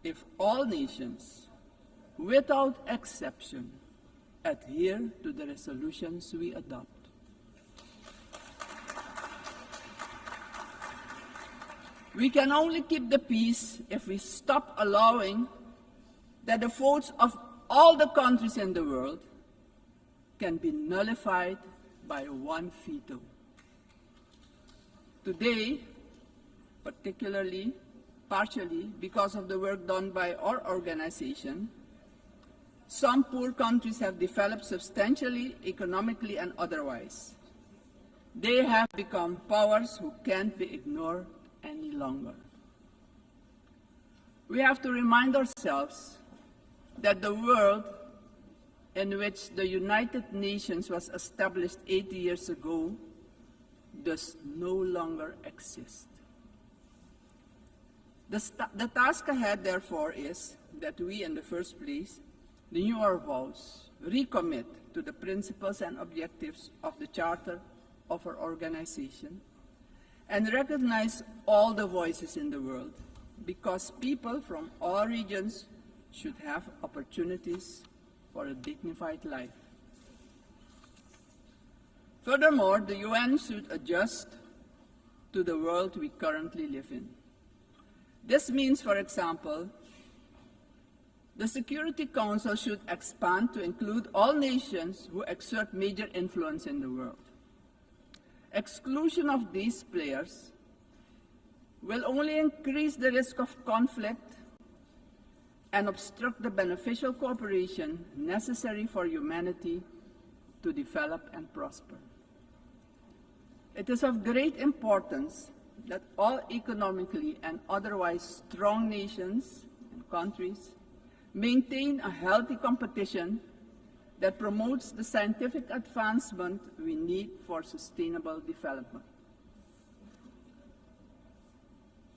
if all nations without exception, adhere to the resolutions we adopt. We can only keep the peace if we stop allowing that the votes of all the countries in the world can be nullified by one veto. Today, partially because of the work done by our organization, some poor countries have developed substantially, economically and otherwise. They have become powers who can't be ignored any longer. We have to remind ourselves that the world in which the United Nations was established 80 years ago does no longer exist. The task ahead, therefore, is that we, in the first place, renew our vows, recommit to the principles and objectives of the Charter of our organization, and recognize all the voices in the world, because people from all regions should have opportunities for a dignified life. Furthermore, the UN should adjust to the world we currently live in. This means, for example, the Security Council should expand to include all nations who exert major influence in the world. Exclusion of these players will only increase the risk of conflict and obstruct the beneficial cooperation necessary for humanity to develop and prosper. It is of great importance that all economically and otherwise strong nations and countries maintain a healthy competition that promotes the scientific advancement we need for sustainable development.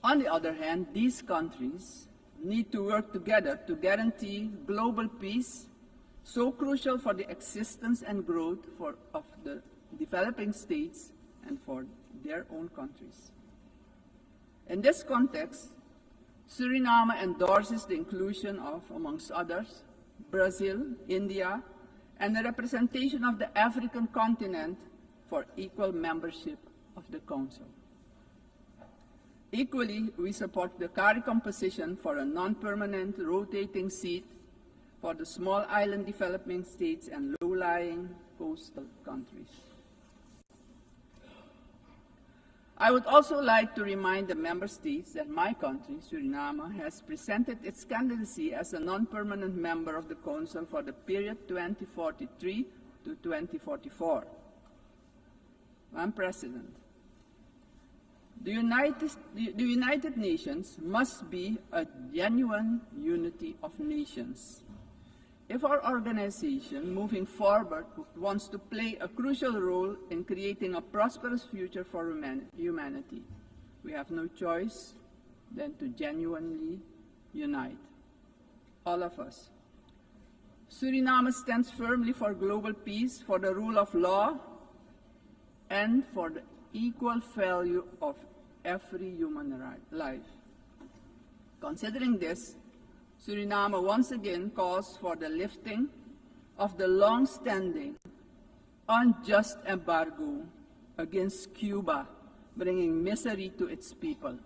On the other hand, these countries need to work together to guarantee global peace, so crucial for the existence and growth of the developing states and for their own countries. In this context, Suriname endorses the inclusion of, amongst others, Brazil, India, and the representation of the African continent for equal membership of the Council. Equally, we support the CARI composition for a non-permanent rotating seat for the small island developing states and low-lying coastal countries. I would also like to remind the member states that my country, Suriname, has presented its candidacy as a non-permanent member of the Council for the period 2043 to 2044. Madam President, the United Nations must be a genuine unity of nations. If our organization, moving forward, wants to play a crucial role in creating a prosperous future for humanity, we have no choice than to genuinely unite, all of us. Suriname stands firmly for global peace, for the rule of law, and for the equal value of every human life. Considering this, Suriname once again calls for the lifting of the long-standing, unjust embargo against Cuba, bringing misery to its people.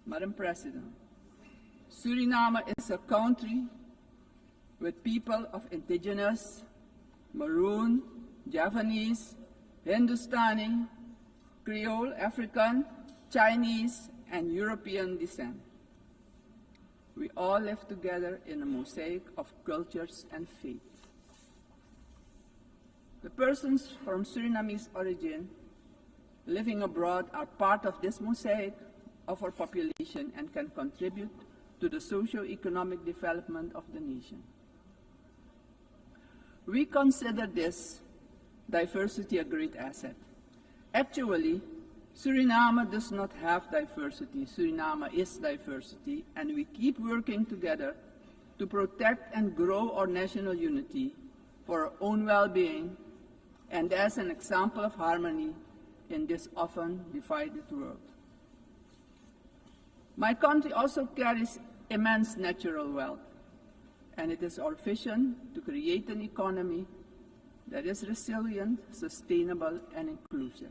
Madam President, Suriname is a country with people of indigenous, Maroon, Javanese, Hindustani, Creole, African, Chinese, and European descent. We all live together in a mosaic of cultures and faiths. The persons from Surinamese origin living abroad are part of this mosaic of our population and can contribute to the socio-economic development of the nation. We consider this diversity a great asset. Actually, Suriname does not have diversity. Suriname is diversity, and we keep working together to protect and grow our national unity for our own well-being and as an example of harmony in this often divided world. My country also carries immense natural wealth. and it is our vision to create an economy that is resilient, sustainable, and inclusive.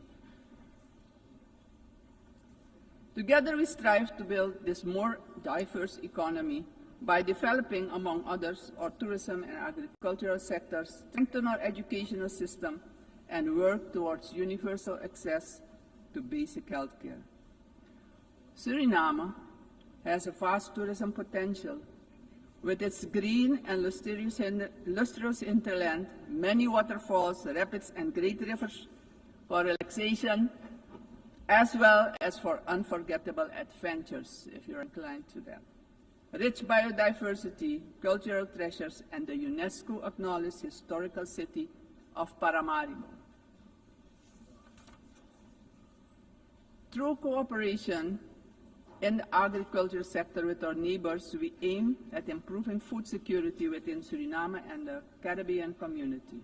Together we strive to build this more diverse economy by developing, among others, our tourism and agricultural sectors, strengthen our educational system, and work towards universal access to basic health care. Suriname has a vast tourism potential with its green and lustrous hinterland, many waterfalls, rapids, and great rivers for relaxation, as well as for unforgettable adventures, if you're inclined to that. Rich biodiversity, cultural treasures, and the UNESCO-acknowledged historical city of Paramaribo. Through cooperation in the agriculture sector with our neighbors, we aim at improving food security within Suriname and the Caribbean community.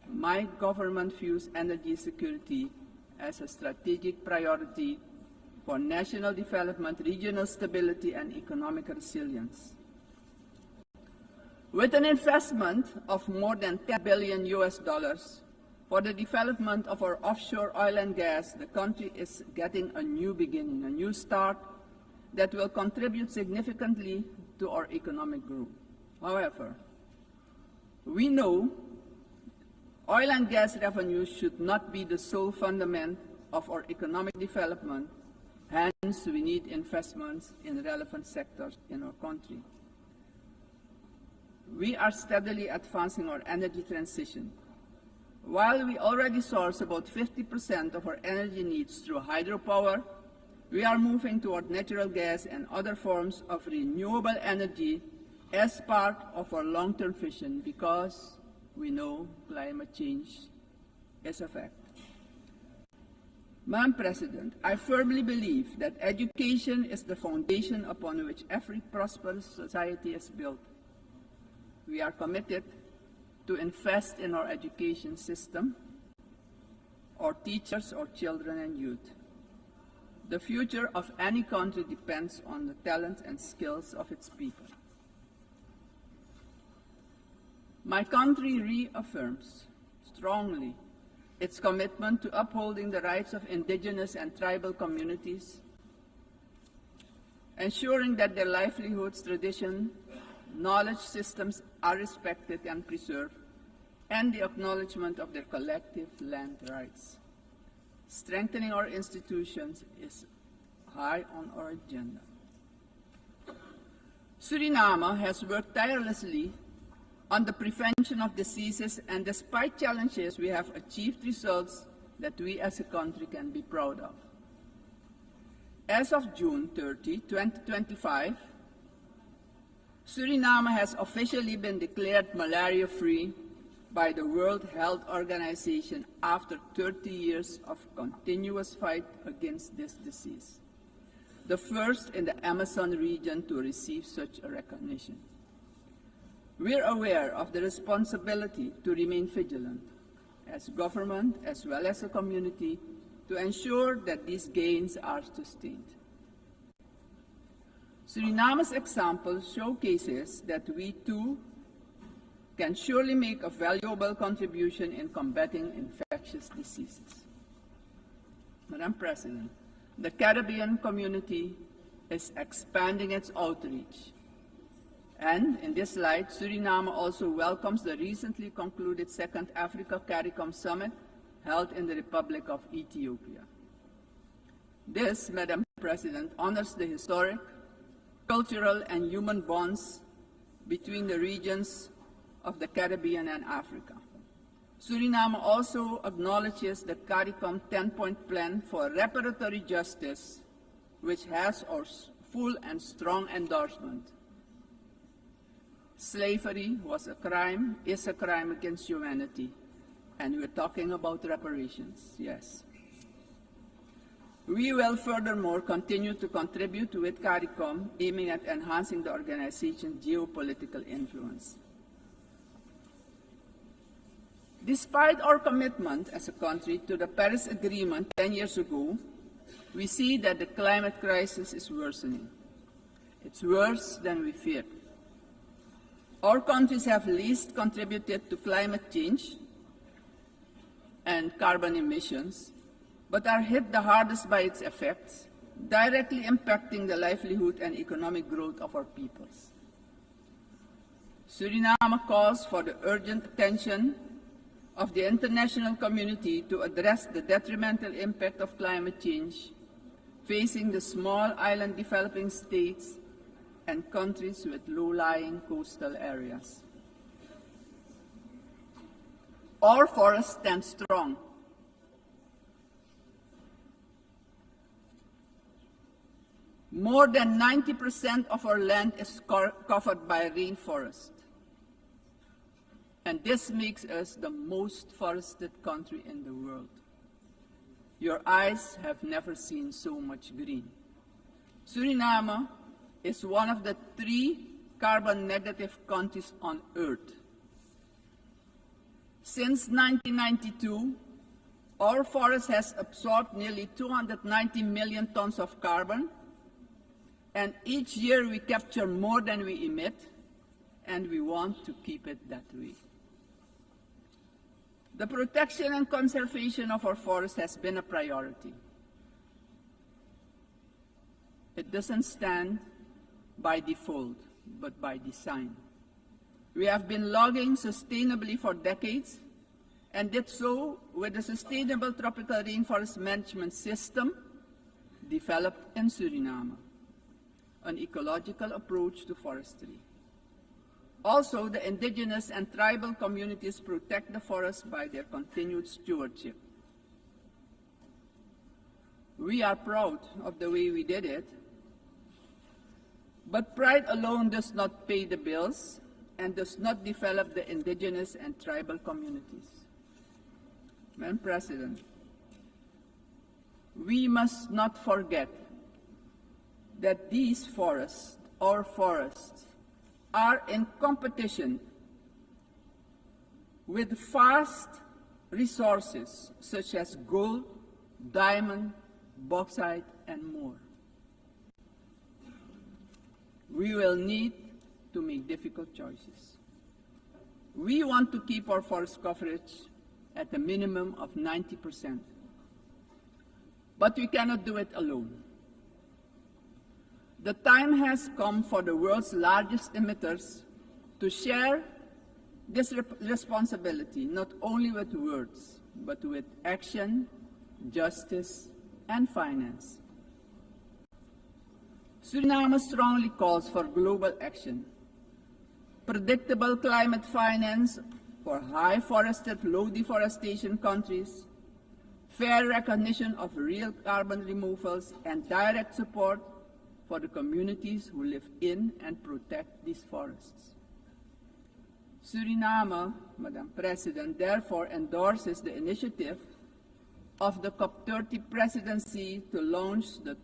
My government views energy security as a strategic priority for national development, regional stability, and economic resilience. With an investment of more than $10 billion for the development of our offshore oil and gas, the country is getting a new beginning, a new start that will contribute significantly to our economic growth. However, we know oil and gas revenues should not be the sole fundament of our economic development. Hence, we need investments in relevant sectors in our country. We are steadily advancing our energy transition. While we already source about 50% of our energy needs through hydropower, we are moving toward natural gas and other forms of renewable energy as part of our long-term vision, because we know climate change is a fact. Madam President, I firmly believe that education is the foundation upon which every prosperous society is built. We are committed to invest in our education system, our teachers, our children and youth. The future of any country depends on the talent and skills of its people. My country reaffirms strongly its commitment to upholding the rights of indigenous and tribal communities, ensuring that their livelihoods, tradition, knowledge systems are respected and preserved, and the acknowledgement of their collective land rights. Strengthening our institutions is high on our agenda. Suriname has worked tirelessly on the prevention of diseases, and despite challenges, we have achieved results that we as a country can be proud of. As of June 30, 2025, Suriname has officially been declared malaria-free by the World Health Organization after 30 years of continuous fight against this disease, the first in the Amazon region to receive such a recognition. We're aware of the responsibility to remain vigilant as government as well as a community to ensure that these gains are sustained. Suriname's example showcases that we too can surely make a valuable contribution in combating infectious diseases. Madam President, the Caribbean community is expanding its outreach. And in this light, Suriname also welcomes the recently concluded Second Africa CARICOM Summit held in the Republic of Ethiopia. This, Madam President, honors the historic, cultural, and human bonds between the regions of the Caribbean and Africa. Suriname also acknowledges the CARICOM 10-point plan for reparatory justice, which has our full and strong endorsement. Slavery was a crime, is a crime against humanity, and we're talking about reparations, yes. We will furthermore continue to contribute with CARICOM, aiming at enhancing the organization's geopolitical influence. Despite our commitment as a country to the Paris Agreement 10 years ago, we see that the climate crisis is worsening. It's worse than we feared. Our countries have least contributed to climate change and carbon emissions, but are hit the hardest by its effects, directly impacting the livelihood and economic growth of our peoples. Suriname calls for the urgent attention of the international community to address the detrimental impact of climate change facing the small island developing states and countries with low-lying coastal areas. Our forests stand strong. More than 90% of our land is covered by rainforest. And this makes us the most forested country in the world. Your eyes have never seen so much green. Suriname is one of the 3 carbon-negative countries on Earth. Since 1992, our forest has absorbed nearly 290 million tons of carbon, and each year we capture more than we emit, and we want to keep it that way. The protection and conservation of our forests has been a priority. It doesn't stand by default, but by design. We have been logging sustainably for decades, and did so with a sustainable tropical rainforest management system developed in Suriname, an ecological approach to forestry. Also, the indigenous and tribal communities protect the forest by their continued stewardship. We are proud of the way we did it, but pride alone does not pay the bills and does not develop the indigenous and tribal communities. Madam President, we must not forget that these forests, our forests, are in competition with vast resources such as gold, diamond, bauxite, and more. We will need to make difficult choices. We want to keep our forest coverage at a minimum of 90%, but we cannot do it alone. The time has come for the world's largest emitters to share this responsibility, not only with words, but with action, justice, and finance. Suriname strongly calls for global action, predictable climate finance for high forested, low deforestation countries, fair recognition of real carbon removals, and direct support for the communities who live in and protect these forests. Suriname, Madam President, therefore endorses the initiative of the COP30 presidency to launch the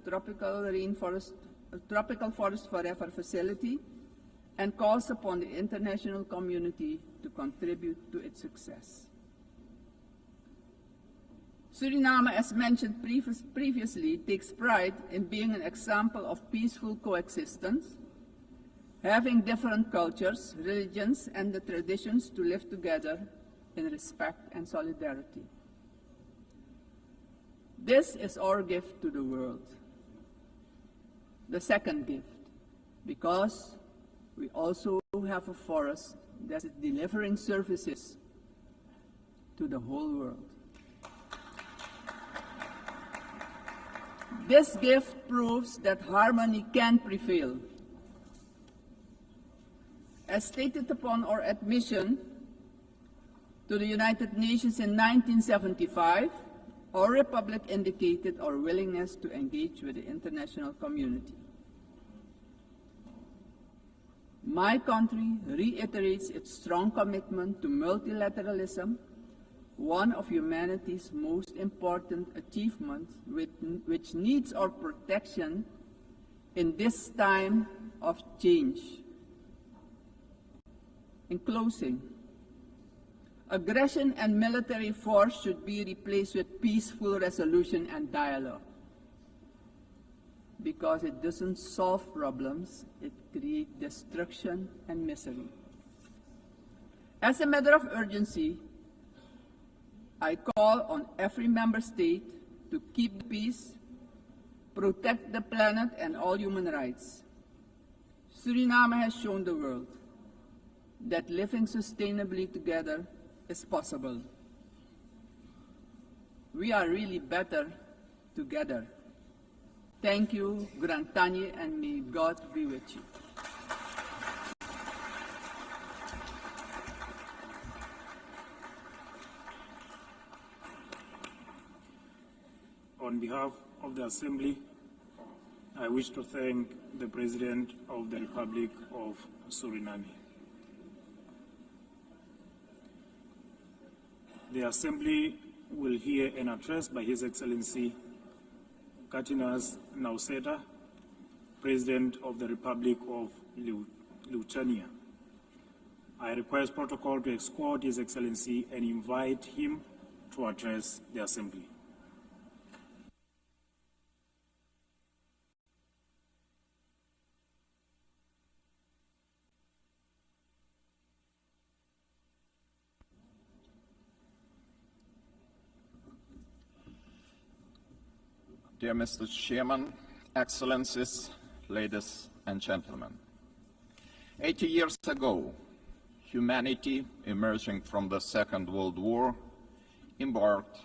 Tropical Forest Forever facility and calls upon the international community to contribute to its success. Suriname, as mentioned previously, takes pride in being an example of peaceful coexistence, having different cultures, religions, and the traditions to live together in respect and solidarity. This is our gift to the world. The second gift, because we also have a forest that is delivering services to the whole world. This gift proves that harmony can prevail. As stated upon our admission to the United Nations in 1975, our republic indicated our willingness to engage with the international community. My country reiterates its strong commitment to multilateralism, one of humanity's most important achievements, which needs our protection in this time of change. In closing, aggression and military force should be replaced with peaceful resolution and dialogue, because it doesn't solve problems, it creates destruction and misery. As a matter of urgency, I call on every member state to keep the peace, protect the planet and all human rights. Suriname has shown the world that living sustainably together is possible. We are really better together. Thank you, Grand Tanye, and may God be with you. On behalf of the Assembly, I wish to thank the President of the Republic of Suriname. The Assembly will hear an address by His Excellency Katinas Nauseda, President of the Republic of Lithuania. I request protocol to escort His Excellency and invite him to address the Assembly. Dear Mr. Chairman, Excellencies, ladies and gentlemen. 80 years ago, humanity, emerging from the Second World War, embarked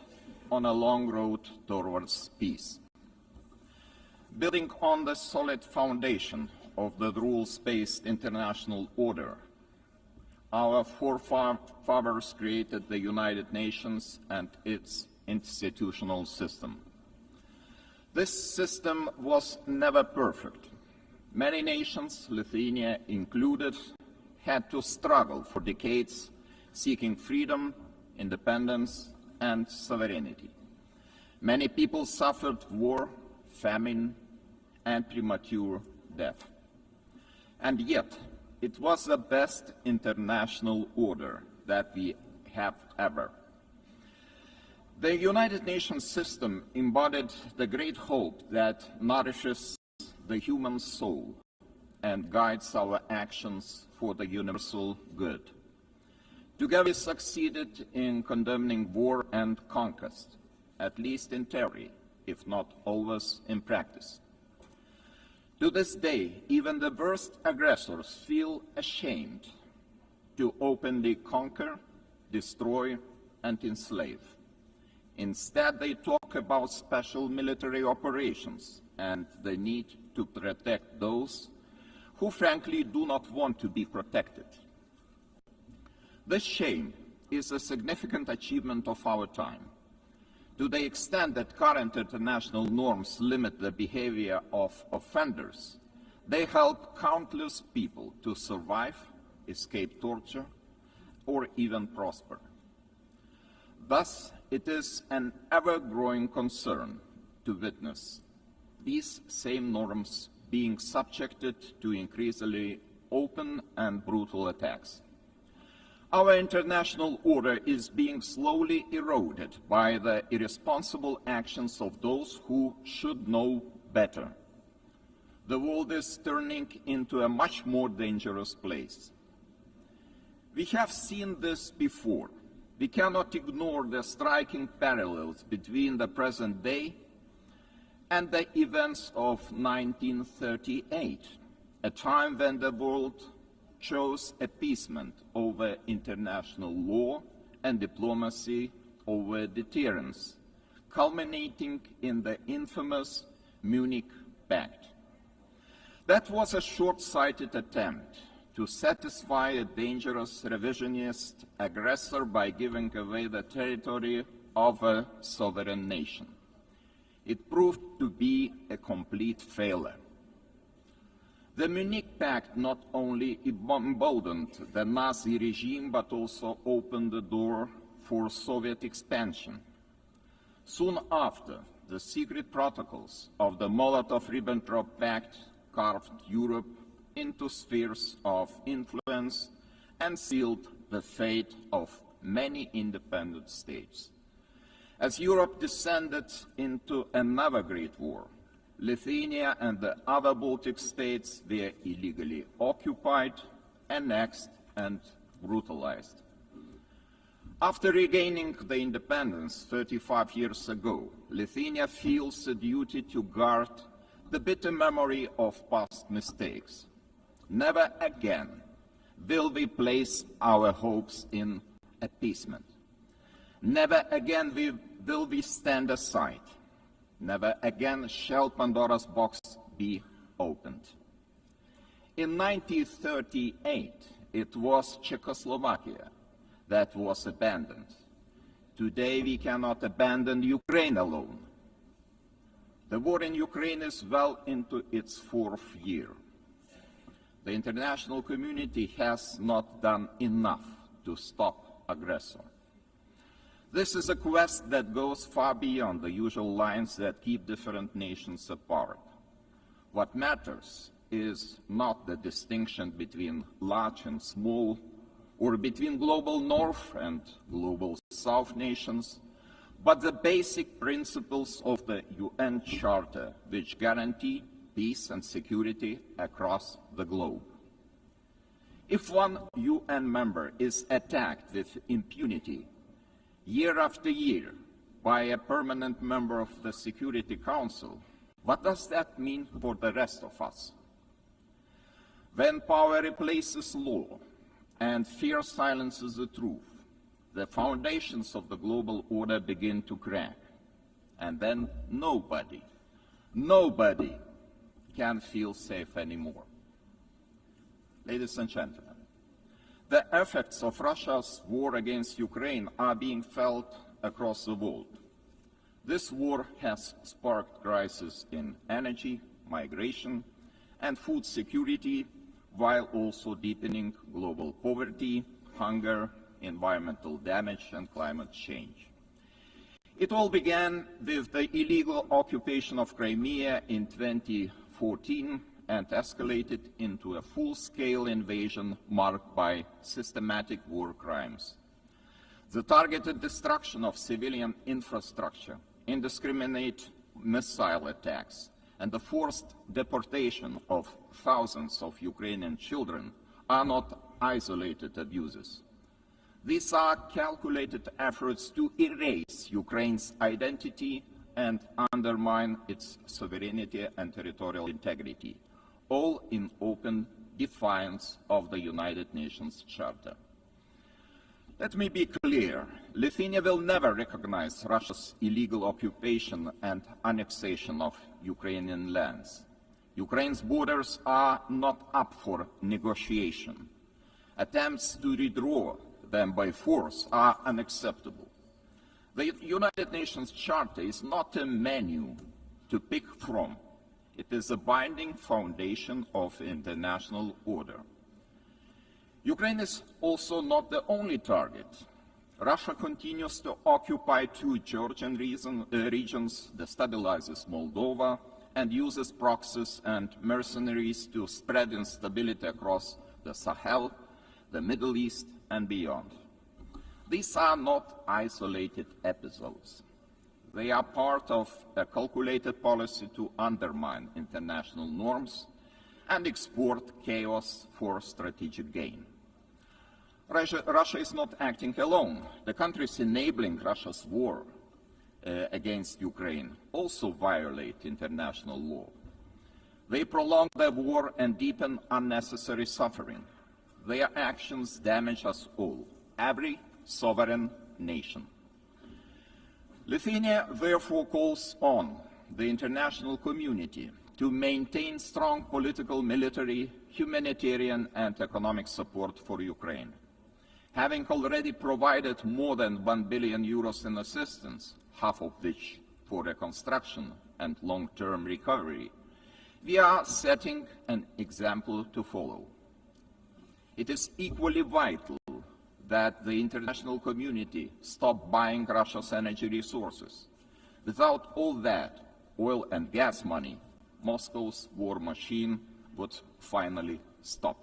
on a long road towards peace. Building on the solid foundation of the rules-based international order, our forefathers created the United Nations and its institutional system. This system was never perfect. Many nations, Lithuania included, had to struggle for decades, seeking freedom, independence, and sovereignty. Many people suffered war, famine, and premature death. And yet, it was the best international order that we have ever. The United Nations system embodied the great hope that nourishes the human soul and guides our actions for the universal good. Together we succeeded in condemning war and conquest, at least in theory, if not always in practice. To this day, even the worst aggressors feel ashamed to openly conquer, destroy, and enslave. Instead, they talk about special military operations and the need to protect those who frankly do not want to be protected. This shame is a significant achievement of our time. To the extent that current international norms limit the behavior of offenders, they help countless people to survive, escape torture, or even prosper. Thus, it is an ever-growing concern to witness these same norms being subjected to increasingly open and brutal attacks. Our international order is being slowly eroded by the irresponsible actions of those who should know better. The world is turning into a much more dangerous place. We have seen this before. We cannot ignore the striking parallels between the present day and the events of 1938, a time when the world chose appeasement over international law and diplomacy over deterrence, culminating in the infamous Munich Pact. That was a short-sighted attempt to satisfy a dangerous revisionist aggressor by giving away the territory of a sovereign nation. It proved to be a complete failure. The Munich Pact not only emboldened the Nazi regime, but also opened the door for Soviet expansion. Soon after, the secret protocols of the Molotov-Ribbentrop Pact carved Europe into spheres of influence and sealed the fate of many independent states. As Europe descended into another great war, Lithuania and the other Baltic states were illegally occupied, annexed, and brutalized. After regaining the independence 35 years ago, Lithuania feels a duty to guard the bitter memory of past mistakes. Never again will we place our hopes in appeasement. Never again will we stand aside. Never again shall Pandora's box be opened. In 1938, it was Czechoslovakia that was abandoned. Today we cannot abandon Ukraine alone. The war in Ukraine is well into its 4th year. The international community has not done enough to stop aggressor. This is a quest that goes far beyond the usual lines that keep different nations apart. What matters is not the distinction between large and small, or between global north and global south nations, but the basic principles of the UN Charter, which guarantee peace and security across the globe. If one UN member is attacked with impunity year after year by a permanent member of the Security Council, what does that mean for the rest of us? When power replaces law and fear silences the truth, the foundations of the global order begin to crack. And then nobody can feel safe anymore. Ladies and gentlemen, the effects of Russia's war against Ukraine are being felt across the world. This war has sparked crises in energy, migration, and food security, while also deepening global poverty, hunger, environmental damage, and climate change. It all began with the illegal occupation of Crimea in 2014 and escalated into a full-scale invasion marked by systematic war crimes. The targeted destruction of civilian infrastructure, indiscriminate missile attacks, and the forced deportation of thousands of Ukrainian children are not isolated abuses. These are calculated efforts to erase Ukraine's identity and undermine its sovereignty and territorial integrity, all in open defiance of the United Nations Charter. Let me be clear, Lithuania will never recognize Russia's illegal occupation and annexation of Ukrainian lands. Ukraine's borders are not up for negotiation. Attempts to redraw them by force are unacceptable. The United Nations Charter is not a menu to pick from. It is a binding foundation of international order. Ukraine is also not the only target. Russia continues to occupy two Georgian regions, destabilizes Moldova, and uses proxies and mercenaries to spread instability across the Sahel, the Middle East, and beyond. These are not isolated episodes. They are part of a calculated policy to undermine international norms and export chaos for strategic gain. Russia is not acting alone. The countries enabling Russia's war against Ukraine also violate international law. They prolong the war and deepen unnecessary suffering. Their actions damage us all, every sovereign nation. Lithuania therefore calls on the international community to maintain strong political, military, humanitarian, and economic support for Ukraine. Having already provided more than 1 billion euros in assistance, half of which for reconstruction and long-term recovery, we are setting an example to follow. It is equally vital that the international community stop buying Russia's energy resources. Without all that oil and gas money, Moscow's war machine would finally stop.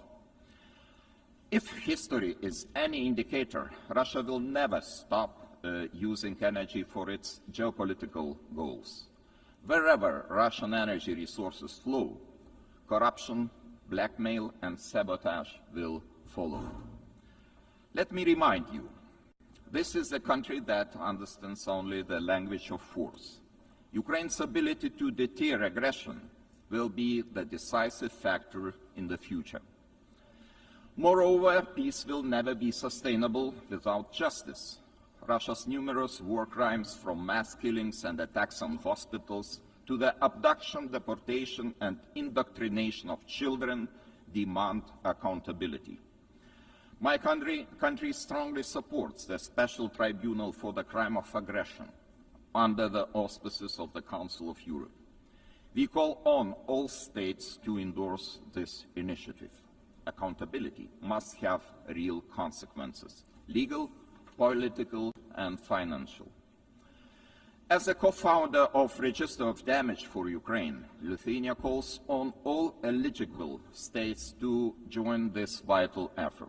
If history is any indicator, Russia will never stop using energy for its geopolitical goals. Wherever Russian energy resources flow, corruption, blackmail, and sabotage will follow. Let me remind you, This is a country that understands only the language of force. Ukraine's ability to deter aggression will be the decisive factor in the future. Moreover, peace will never be sustainable without justice. Russia's numerous war crimes, from mass killings and attacks on hospitals to the abduction, deportation, and indoctrination of children, demand accountability. My country strongly supports the Special Tribunal for the Crime of Aggression under the auspices of the Council of Europe. We call on all states to endorse this initiative. Accountability must have real consequences, legal, political, and financial. As a co-founder of Register of Damage for Ukraine, Lithuania calls on all eligible states to join this vital effort.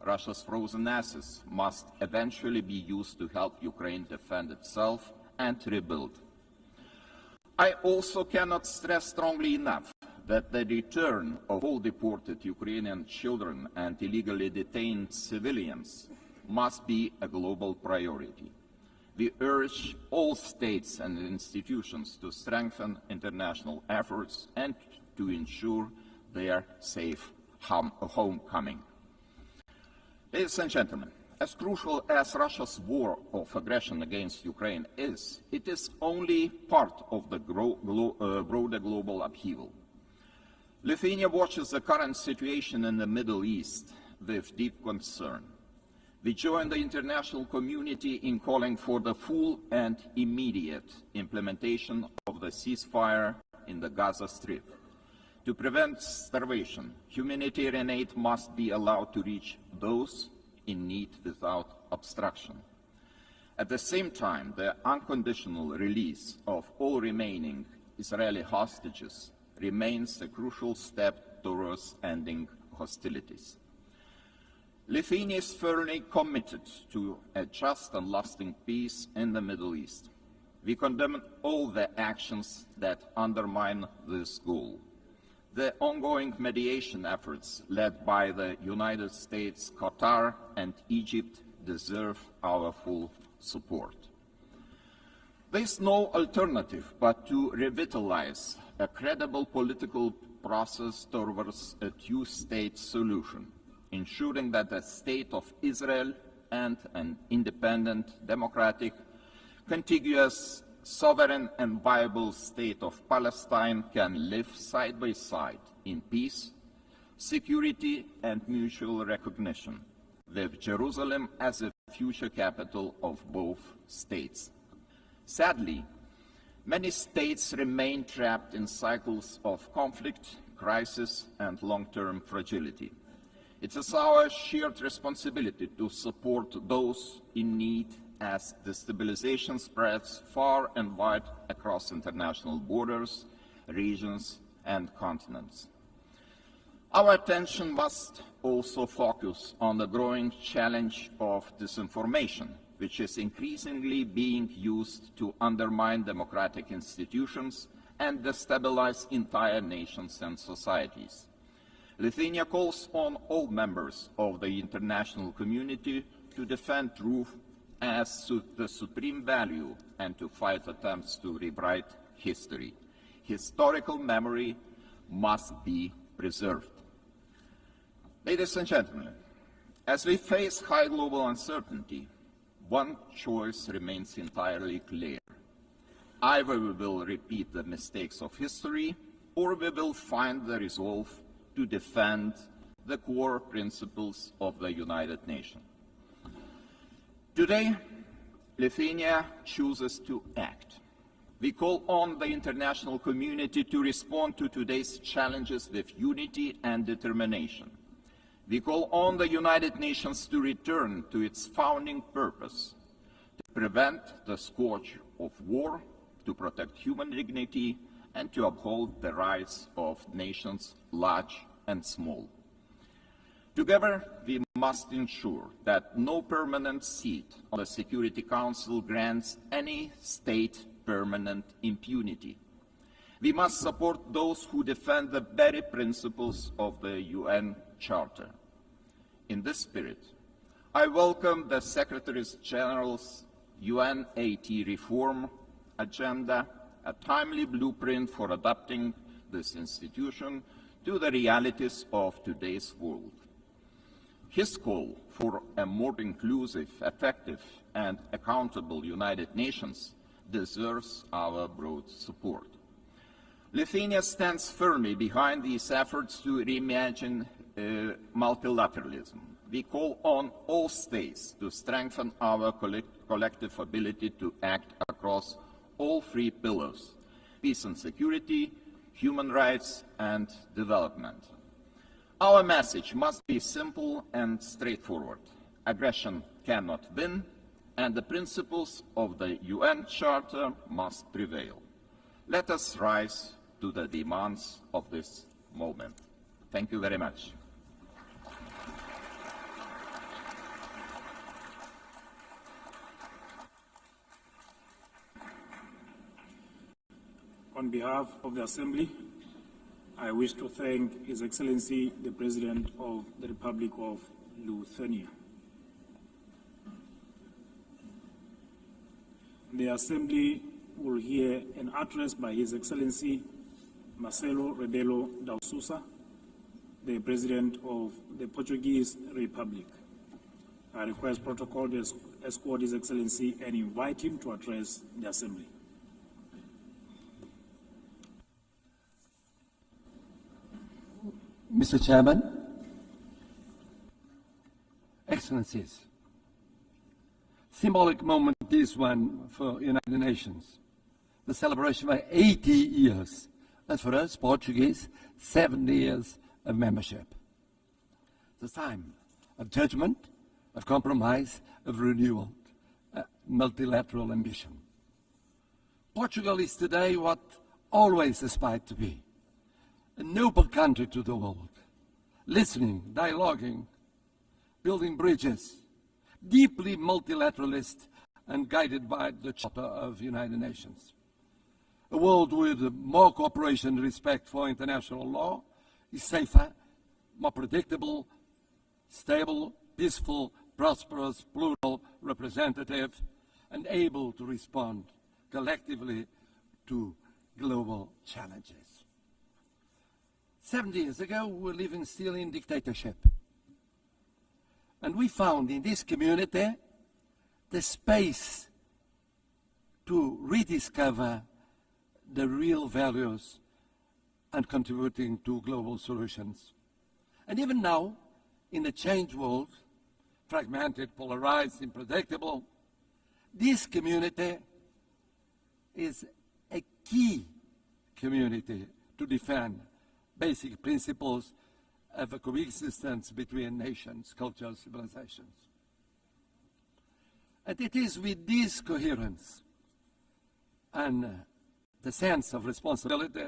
Russia's frozen assets must eventually be used to help Ukraine defend itself and rebuild. I also cannot stress strongly enough that the return of all deported Ukrainian children and illegally detained civilians must be a global priority. We urge all states and institutions to strengthen international efforts and to ensure their safe homecoming. Ladies and gentlemen, as crucial as Russia's war of aggression against Ukraine is, it is only part of the broader global upheaval. Lithuania watches the current situation in the Middle East with deep concern. We join the international community in calling for the full and immediate implementation of the ceasefire in the Gaza Strip. To prevent starvation, humanitarian aid must be allowed to reach those in need without obstruction. At the same time, the unconditional release of all remaining Israeli hostages remains a crucial step towards ending hostilities. Lithuania is firmly committed to a just and lasting peace in the Middle East. We condemn all the actions that undermine this goal. The ongoing mediation efforts led by the United States, Qatar, and Egypt deserve our full support. There is no alternative but to revitalize a credible political process towards a two-state solution, ensuring that the State of Israel and an independent, democratic, contiguous, sovereign and viable State of Palestine can live side by side in peace, security and mutual recognition, with Jerusalem as a future capital of both states. Sadly, many states remain trapped in cycles of conflict, crisis and long-term fragility. It is our shared responsibility to support those in need as destabilization spreads far and wide across international borders, regions, and continents. Our attention must also focus on the growing challenge of disinformation, which is increasingly being used to undermine democratic institutions and destabilize entire nations and societies. Lithuania calls on all members of the international community to defend truth as the supreme value and to fight attempts to rewrite history. Historical memory must be preserved. Ladies and gentlemen, as we face high global uncertainty, one choice remains entirely clear. Either we will repeat the mistakes of history, or we will find the resolve to defend the core principles of the United Nations. Today, Lithuania chooses to act. We call on the international community to respond to today's challenges with unity and determination. We call on the United Nations to return to its founding purpose, to prevent the scourge of war, to protect human dignity, and to uphold the rights of nations large and small. Together, we must ensure that no permanent seat on the Security Council grants any state permanent impunity. We must support those who defend the very principles of the UN Charter. In this spirit, I welcome the Secretary General's UN80 reform agenda, a timely blueprint for adapting this institution to the realities of today's world. His call for a more inclusive, effective, and accountable United Nations deserves our broad support. Lithuania stands firmly behind these efforts to reimagine multilateralism. We call on all states to strengthen our collective ability to act across all three pillars: peace and security, human rights, and development. Our message must be simple and straightforward. Aggression cannot win, and the principles of the UN Charter must prevail. Let us rise to the demands of this moment. Thank you very much. On behalf of the Assembly, I wish to thank His Excellency, the President of the Republic of Lithuania. The Assembly will hear an address by His Excellency Marcelo Rebelo da Sousa, the President of the Portuguese Republic. I request protocol to escort His Excellency and invite him to address the Assembly. Mr. Chairman, Excellencies, symbolic moment this one for United Nations, the celebration of 80 years, and for us, Portuguese, 70 years of membership. It's a time of judgment, of compromise, of renewal, multilateral ambition. Portugal is today what always aspired to be, a noble country to the world, listening, dialoguing, building bridges, deeply multilateralist and guided by the Charter of the United Nations. A world with more cooperation and respect for international law is safer, more predictable, stable, peaceful, prosperous, plural, representative, and able to respond collectively to global challenges. 70 years ago, we were living still in dictatorship. And we found in this community the space to rediscover the real values and contributing to global solutions. And even now, in the changed world, fragmented, polarized, unpredictable, this community is a key community to defend basic principles of a coexistence between nations, cultures, civilizations. And it is with this coherence and the sense of responsibility,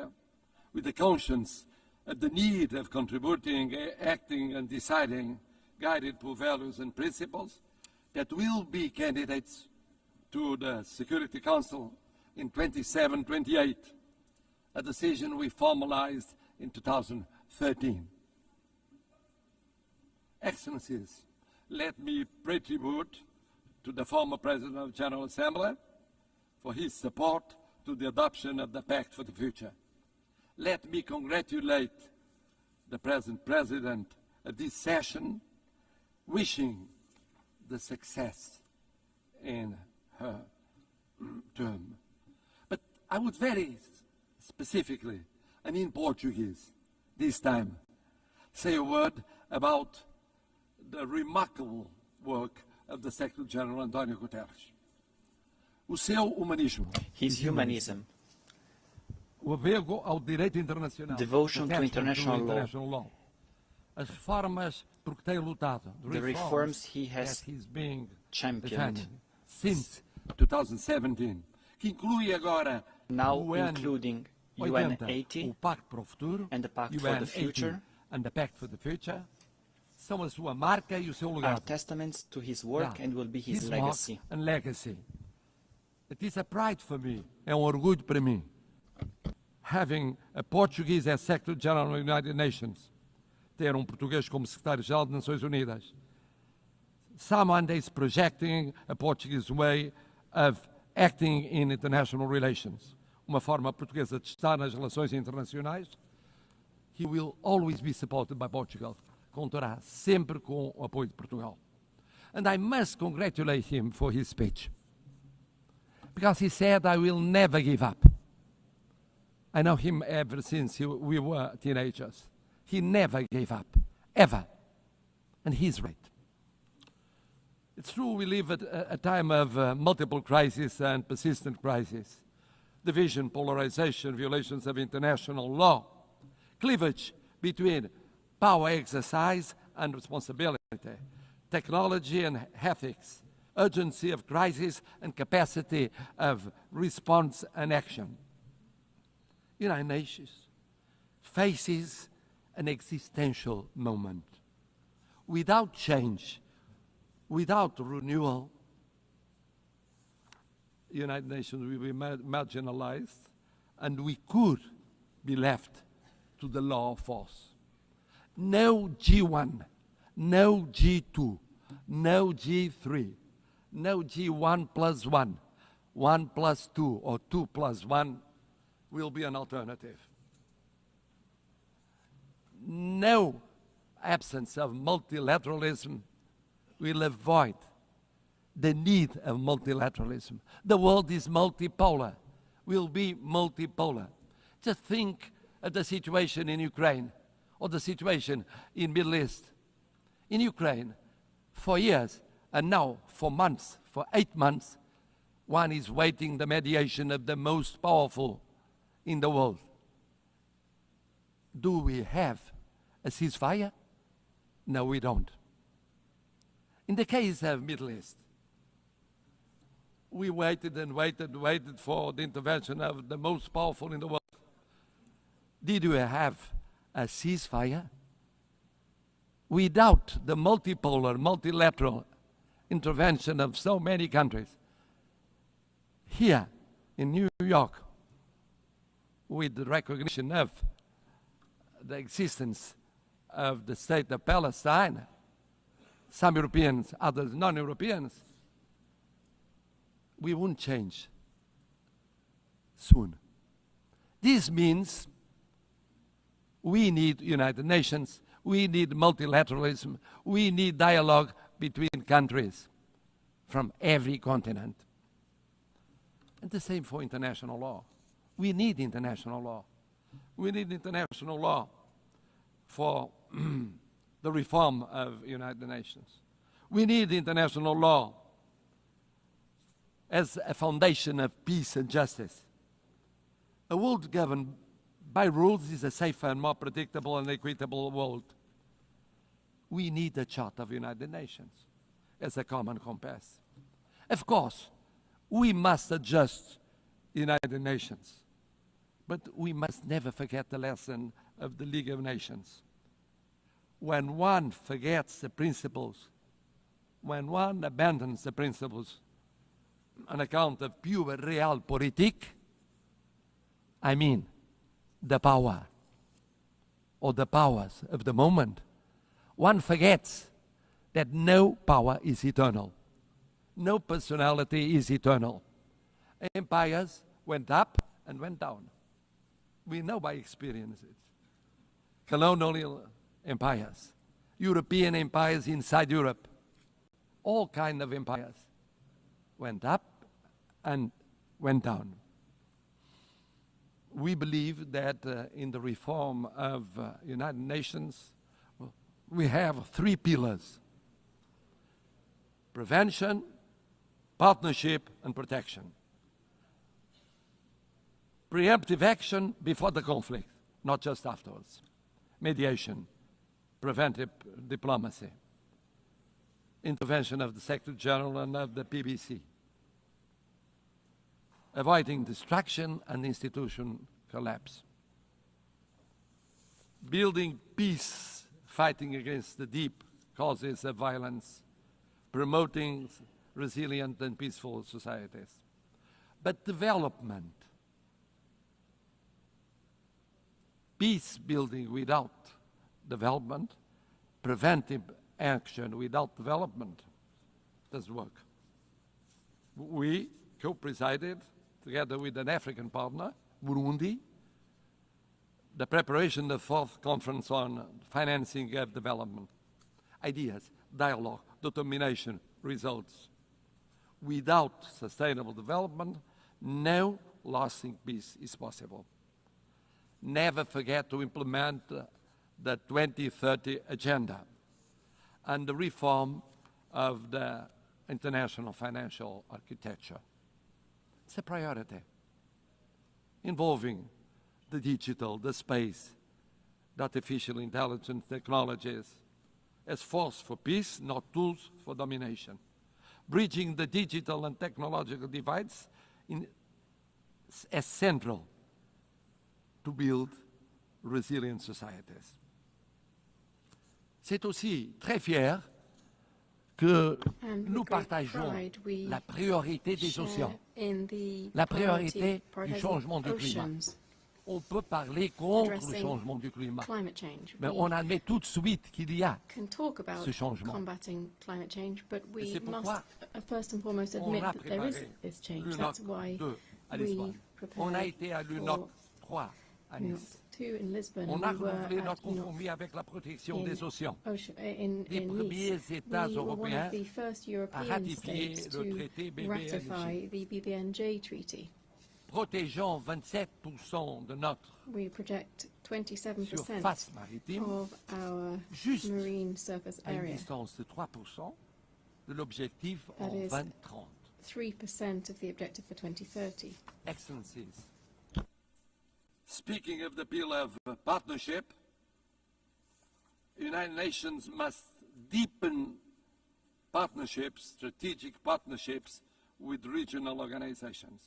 with the conscience of the need of contributing, acting, and deciding, guided by values and principles, that will be candidates to the Security Council in 27-28, a decision we formalized in 2013. Excellencies, let me pay tribute to the former President of the General Assembly for his support to the adoption of the Pact for the Future. Let me congratulate the present President of this session, wishing the success in her term. But I would very specifically, and in Portuguese this time, say a word about the remarkable work of the Secretary General António Guterres. O seu humanismo. His humanism. O apego ao direito internacional. Devotion to international law. As reformas por que tem lutado. The reforms he has championed since 2017, que inclui agora now including UN80 and the Pact for the Future and the Pact for the Future, são a sua marca e o seu legado. Are testaments to his work and will be his legacy. And legacy. It is a pride for me, é orgulho para mim, having a Portuguese as Secretary General of the United Nations, ter português como Secretário-Geral das Nações Unidas. someone is projecting a Portuguese way of acting in international relations, uma forma portuguesa de estar nas relações internacionais, he will always be supported by Portugal. Contará sempre com o apoio de Portugal. And I must congratulate him for his speech, because he said, I will never give up. I know him ever since we were teenagers. He never gave up, ever. And he's right. It's true we live at a time of multiple crises and persistent crises. Division, polarization, violations of international law, cleavage between power exercise and responsibility, technology and ethics, urgency of crisis and capacity of response and action. United Nations faces an existential moment. Without change, without renewal, the United Nations will be marginalized, and we could be left to the law of force. No G1, no G2, no G3, no G1 plus 1, 1 plus 2, or 2 plus 1 will be an alternative. No absence of multilateralism will avoid the need of multilateralism. The world is multipolar, will be multipolar. Just think of the situation in Ukraine or the situation in Middle East. In Ukraine, for years, and now for months, for 8 months, one is waiting the mediation of the most powerful in the world. Do we have a ceasefire? No, we don't. In the case of Middle East, we waited and waited for the intervention of the most powerful in the world. Did we have a ceasefire? Without the multipolar, multilateral intervention of so many countries, here in New York, with the recognition of the existence of the state of Palestine, some Europeans, others non-Europeans, we won't change soon. This means we need United Nations, we need multilateralism, we need dialogue between countries from every continent. And the same for international law. We need international law. We need international law for the reform of United Nations. We need international law as a foundation of peace and justice. A world governed by rules is a safer and more predictable and equitable world. We need the Charter of United Nations as a common compass. Of course, we must adjust the United Nations, but we must never forget the lesson of the League of Nations. When one forgets the principles, when one abandons the principles on account of pure realpolitik, I mean the power or the powers of the moment, one forgets that no power is eternal. No personality is eternal. Empires went up and went down. We know by experience it. Colonial empires, European empires inside Europe, all kinds of empires went up and went down. We believe that in the reform of United Nations, we have 3 pillars: prevention, partnership, and protection. Preemptive action before the conflict, not just afterwards. Mediation, preventive diplomacy, intervention of the Secretary General and of the PBC, avoiding distraction and institution collapse, building peace, fighting against the deep causes of violence, promoting resilient and peaceful societies. But development, peace building without development, preventive action without development, this work. We co-presided, together with an African partner, Burundi, the preparation of the 4th Conference on Financing of Development. Ideas, dialogue, determination, results. Without sustainable development, no lasting peace is possible. Never forget to implement the 2030 Agenda and the reform of the international financial architecture. It's a priority involving the digital, the space, the artificial intelligence technologies as force for peace, not tools for domination. Bridging the digital and technological divides as central to build resilient societies. C'est aussi très fier que nous partageons la priorité des océans, la priorité du changement du climat. On peut parler contre le changement du climat, mais on admet tout de suite qu'il y a ce changement. Et c'est pourquoi on a préparé l'UNOC 2 à Lisbonne. On a été à l'UNOC 3 à Nice. On a renouvelé notre compromis avec la protection des océans. Les premiers États européens à ratifier le traité BBNJ. Protégeant 27% de notre surface maritime, juste à une distance de 3% de l'objectif en 2030. 3% of the objective for 2030. Excellencies, speaking of the appeal of partnership, the United Nations must deepen partnerships, strategic partnerships with regional organizations.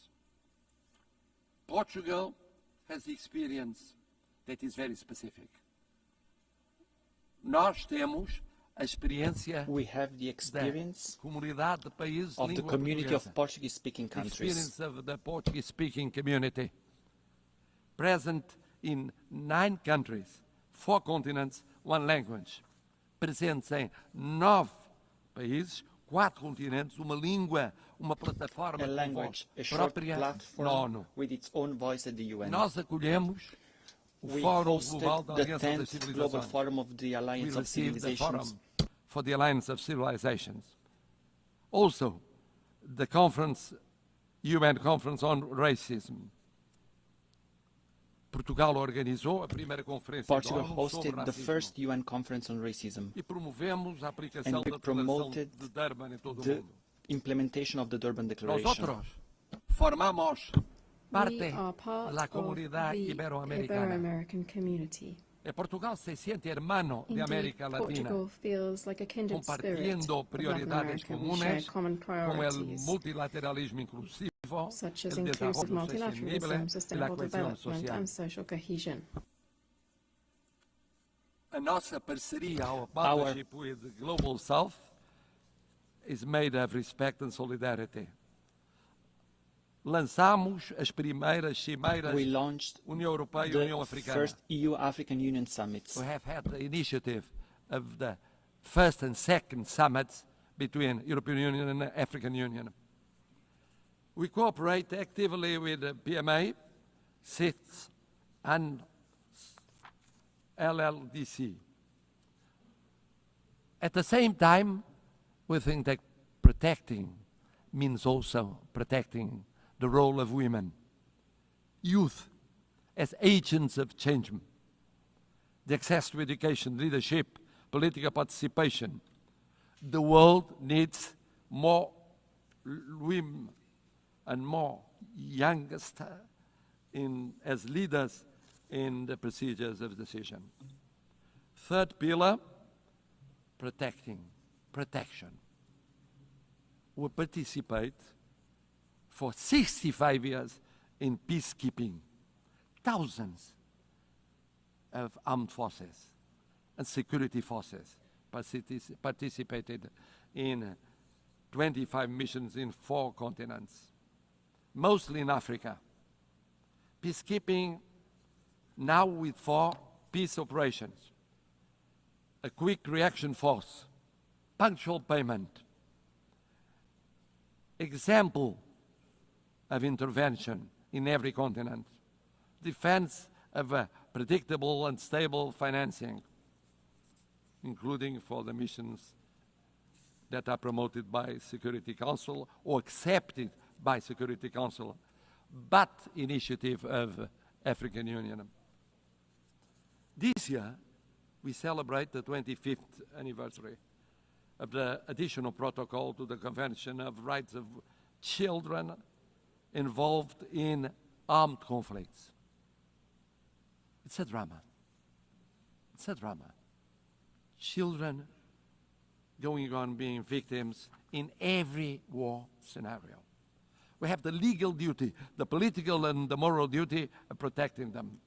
Portugal has experience that is very specific. Nós temos a experiência we have the experience comunidade de países of the língua community of portuguesa. Portuguese-speaking The countries. experience of the Portuguese-speaking community. Present in 9 countries, 4 continents, 1 language. Presentes em 9 países, 4 continentes, uma língua, uma plataforma A language, a short própria na platform ONU. with its own voice at the UN. Nós acolhemos o We Fórum hosted Global da the Aliança das 10th Global Civilizações. Forum of the We Alliance of received the Civilizations. Forum for the Alliance of Civilizations. Also, the conference, UN Conference on Racism. Portugal organizou a primeira conferência Portugal da ONU hosted sobre the racismo. first UN conference on racism, E promovemos a aplicação and we da Declaração promoted de Durban em todo o the mundo. implementation of the Durban Nós Declaration. outros formamos parte We are part da of comunidade the ibero-americana. Ibero-American community. Portugal se siente hermano de Indeed, América Latina, Portugal feels like a kindred spirit compartiendo of Latin prioridades America. We share comunes common como el priorities, multilateralismo inclusivo, such as el inclusive desarrollo sostenible multilateralism, y la sustainable cohesión development, social. and social cohesion. A nossa parceria, our partnership with the Global South is made of respect and solidarity. Lançamos as primeiras cimeiras We launched União Europeia e União the Africana. first EU-African Union summits. We have had the initiative of the first and second summits between European Union and the African Union. We cooperate actively with the PMA, CITES, and LLDC. At the same time, we think that protecting means also protecting the role of women, youth as agents of change, the access to education, leadership, political participation. The world needs more women and more youngest as leaders in the procedures of decision. Third pillar, protection. We participate for 65 years in peacekeeping. Thousands of armed forces and security forces participated in 25 missions in 4 continents, mostly in Africa. Peacekeeping now with 4 peace operations, a quick reaction force, punctual payment, example of intervention in every continent, defense of predictable and stable financing, including for the missions that are promoted by Security Council or accepted by Security Council, but initiative of African Union. This year, we celebrate the 25th anniversary of the additional protocol to the Convention of Rights of Children involved in armed conflicts. It's a drama. It's a drama. Children going on being victims in every war scenario. We have the legal duty, the political and the moral duty of protecting them.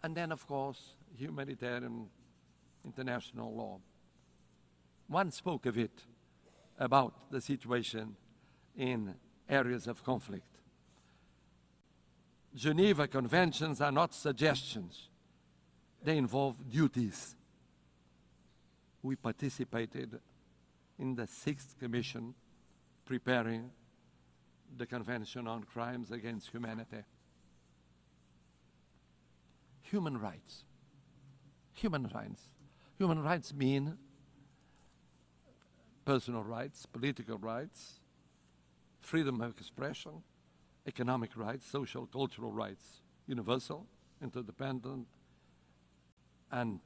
And then, of course, humanitarian international law. One spoke of it, about the situation in areas of conflict. Geneva Conventions are not suggestions. They involve duties. We participated in the 6th Commission preparing the Convention on Crimes Against Humanity. Human rights. Human rights. Human rights mean personal rights, political rights, freedom of expression, economic rights, social, cultural rights, universal, interdependent, and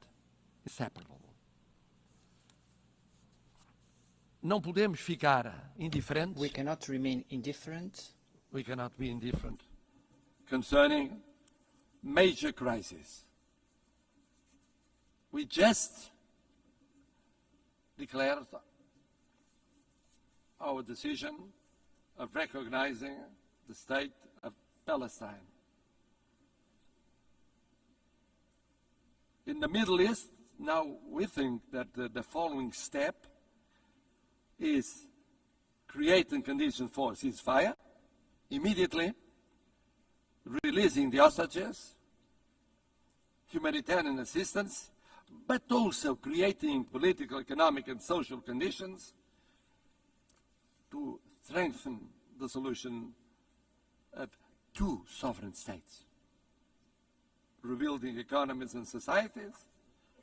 inseparable. Não podemos ficar indiferentes. We cannot remain indifferent. We cannot be indifferent concerning major crises. We just declared our decision of recognizing the state of Palestine. In the Middle East, now we think that the following step is creating conditions for a ceasefire, immediately releasing the hostages, humanitarian assistance, but also creating political, economic, and social conditions to strengthen the solution of two sovereign states, rebuilding economies and societies,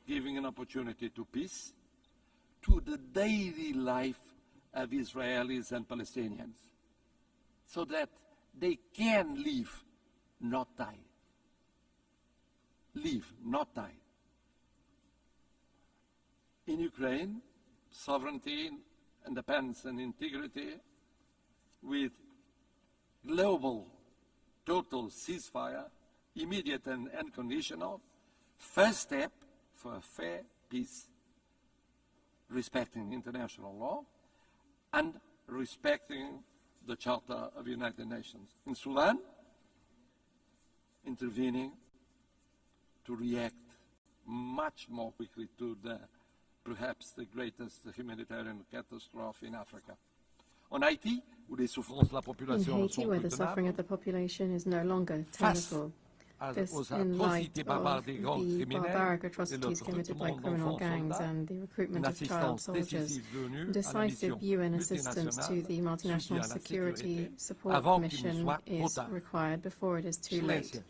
giving an opportunity to peace, to the daily life of Israelis and Palestinians, so that they can live, not die. Live, not die. In Ukraine, sovereignty, independence and integrity with global total ceasefire, immediate and unconditional, first step for a fair peace, respecting international law and respecting the Charter of the United Nations. In Sudan, intervening to react much more quickly to perhaps the greatest humanitarian catastrophe in Africa. En Haïti, où les souffrances de la population in Haiti, where the suffering of the population is no longer tenable, this in light of the barbaric atrocities committed by criminal gangs and the recruitment of child soldiers, decisive UN assistance to the Multinational Security Support Mission is required before it is too late.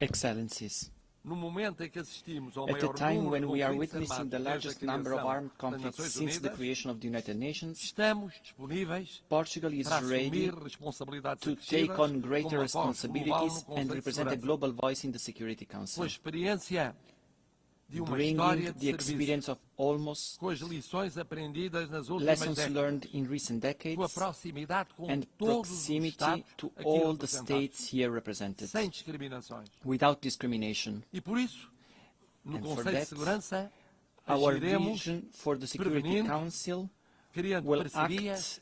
Excellencies, at a time when we are witnessing the largest number of armed conflicts since the creation of the United Nations, Portugal is ready to take on greater responsibilities and represent a global voice in the Security Council, bringing the experience of almost lessons learned in recent decades and proximity to all the states here represented, without discrimination. And for that, our vision for the Security Council will act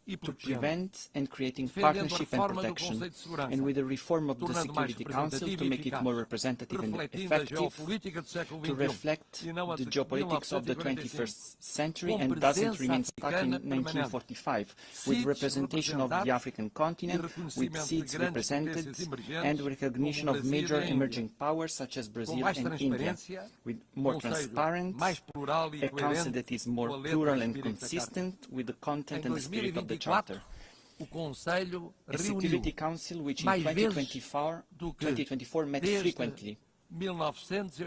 to prevent and creating partnership and protection, and with the reform of the Security Council to make it more representative and effective, to reflect the geopolitics of the 21st century and doesn't remain stuck in 1945, with representation of the African continent, with seats represented, and recognition of major emerging powers such as Brazil and India, with more transparent, a council that is more plural and consistent with the content and the spirit of the the Charter. A Security Council which in 2024 met frequently since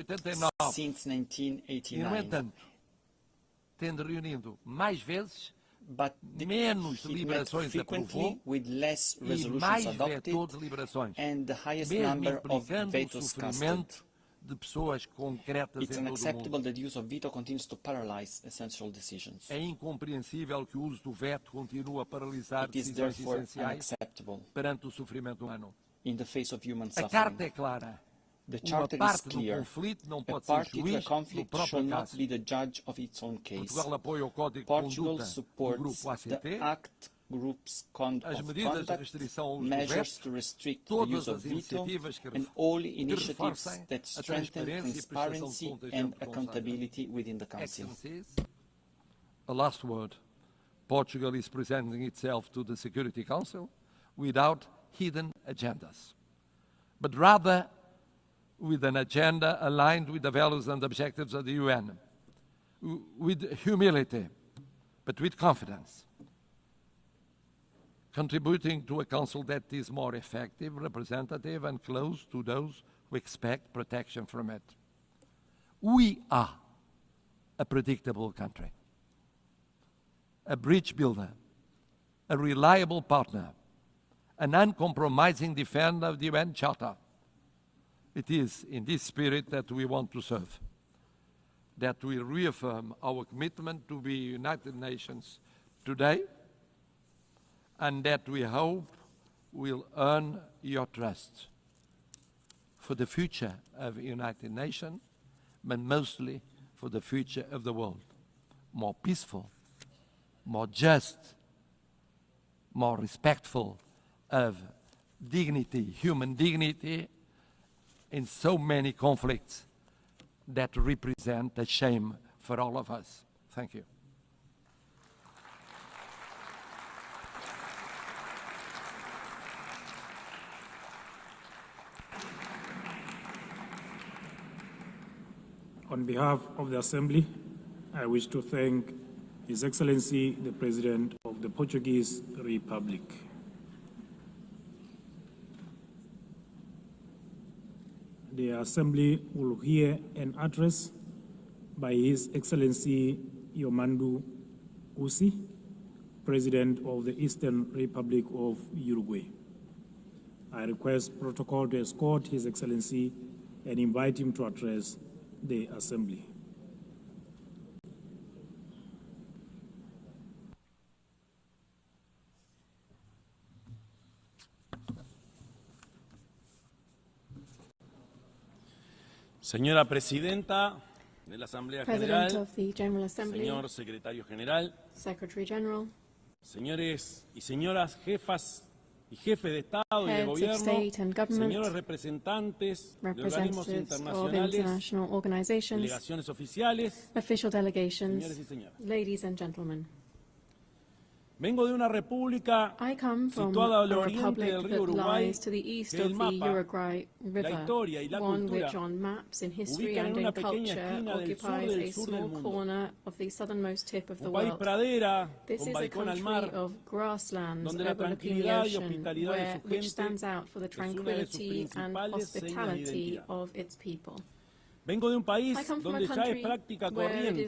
1989. But it met frequently with less resolutions adopted and the highest number of vetoes casted. It's unacceptable that the use of veto continues to paralyze essential decisions. It is therefore unacceptable in the face of human suffering. The Charter is clear. A party to a conflict shall not be the judge of its own case. Portugal supports the ACT Group's conduct, measures to restrict the use of veto, and all initiatives that strengthen transparency and accountability within the Council. A last word. Portugal is presenting itself to the Security Council without hidden agendas, but rather with an agenda aligned with the values and objectives of the UN, with humility, but with confidence, contributing to a council that is more effective, representative, and close to those who expect protection from it. We are a predictable country, a bridge builder, a reliable partner, an uncompromising defender of the UN Charter. It is in this spirit that we want to serve, that we reaffirm our commitment to the United Nations today, and that we hope will earn your trust for the future of the United Nations, but mostly for the future of the world. More peaceful, more just, more respectful of dignity, human dignity, in so many conflicts that represent a shame for all of us. Thank you. On behalf of the Assembly, I wish to thank His Excellency, the President of the Portuguese Republic. The Assembly will hear an address by His Excellency Yomandu Usi, President of the Eastern Republic of Uruguay. I request protocol to escort His Excellency and invite him to address the Assembly. Señora Presidenta de la Asamblea President General, of the General Assembly, señor Secretario General, Secretary General, señores y señoras jefas y jefes de Estado y de Heads of Gobierno, State and Government, señores representantes de organismos representatives of internacionales, international organizations, delegaciones oficiales, official delegations, señores y señoras. ladies and gentlemen. Vengo de una república situada al oriente del río Uruguay, que el mapa, la historia y la cultura ubican en una pequeña esquina del sur del sur del mundo. Un país pradera, con balcón al mar, donde la tranquilidad y hospitalidad de su gente es una de sus principales señas de identidad. Vengo de un país donde ya es práctica corriente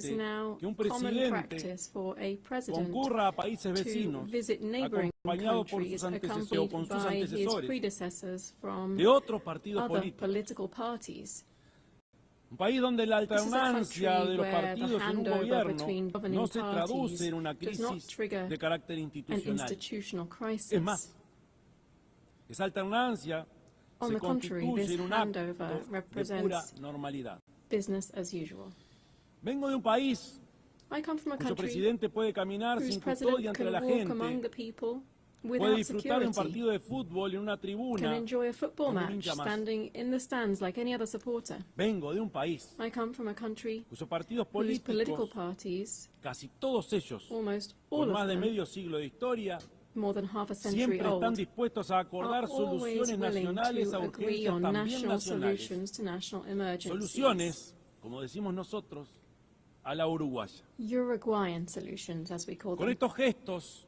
que un presidente concurra a países vecinos, acompañado por sus antecesores o con sus antecesores de otros partidos políticos. Un país donde la alternancia de los partidos en un gobierno no se traduce en una crisis de carácter institucional. Es más, esa alternancia se constituye en un acto de pura normalidad. Vengo de un país cuyo presidente puede caminar sin custodia entre la gente, puede disfrutar de un partido de fútbol en una tribuna con un hincha más. Vengo de un país cuyos partidos políticos, casi todos ellos, con más de medio siglo de historia, siempre están dispuestos a acordar soluciones nacionales a urgencias también nacionales. Soluciones, como decimos nosotros, a la uruguaya. Con estos gestos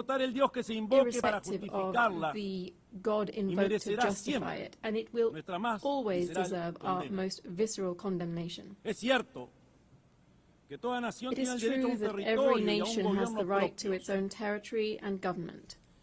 importar el Dios que se invoque para irrespective justificarla, of the God invoked to justify it, and it will always deserve our most visceral condemnation. Es cierto que toda nación It tiene is el derecho a true un that every territorio y a un nation has the gobierno right to propio. its own territory and government.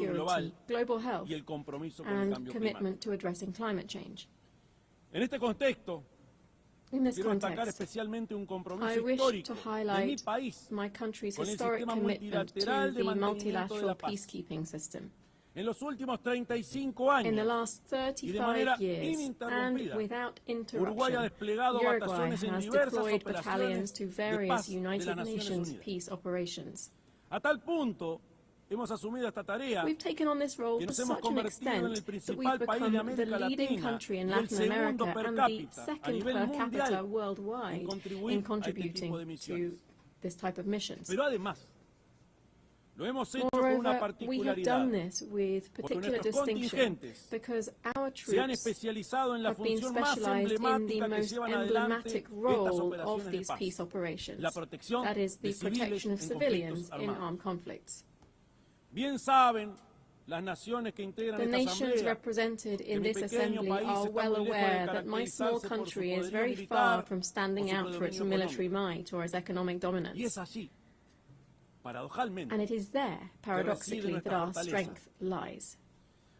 global global health, y el compromiso con el and cambio commitment climático. to addressing climate change. En este contexto, In this quiero destacar context, especialmente un I compromiso wish histórico to de mi highlight país my country's con el historic sistema commitment to multilateral de the mantenimiento de multilateral la paz. peacekeeping system. En los últimos 35 años, In the last y de manera 35 years, and ininterrumpida, without Uruguay ha interruption, desplegado Uruguay bataciones en has diversas deployed operaciones battalions to de various paz de United las Naciones Nations Unidas. peace operations. A tal punto hemos asumido esta tarea, we've taken on this role que to nos hemos such an convertido en el extent that principal we've país de become the América leading Latina country in y el Latin segundo America per and the cápita a second nivel per capita mundial worldwide en contribuir in a este contributing tipo de to misiones. this type of missions. Pero además, lo hemos hecho con una Moreover, we have done particularidad, this with porque particular nuestros distinction contingentes because our se han troops especializado en la have been función más specialized in the emblemática que most llevan adelante emblematic estas role of operaciones de these paz, peace operations, la protección that is, de the protection of civiles en civilians conflictos in armados. armed conflicts. Bien saben las naciones que integran The esta nations asamblea represented que in mi this pequeño assembly país are está well muy lejos de aware that my small caracterizarse por su country is poderío very militar far from o standing su out for its predominio military económico. might or its economic dominance. Y es allí, paradojalmente, And it is there, paradoxically, that nuestra our fortaleza. strength lies.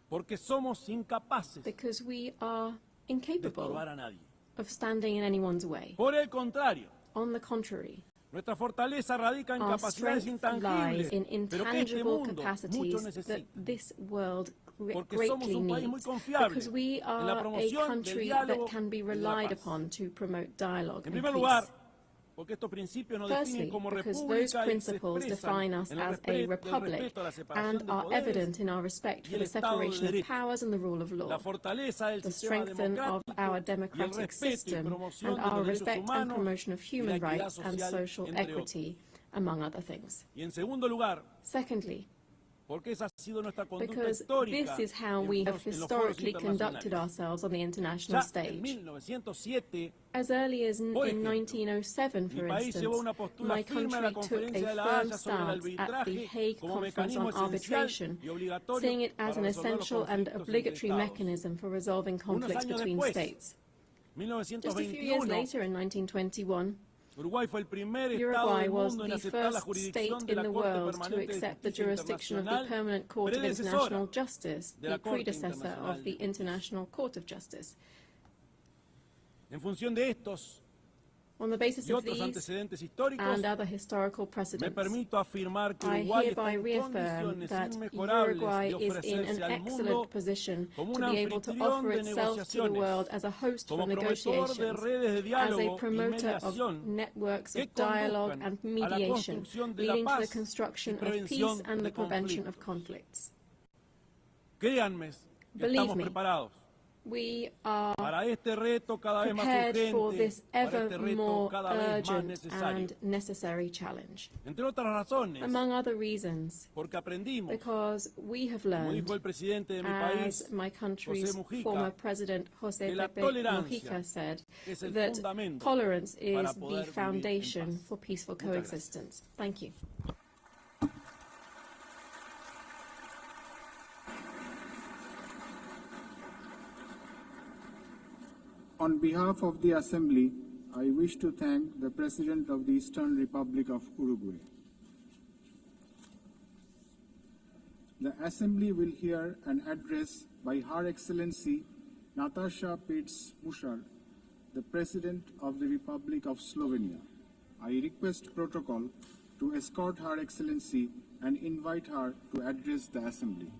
Porque somos incapaces Because we are de incapable estorbar a nadie. of standing in anyone's way. Por el contrario, On the contrary, nuestra fortaleza radica en our capacidades strength intangibles, lies in pero que este intangible mundo mucho capacities necesita. that this world Porque somos greatly un país muy needs. confiable Because we en la are a promoción del country diálogo that can be y de la relied paz. upon to promote dialogue En and primer peace. lugar, porque estos principios nos definen Firstly, como because those república y se principles define expresan us en el as a del republic respeto a la separación and de are poderes, evident in our respect y for el the Estado de separation of Derecho, powers and the rule of la law, fortaleza del the sistema strengthening of democrático our y el democratic respeto y system, promoción and de our los derechos respect and humanos promotion of y la human equidad rights and social, social entre otros. equity, among other things. Y en segundo lugar, Secondly, porque esa ha sido nuestra conducta because histórica this is how en we have los foros historically conducted internacionales. ourselves on the international Ya en stage. 1907, As early as in por ejemplo, 1907, for mi país instance, llevó una postura my firme a country la took Conferencia a de la firm Haya sobre el stance at the arbitraje Hague como Conference mecanismo on esencial Arbitration, y obligatorio seeing it as para an resolver los essential and conflictos entre obligatory Estados. mechanism for resolving Unos conflicts años between después, states. Just a few years 1921, later, in 1921, Uruguay fue el primer estado Uruguay del was mundo en the aceptar la first jurisdicción state de in la the Corte world to Permanente de accept the Justicia jurisdiction of the Internacional, Permanent Court of predecesora International Justice, de la the Corte predecessor Internacional of the de International Court of Justice. En función de estos On the basis y of otros these antecedentes históricos, and other historical me precedents, permito afirmar que I Uruguay está hereby en reaffirm condiciones that inmejorables Uruguay de is in ofrecerse an al mundo excellent position como to un be able to anfitrión offer de itself to the world negociaciones, as a host for como promotor de negotiations, redes de as a diálogo y promoter of mediación networks que of dialogue conduzcan and a la mediation, construcción de la leading to the paz construction y of peace prevención and the de prevention of conflictos. conflicts. Créanme que Believe estamos me, preparados we are para este reto cada vez más prepared for urgente, this para ever este reto more cada vez más urgent necesario. and necessary challenge. Entre otras razones, Among other reasons, porque aprendimos, because we have como learned, dijo el presidente de mi as país, my country's José Mujica, former president José que la Pepe tolerancia Mujica said, es el that fundamento tolerance para is poder the vivir en foundation paz. for peaceful Muchas gracias. coexistence. Thank you. On behalf of the Assembly, I wish to thank the President of the Eastern Republic of Uruguay. The Assembly will hear an address by Her Excellency Nataša Pirc-Musar, the President of the Republic of Slovenia. I request protocol to escort Her Excellency and invite her to address the Assembly.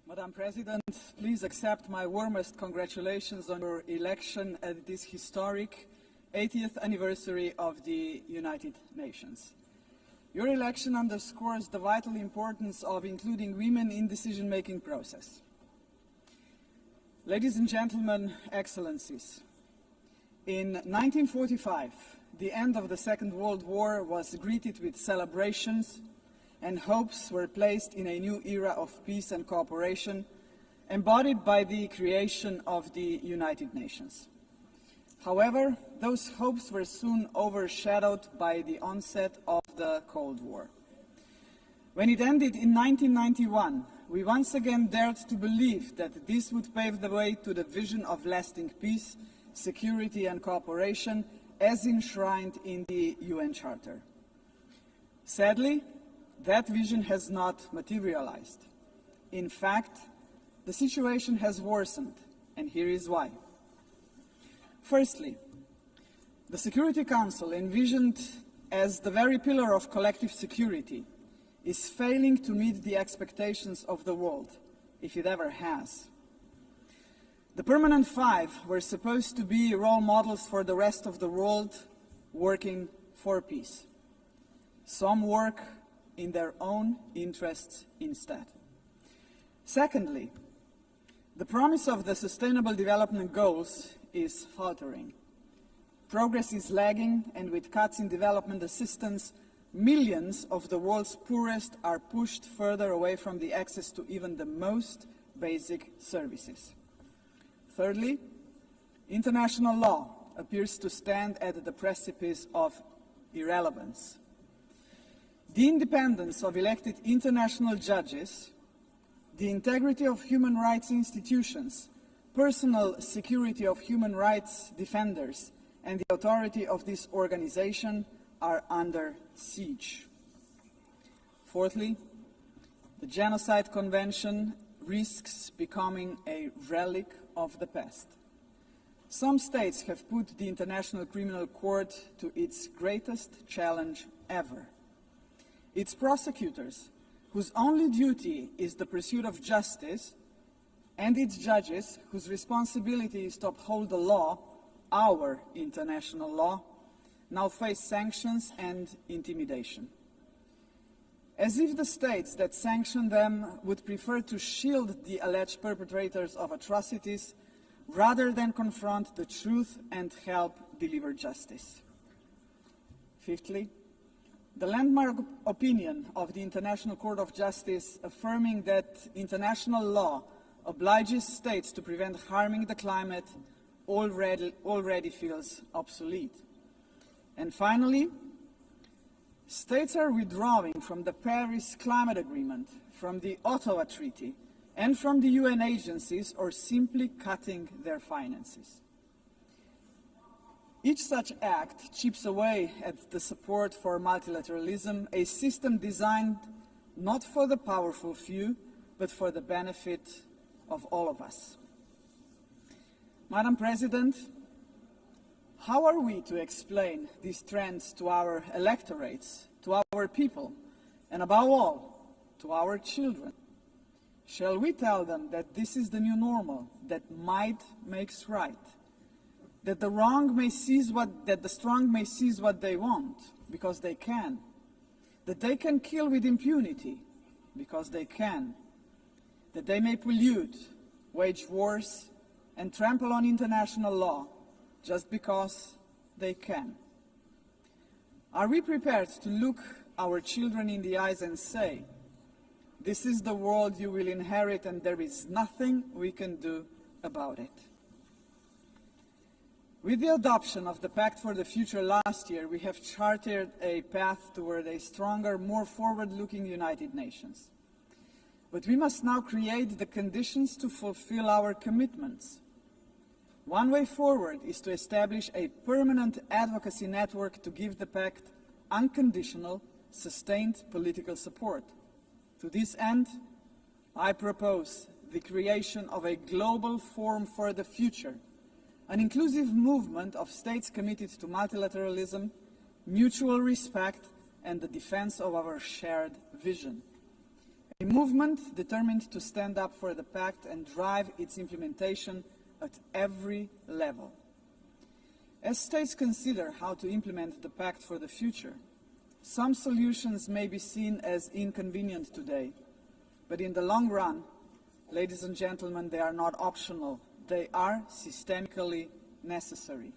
Madam President, please accept my warmest congratulations on your election at this historic 80th anniversary of the United Nations. Your election underscores the vital importance of including women in the decision-making process. Ladies and gentlemen, Excellencies, in 1945, the end of the Second World War was greeted with celebrations, and hopes were placed in a new era of peace and cooperation, embodied by the creation of the United Nations. However, those hopes were soon overshadowed by the onset of the Cold War. When it ended in 1991, we once again dared to believe that this would pave the way to the vision of lasting peace, security and cooperation as enshrined in the UN Charter. Sadly, that vision has not materialized. In fact, the situation has worsened, and here is why. Firstly, the Security Council, envisioned as the very pillar of collective security, is failing to meet the expectations of the world, if it ever has. The Permanent Five were supposed to be role models for the rest of the world working for peace. Some work in their own interests instead. Secondly, the promise of the Sustainable Development Goals is faltering. Progress is lagging, and with cuts in development assistance, millions of the world's poorest are pushed further away from the access to even the most basic services. Thirdly, international law appears to stand at the precipice of irrelevance. The independence of elected international judges, the integrity of human rights institutions, personal security of human rights defenders, and the authority of this organization are under siege. Fourthly, the Genocide Convention risks becoming a relic of the past. Some states have put the International Criminal Court to its greatest challenge ever. Its prosecutors, whose only duty is the pursuit of justice, and its judges, whose responsibility is to uphold the law, our international law, now face sanctions and intimidation. As if the states that sanction them would prefer to shield the alleged perpetrators of atrocities rather than confront the truth and help deliver justice. Fifthly, the landmark opinion of the International Court of Justice affirming that international law obliges states to prevent harming the climate already feels obsolete. And finally, states are withdrawing from the Paris Climate Agreement, from the Ottawa Treaty, and from the UN agencies, or simply cutting their finances. Each such act chips away at the support for multilateralism, a system designed not for the powerful few, but for the benefit of all of us. Madam President, how are we to explain these trends to our electorates, to our people, and above all, to our children? Shall we tell them that this is the new normal, that might makes right, that the strong may seize what they want, because they can, that they can kill with impunity, because they can, that they may pollute, wage wars, and trample on international law, just because they can? Are we prepared to look our children in the eyes and say, this is the world you will inherit and there is nothing we can do about it? With the adoption of the Pact for the Future last year, we have charted a path toward a stronger, more forward-looking United Nations. But we must now create the conditions to fulfill our commitments. One way forward is to establish a permanent advocacy network to give the Pact unconditional, sustained political support. To this end, I propose the creation of a global forum for the future, an inclusive movement of states committed to multilateralism, mutual respect, and the defense of our shared vision. A movement determined to stand up for the Pact and drive its implementation at every level. As states consider how to implement the Pact for the Future, some solutions may be seen as inconvenient today, but in the long run, ladies and gentlemen, they are not optional. They are systemically necessary.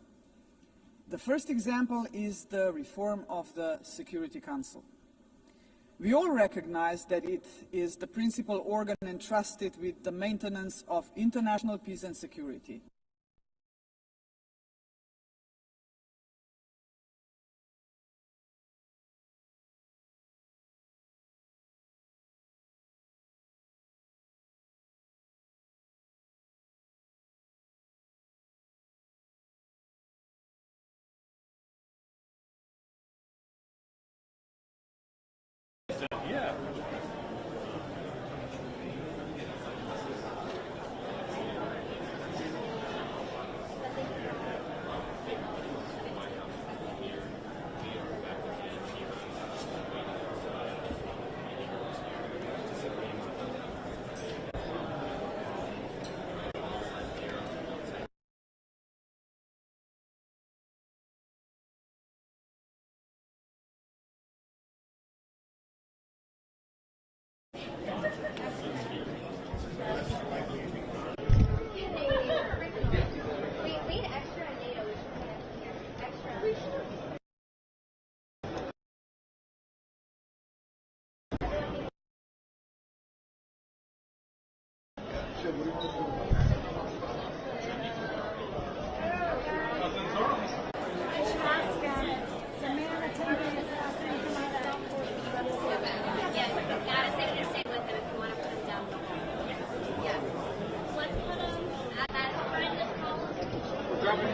The first example is the reform of the Security Council. We all recognize that it is the principal organ entrusted with the maintenance of international peace and security.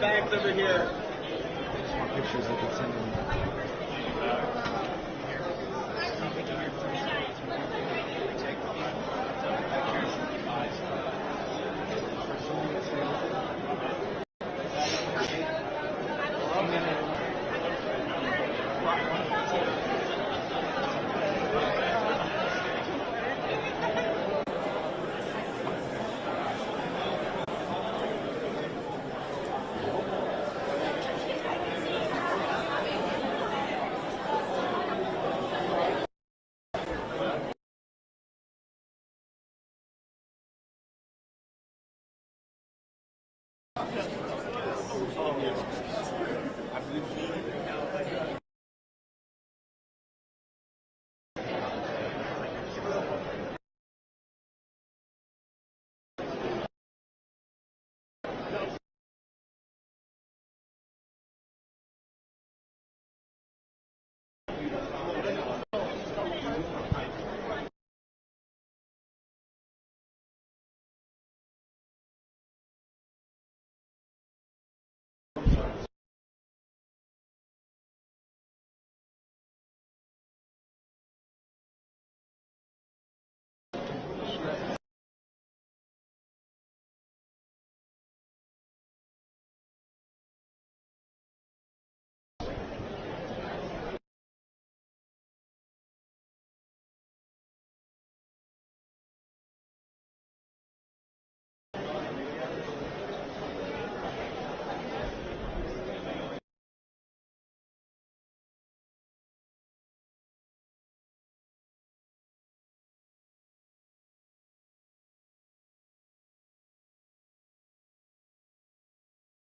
bags over here. Just want pictures I can send them.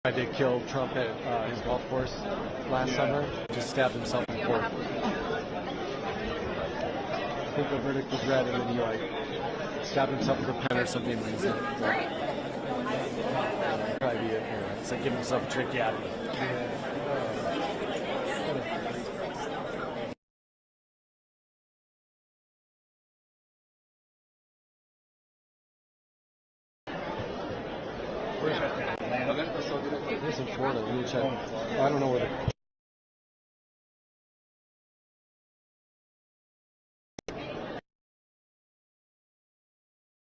Tried to kill Trump at his golf course last summer. Just stabbed himself in the court. I think the verdict was read, and then he stabbed himself with a pen or something. Probably be it. It's like giving himself a tricky out of it. It's in Florida. Let me check. I don't know where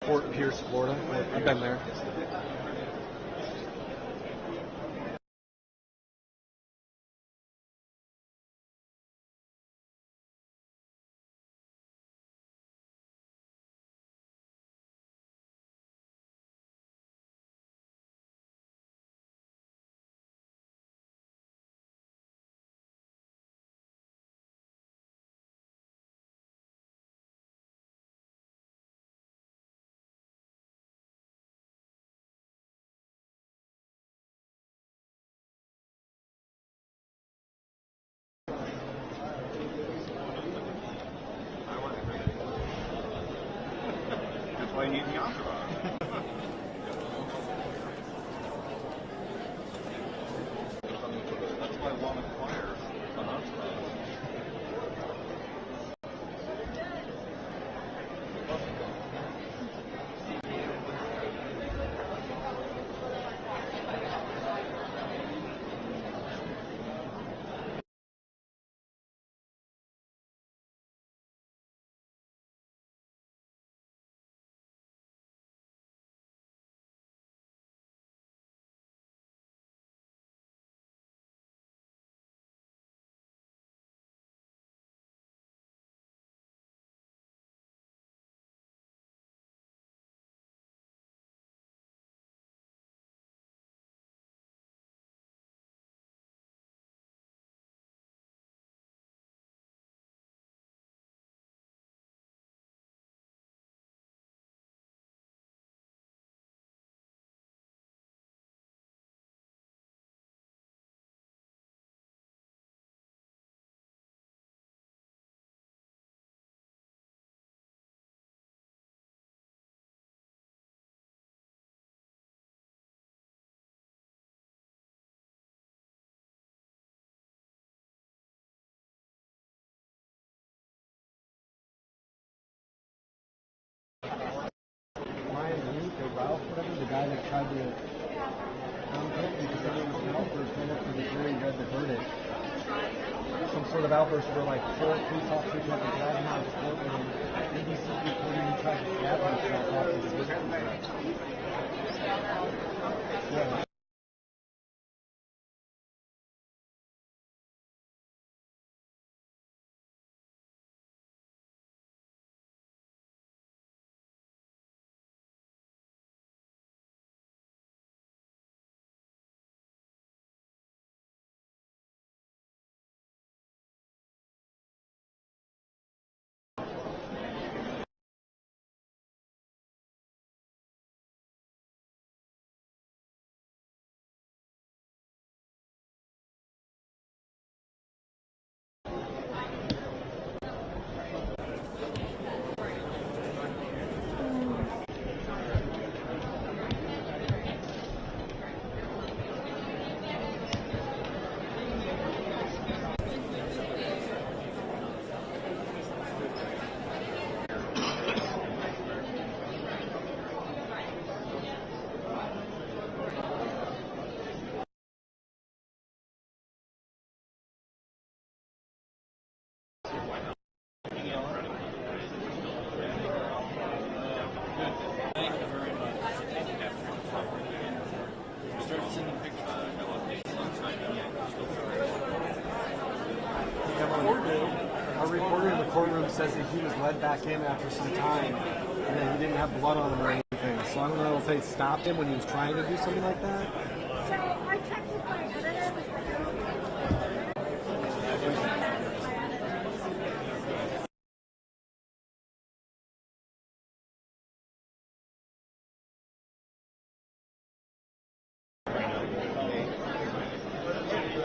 Fort Pierce, Florida. I've been there. That's why you need the entourage. That's why one acquires an entourage. Ryan, the guy that tried to because there was an outburst right after the jury read the verdict. Some sort of outburst where like three top people were dragging out of the courtroom. ABC reporting he tried to stab himself off his verdict. Yeah. Our reporter in the courtroom says that he was led back in after some time and that he didn't have blood on him or anything. So I don't know if they stopped him when he was trying to do something like that. So I checked with my editor.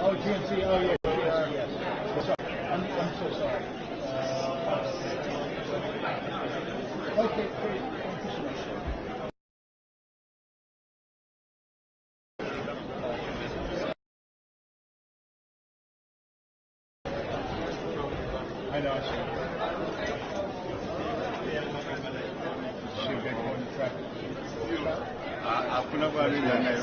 Oh, GMC, oh yeah, yes. Sorry. I'm so sorry. Okay, great. Thank you so much. I know, I see. Should get going to traffic. आपने बारी जाना है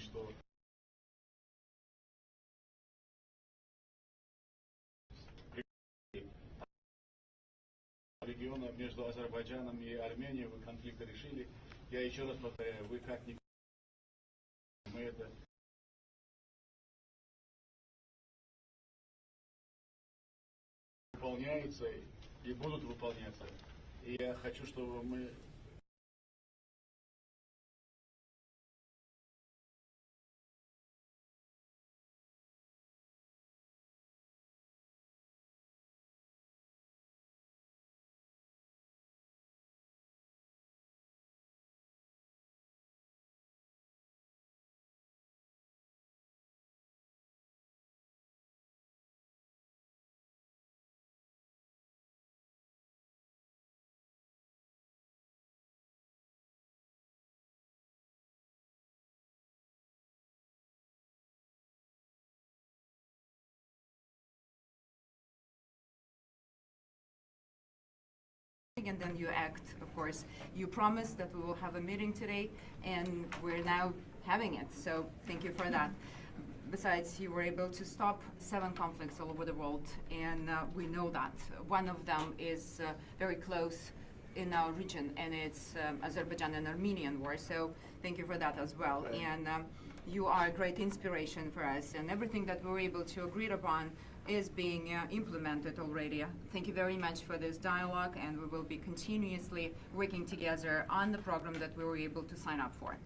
что региона между Азербайджаном и Арменией вы конфликты решили. Я еще раз повторяю, вы как ни мы это выполняется и будут выполняться. И я хочу, чтобы мы and then you act, of course. You promised that we will have a meeting today, and we're now having it, so thank you for that. Besides, you were able to stop 7 conflicts all over the world, and we know that. One of them is very close in our region, and it's Azerbaijan and Armenian war, so thank you for that as well. And you are a great inspiration for us, and everything that we were able to agree upon is being implemented already. Thank you very much for this dialogue, and we will be continuously working together on the program that we were able to sign up for.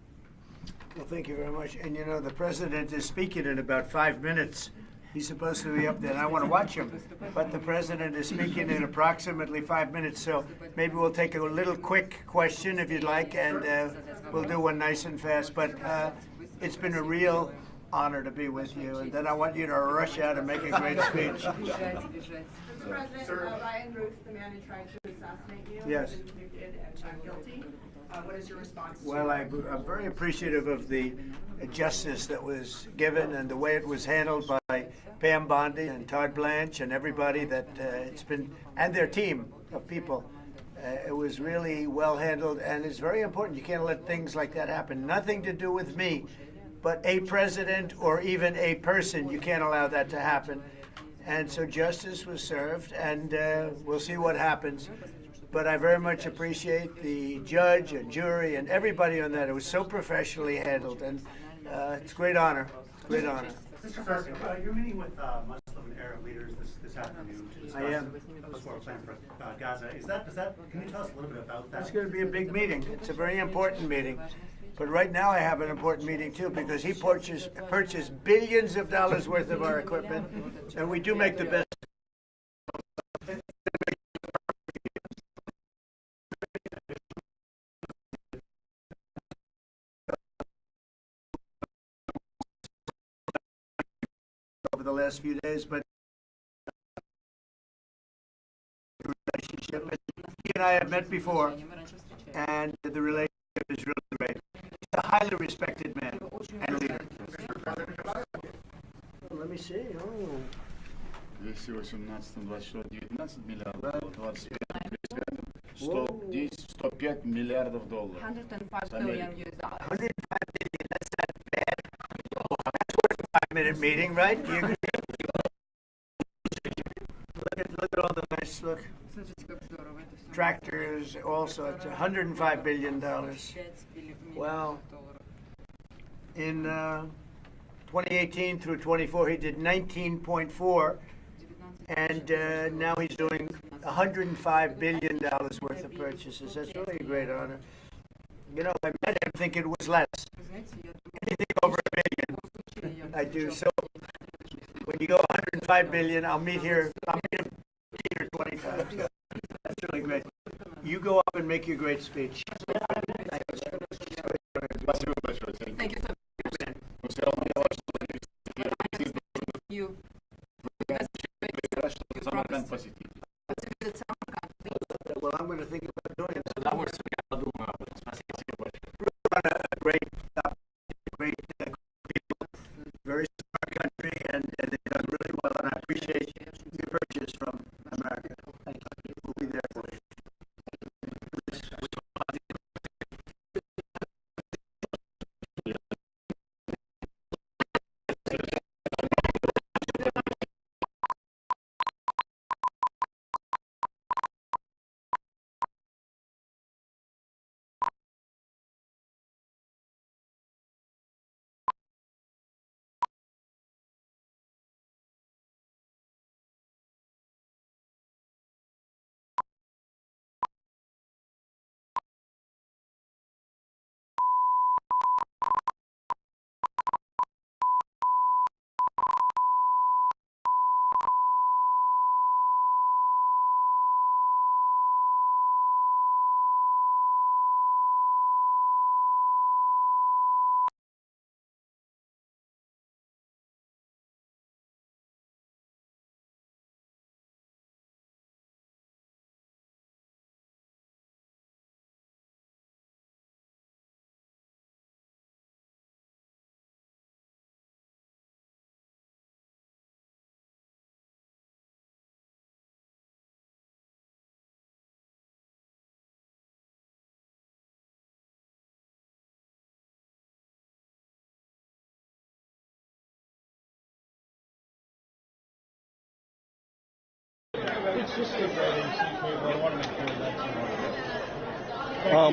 Well, thank you very much. And you know, the president is speaking in about 5 minutes. He's supposed to be up there, and I want to watch him. But the president is speaking in approximately 5 minutes, so maybe we'll take a little quick question if you'd like, and we'll do one nice and fast. But it's been a real honor to be with you, and then I want you to rush out and make a great speech. Mr. President, Ryan Ruth, the man who tried to assassinate you, Yes. has been convicted and found guilty. What is your response? Well, I'm very appreciative of the justice that was given and the way it was handled by Pam Bondi and Todd Blanche and everybody that it's been, and their team of people. It was really well handled, and it's very important. You can't let things like that happen. Nothing to do with me, but a president or even a person, you can't allow that to happen. And so justice was served, and we'll see what happens. But I very much appreciate the judge and jury and everybody on that. It was so professionally handled, and it's a great honor. Great honor. Mr. President, you're meeting with Muslim and Arab leaders this afternoon to discuss a post-war plan for Gaza. Can you tell us a little bit about that? It's going to be a big meeting. It's a very important meeting. But right now I have an important meeting too, because he purchased billions of dollars worth of our equipment, and we do make the best. Over the last few days, but the relationship, he and I have met before, and the relationship is really great. He's a highly respected man and leader. Let me see. Oh. 218-24-19 миллиардов, 25 105 миллиардов долларов. 105 billion US dollars. 105 billion, that's not bad. That's worth a 5-minute meeting, right? Do you agree? Look at all the nice, look. Tractors, all sorts, $105 billion. Wow. In 2018 through 24, he did 19.4, and now he's doing $105 billion worth of purchases. That's really a great honor. You know, I met him thinking it was less. Anything over $1 billion, I do. So when you go 105 billion, I'll meet him here 25. So that's really great. You go up and make your great speech. Thank you so much. You. Well, I'm going to think about doing it. Run a great people, very smart country, and they've done really well, and I appreciate your purchase from America. Thank you. We'll be there for you.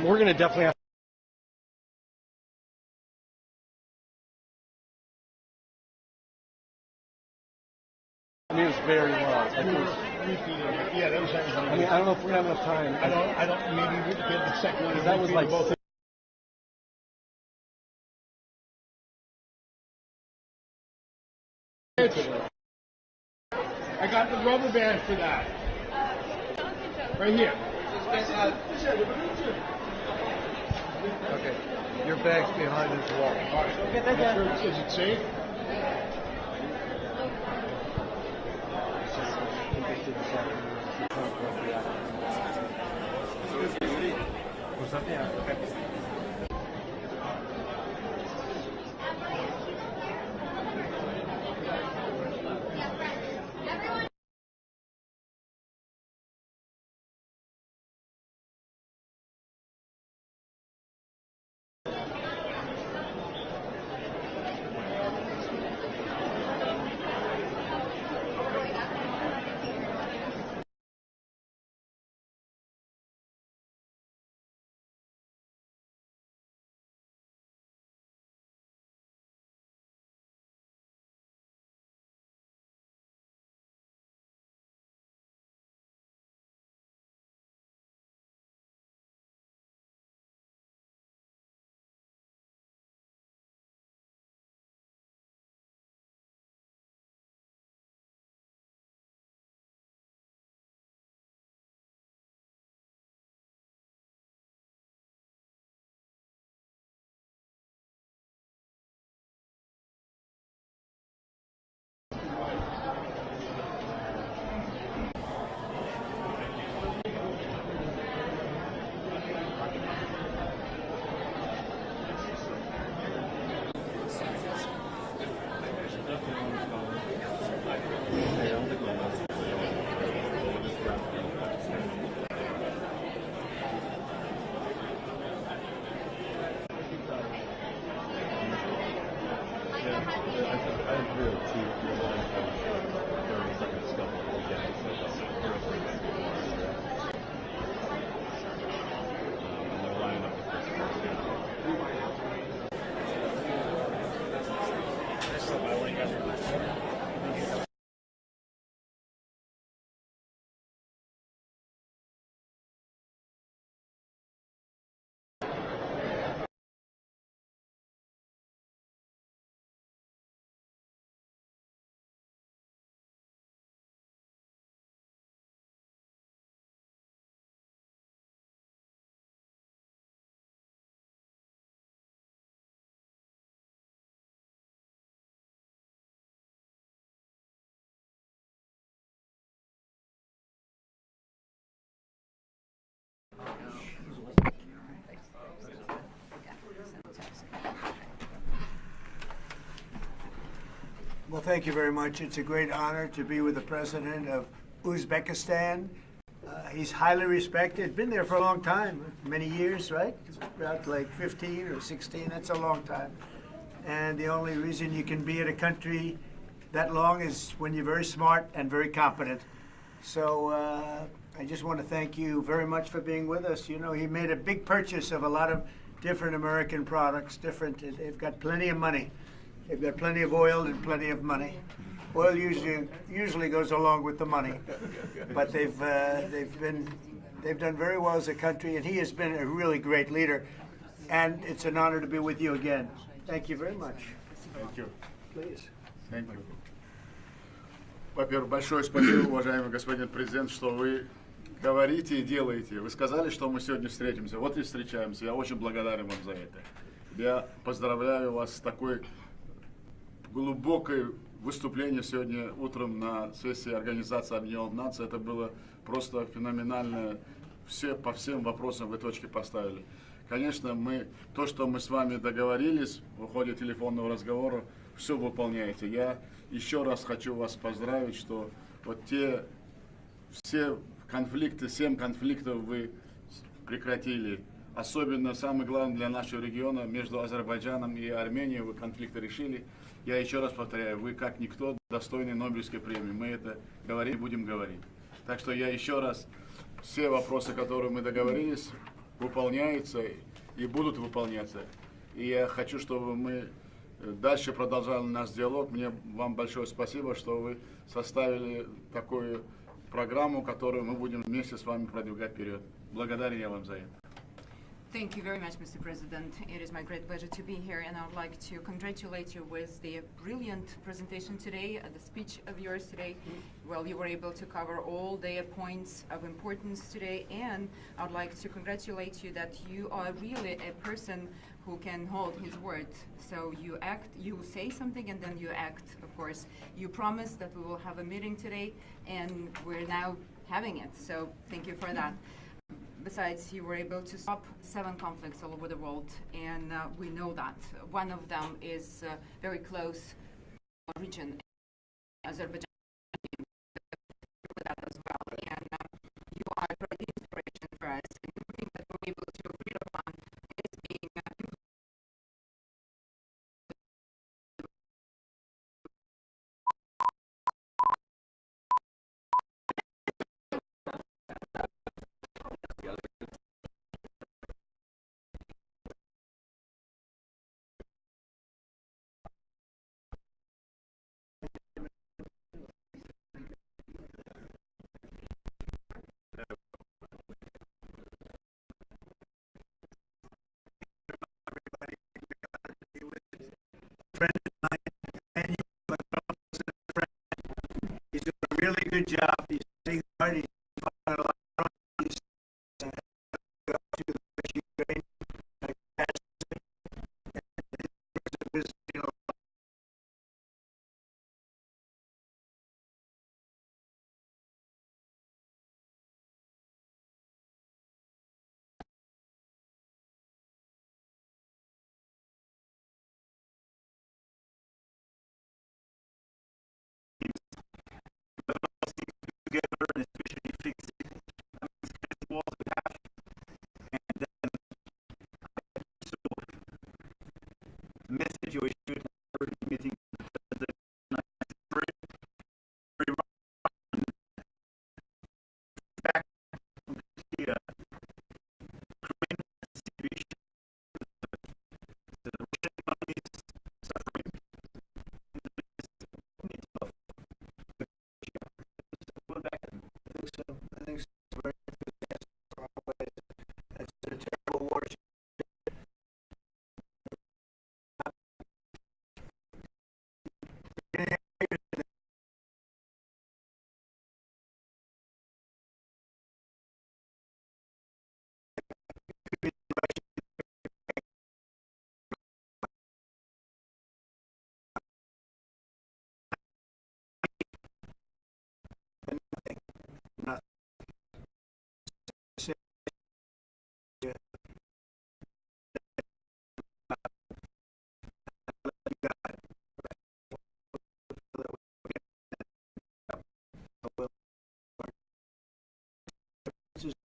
We're going to definitely have I mean, it's very long. Yeah, that was everything. I mean, I don't know if we're going to have enough time. I don't, maybe we could get the second one. That was like both. I got the rubber band for that. Right here. Okay. Your bag's behind this wall. All right. Is it safe? Well, thank you very much. It's a great honor to be with the president of Uzbekistan. He's highly respected, been there for a long time, many years, right? About like 15 or 16, that's a long time. And the only reason you can be at a country that long is when you're very smart and very competent. So I just want to thank you very much for being with us. You know, he made a big purchase of a lot of different American products, they've got plenty of money. They've got plenty of oil and plenty of money. Oil usually goes along with the money, but they've done very well as a country, and he has been a really great leader. And it's an honor to be with you again. Thank you very much. Thank you. Please. Thank you. Во-первых, большое спасибо, уважаемый господин президент, что вы говорите и делаете. Вы сказали, что мы сегодня встретимся. Вот и встречаемся. Я очень благодарен вам за это. Я поздравляю вас с такой глубокой выступлением сегодня утром на сессии Организации Объединенных Наций. Это было просто феноменально. По всем вопросам вы точки поставили. Конечно, то, что мы с вами договорились в ходе телефонного разговора, все выполняете. Я еще раз хочу вас поздравить, что вот все конфликты, 7 конфликтов вы прекратили. Особенно, самое главное для нашего региона, между Азербайджаном и Арменией вы конфликты решили. Я еще раз повторяю, вы как никто достойны Нобелевской премии. Мы это говорим и будем говорить. Так что я еще раз, все вопросы, которые мы договорились, выполняются и будут выполняться. И я хочу, чтобы мы дальше продолжали наш диалог. Вам большое спасибо, что вы составили такую программу, которую мы будем вместе с вами продвигать вперед. Благодарен я вам за это. Thank you very much, Mr. President. It is my great pleasure to be here, and I would like to congratulate you with the brilliant presentation today, the speech of yours today. Well, you were able to cover all the points of importance today, and I would like to congratulate you that you are really a person who can hold his word. So you act, you say something, and then you act, of course. You promised that we will have a meeting today, and we're now having it. So thank you for that. Besides, you were able to stop 7 conflicts all over the world, and we know that. One of them is very close to our region, Azerbaijan, that as well. And you are a great inspiration for us, and everything that we're able to agree upon is being He's doing a really good job. He's getting started. Together and especially fix it. And so the message we should have meeting back from the situation, the Russian economy is suffering. I think so. Very enthusiastic always. It's a terrible war.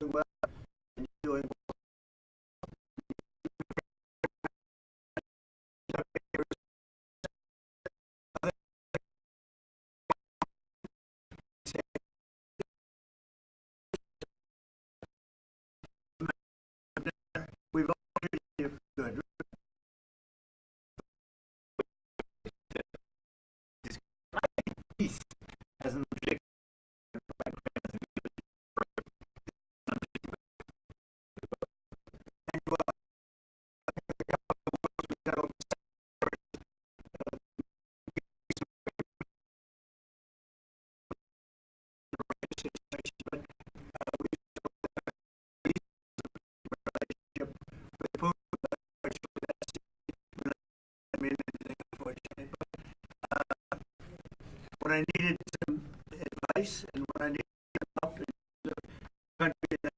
Well, and doing we've already good. Peace as an objective. When I needed some advice and when I needed help in the country that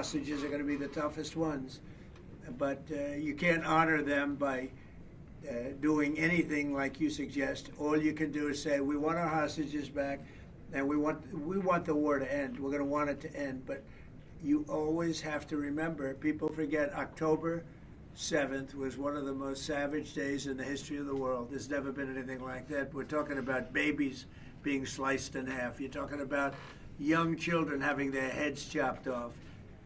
hostages are going to be the toughest ones. But you can't honor them by doing anything like you suggest. All you can do is say, we want our hostages back, and we want the war to end. We're going to want it to end. But you always have to remember, people forget October 7th was one of the most savage days in the history of the world. There's never been anything like that. We're talking about babies being sliced in half. You're talking about young children having their heads chopped off.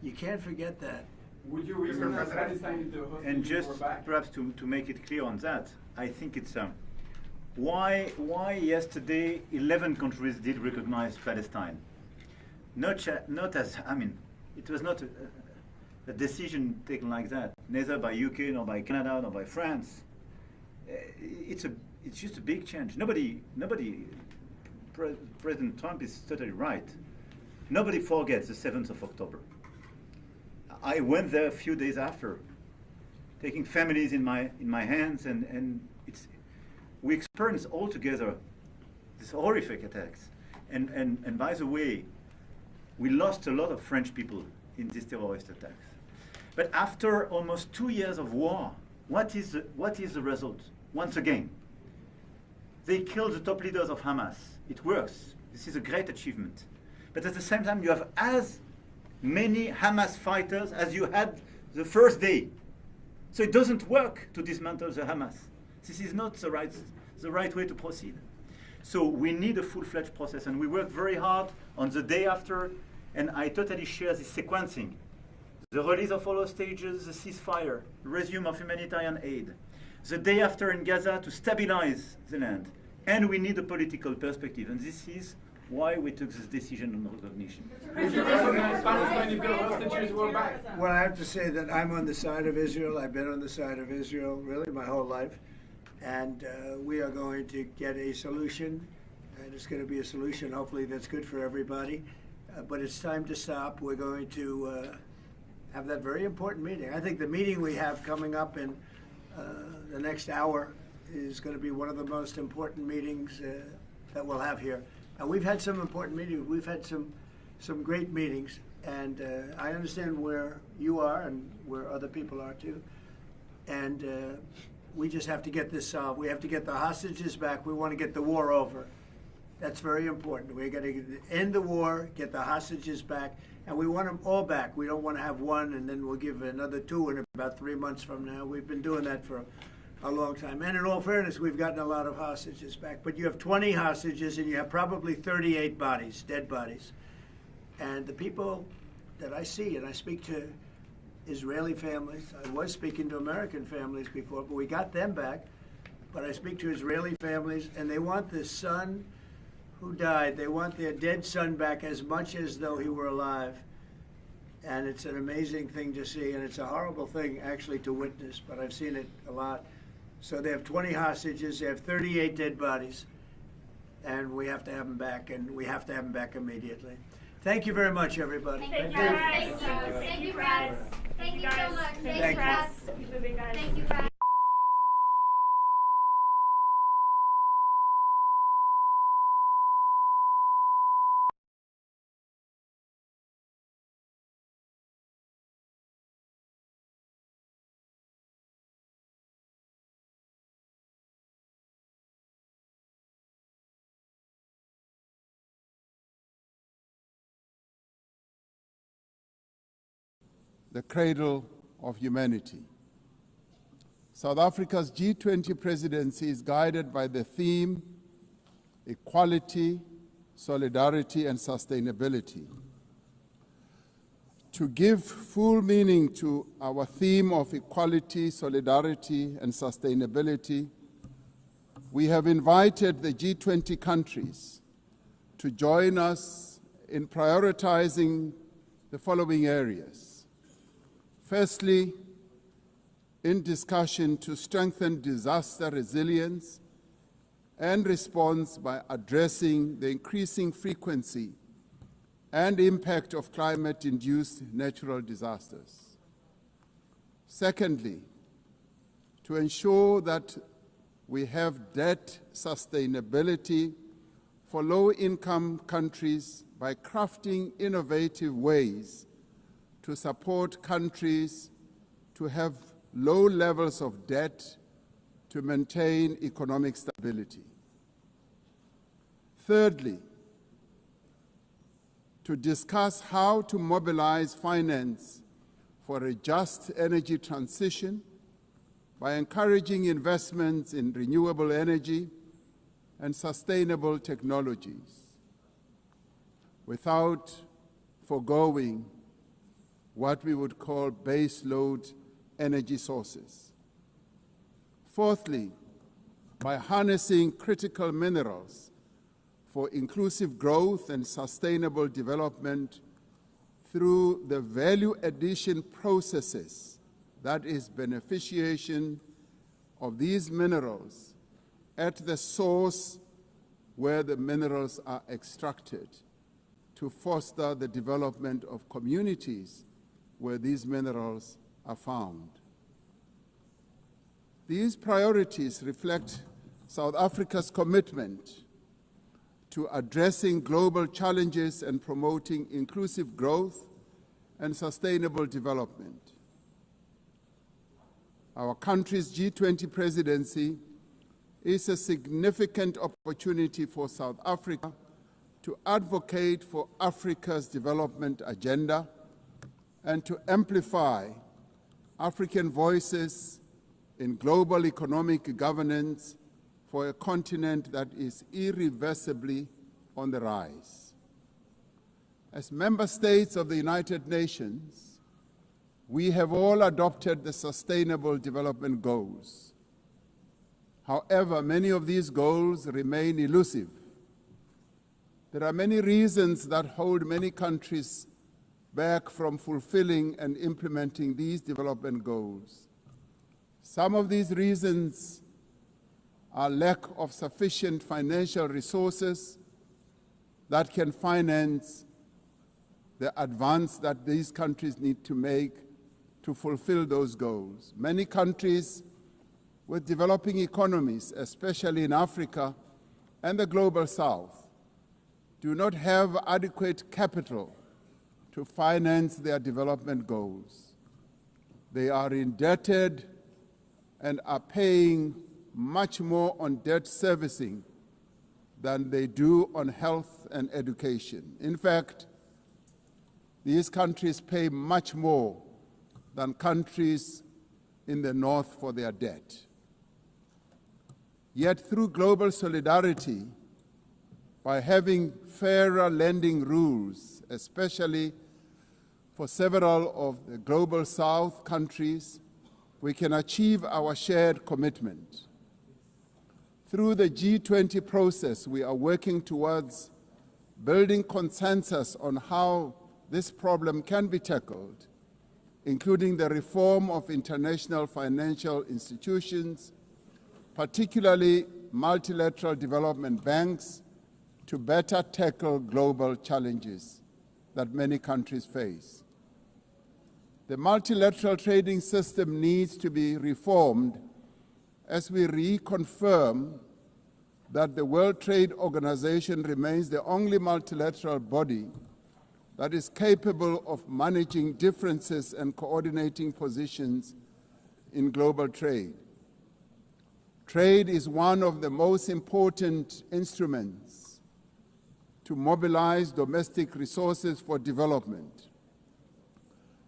You can't forget that. Would you reason that Palestine and just perhaps to make it clear on that, I think it's why yesterday 11 countries did recognize Palestine. Not as, I mean, it was not a decision taken like that, neither by UK nor by Canada nor by France. It's just a big change. President Trump is totally right. Nobody forgets the 7th of October. I went there a few days after, taking families in my hands, and we experienced all together these horrific attacks. And by the way, we lost a lot of French people in these terrorist attacks. But after almost 2 years of war, what is the result? Once again, they killed the top leaders of Hamas. It works. This is a great achievement. But at the same time, you have as many Hamas fighters as you had the first day. So it doesn't work to dismantle the Hamas. This is not the right way to proceed. So we need a full-fledged process, and we worked very hard on the day after, and I totally share this sequencing. The release of all hostages, the ceasefire, resume of humanitarian aid, the day after in Gaza to stabilize the land, and we need a political perspective, and this is why we took this decision on recognition. Well, I have to say that I'm on the side of Israel. I've been on the side of Israel really my whole life. And we are going to get a solution. And it's going to be a solution, hopefully, that's good for everybody. But it's time to stop. We're going to have that very important meeting. I think the meeting we have coming up in the next hour is going to be one of the most important meetings that we'll have here. And we've had some important meetings. We've had some great meetings. And I understand where you are and where other people are, too. And we just have to get this solved. We have to get the hostages back. We want to get the war over. That's very important. We're going to end the war, get the hostages back, and we want them all back. We don't want to have one and then we'll give another two in about 3 months from now. We've been doing that for a long time. And in all fairness, we've gotten a lot of hostages back. But you have 20 hostages and you have probably 38 bodies, dead bodies. And the people that I see, and I speak to Israeli families. I was speaking to American families before, but we got them back. But I speak to Israeli families, and they want the son who died. They want their dead son back as much as though he were alive. And it's an amazing thing to see, and it's a horrible thing, actually, to witness, but I've seen it a lot. So they have 20 hostages. They have 38 dead bodies, and we have to have them back, and we have to have them back immediately. Thank you very much, everybody. Thank you, guys. Thank you, guys. Thank you so much. Thank you, guys. Thank you, guys. The cradle of humanity. South Africa's G20 presidency is guided by the theme, equality, solidarity, and sustainability. To give full meaning to our theme of equality, solidarity, and sustainability, we have invited the G20 countries to join us in prioritizing the following areas. Firstly, in discussion to strengthen disaster resilience and response by addressing the increasing frequency and impact of climate-induced natural disasters. Secondly, to ensure that we have debt sustainability for low-income countries by crafting innovative ways to support countries to have low levels of debt to maintain economic stability. Thirdly, to discuss how to mobilize finance for a just energy transition by encouraging investments in renewable energy and sustainable technologies without foregoing what we would call base load energy sources. Fourthly, by harnessing critical minerals for inclusive growth and sustainable development through the value addition processes, that is, beneficiation of these minerals at the source where the minerals are extracted, to foster the development of communities where these minerals are found. These priorities reflect South Africa's commitment to addressing global challenges and promoting inclusive growth and sustainable development. Our country's G20 presidency is a significant opportunity for South Africa to advocate for Africa's development agenda and to amplify African voices in global economic governance for a continent that is irreversibly on the rise. As member states of the United Nations, we have all adopted the Sustainable Development Goals. However, many of these goals remain elusive. There are many reasons that hold many countries back from fulfilling and implementing these development goals. Some of these reasons are lack of sufficient financial resources that can finance the advance that these countries need to make to fulfill those goals. Many countries with developing economies, especially in Africa and the global South, do not have adequate capital to finance their development goals. They are indebted and are paying much more on debt servicing than they do on health and education. In fact, these countries pay much more than countries in the North for their debt. Yet through global solidarity, by having fairer lending rules, especially for several of the global South countries, we can achieve our shared commitment. Through the G20 process, we are working towards building consensus on how this problem can be tackled, including the reform of international financial institutions, particularly multilateral development banks, to better tackle global challenges that many countries face. The multilateral trading system needs to be reformed as we reconfirm that the World Trade Organization remains the only multilateral body that is capable of managing differences and coordinating positions in global trade. Trade is one of the most important instruments to mobilize domestic resources for development.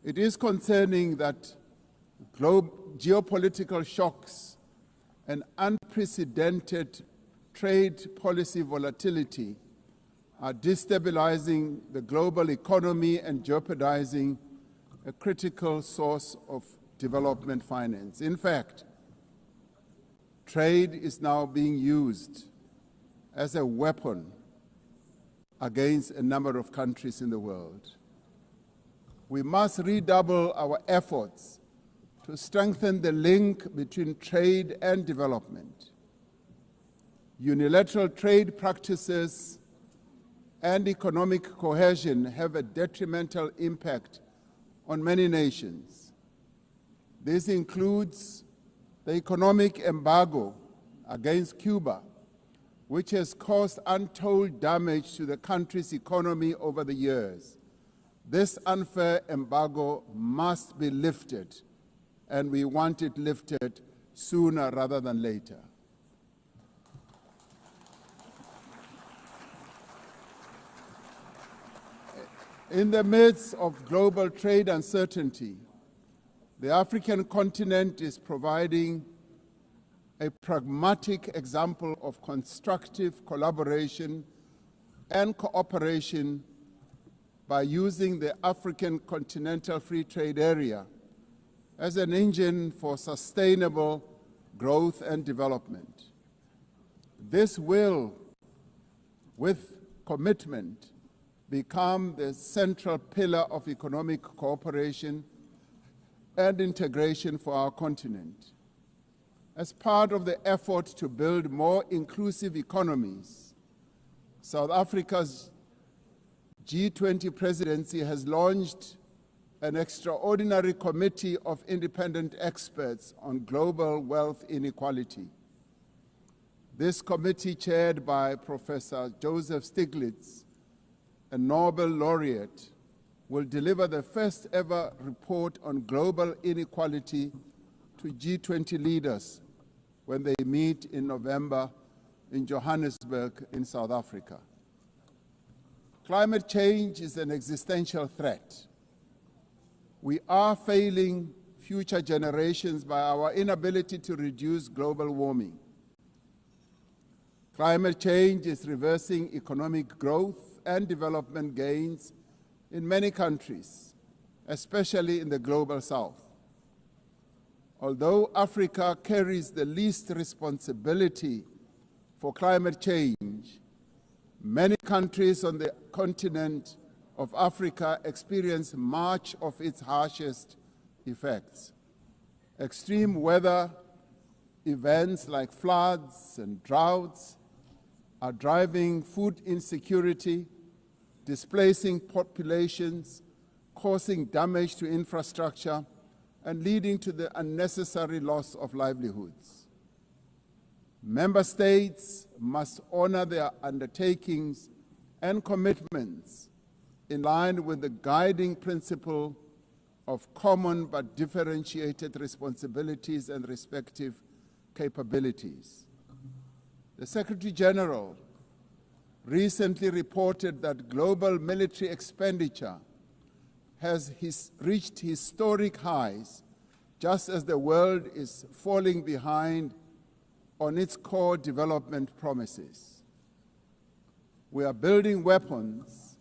It is concerning that geopolitical shocks and unprecedented trade policy volatility are destabilizing the global economy and jeopardizing a critical source of development finance. In fact, trade is now being used as a weapon against a number of countries in the world. We must redouble our efforts to strengthen the link between trade and development. Unilateral trade practices and economic cohesion have a detrimental impact on many nations. This includes the economic embargo against Cuba, which has caused untold damage to the country's economy over the years, This unfair embargo must be lifted, and we want it lifted sooner rather than later. In the midst of global trade uncertainty, the African continent is providing a pragmatic example of constructive collaboration and cooperation by using the African Continental Free Trade Area as an engine for sustainable growth and development. This will, with commitment, become the central pillar of economic cooperation and integration for our continent. As part of the effort to build more inclusive economies, South Africa's G20 presidency has launched an extraordinary committee of independent experts on global wealth inequality. This committee, chaired by Professor Joseph Stiglitz, a Nobel laureate, will deliver the first ever report on global inequality to G20 leaders when they meet in November in Johannesburg in South Africa. Climate change is an existential threat. We are failing future generations by our inability to reduce global warming. Climate change is reversing economic growth and development gains in many countries, especially in the global south. Although Africa carries the least responsibility for climate change, many countries on the continent of Africa experience much of its harshest effects. Extreme weather events like floods and droughts are driving food insecurity, displacing populations, causing damage to infrastructure, and leading to the unnecessary loss of livelihoods. Member states must honor their undertakings and commitments in line with the guiding principle of common but differentiated responsibilities and respective capabilities. The Secretary General recently reported that global military expenditure has reached historic highs, just as the world is falling behind on its core development promises. We are building weapons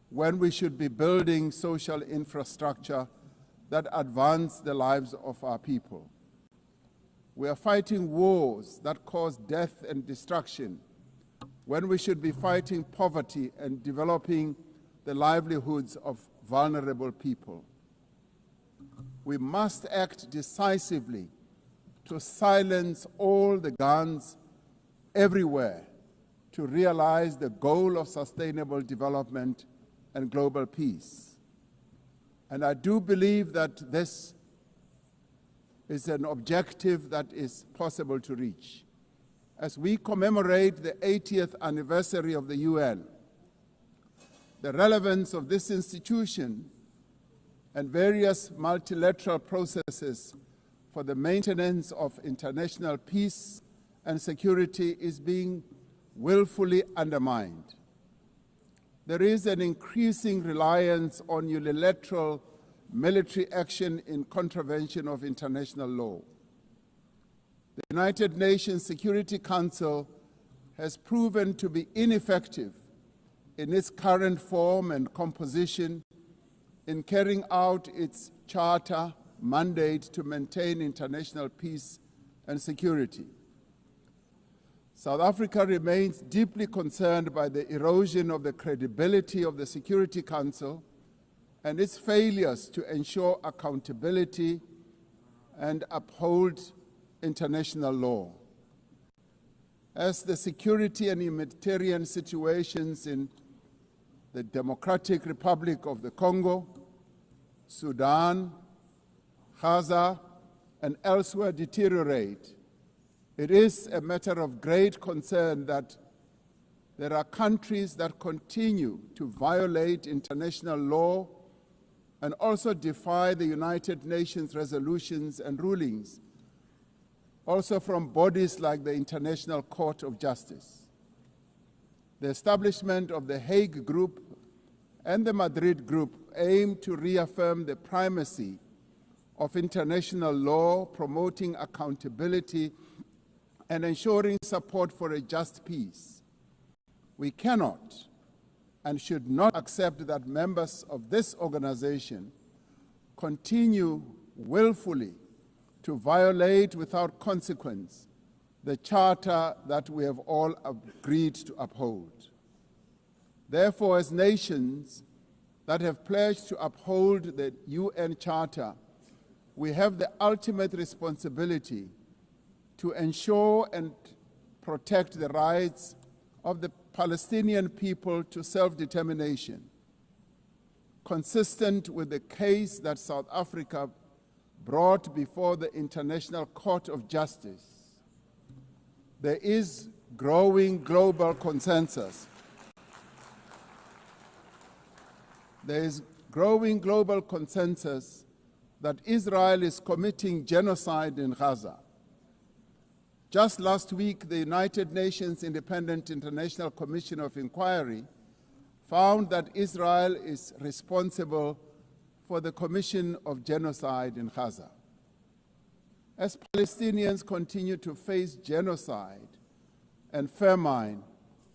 when we should be building social infrastructure that advance the lives of our people. We are fighting wars that cause death and destruction when we should be fighting poverty and developing the livelihoods of vulnerable people. We must act decisively to silence all the guns everywhere to realize the goal of sustainable development and global peace. And I do believe that this is an objective that is possible to reach. As we commemorate the 80th anniversary of the UN, the relevance of this institution and various multilateral processes for the maintenance of international peace and security is being willfully undermined. There is an increasing reliance on unilateral military action in contravention of international law. The United Nations Security Council has proven to be ineffective in its current form and composition in carrying out its charter mandate to maintain international peace and security. South Africa remains deeply concerned by the erosion of the credibility of the Security Council and its failures to ensure accountability and uphold international law. As the security and humanitarian situations in the Democratic Republic of the Congo, Sudan, Gaza, and elsewhere deteriorate, it is a matter of great concern that there are countries that continue to violate international law and also defy the United Nations resolutions and rulings, also from bodies like the International Court of Justice. The establishment of the Hague Group and the Madrid Group aim to reaffirm the primacy of international law, promoting accountability and ensuring support for a just peace. We cannot and should not accept that members of this organization continue willfully to violate without consequence the charter that we have all agreed to uphold. Therefore, as nations that have pledged to uphold the UN Charter, we have the ultimate responsibility to ensure and protect the rights of the Palestinian people to self-determination, consistent with the case that South Africa brought before the International Court of Justice. There is growing global consensus. There is growing global consensus that Israel is committing genocide in Gaza. Just last week, the United Nations Independent International Commission of Inquiry found that Israel is responsible for the commission of genocide in Gaza. As Palestinians continue to face genocide and famine,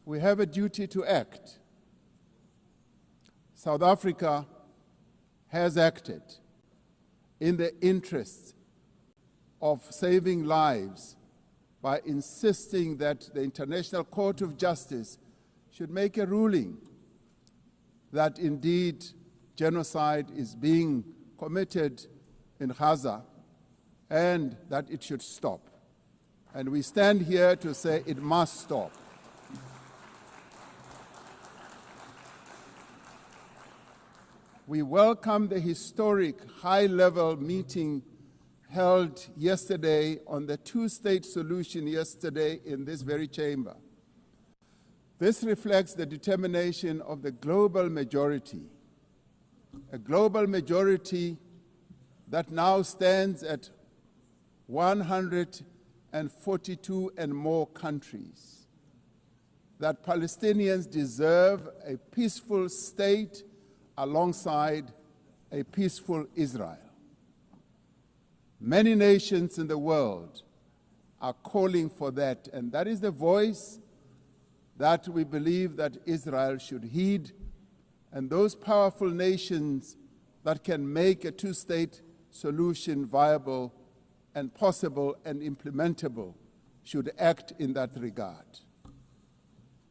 we have a duty to act. South Africa has acted in the interest of saving lives by insisting that the International Court of Justice should make a ruling that indeed genocide is being committed in Gaza and that it should stop. And we stand here to say it must stop. We welcome the historic high-level meeting held yesterday on the two-state solution yesterday in this very chamber. This reflects the determination of the global majority, a global majority that now stands at 142 and more countries, that Palestinians deserve a peaceful state alongside a peaceful Israel. Many nations in the world are calling for that, and that is the voice that we believe that Israel should heed, and those powerful nations that can make a two-state solution viable and possible and implementable should act in that regard.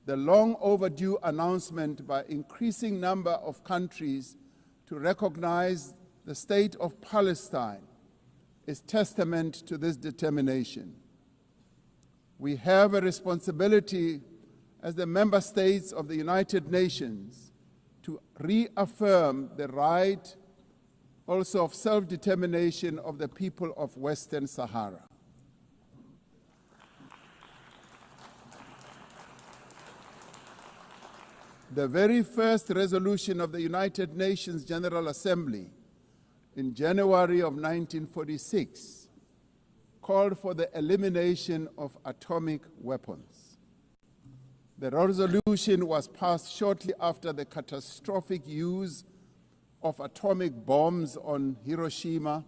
The long overdue announcement by increasing number of countries to recognize the state of Palestine is testament to this determination. We have a responsibility as the member states of the United Nations to reaffirm the right also of self-determination of the people of Western Sahara. The very first resolution of the United Nations General Assembly in January of 1946 called for the elimination of atomic weapons. The resolution was passed shortly after the catastrophic use of atomic bombs on Hiroshima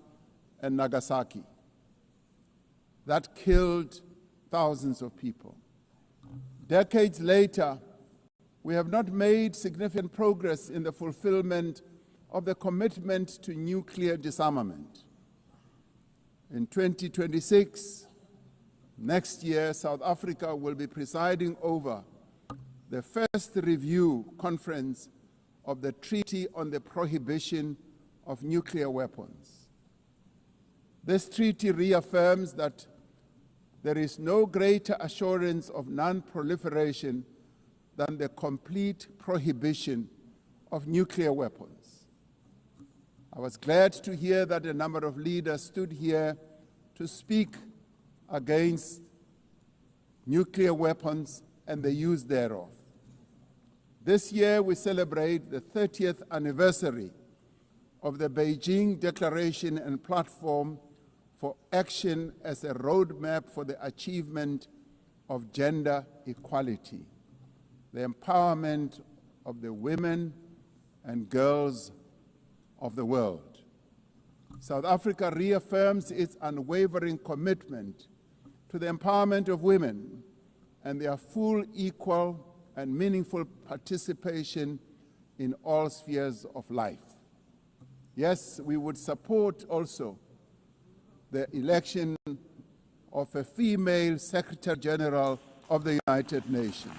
and Nagasaki that killed thousands of people. Decades later, we have not made significant progress in the fulfillment of the commitment to nuclear disarmament. In 2026, next year, South Africa will be presiding over the first review conference of the Treaty on the Prohibition of Nuclear Weapons. This treaty reaffirms that there is no greater assurance of non-proliferation than the complete prohibition of nuclear weapons. I was glad to hear that a number of leaders stood here to speak against nuclear weapons and the use thereof. This year we celebrate the 30th anniversary of the Beijing Declaration and Platform for Action as a roadmap for the achievement of gender equality, the empowerment of the women and girls of the world. South Africa reaffirms its unwavering commitment to the empowerment of women and their full, equal, and meaningful participation in all spheres of life. Yes, we would support also the election of a female Secretary General of the United Nations.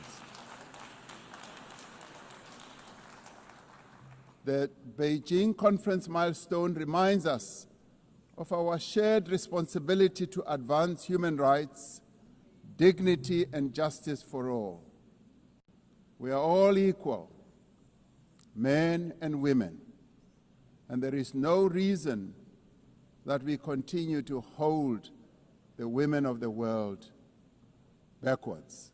The Beijing conference milestone reminds us of our shared responsibility to advance human rights, dignity, and justice for all. We are all equal, men and women, and there is no reason that we continue to hold the women of the world backwards.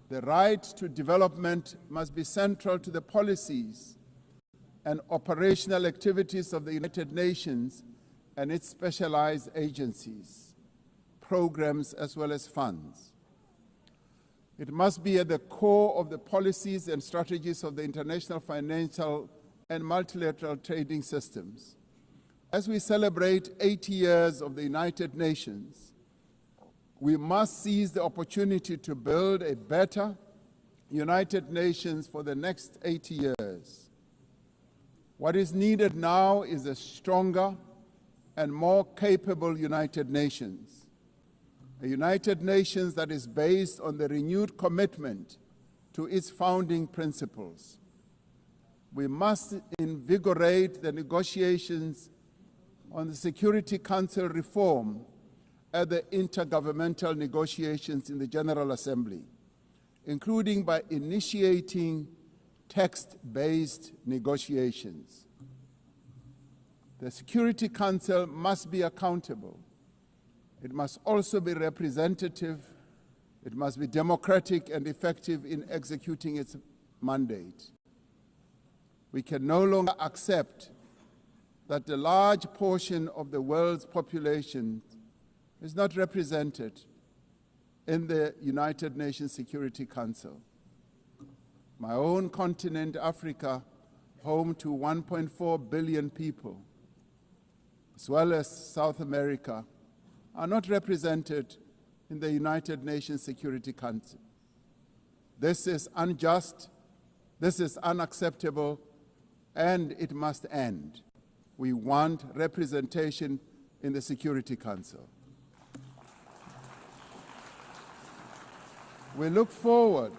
The right to development must be central to the policies and operational activities of the United Nations and its specialized agencies, programs, as well as funds. It must be at the core of the policies and strategies of the international financial and multilateral trading systems. As we celebrate 80 years of the United Nations, we must seize the opportunity to build a better United Nations for the next 80 years. What is needed now is a stronger and more capable United Nations. A United Nations that is based on the renewed commitment to its founding principles. We must invigorate the negotiations on the Security Council reform at the intergovernmental negotiations in the General Assembly, including by initiating text-based negotiations. The Security Council must be accountable. It must also be representative. It must be democratic and effective in executing its mandate. We can no longer accept that a large portion of the world's population is not represented in the United Nations Security Council. My own continent, Africa, home to 1.4 billion people, as well as South America, are not represented in the United Nations Security Council. This is unjust, this is unacceptable, and it must end. We want representation in the Security Council. We look forward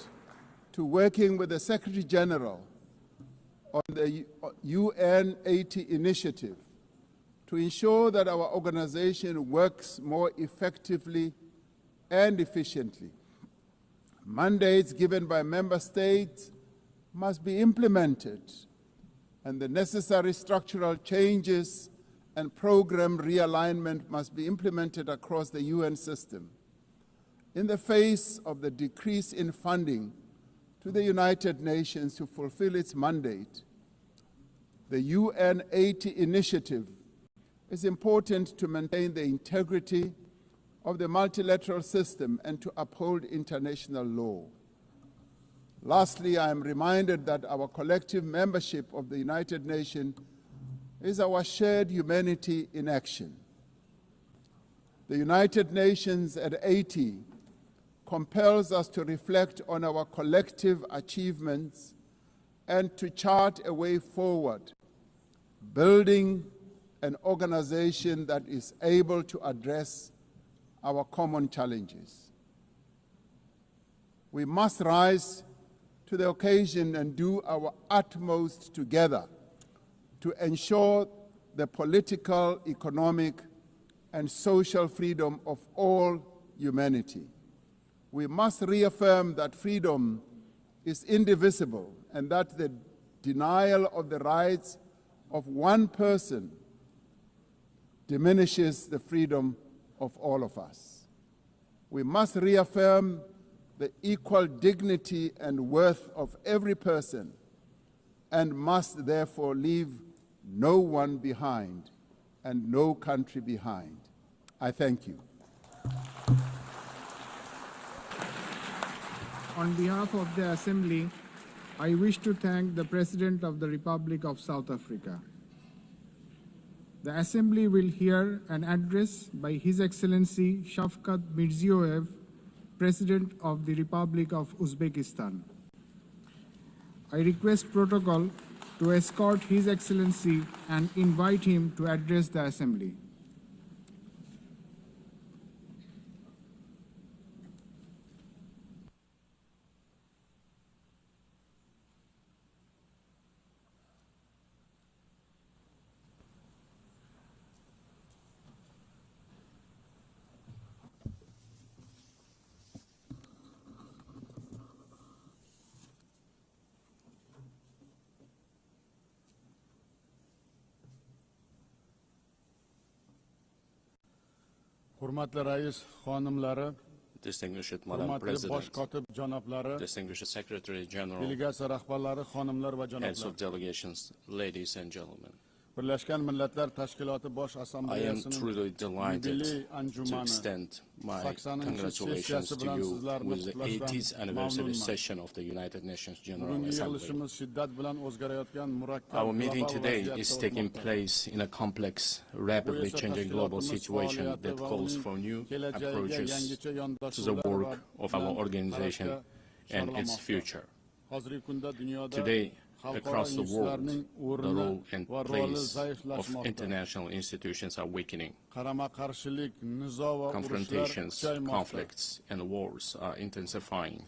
to working with the Secretary General on the UN 80 initiative to ensure that our organization works more effectively and efficiently. Mandates given by member states must be implemented, and the necessary structural changes and program realignment must be implemented across the UN system. In the face of the decrease in funding to the United Nations to fulfill its mandate, the UN 80 initiative is important to maintain the integrity of the multilateral system and to uphold international law. Lastly, I am reminded that our collective membership of the United Nations is our shared humanity in action. The United Nations at 80 compels us to reflect on our collective achievements and to chart a way forward, building an organization that is able to address our common challenges. We must rise to the occasion and do our utmost together to ensure the political, economic, and social freedom of all humanity. We must reaffirm that freedom is indivisible and that the denial of the rights of one person diminishes the freedom of all of us. We must reaffirm the equal dignity and worth of every person and must therefore leave no one behind and no country behind. I thank you. On behalf of the Assembly, I wish to thank the President of the Republic of South Africa. The Assembly will hear an address by His Excellency Shavkat Mirziyoyev, President of the Republic of Uzbekistan. I request protocol to escort His Excellency and invite him to address the Assembly. Hurmatli rais xonimlari, Distinguished Madam bosh President, kotib janoblari, Distinguished Secretary General, delegatsiya rahbarlari, xonimlar va heads janoblar. of delegations, ladies and gentlemen. Birlashgan Millatlar Tashkiloti bosh I am assambleyasining truly delighted yubiley to anjumani extend my 80-chi congratulations sessiyasi to bilan you sizlarni with the qutlashdan 80th anniversary mamnunman. session of the United Nations General Bugungi Assembly. yig'ilishimiz shiddat bilan o'zgarayotgan murakkab Our meeting global today vaziyatda is taking o'tmoqda. place in a complex, rapidly changing global situation that calls for new approaches to the work of our organization and its future. Today, across the world, the role and place of international institutions are weakening. Confrontations, conflicts, and wars are intensifying.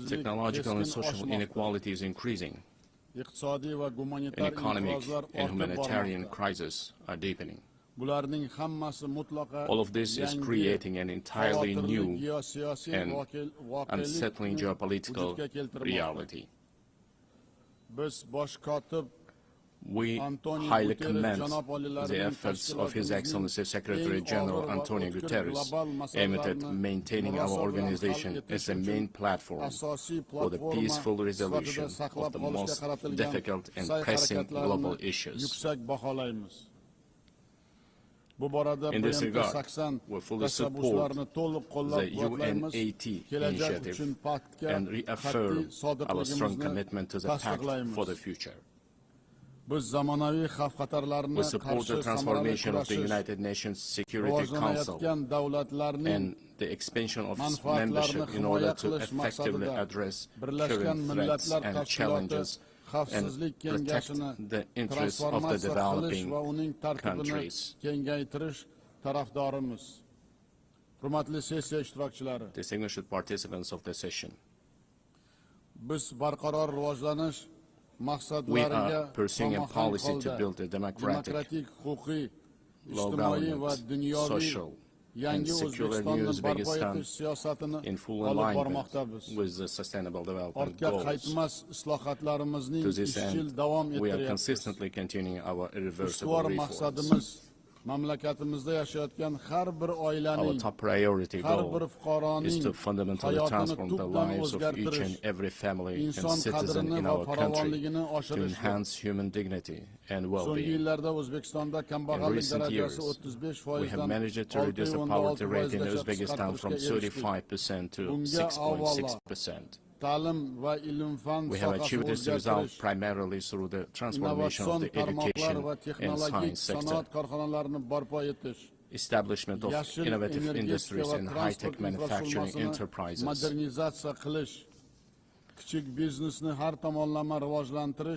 Technological and social inequality is increasing. An economic and humanitarian crisis are deepening. All of this is creating an entirely new and unsettling geopolitical reality. We highly commend the efforts of His Excellency Secretary General Antonio Guterres aimed at maintaining our organization as a main platform for the peaceful resolution of the most difficult and pressing global issues. In this regard, we fully support the UNAT initiative and reaffirm our strong commitment to the pact for the future. We support the transformation of the United Nations Security Council and the expansion of its membership in order to effectively address current threats and challenges and protect the interests of the developing countries. Distinguished participants of the session, we are pursuing a policy to build a democratic, law government, social, and secular new Uzbekistan in full alignment with the Sustainable Development Goals. To this end, we are consistently continuing our irreversible reforms. Our top priority goal is to fundamentally transform the lives of each and every family and citizen in our country to enhance human dignity and well-being. In recent years, we have managed to reduce the poverty rate in Uzbekistan from 35% to 6.6%. We have achieved this result primarily through the transformation of the education and science sector, establishment of innovative industries and high-tech manufacturing enterprises,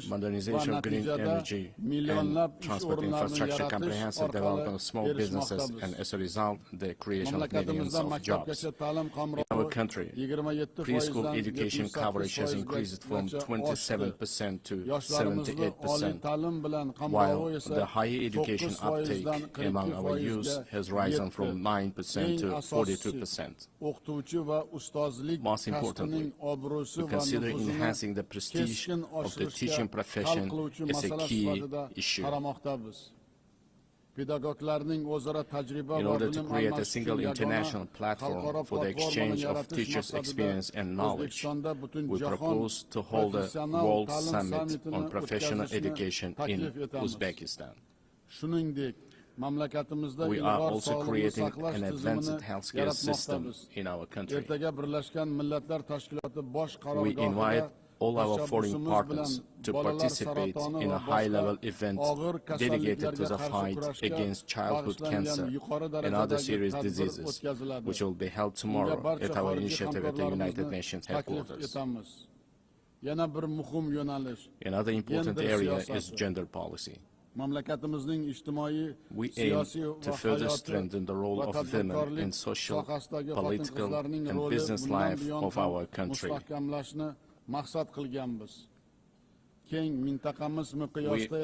modernization of green energy and transport infrastructure, comprehensive development of small businesses, and as a result, the creation of millions of jobs. In our country, preschool education coverage has increased from 27% to 78%, while the higher education uptake among our youth has risen from 9% to 42%. Most importantly, we consider enhancing the prestige of the teaching profession as a key issue. In order to create a single international platform for the exchange of teachers' experience and knowledge, we propose to hold a World Summit on Professional Education in Uzbekistan. We are also creating an advanced healthcare system in our country. We invite all our foreign partners to participate in a high-level event dedicated to the fight against childhood cancer and other serious diseases, which will be held tomorrow at our initiative at the United Nations headquarters. Another important area is gender policy. We aim to further strengthen the role of women in social, political, and business life of our country. We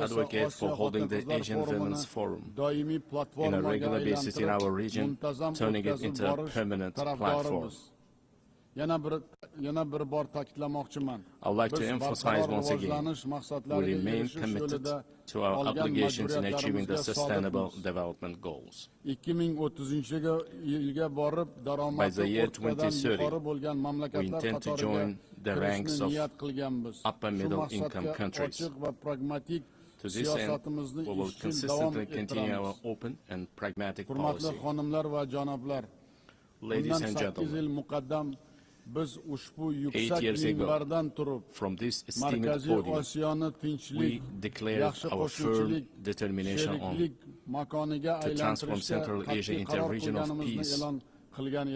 advocate for holding the Asian Women's Forum on a regular basis in our region, turning it into a permanent platform. I would like to emphasize once again, we remain committed to our obligations in achieving the Sustainable Development Goals. By the year 2030, we intend to join the ranks of upper middle income countries. To this end, we will consistently continue our open and pragmatic policy. Ladies and gentlemen, 8 years ago, from this esteemed podium, we declared our firm determination to transform Central Asia into a region of peace,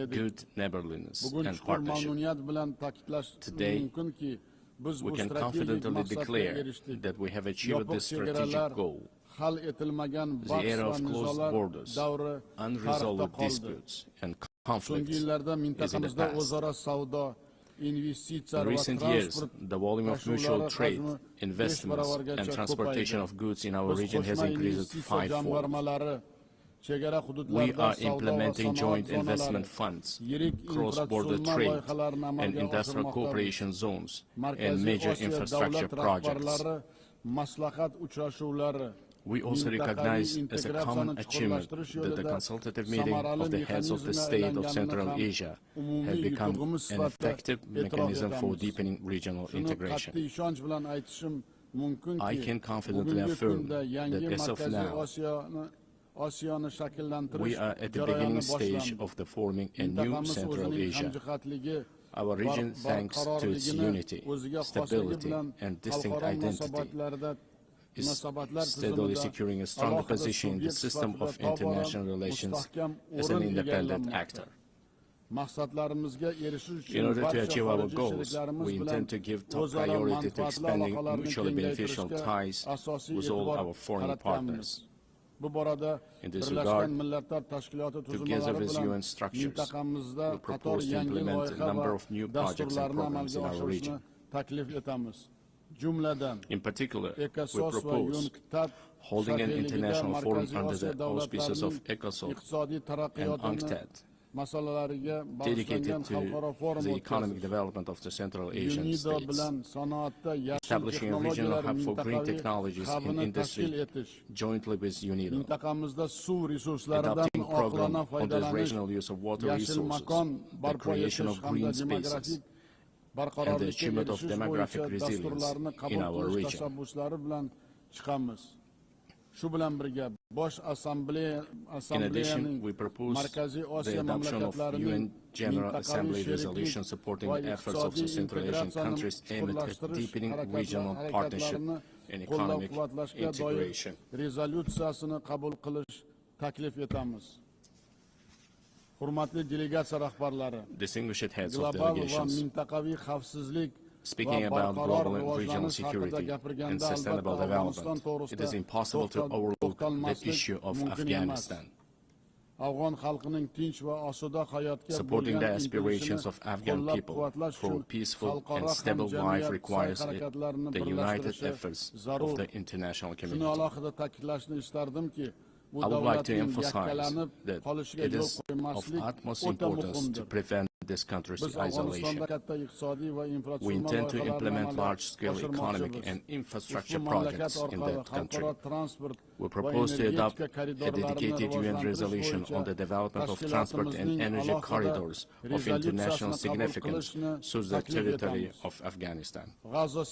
good neighborliness, and partnership. Today, we can confidently declare that we have achieved this strategic goal. The era of closed borders, unresolved disputes, and conflict is in the past. In recent years, the volume of mutual trade, investments, and transportation of goods in our region has increased fivefold. We are implementing joint investment funds, cross-border trade, and industrial cooperation zones, and major infrastructure projects. We also recognize as a common achievement that the consultative meeting of the heads of the state of Central Asia have become an effective mechanism for deepening regional integration. I can confidently affirm that as of now, we are at the beginning stage of the forming a new Central Asia. Our region, thanks to its unity, stability, and distinct identity, is steadily securing a stronger position in the system of international relations as an independent actor. In order to achieve our goals, we intend to give top priority to expanding mutually beneficial ties with all our foreign partners. In this regard, together with UN structures, we propose to implement a number of new projects and programs in our region. In particular, we propose holding an international forum under the auspices of ECOSOC and UNCTAD, dedicated to the economic development of the Central Asian states, establishing a regional hub for green technologies in industry jointly with UNIDO, adopting a program on the rational use of water resources, the creation of green spaces, and the achievement of demographic resilience in our region. In addition, we propose the adoption of UN General Assembly resolution supporting efforts of the Central Asian countries aimed at deepening regional partnership and economic integration. Distinguished heads of delegations, speaking about global and regional security and sustainable development, it is impossible to overlook the issue of Afghanistan. Supporting the aspirations of Afghan people for a peaceful and stable life requires the united efforts of the international community. I would like to emphasize that it is of utmost importance to prevent this country's isolation. We intend to implement large-scale economic and infrastructure projects in that country. We propose to adopt a dedicated UN resolution on the development of transport and energy corridors of international significance through the territory of Afghanistan. At the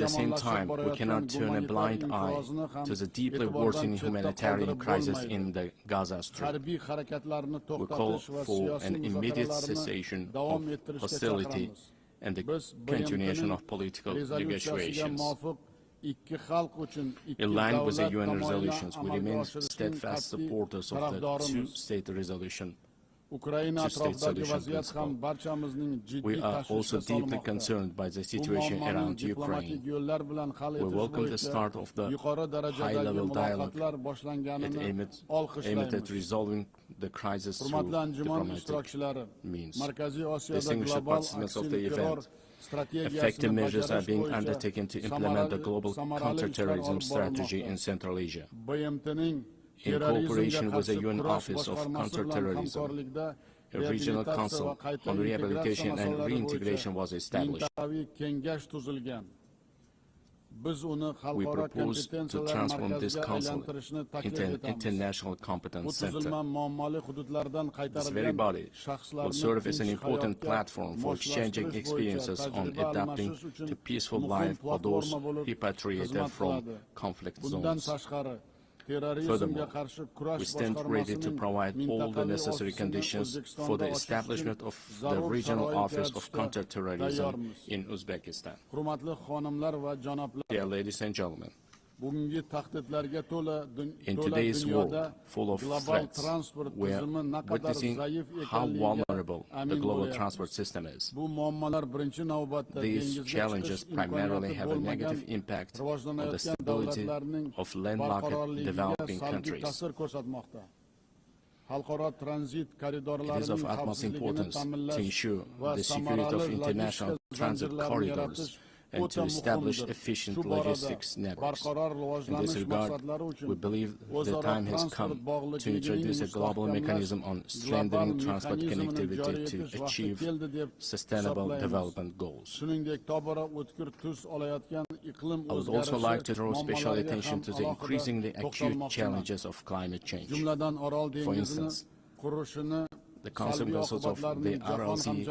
same time, we cannot turn a blind eye to the deeply worsening humanitarian crisis in the Gaza Strip. We call for an immediate cessation of hostility and the continuation of political negotiations. In line with the UN resolutions, we remain steadfast supporters of the two-state resolution, two-state solution principle. We are also deeply concerned by the situation around Ukraine. We welcome the start of the high-level dialogue aimed at resolving the crisis through diplomatic means. Distinguished participants of the event, effective measures are being undertaken to implement the global counterterrorism strategy in Central Asia. In cooperation with the UN Office of Counterterrorism, a regional council on rehabilitation and reintegration was established. We propose to transform this council into an international competence center. This very body will serve as an important platform for exchanging experiences on adapting to peaceful life for those repatriated from conflict zones. Furthermore, we stand ready to provide all the necessary conditions for the establishment of the Regional Office of Counterterrorism in Uzbekistan. Dear ladies and gentlemen, in today's world full of threats, we are witnessing how vulnerable the global transport system is. These challenges primarily have a negative impact on the stability of landlocked developing countries. It is of utmost importance to ensure the security of international transit corridors and to establish efficient logistics networks. In this regard, we believe the time has come to introduce a global mechanism on strengthening transport connectivity to achieve sustainable development goals. I would also like to draw special attention to the increasingly acute challenges of climate change. For instance, the consequences of the RLC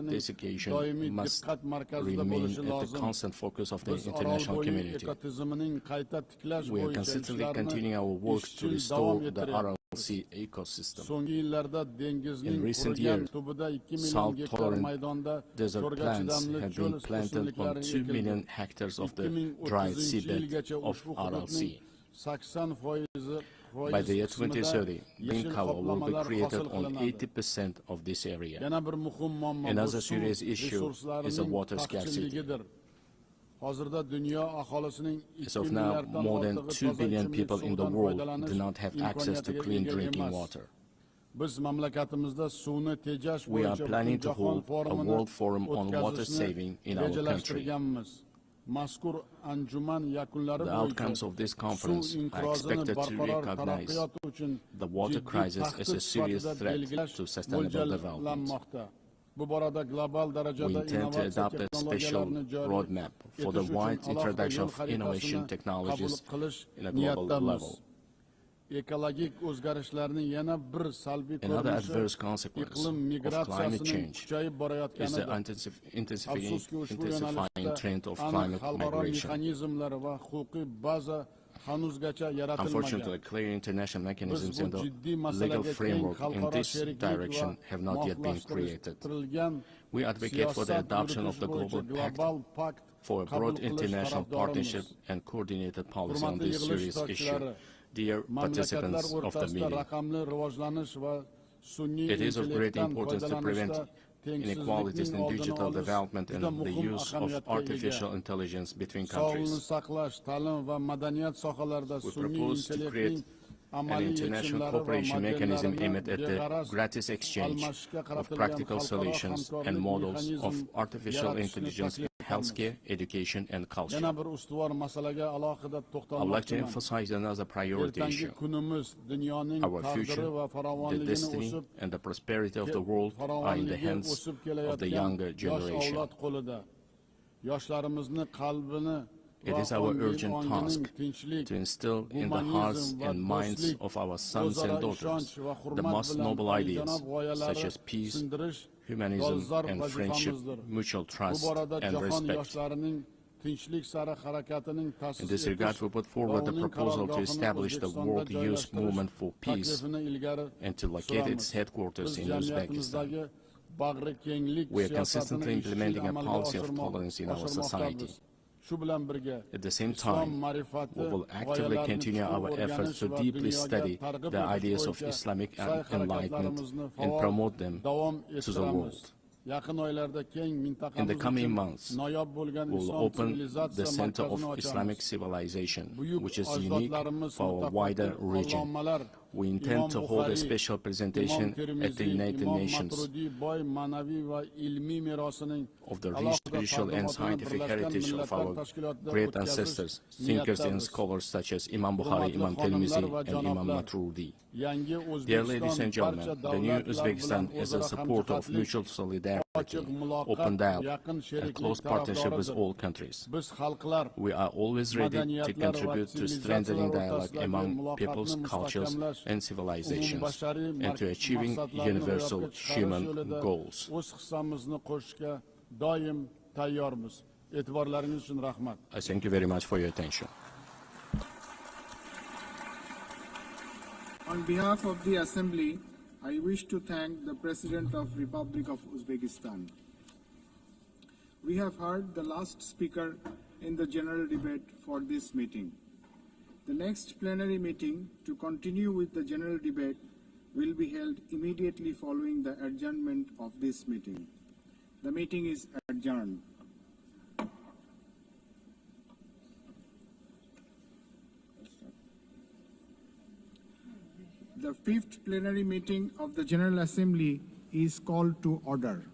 desiccation must remain at the constant focus of the international community. We are consistently continuing our work to restore the RLC ecosystem. In recent years, salt-tolerant desert plants have been planted on 2 million hectares of the dried seabed of RLC. By the year 2030, green cover will be created on 80% of this area. Another serious issue is the water scarcity. As of now, more than 2 billion people in the world do not have access to clean drinking water. We are planning to hold a World Forum on water saving in our country. The outcomes of this conference are expected to recognize the water crisis as a serious threat to sustainable development. We intend to adopt a special roadmap for the wide introduction of innovation technologies in a global level. Another adverse consequence of climate change is the intensifying trend of climate migration. Unfortunately, clear international mechanisms and the legal framework in this direction have not yet been created. We advocate for the adoption of the Global Pact for a broad international partnership and coordinated policy on this serious issue. Dear participants of the meeting, it is of great importance to prevent inequalities in digital development and the use of artificial intelligence between countries. We propose to create an international cooperation mechanism aimed at the gratis exchange of practical solutions and models of artificial intelligence in healthcare, education, and culture. I would like to emphasize another priority issue. Our future, the destiny, and the prosperity of the world are in the hands of the younger generation. It is our urgent task to instill in the hearts and minds of our sons and daughters the most noble ideas, such as peace, humanism, and friendship, mutual trust, and respect. In this regard, we put forward the proposal to establish the World Youth Movement for Peace and to locate its headquarters in Uzbekistan. We are consistently implementing a policy of tolerance in our society. At the same time, we will actively continue our efforts to deeply study the ideas of Islamic enlightenment and promote them to the world. In the coming months, we will open the Center of Islamic Civilization, which is unique for our wider region. We intend to hold a special presentation at the United Nations of the rich spiritual and scientific heritage of our great ancestors, thinkers and scholars such as Imam Bukhari, Imam Tirmizi, and Imam Maturidi. Dear ladies and gentlemen, the new Uzbekistan is a supporter of mutual solidarity, open dialogue, and close partnership with all countries. We are always ready to contribute to strengthening dialogue among peoples, cultures, and civilizations, and to achieving universal human goals. I thank you very much for your attention. On behalf of the Assembly, I wish to thank the President of the Republic of Uzbekistan. We have heard the last speaker in the general debate for this meeting. The next plenary meeting to continue with the general debate will be held immediately following the adjournment of this meeting. The meeting is adjourned. The fifth plenary meeting of the General Assembly is called to order.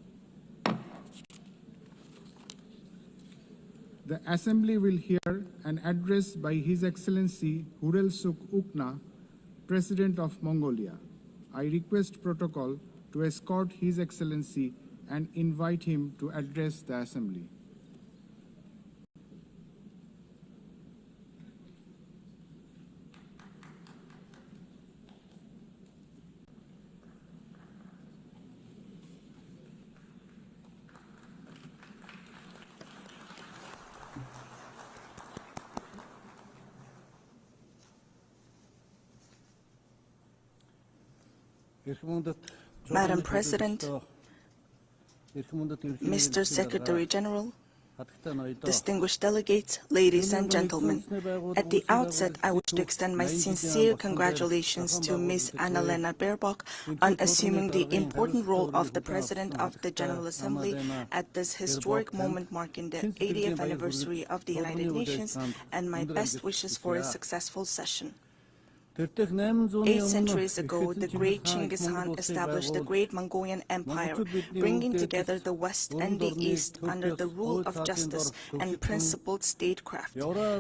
The Assembly will hear an address by His Excellency Hurel Suk Ukna, President of Mongolia. I request protocol to escort His Excellency and invite him to address the Assembly. Madam President, Mr. Secretary General, distinguished delegates, ladies and gentlemen, at the outset I wish to extend my sincere congratulations to Ms. Annalena Baerbock on assuming the important role of the President of the General Assembly at this historic moment marking the 80th anniversary of the United Nations, and my best wishes for a successful session. 8 centuries ago, the great Genghis Khan established the great Mongolian Empire, bringing together the West and the East under the rule of justice and principled statecraft.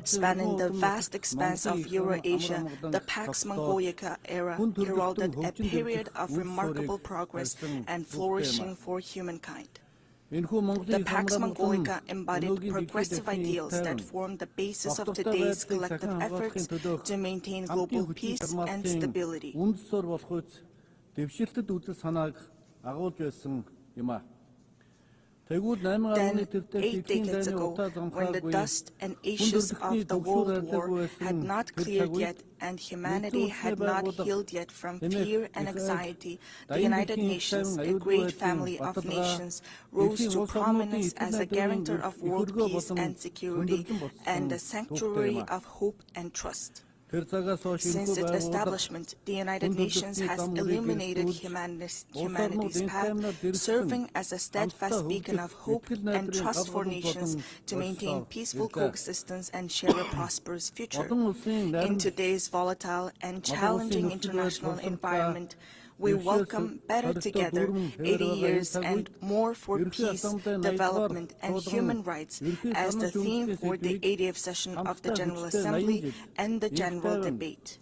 Spanning the vast expanse of Eurasia, the Pax Mongolica era heralded a period of remarkable progress and flourishing for humankind. The Pax Mongolica embodied progressive ideals that form the basis of today's collective efforts to maintain global peace and stability. Then, 8 decades ago, when the dust and ashes of the World War had not cleared yet and humanity had not healed yet from fear and anxiety, the United Nations, a great family of nations, rose to prominence as a guarantor of world peace and security and a sanctuary of hope and trust. Since its establishment, the United Nations has illuminated humanity's path, serving as a steadfast beacon of hope and trust for nations to maintain peaceful coexistence and share a prosperous future. In today's volatile and challenging international environment, we welcome Better Together, 80 years and more for peace, development, and human rights as the theme for the 80th session of the General Assembly and the General Debate.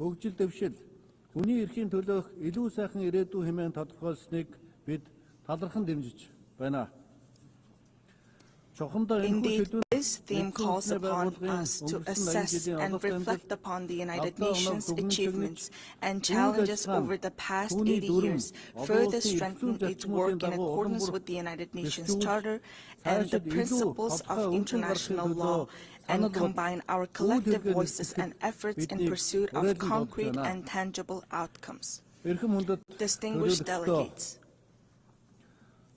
Indeed, this theme calls upon us to assess and reflect upon the United Nations' achievements and challenges over the past 80 years, further strengthen its work in accordance with the United Nations Charter and the principles of international law, and combine our collective voices and efforts in pursuit of concrete and tangible outcomes. Distinguished delegates,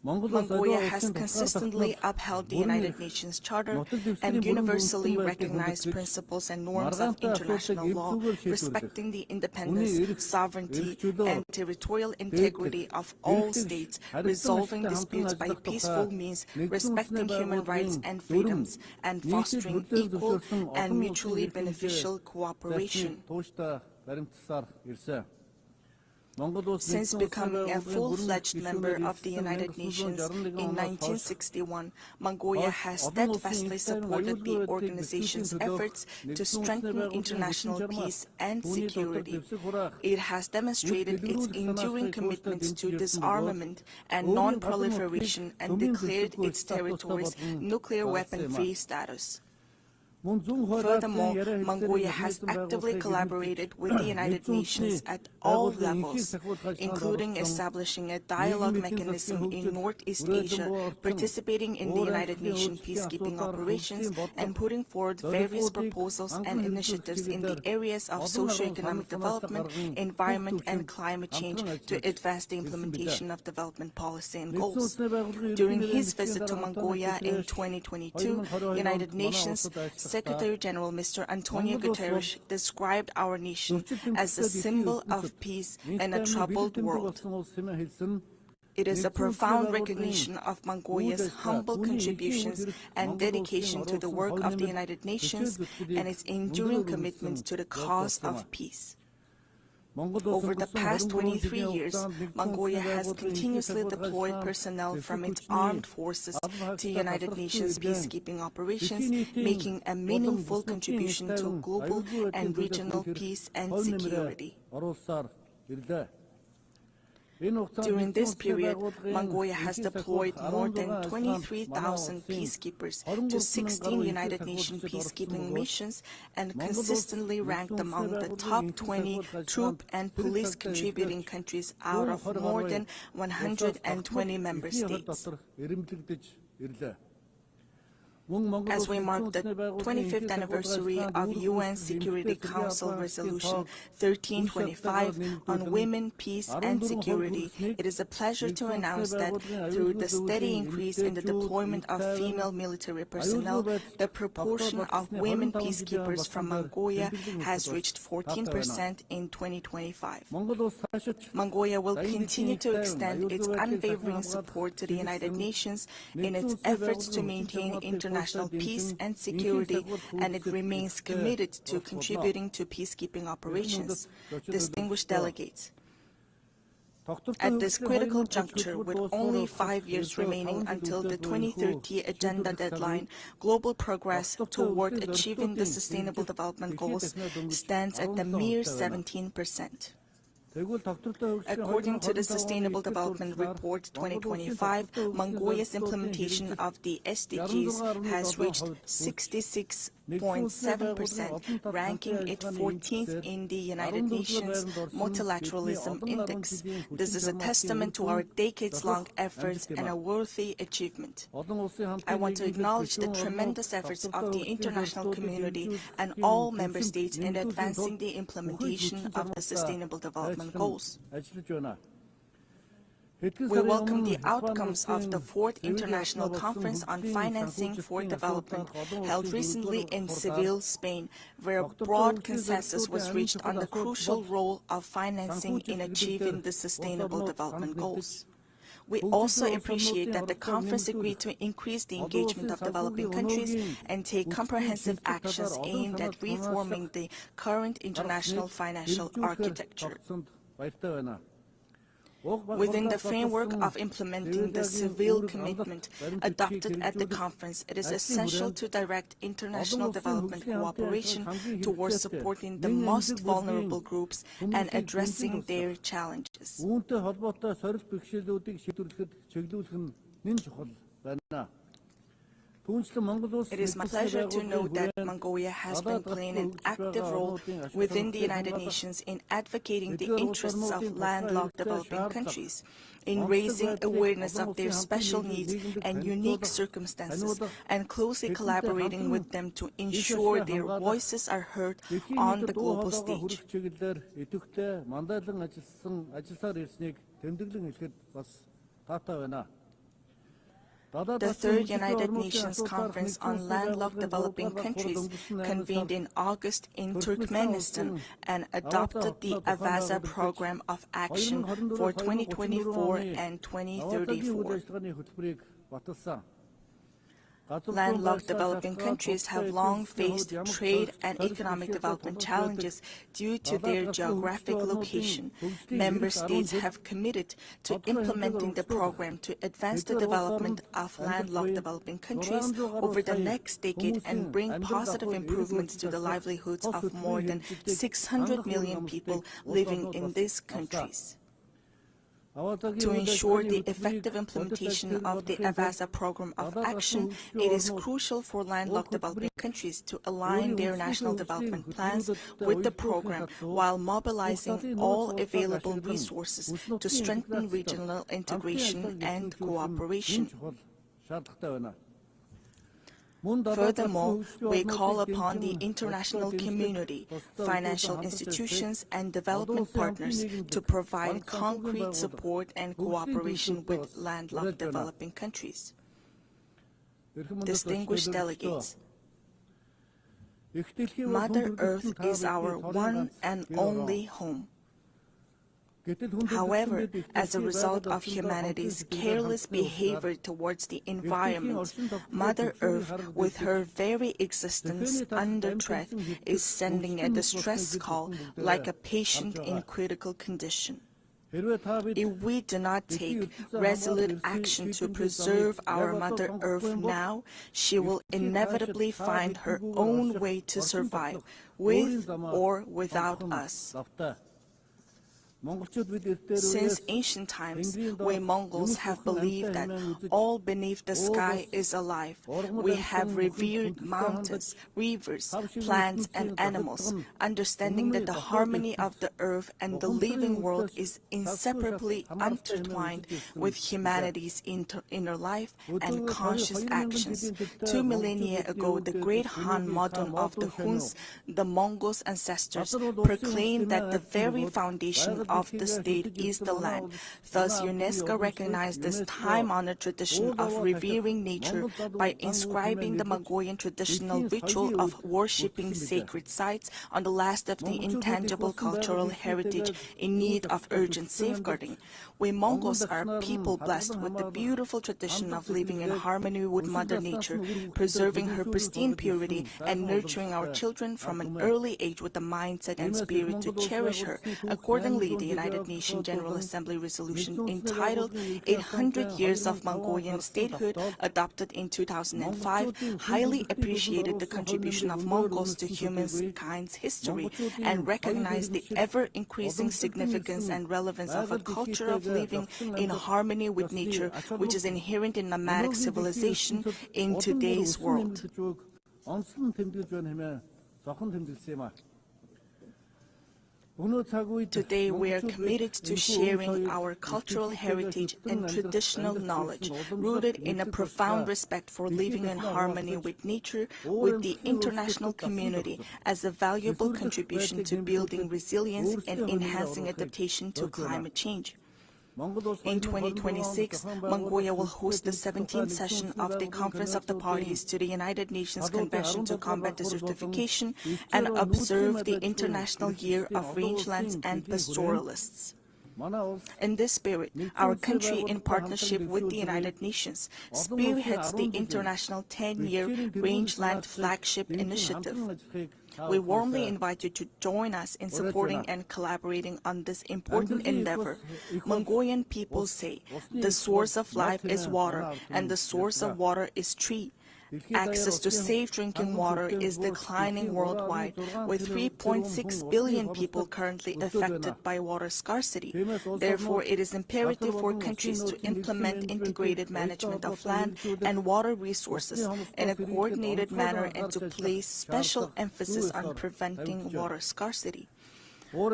Mongolia has consistently upheld the United Nations Charter and universally recognized principles and norms of international law, respecting the independence, sovereignty, and territorial integrity of all states, resolving disputes by peaceful means, respecting human rights and freedoms, and fostering equal and mutually beneficial cooperation. Since becoming a full-fledged member of the United Nations in 1961, Mongolia has steadfastly supported the organization's efforts to strengthen international peace and security. It has demonstrated its enduring commitments to disarmament and non-proliferation and declared its territories nuclear weapon-free status. Furthermore, Mongolia has actively collaborated with the United Nations at all levels, including establishing a dialogue mechanism in Northeast Asia, participating in the United Nations peacekeeping operations, and putting forward various proposals and initiatives in the areas of socio-economic development, environment, and climate change to advance the implementation of development policy and goals. During his visit to Mongolia in 2022, United Nations Secretary-General Mr. Antonio Guterres described our nation as a symbol of peace in a troubled world. It is a profound recognition of Mongolia's humble contributions and dedication to the work of the United Nations and its enduring commitment to the cause of peace. Over the past 23 years, Mongolia has continuously deployed personnel from its armed forces to United Nations peacekeeping operations, making a meaningful contribution to global and regional peace and security. During this period, Mongolia has deployed more than 23,000 peacekeepers to 16 United Nations peacekeeping missions and consistently ranked among the top 20 troop and police contributing countries out of more than 120 member states. As we mark the 25th anniversary of UN Security Council Resolution 1325 on women, peace, and security, it is a pleasure to announce that through the steady increase in the deployment of female military personnel, the proportion of women peacekeepers from Mongolia has reached 14% in 2025. Mongolia will continue to extend its unwavering support to the United Nations in its efforts to maintain international peace and security, and it remains committed to contributing to peacekeeping operations. Distinguished delegates, at this critical juncture, with only 5 years remaining until the 2030 agenda deadline, global progress toward achieving the Sustainable Development Goals stands at a mere 17%. According to the Sustainable Development Report 2025, Mongolia's implementation of the SDGs has reached 66.7%, ranking it 14th in the United Nations Multilateralism Index. This is a testament to our decades-long efforts and a worthy achievement. I want to acknowledge the tremendous efforts of the international community and all member states in advancing the implementation of the Sustainable Development Goals. We welcome the outcomes of the 4th International Conference on Financing for Development held recently in Seville, Spain, where a broad consensus was reached on the crucial role of financing in achieving the Sustainable Development Goals. We also appreciate that the conference agreed to increase the engagement of developing countries and take comprehensive actions aimed at reforming the current international financial architecture. Within the framework of implementing the Seville commitment adopted at the conference, it is essential to direct international development cooperation towards supporting the most vulnerable groups and addressing their challenges. It is my pleasure to note that Mongolia has been playing an active role within the United Nations in advocating the interests of landlocked developing countries, in raising awareness of their special needs and unique circumstances, and closely collaborating with them to ensure their voices are heard on the global stage. The Third United Nations Conference on Landlocked Developing Countries convened in August in Turkmenistan and adopted the Avaza Program of Action for 2024 and 2034. Landlocked developing countries have long faced trade and economic development challenges due to their geographic location. Member states have committed to implementing the program to advance the development of landlocked developing countries over the next decade and bring positive improvements to the livelihoods of more than 600 million people living in these countries. To ensure the effective implementation of the Avaza Program of Action, it is crucial for landlocked developing countries to align their national development plans with the program while mobilizing all available resources to strengthen regional integration and cooperation. Furthermore, we call upon the international community, financial institutions, and development partners to provide concrete support and cooperation with landlocked developing countries. Distinguished delegates, Mother Earth is our one and only home. However, as a result of humanity's careless behavior towards the environment, Mother Earth, with her very existence under threat, is sending a distress call like a patient in critical condition. If we do not take resolute action to preserve our Mother Earth now, she will inevitably find her own way to survive, with or without us. Since ancient times, we Mongols have believed that all beneath the sky is alive. We have revered mountains, rivers, plants, and animals, understanding that the harmony of the earth and the living world is inseparably intertwined with humanity's inner life and conscious actions. 2 millennia ago, the great Han modern of the Huns, the Mongols' ancestors, proclaimed that the very foundation of the state is the land. Thus, UNESCO recognized this time-honored tradition of revering nature by inscribing the Mongolian traditional ritual of worshipping sacred sites on the last of the intangible cultural heritage in need of urgent safeguarding. We Mongols are a people blessed with the beautiful tradition of living in harmony with Mother Nature, preserving her pristine purity, and nurturing our children from an early age with the mindset and spirit to cherish her. Accordingly, the United Nations General Assembly resolution entitled 800 Years of Mongolian Statehood, adopted in 2005, highly appreciated the contribution of Mongols to humankind's history and recognized the ever-increasing significance and relevance of a culture of living in harmony with nature, which is inherent in nomadic civilization in today's world. Today, we are committed to sharing our cultural heritage and traditional knowledge, rooted in a profound respect for living in harmony with nature, with the international community, as a valuable contribution to building resilience and enhancing adaptation to climate change. In 2026, Mongolia will host the 17th session of the Conference of the Parties to the United Nations Convention to Combat Desertification and observe the International Year of Rangelands and Pastoralists. In this spirit, our country, in partnership with the United Nations, spearheads the international 10-year Rangeland Flagship Initiative. We warmly invite you to join us in supporting and collaborating on this important endeavor. Mongolian people say, the source of life is water, and the source of water is tree. Access to safe drinking water is declining worldwide, with 3.6 billion people currently affected by water scarcity. Therefore, it is imperative for countries to implement integrated management of land and water resources in a coordinated manner and to place special emphasis on preventing water scarcity.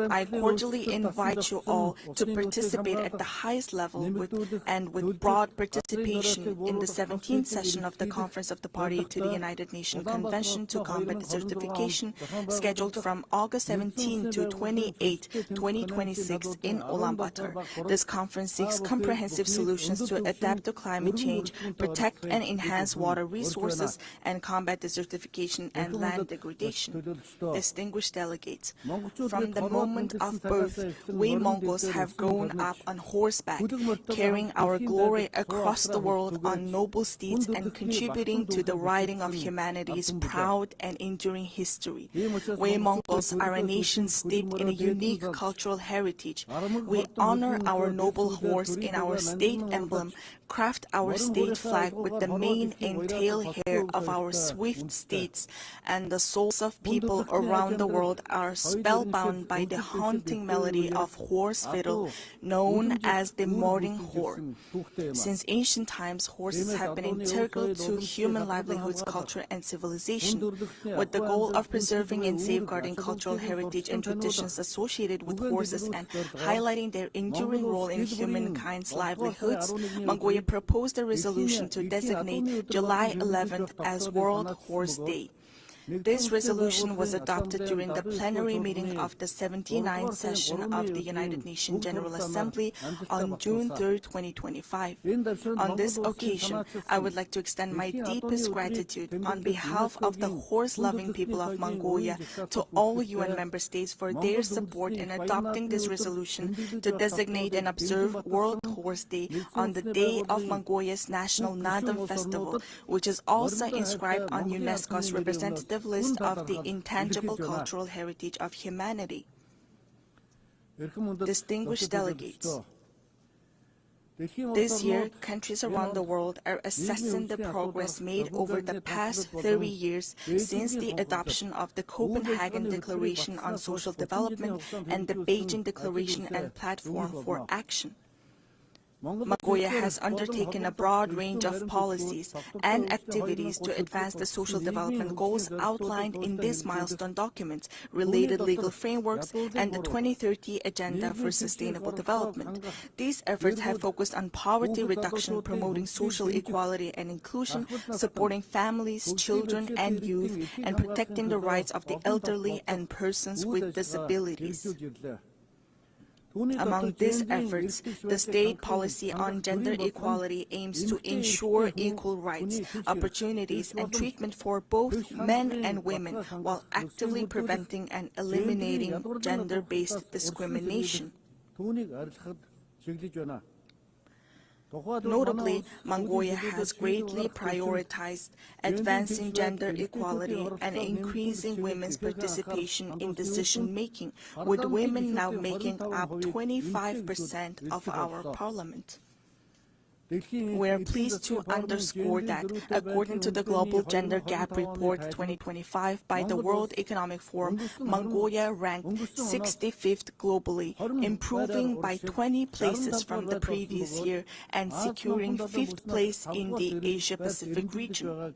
I cordially invite you all to participate at the highest level with broad participation in the 17th session of the Conference of the Party to the United Nations Convention to Combat Desertification, scheduled from August 17 to 28, 2026 in Ulaanbaatar. This conference seeks comprehensive solutions to adapt to climate change, protect and enhance water resources, and combat desertification and land degradation. Distinguished delegates, from the moment of birth, we Mongols have grown up on horseback, carrying our glory across the world on noble steeds and contributing to the writing of humanity's proud and enduring history. We Mongols are a nation steeped in a unique cultural heritage. We honor our noble horse in our state emblem, craft our state flag with the mane and tail hair of our swift steeds, and the souls of people around the world are spellbound by the haunting melody of horse fiddle known as the morning horn. Since ancient times, horses have been integral to human livelihoods, culture, and civilization. With the goal of preserving and safeguarding cultural heritage and traditions associated with horses and highlighting their enduring role in humankind's livelihoods, Mongolia proposed a resolution to designate July 11th as World Horse Day. This resolution was adopted during the plenary meeting of the 79th session of the United Nations General Assembly on June 3, 2025. On this occasion, I would like to extend my deepest gratitude on behalf of the horse-loving people of Mongolia to all UN member states for their support in adopting this resolution to designate and observe World Horse Day on the day of Mongolia's National Nadam Festival, which is also inscribed on UNESCO's representative list of the intangible cultural heritage of humanity. Distinguished delegates, this year, countries around the world are assessing the progress made over the past 30 years since the adoption of the Copenhagen Declaration on Social Development and the Beijing Declaration and Platform for Action. Mongolia has undertaken a broad range of policies and activities to advance the social development goals outlined in these milestone documents, related legal frameworks, and the 2030 Agenda for Sustainable Development. These efforts have focused on poverty reduction, promoting social equality and inclusion, supporting families, children, and youth, and protecting the rights of the elderly and persons with disabilities. Among these efforts, the state policy on gender equality aims to ensure equal rights, opportunities, and treatment for both men and women, while actively preventing and eliminating gender-based discrimination. Notably, Mongolia has greatly prioritized advancing gender equality and increasing women's participation in decision-making, with women now making up 25% of our parliament. We are pleased to underscore that, according to the Global Gender Gap Report 2025 by the World Economic Forum, Mongolia ranked 65th globally, improving by 20 places from the previous year and securing 5th place in the Asia-Pacific region.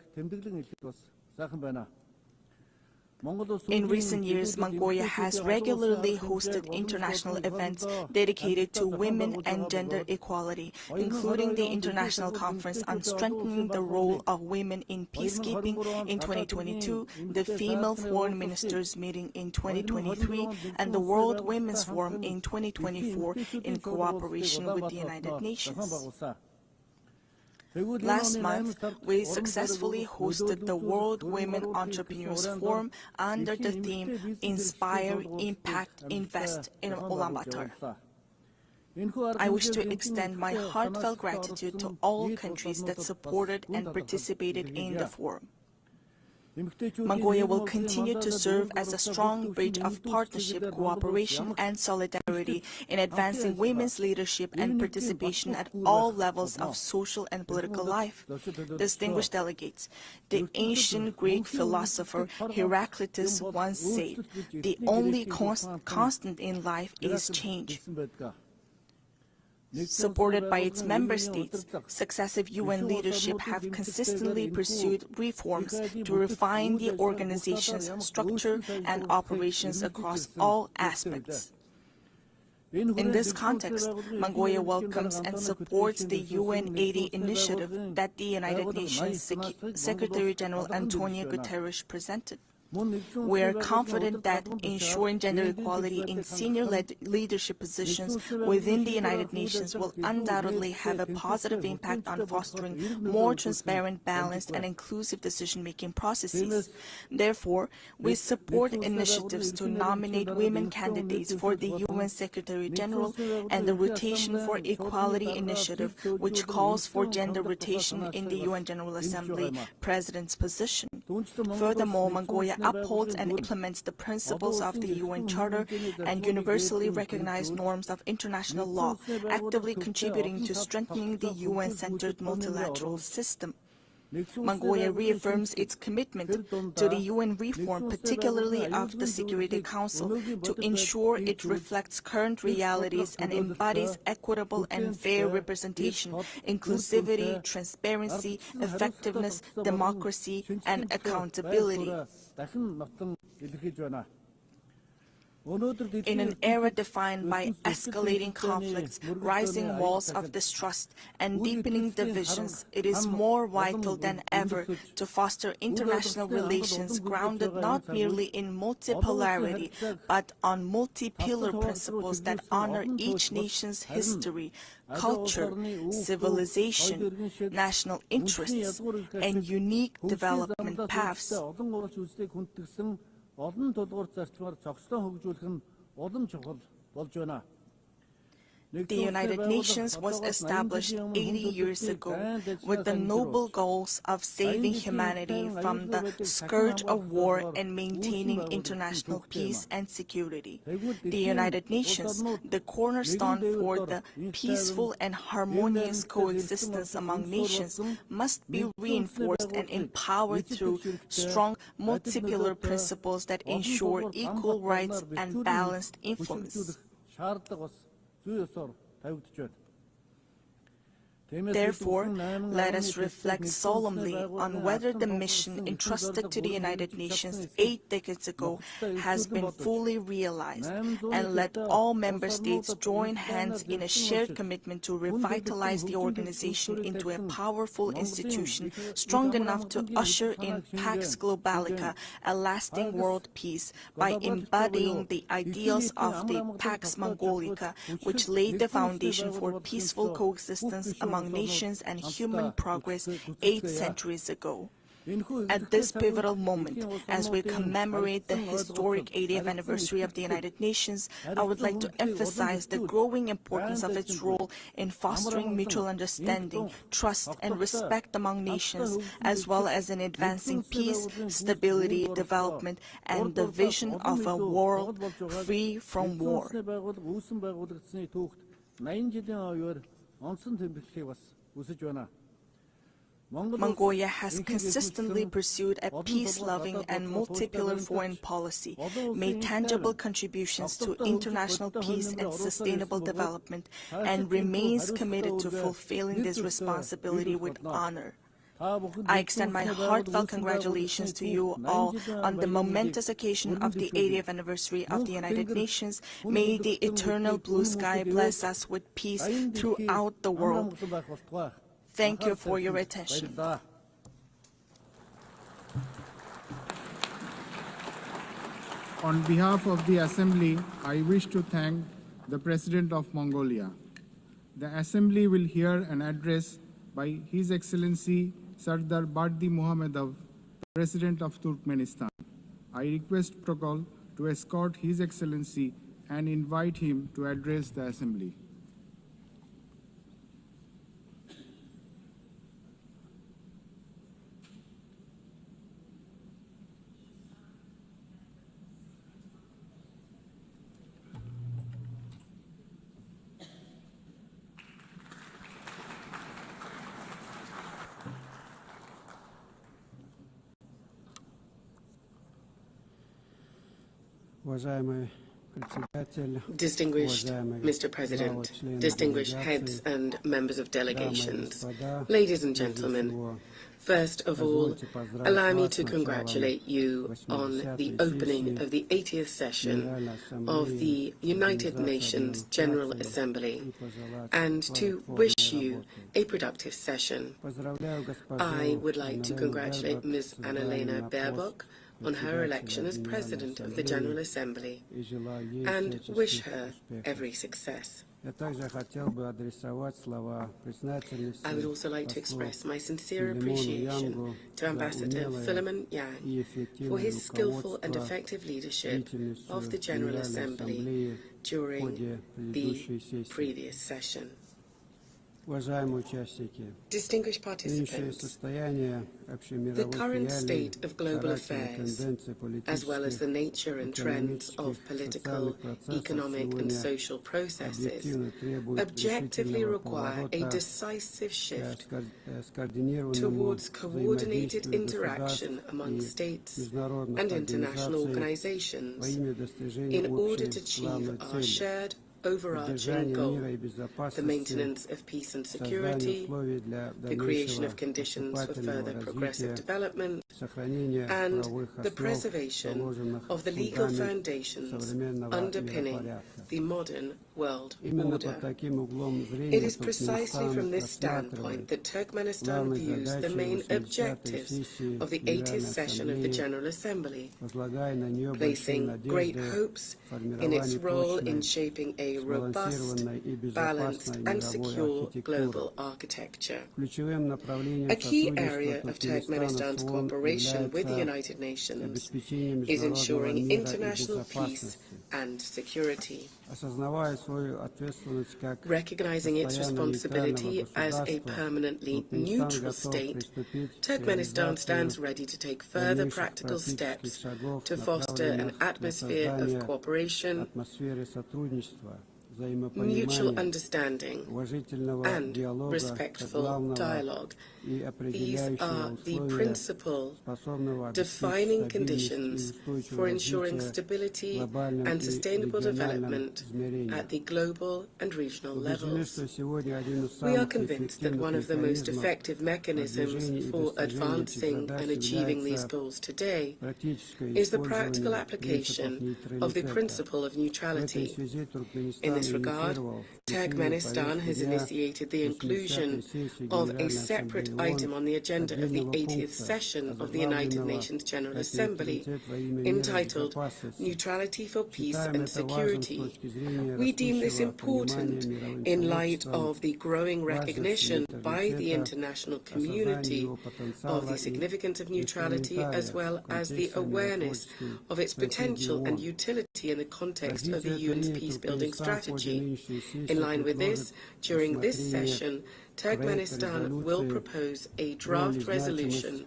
In recent years, Mongolia has regularly hosted international events dedicated to women and gender equality, including the International Conference on Strengthening the Role of Women in Peacekeeping in 2022, the Female Foreign Ministers Meeting in 2023, and the World Women's Forum in 2024 in cooperation with the United Nations. Last month, we successfully hosted the World Women Entrepreneurs Forum under the theme Inspire, Impact, Invest in Ulaanbaatar. I wish to extend my heartfelt gratitude to all countries that supported and participated in the forum. Mongolia will continue to serve as a strong bridge of partnership, cooperation, and solidarity in advancing women's leadership and participation at all levels of social and political life. Distinguished delegates, the ancient Greek philosopher Heraclitus once said, "The only constant in life is change." Supported by its member states, successive UN leadership have consistently pursued reforms to refine the organization's structure and operations across all aspects. In this context, Mongolia welcomes and supports the UN 80 initiative that the United Nations Secretary-General Antonio Guterres presented. We are confident that ensuring gender equality in senior leadership positions within the United Nations will undoubtedly have a positive impact on fostering more transparent, balanced, and inclusive decision-making processes. Therefore, we support initiatives to nominate women candidates for the UN Secretary-General and the Rotation for Equality initiative, which calls for gender rotation in the UN General Assembly President's position. Furthermore, Mongolia upholds and implements the principles of the UN Charter and universally recognized norms of international law, actively contributing to strengthening the UN-centered multilateral system. Mongolia reaffirms its commitment to the UN reform, particularly of the Security Council, to ensure it reflects current realities and embodies equitable and fair representation, inclusivity, transparency, effectiveness, democracy, and accountability. In an era defined by escalating conflicts, rising walls of distrust, and deepening divisions, it is more vital than ever to foster international relations grounded not merely in multipolarity, but on multi-pillar principles that honor each nation's history, culture, civilization, national interests, and unique development paths. The United Nations was established 80 years ago with the noble goals of saving humanity from the scourge of war and maintaining international peace and security. The United Nations, the cornerstone for the peaceful and harmonious coexistence among nations, must be reinforced and empowered through strong multi-pillar principles that ensure equal rights and balanced influence. Therefore, let us reflect solemnly on whether the mission entrusted to the United Nations 8 decades ago has been fully realized, and let all member states join hands in a shared commitment to revitalize the organization into a powerful institution strong enough to usher in Pax Globalica, a lasting world peace, by embodying the ideals of the Pax Mongolica, which laid the foundation for peaceful coexistence among nations and human progress 8 centuries ago. At this pivotal moment, as we commemorate the historic 80th anniversary of the United Nations, I would like to emphasize the growing importance of its role in fostering mutual understanding, trust, and respect among nations, as well as in advancing peace, stability, development, and the vision of a world free from war. Mongolia has consistently pursued a peace-loving and multi-pillar foreign policy, made tangible contributions to international peace and sustainable development, and remains committed to fulfilling this responsibility with honor. I extend my heartfelt congratulations to you all on the momentous occasion of the 80th anniversary of the United Nations. May the eternal blue sky bless us with peace throughout the world. Thank you for your attention. On behalf of the Assembly, I wish to thank the President of Mongolia. The Assembly will hear an address by His Excellency Sardar Bardi Muhammadov, President of Turkmenistan. I request protocol to escort His Excellency and invite him to address the Assembly. Distinguished Mr. President, distinguished heads and members of delegations, ladies and gentlemen, first of all, allow me to congratulate you on the opening of the 80th session of the United Nations General Assembly and to wish you a productive session. I would like to congratulate Ms. Annalena Baerbock on her election as President of the General Assembly and wish her every success. I would also like to express my sincere appreciation to Ambassador Philemon Yang for his skillful and effective leadership of the General Assembly during the previous session. Distinguished participants, the current state of global affairs, as well as the nature and trends of political, economic and social processes, objectively require a decisive shift towards coordinated interaction among states and international organizations in order to achieve our shared overarching goal, the maintenance of peace and security, the creation of conditions for further progressive development, and the preservation of the legal foundations underpinning the modern world order. It is precisely from this standpoint that Turkmenistan views the main objectives of the 80th session of the General Assembly, placing great hopes in its role in shaping a robust, balanced and secure global architecture. A key area of Turkmenistan's cooperation with the United Nations is ensuring international peace and security. Recognizing its responsibility as a permanently neutral state, Turkmenistan stands ready to take further practical steps to foster an atmosphere of cooperation, mutual understanding and respectful dialogue. These are the principal defining conditions for ensuring stability and sustainable development at the global and regional levels. We are convinced that one of the most effective mechanisms for advancing and achieving these goals today is the practical application of the principle of neutrality. In this regard, Turkmenistan has initiated the inclusion of a separate item on the agenda of the 80th session of the United Nations General Assembly entitled Neutrality for Peace and Security. We deem this important in light of the growing recognition by the international community of the significance of neutrality, as well as the awareness of its potential and utility in the context of the UN's peace-building strategy. In line with this, during this session, Turkmenistan will propose a draft resolution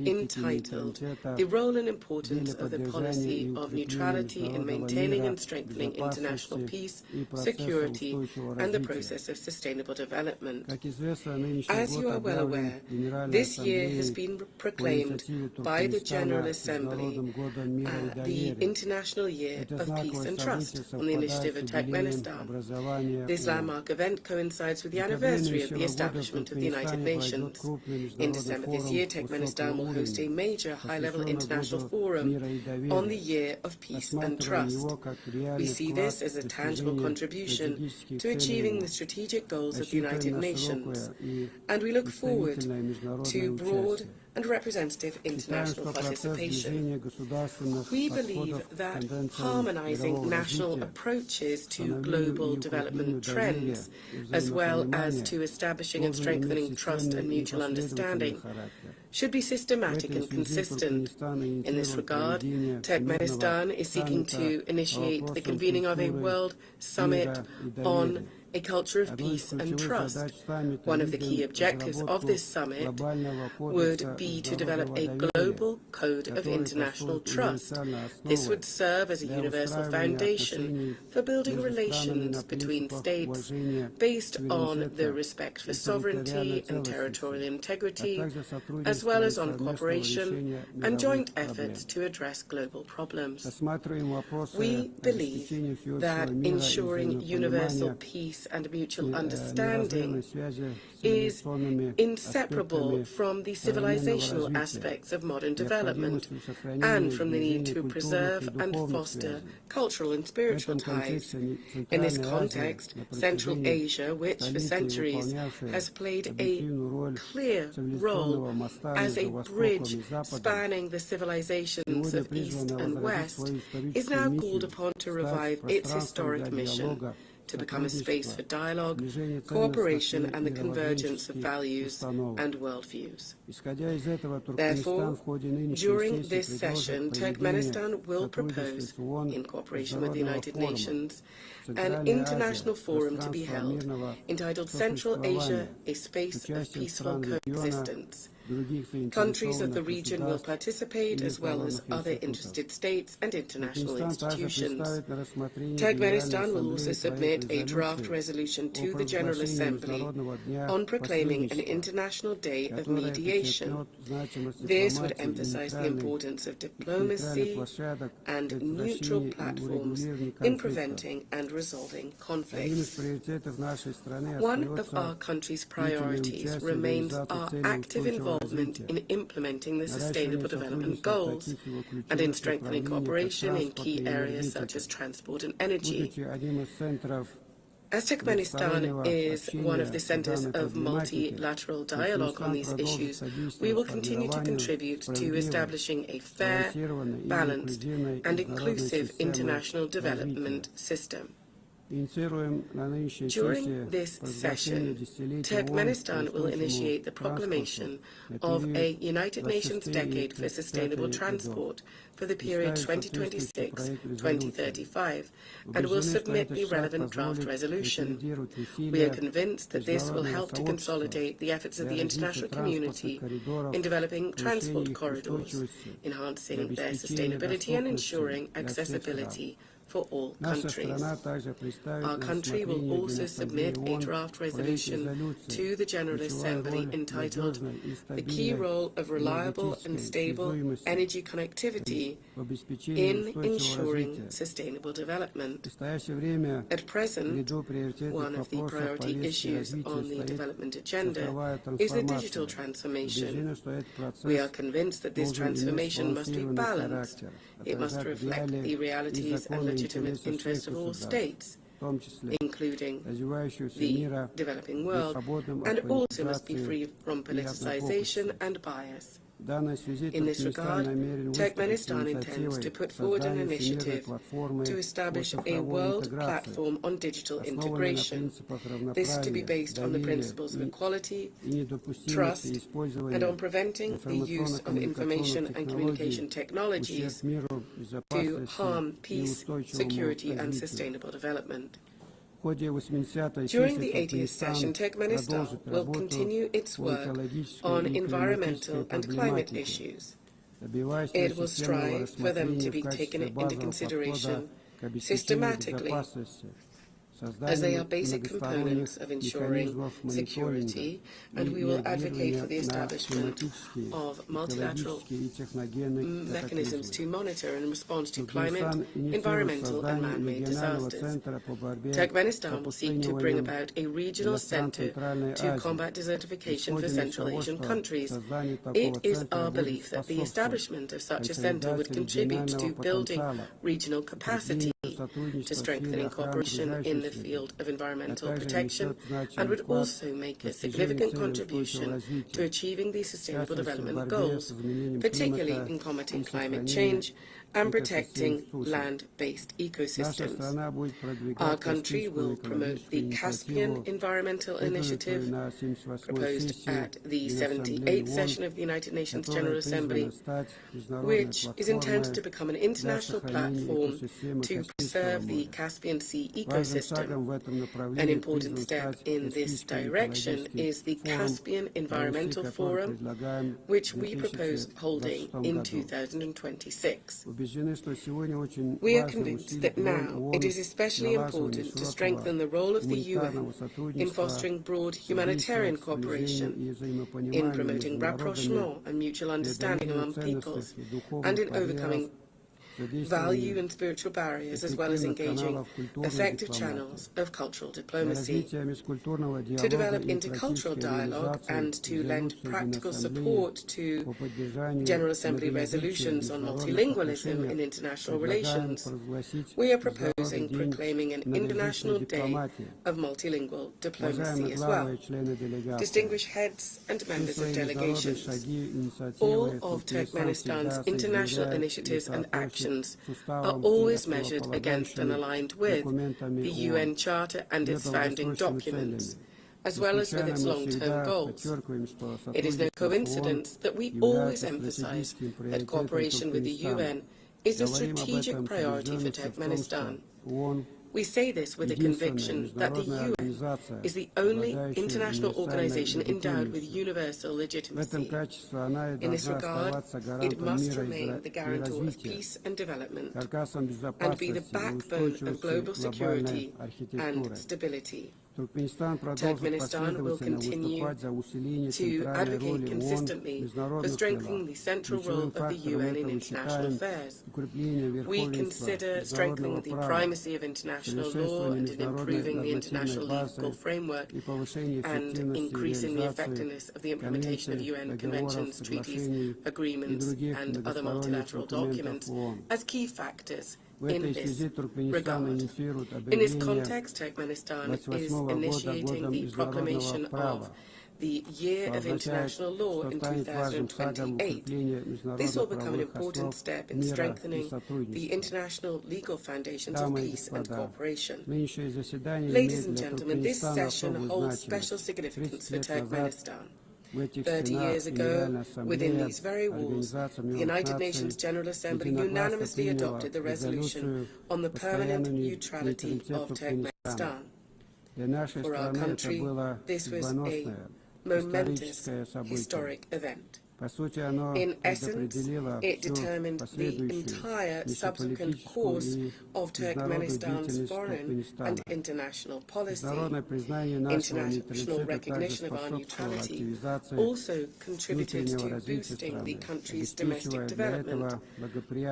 entitled The Role and Importance of the Policy of Neutrality in Maintaining and Strengthening International Peace, Security and the Process of Sustainable Development. As you are well aware, this year has been proclaimed by the General Assembly the International Year of Peace and Trust on the initiative of Turkmenistan. This landmark event coincides with the anniversary of the establishment of the United Nations. In December this year, Turkmenistan will host a major high-level international forum on the Year of Peace and Trust. We see this as a tangible contribution to achieving the strategic goals of the United Nations, and we look forward to broad and representative international participation. We believe that harmonizing national approaches to global development trends, as well as to establishing and strengthening trust and mutual understanding, should be systematic and consistent. In this regard, Turkmenistan is seeking to initiate the convening of a World Summit on a culture of peace and trust. One of the key objectives of this summit would be to develop a global code of international trust. This would serve as a universal foundation for building relations between states based on the respect for sovereignty and territorial integrity, as well as on cooperation and joint efforts to address global problems. We believe that ensuring universal peace and mutual understanding is inseparable from the civilizational aspects of modern development and from the need to preserve and foster cultural and spiritual ties. In this context, Central Asia, which for centuries has played a clear role as a bridge spanning the civilizations of East and West, is now called upon to revive its historic mission to become a space for dialogue, cooperation and the convergence of values and worldviews. Therefore, during this session, Turkmenistan will propose, in cooperation with the United Nations, an international forum to be held entitled Central Asia, a Space of Peaceful Coexistence. Countries of the region will participate, as well as other interested states and international institutions. Turkmenistan will also submit a draft resolution to the General Assembly on proclaiming an International Day of Mediation. This would emphasize the importance of diplomacy and neutral platforms in preventing and resolving conflicts. One of our country's priorities remains our active involvement in implementing the Sustainable Development Goals and in strengthening cooperation in key areas such as transport and energy. As Turkmenistan is one of the centers of multilateral dialogue on these issues, we will continue to contribute to establishing a fair, balanced, and inclusive international development system. During this session, Turkmenistan will initiate the proclamation of a United Nations Decade for Sustainable Transport for the period 2026-2035 and will submit the relevant draft resolution. We are convinced that this will help to consolidate the efforts of the international community in developing transport corridors, enhancing their sustainability and ensuring accessibility for all countries. Our country will also submit a draft resolution to the General Assembly entitled "The Key Role of Reliable and Stable Energy Connectivity in Ensuring Sustainable Development." At present, one of the priority issues on the development agenda is the digital transformation. We are convinced that this transformation must be balanced. It must reflect the realities and legitimate interests of all states, including the developing world, and also must be free from politicization and bias. In this regard, Turkmenistan intends to put forward an initiative to establish a world platform on digital integration. This is to be based on the principles of equality, trust, and on preventing the use of information and communication technologies to harm peace, security, and sustainable development. During the 80th session, Turkmenistan will continue its work on environmental and climate issues. It will strive for them to be taken into consideration systematically, as they are basic components of ensuring security, and we will advocate for the establishment of multilateral mechanisms to monitor and respond to climate, environmental and man-made disasters. Turkmenistan will seek to bring about a regional center to combat desertification for Central Asian countries. It is our belief that the establishment of such a center would contribute to building regional capacity, to strengthening cooperation in the field of environmental protection, and would also make a significant contribution to achieving the Sustainable Development Goals, particularly in combating climate change and protecting land-based ecosystems. Our country will promote the Caspian Environmental Initiative, proposed at the 78th session of the United Nations General Assembly, which is intended to become an international platform to serve the Caspian Sea ecosystem. An important step in this direction is the Caspian Environmental Forum, which we propose holding in 2026. We are convinced that now it is especially important to strengthen the role of the UN in fostering broad humanitarian cooperation, in promoting rapprochement and mutual understanding among peoples, and in overcoming value and spiritual barriers, as well as engaging effective channels of cultural diplomacy. To develop intercultural dialogue and to lend practical support to General Assembly resolutions on multilingualism in international relations, we are proposing proclaiming an International Day of Multilingual Diplomacy as well. Distinguished heads and members of delegations, all of Turkmenistan's international initiatives and actions are always measured against and aligned with the UN Charter and its founding documents, as well as with its long-term goals. It is no coincidence that we always emphasize that cooperation with the UN is a strategic priority for Turkmenistan. We say this with the conviction that the UN is the only international organization endowed with universal legitimacy. In this regard, it must remain the guarantor of peace and development, and be the backbone of global security and stability. Turkmenistan will continue to advocate consistently for strengthening the central role of the UN in international affairs. We consider strengthening the primacy of international law and in improving the international legal framework and increasing the effectiveness of the implementation of UN conventions, treaties, agreements and other multilateral documents as key factors in this regard. In this context, Turkmenistan is initiating the proclamation of the Year of International Law in 2028. This will become an important step in strengthening the international legal foundations of peace and cooperation. Ladies and gentlemen, this session holds special significance for Turkmenistan. 30 years ago, within these very walls, the United Nations General Assembly unanimously adopted the resolution on the permanent neutrality of Turkmenistan. For our country, this was a momentous historic event. In essence, it determined the entire subsequent course of Turkmenistan's foreign and international policy. International recognition of our neutrality also contributed to boosting the country's domestic development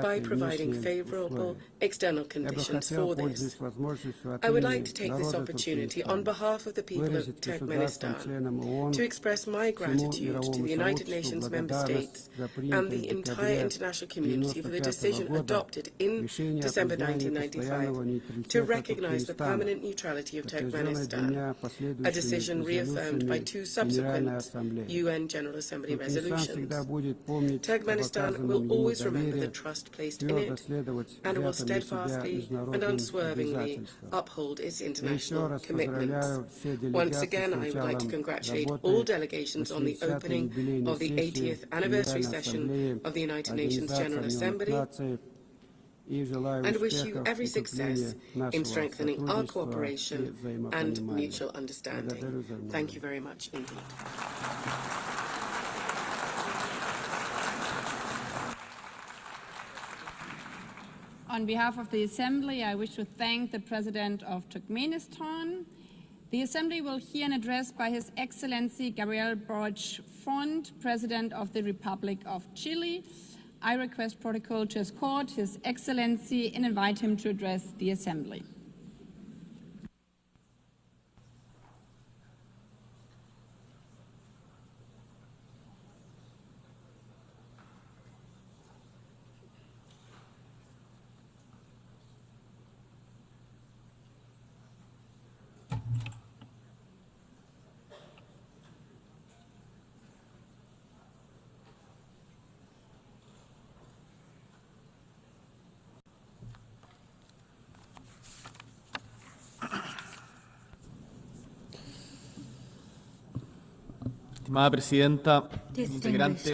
by providing favourable external conditions for this. I would like to take this opportunity on behalf of the people of Turkmenistan to express my gratitude to the United Nations Member States and the entire international community for the decision adopted in December 1995 to recognize the permanent neutrality of Turkmenistan, a decision reaffirmed by 2 subsequent UN General Assembly resolutions. Turkmenistan will always remember the trust placed in it and will steadfastly and unswervingly uphold its international commitments. Once again, I would like to congratulate all delegations on the opening of the 80th anniversary session of the United Nations General Assembly and wish you every success in strengthening our cooperation and mutual understanding. Thank you very much indeed. On behalf of the Assembly, I wish to thank the President of Turkmenistan. The Assembly will hear an address by His Excellency Gabriel Boric Font, President of the Republic of Chile. I request protocol to escort His Excellency and invite him to address the Assembly. Estimada Presidenta, integrantes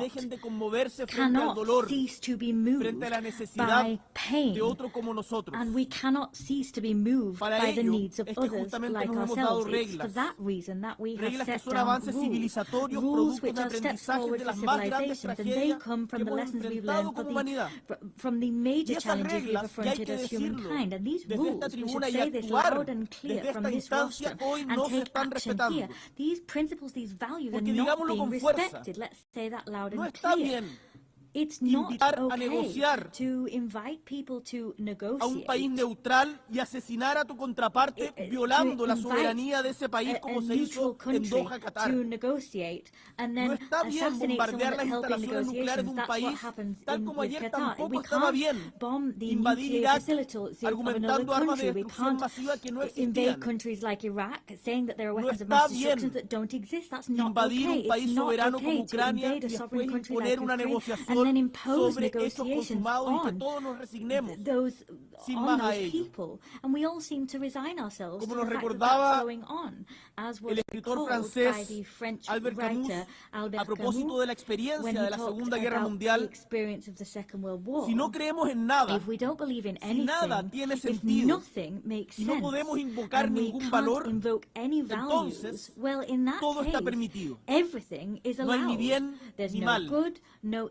dejen de conmoverse frente al dolor, cease to be moved frente a la necesidad by pain, de otro como nosotros. and we cannot cease to be moved Para by the ello, needs of es que others justamente like nos hemos dado ourselves. It's for reglas, that reason that we have reglas que set son down avances rules, civilizatorios, rules productos which de are steps aprendizaje forward de for las más grandes civilizations, and they tragedias come que from the hemos lessons we've learn from the major challenges we've affronted as humankind. And these rules, we should say this loud and clear from this rostrum and take action here. These principles, these values are not being respected. Let's say that loud and clear. It's not okay to invite people to negotiate. A un país neutral y asesinar a tu contraparte violando la soberanía de ese país como se hizo en Doha, Qatar. No está bien bombardear las instalaciones nucleares de un país, tal como ayer tampoco estaba bien invadir Irak argumentando armas de destrucción masiva que no existían. No está bien invadir un país soberano como Ucrania y después imponer una negociación sobre hechos consumados y que todos nos resignemos sin más a ello. Como nos recordaba el escritor francés Albert Camus a propósito de la experiencia de la Segunda Guerra Mundial, si no creemos en nada, si nada tiene sentido y no podemos invocar ningún valor, entonces todo está permitido. No hay ni bien ni mal,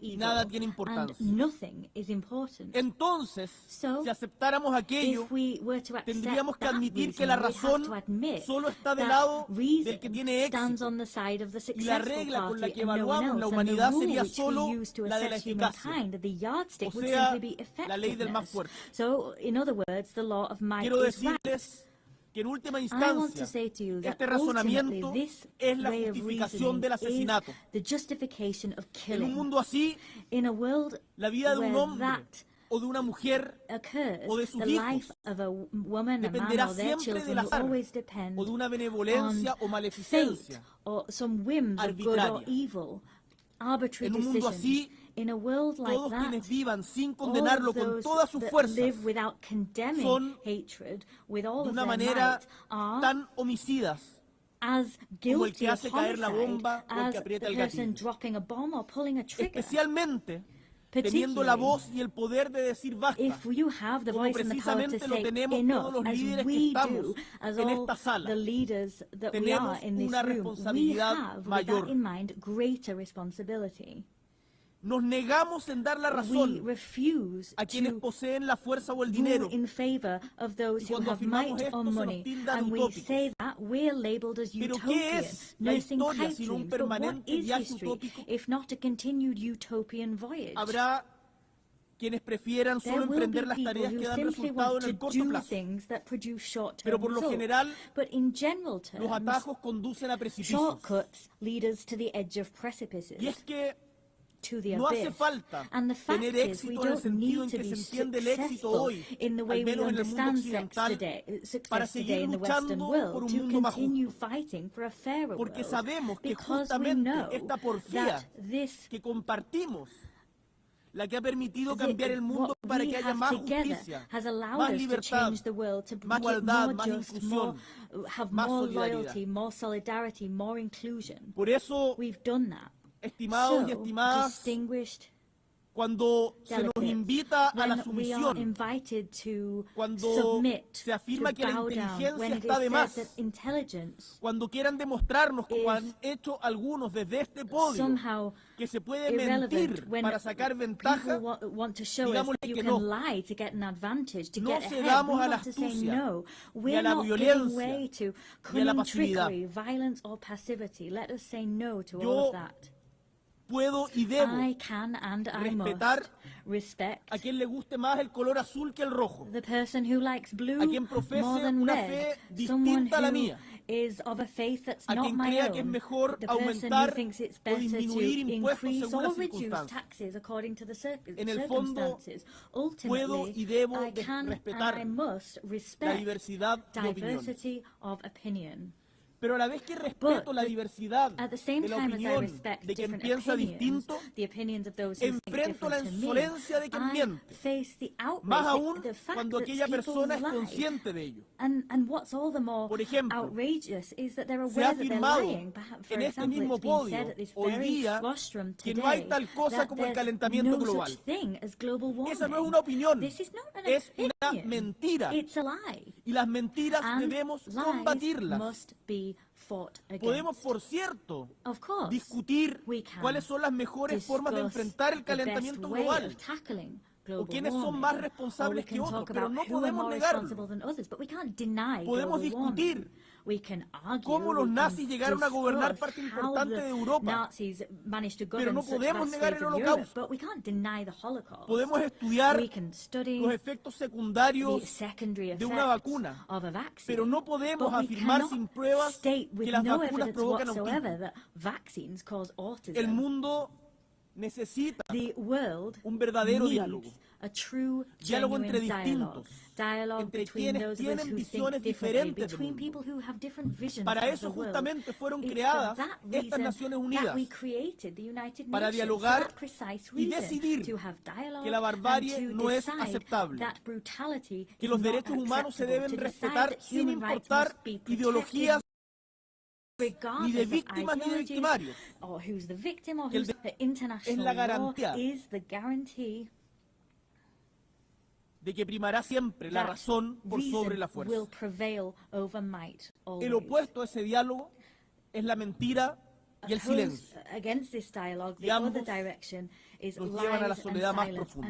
y nada tiene importancia. Entonces, si aceptáramos aquello, tendríamos que admitir que la razón solo está del lado del que tiene éxito, y la regla con la que evaluamos la humanidad sería solo la de la eficacia, o sea, la ley del más fuerte. Quiero decirles que en última instancia, este razonamiento es la justificación del asesinato. En un mundo así, la vida de un hombre o de una mujer o de sus hijos dependerá siempre del azar o de una benevolencia o maleficencia arbitraria. En un mundo así, todos quienes vivan sin condenarlo con todas sus fuerzas son, de una manera, tan homicidas como el que hace caer la bomba o el que aprieta el gatillo. Especialmente teniendo la voz y el poder de decir basta, como precisamente lo tenemos todos los líderes que estamos en esta sala. Tenemos una responsabilidad mayor. Nos negamos en dar la razón a quienes poseen la fuerza o el dinero. Y cuando afirmamos esto se nos tilda de utópicos. Pero ¿qué es la historia sino un permanente viaje utópico? Habrá quienes prefieran solo emprender las tareas que dan resultado en el corto plazo. Pero por lo general, los atajos conducen a precipicios. Y es que no hace falta tener éxito en el sentido en que se entiende el éxito hoy, al menos en el mundo occidental, para seguir luchando por un mundo más justo. Porque sabemos que justamente esta porfía que compartimos, la que ha permitido cambiar el mundo para que haya más justicia, más libertad, más igualdad, más inclusión, más solidaridad. Por eso, estimados y estimadas, cuando se nos invita a la sumisión, cuando se afirma que la inteligencia está de más, cuando quieran demostrarnos, como han hecho algunos desde este podio, que se puede mentir para sacar ventaja, digámosle que no. No cedamos a la astucia, ni a la violencia, ni a la pasividad. Yo puedo y debo respetar a quien le guste más el color azul que el rojo, a quien profese una fe distinta a la mía, a quien crea que es mejor aumentar o disminuir impuestos según las circunstancias. En el fondo, puedo y debo respetar la diversidad de opiniones. Pero a la vez que respeto la diversidad de la opinión de quien piensa distinto, enfrento la insolencia de quien miente, más aún cuando aquella persona es consciente de ello. Por ejemplo, se ha afirmado en este mismo podio hoy día que no hay tal cosa como el calentamiento global. Esa no es una opinión, es una mentira. Y las mentiras debemos combatirlas. Podemos, por cierto, discutir cuáles son las mejores formas de enfrentar el calentamiento global o quiénes son más responsables que otros, pero no podemos negarlo. Podemos discutir cómo los nazis llegaron a gobernar parte importante de Europa, pero no podemos negar el Holocausto. Podemos estudiar los efectos secundarios de una vacuna, pero no podemos afirmar sin pruebas que las vacunas provocan autismo. El mundo necesita un verdadero diálogo. Diálogo entre distintos, entre quienes tienen visiones diferentes del mundo. Para eso justamente fueron creadas estas Naciones Unidas, para dialogar y decidir que la barbarie no es aceptable, que los derechos humanos se deben respetar sin importar ideologías ni de víctimas ni de victimarios. Es la garantía de que primará siempre la razón por sobre la fuerza. El opuesto a ese diálogo es la mentira y el silencio. Y ambos nos llevan a la soledad más profunda.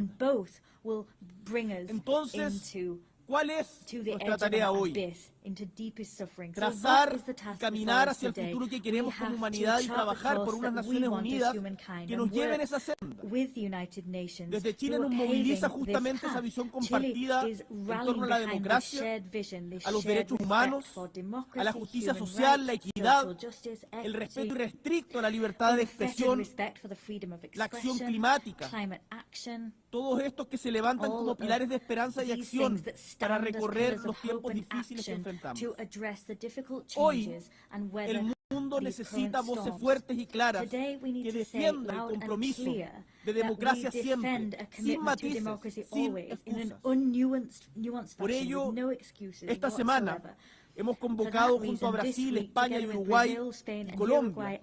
Entonces, ¿cuál es nuestra tarea hoy? Trazar y caminar hacia el futuro que queremos como humanidad y trabajar por unas Naciones Unidas que nos lleven esa senda. Desde Chile nos moviliza justamente esa visión compartida en torno a la democracia, a los derechos humanos, a la justicia social, la equidad, el respeto irrestricto a la libertad de expresión, la acción climática, todos estos que se levantan como pilares de esperanza y acción para recorrer los tiempos difíciles que enfrentamos. Hoy, el mundo necesita voces fuertes y claras que defiendan el compromiso de democracia siempre, sin matices, sin excusas. Por ello, esta semana hemos convocado junto a Brasil, España y Uruguay y Colombia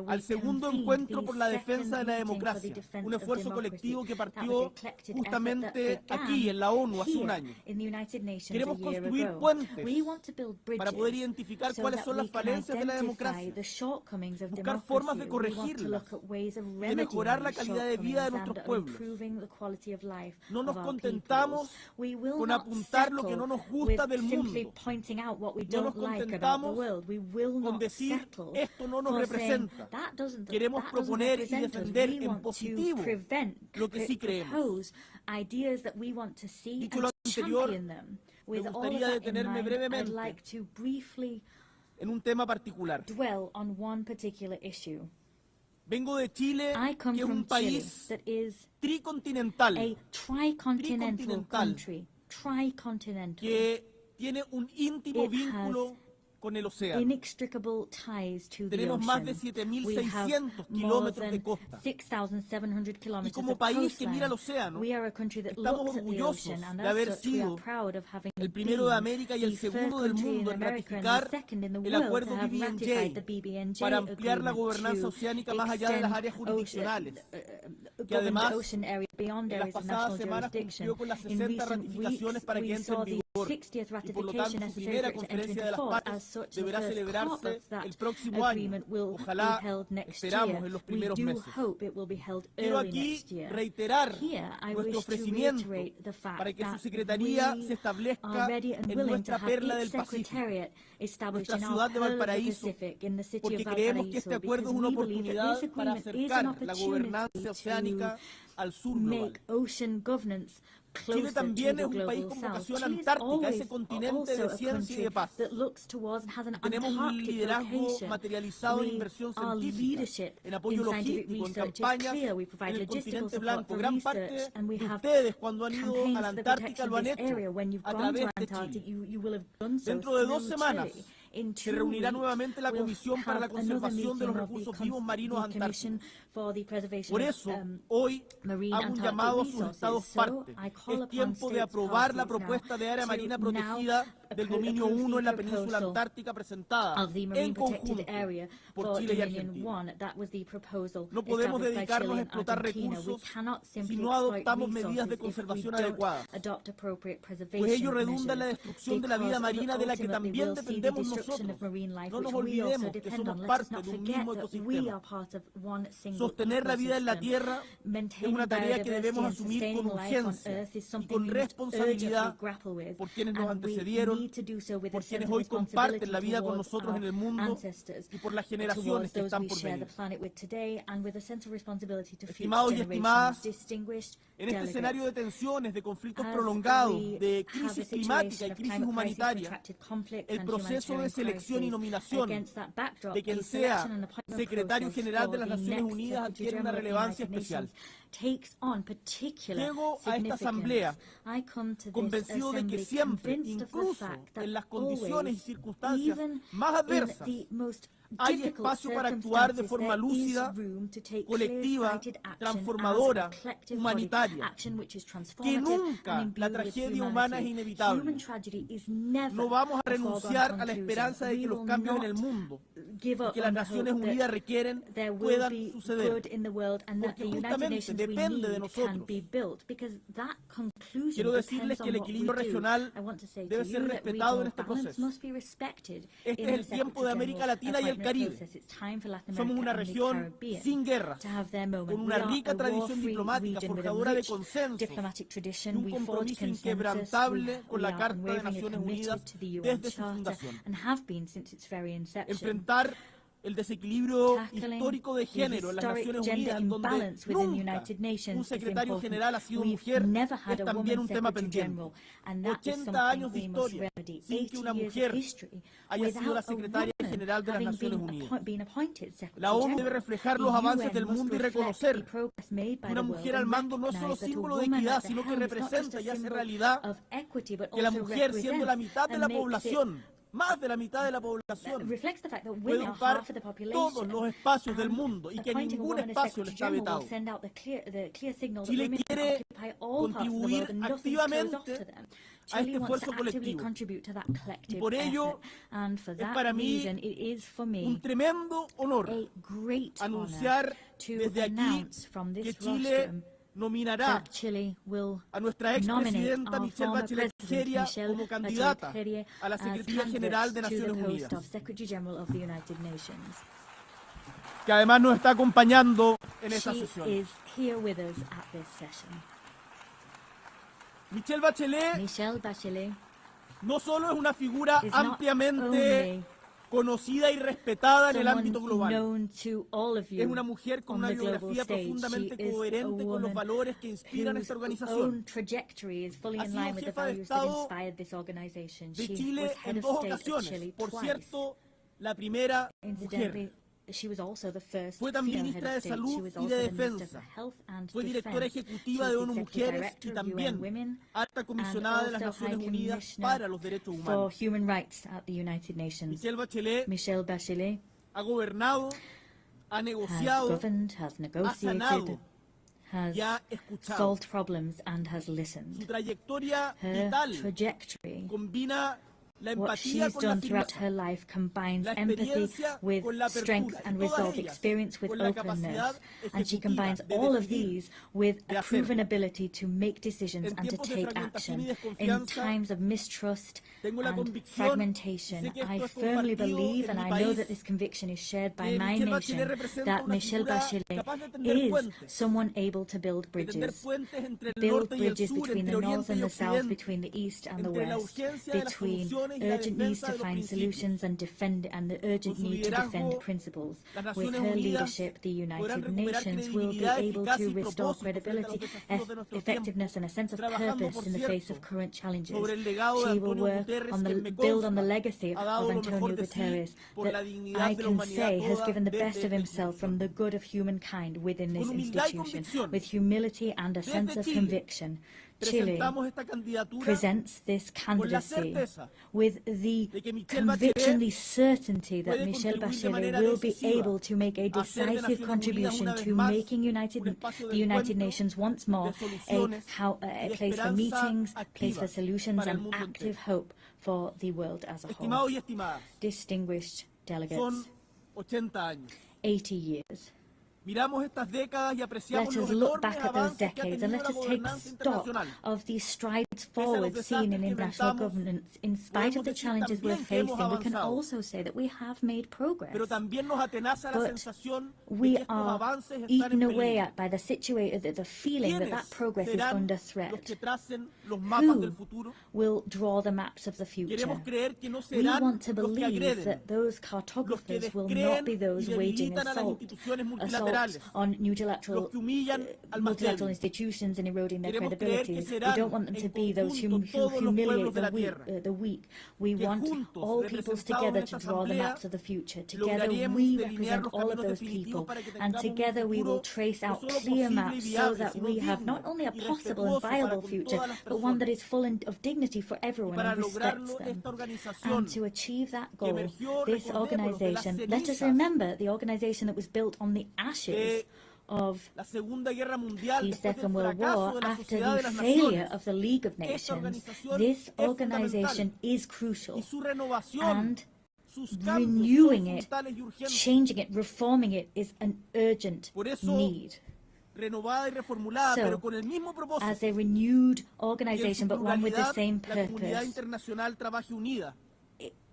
al segundo encuentro por la defensa de la democracia, un esfuerzo colectivo que partió justamente aquí en la ONU hace un año. Queremos construir puentes para poder identificar cuáles son las falencias de la democracia, buscar formas de corregirlas, de mejorar la calidad de vida de nuestros pueblos. No nos contentamos con apuntar lo que no nos gusta del mundo. No nos contentamos con decir esto no nos representa. Queremos proponer y defender en positivo lo que sí creemos. Dicho lo anterior, me gustaría detenerme brevemente en un tema particular. Vengo de Chile, que es un país tricontinental, que tiene un íntimo vínculo con el océano. Tenemos más de 7.600 kilómetros de costa. Y como país que mira al océano, estamos orgullosos de haber sido el primero de América y el segundo del mundo en ratificar el acuerdo BBNJ para ampliar la gobernanza oceánica más allá de las áreas jurisdiccionales, que además en las pasadas semanas cumplió con las 60 ratificaciones para que entre en vigor. Y por lo tanto su primera conferencia de las partes deberá celebrarse el próximo año, ojalá, esperamos, en los primeros meses. Quiero aquí reiterar nuestro ofrecimiento para que su Secretaría se establezca en nuestra perla del Pacífico, nuestra ciudad de Valparaíso, porque creemos que este acuerdo es una oportunidad para acercar la gobernanza oceánica al sur global. Chile también es un país con vocación antártica, ese continente de ciencia y de paz. Tenemos un liderazgo materializado en inversión científica, en apoyo logístico, en campañas en el continente blanco. Gran parte de ustedes, cuando han ido a la Antártica, lo han hecho a través de Chile. Dentro de 2 semanas se reunirá nuevamente la Comisión para la Conservación de los Recursos Vivos Marinos Antárticos. Por eso, hoy hago un llamado a sus Estados partes. Es tiempo de aprobar la propuesta de área marina protegida del dominio 1 en la península antártica presentada en conjunto por Chile y Argentina. No podemos dedicarnos a explotar recursos si no adoptamos medidas de conservación adecuadas, pues ello redunda en la destrucción de la vida marina de la que también dependemos nosotros. No nos olvidemos que somos parte de un mismo ecosistema. Sostener la vida en la Tierra es una tarea que debemos asumir con urgencia y con responsabilidad por quienes nos antecedieron, por quienes hoy comparten la vida con nosotros en el mundo y por las generaciones que están por venir. Estimados y estimadas, en este escenario de tensiones, de conflictos prolongados, de crisis climática y crisis humanitaria, el proceso de selección y nominación de quien sea secretario general de las Naciones Unidas adquiere una relevancia especial. Llego a esta asamblea convencido de que siempre, incluso en las condiciones y circunstancias más adversas, hay espacio para actuar de forma lúcida, colectiva, transformadora, humanitaria, que nunca la tragedia humana es inevitable. No vamos a renunciar a la esperanza de que los cambios en el mundo que las Naciones Unidas requieren puedan suceder, porque justamente depende de nosotros. Quiero decirles que el equilibrio regional debe ser respetado en este proceso. Este es el tiempo de América Latina y el Caribe. Somos una región sin guerras, con una rica tradición diplomática forjadora de consensos y un compromiso inquebrantable con la Carta de Naciones Unidas desde su fundación. Enfrentar el desequilibrio histórico de género en las Naciones Unidas, en donde nunca un secretario general ha sido mujer, es también un tema pendiente. 80 años de historia sin que una mujer haya sido la secretaria general de las Naciones Unidas. La ONU debe reflejar los avances del mundo y reconocer que una mujer al mando no es solo símbolo de equidad, sino que representa y hace realidad que la mujer, siendo la mitad de la población, más de la mitad de la población, puede ocupar todos los espacios del mundo y que ningún espacio le está vetado. Chile quiere contribuir activamente a este esfuerzo colectivo. Y por ello es para mí un tremendo honor anunciar desde aquí que Chile nominará a nuestra expresidenta Michelle Bachelet Nigeria como candidata a la Secretaría General de Naciones Unidas, que además nos está acompañando en esta sesión. Michelle Bachelet no solo es una figura ampliamente conocida y respetada en el ámbito global. Es una mujer con una biografía profundamente coherente con los valores que inspiran esta organización. Ha sido jefa de Estado de Chile en 2 ocasiones. Por cierto, la primera mujer. Fue también ministra de Salud y de Defensa. Fue directora ejecutiva de ONU Mujeres y también alta comisionada de las Naciones Unidas para los Derechos Humanos. Michelle Bachelet ha gobernado, ha negociado, ha sanado y ha escuchado. Su trayectoria vital combina la empatía con la afirmación, la experiencia con la apertura, and resolve, experience with openness, and she combines all of these with a proven ability to make decisions and to take action in times of mistrust and fragmentation. I firmly believe, and I know that this conviction is shared by my nation, that Michelle Bachelet is someone able to build bridges between the north and the south, between the east and the west, between urgent needs to find solutions and the urgent need to defend principles. With her leadership, the United Nations will be able to restore credibility, effectiveness and a sense of purpose in the face of current challenges. She will build on the legacy of Antonio Guterres that I can say has given the best of himself from the good of humankind within this institution, with humility and a sense of conviction. Chile presents this candidacy with the conviction, the certainty that Michelle Bachelet will be able to make a decisive contribution to making the United Nations once more a place for meetings, a place for solutions and active hope for the world as a whole. Distinguished delegates, 80 years. Let us look back at those decades and let us take stock of the strides forward seen in international governance. In spite of the challenges we're facing, we can also say that we have made progress. But we are eaten away at by the feeling that progress is under threat. Who will draw the maps of the future? We want to believe that those cartographers will not be those waging assaults on multilateral institutions and eroding their credibility. We don't want them to be those who humiliate the weak. We want all peoples together to draw the maps of the future. Together we represent all of those people, and together we will trace out clear maps so that we have not only a possible and viable future, but one that is full of dignity for everyone and respects them. And to achieve that goal, this organization, let us remember the organization that was built on the ashes of the Second World War after the failure of the League of Nations. This organization is crucial, and renewing it, changing it, reforming it is an urgent need. So, as a renewed organization, but one with the same purpose,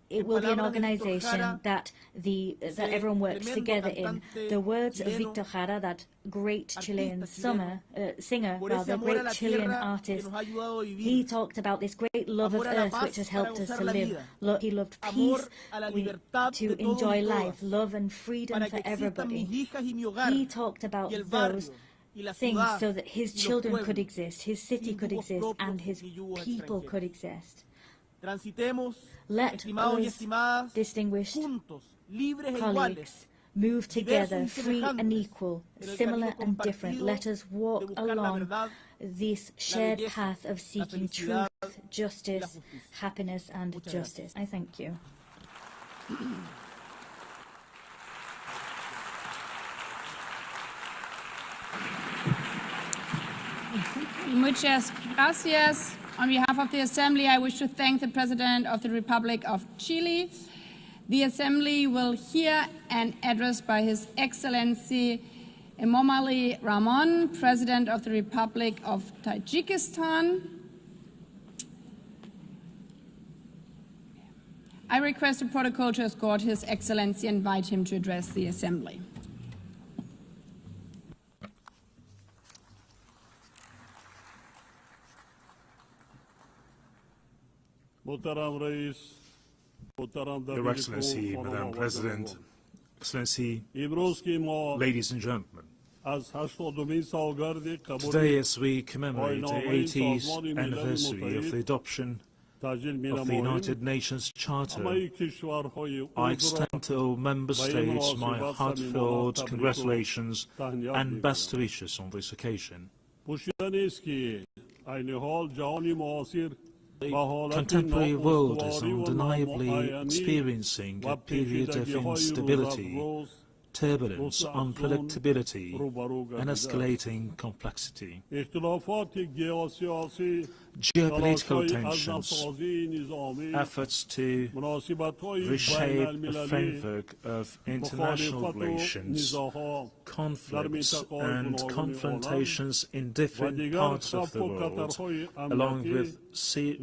it will be an organization that everyone works together in. The words of Victor Jara, that great Chilean singer, great Chilean artist, he talked about this great love of earth which has helped us to live. He loved peace, to enjoy life, love and freedom for everybody. He talked about those things so that his children could exist, his city could exist, and his people could exist. Let us, distinguished colleagues, move together, free and equal, similar and different. Let us walk along this shared path of seeking truth, justice, happiness and justice. I thank you. Muchas gracias. On behalf of the Assembly, I wish to thank the President of the Republic of Chile. The Assembly will hear an address by His Excellency Emomali Rahmon, President of the Republic of Tajikistan. I request the protocol to escort His Excellency and invite him to address the Assembly. Your Excellency, Madam President, Excellency, ladies and gentlemen, today as we commemorate the 80th anniversary of the adoption of the United Nations Charter, I extend to all member states my heartfelt congratulations and best wishes on this occasion. The contemporary world is undeniably experiencing a period of instability, turbulence, unpredictability, and escalating complexity. Geopolitical tensions, efforts to reshape a framework of international relations, conflicts and confrontations in different parts of the world, along with series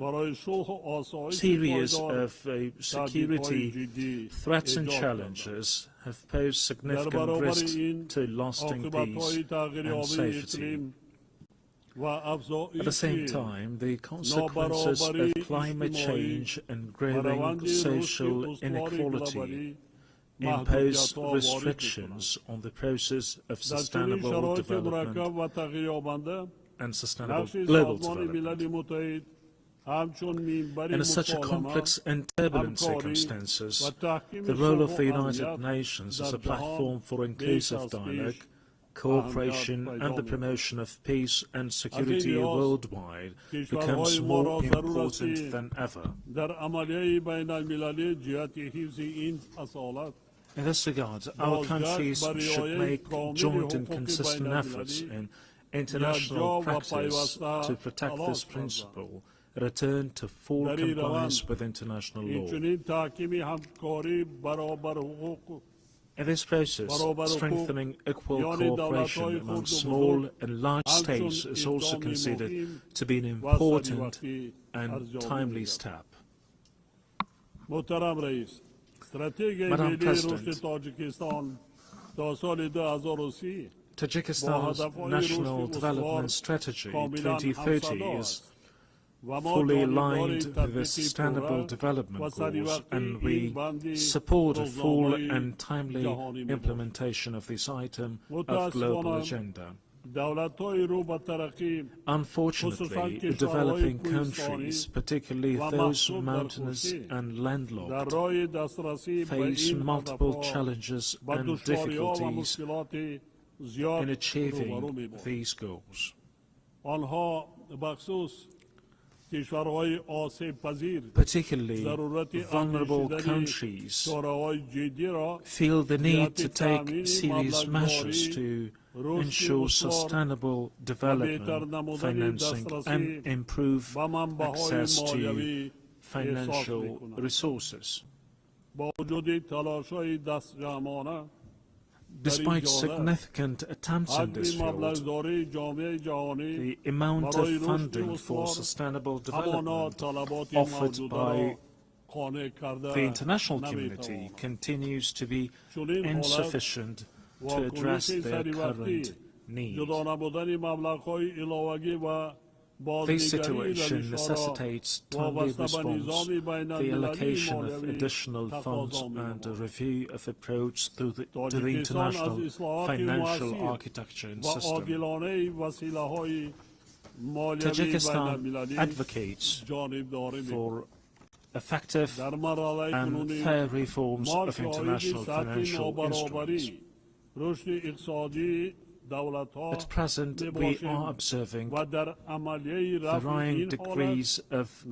of security threats and challenges, have posed significant risks to lasting peace and safety. At the same time, the consequences of climate change and growing social inequality impose restrictions on the process of sustainable development and sustainable global development. In such a complex and turbulent circumstances, the role of the United Nations as a platform for inclusive dialogue, cooperation and the promotion of peace and security worldwide becomes more important than ever. In this regard, our countries should make joint and consistent efforts in international practice to protect this principle, return to full compliance with international law. In this process, strengthening equal cooperation among small and large states is also considered to be an important and timely step. Madam President, Tajikistan's National Development Strategy 2030 is fully aligned with the Sustainable Development Goals, and we support a full and timely implementation of this item of global agenda. Unfortunately, developing countries, particularly those mountainous and landlocked, face multiple challenges and difficulties in achieving these goals. Particularly vulnerable countries feel the need to take serious measures to ensure sustainable development financing and improve access to financial resources. Despite significant attempts in this field, the amount of funding for sustainable development offered by the international community continues to be insufficient to address their current needs. This situation necessitates timely response, the allocation of additional funds and a review of approach to the international financial architecture and system. Tajikistan advocates for effective and fair reforms of international financial instruments. At present, we are observing varying degrees of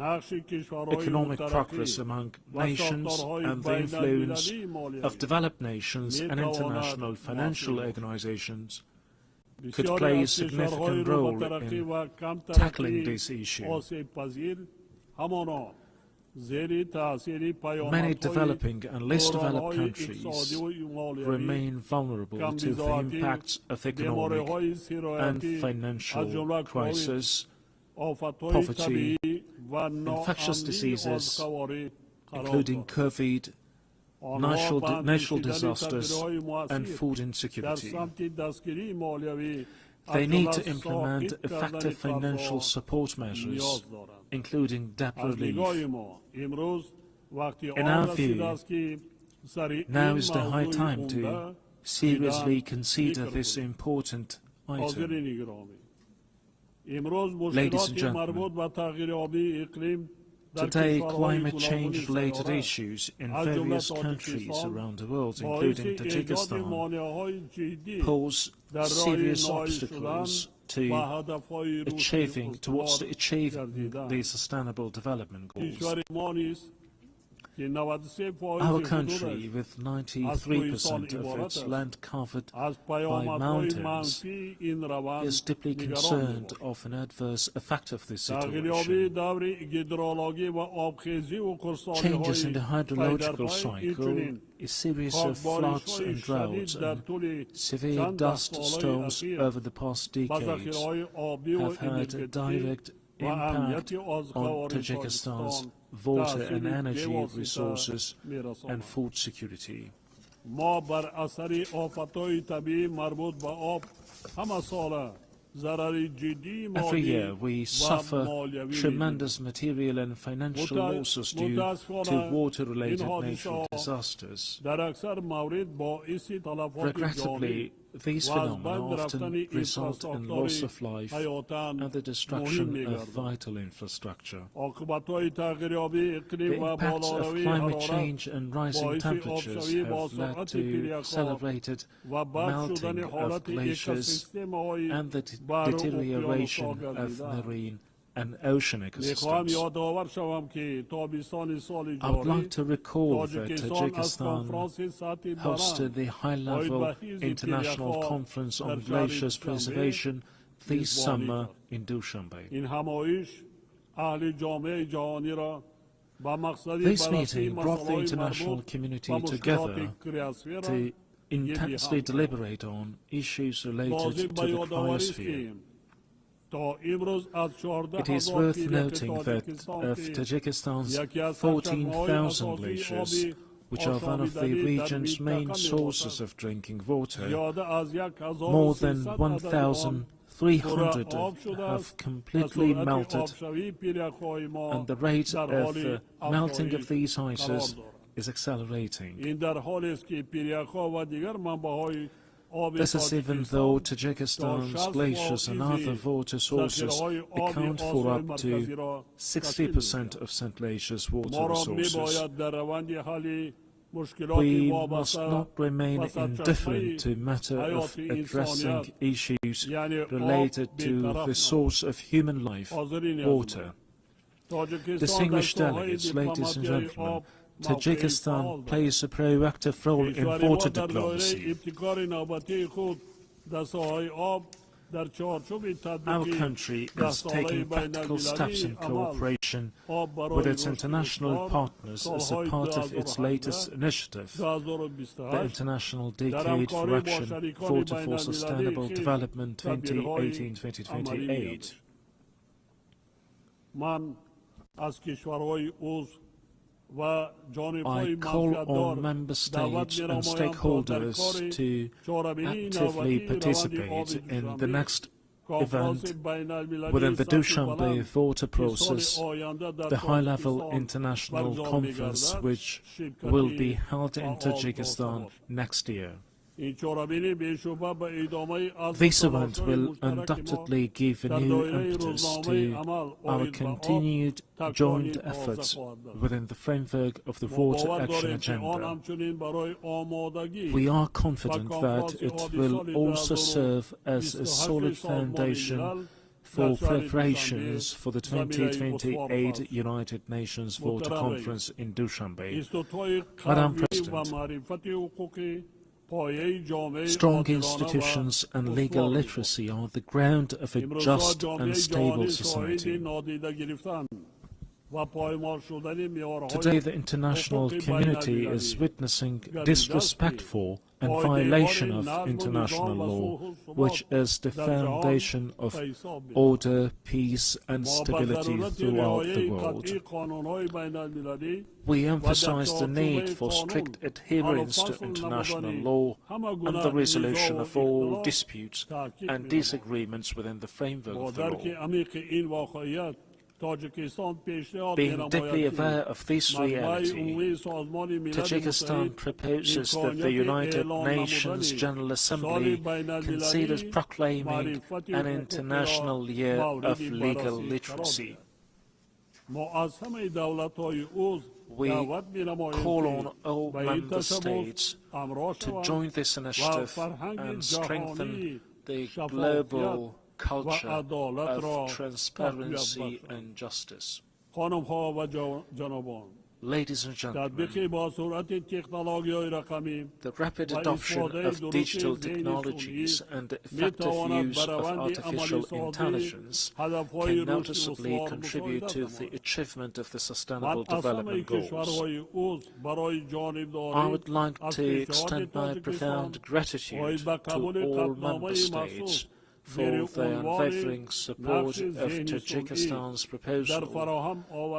economic progress among nations, and the influence of developed nations and international financial organizations could play a significant role in tackling this issue. Many developing and less developed countries remain vulnerable to the impacts of economic and financial crisis, poverty, infectious diseases, including COVID, natural disasters, and food insecurity. They need to implement effective financial support measures, including debt relief. In our view, now is the high time to seriously consider this important item. Ladies and gentlemen, today climate change-related issues in various countries around the world, including Tajikistan, pose serious obstacles to achieving the Sustainable Development Goals. Our country, with 93% of its land covered by mountains, is deeply concerned of an adverse effect of this situation. Changes in the hydrological cycle, a series of floods and droughts, and severe dust storms over the past decades have had a direct impact on Tajikistan's water and energy resources and food security. Every year we suffer tremendous material and financial losses due to water-related natural disasters. Regrettably, these phenomena often result in loss of life and the destruction of vital infrastructure. The impacts of climate change and rising temperatures have led to accelerated melting of glaciers and the deterioration of marine and ocean ecosystems. I would like to recall that Tajikistan hosted the high-level international conference on glaciers preservation this summer in Dushanbe. This meeting brought the international community together to intensely deliberate on issues related to the cryosphere. It is worth noting that of Tajikistan's 14,000 glaciers, which are one of the region's main sources of drinking water, more than 1,300 have completely melted, and the rate of melting of these ices is accelerating. This is even though Tajikistan's glaciers and other water sources account for up to 60% of St. Asia's water resources. We must not remain indifferent to the matter of addressing issues related to the source of human life, water. Distinguished delegates, ladies and gentlemen, Tajikistan plays a proactive role in water diplomacy. Our country is taking practical steps in cooperation with its international partners as a part of its latest initiative, the International Decade for Action Water for Sustainable Development 2018-2028. I call on member states and stakeholders to actively participate in the next event within the Dushanbe water process, the high-level international conference which will be held in Tajikistan next year. This event will undoubtedly give a new impetus to our continued joint efforts within the framework of the Water Action Agenda. We are confident that it will also serve as a solid foundation for preparations for the 2028 United Nations Water Conference in Dushanbe. Madam President, strong institutions and legal literacy are the ground of a just and stable society. Today, the international community is witnessing disrespect for and violation of international law, which is the foundation of order, peace and stability throughout the world. We emphasize the need for strict adherence to international law and the resolution of all disputes and disagreements within the framework of the law. Being deeply aware of this reality, Tajikistan proposes that the United Nations General Assembly considers proclaiming an International Year of Legal Literacy. We call on all member states to join this initiative and strengthen the global culture of transparency and justice. Ladies and gentlemen, the rapid adoption of digital technologies and the effective use of artificial intelligence can noticeably contribute to the achievement of the Sustainable Development Goals. I would like to extend my profound gratitude to all member states for their unwavering support of Tajikistan's proposal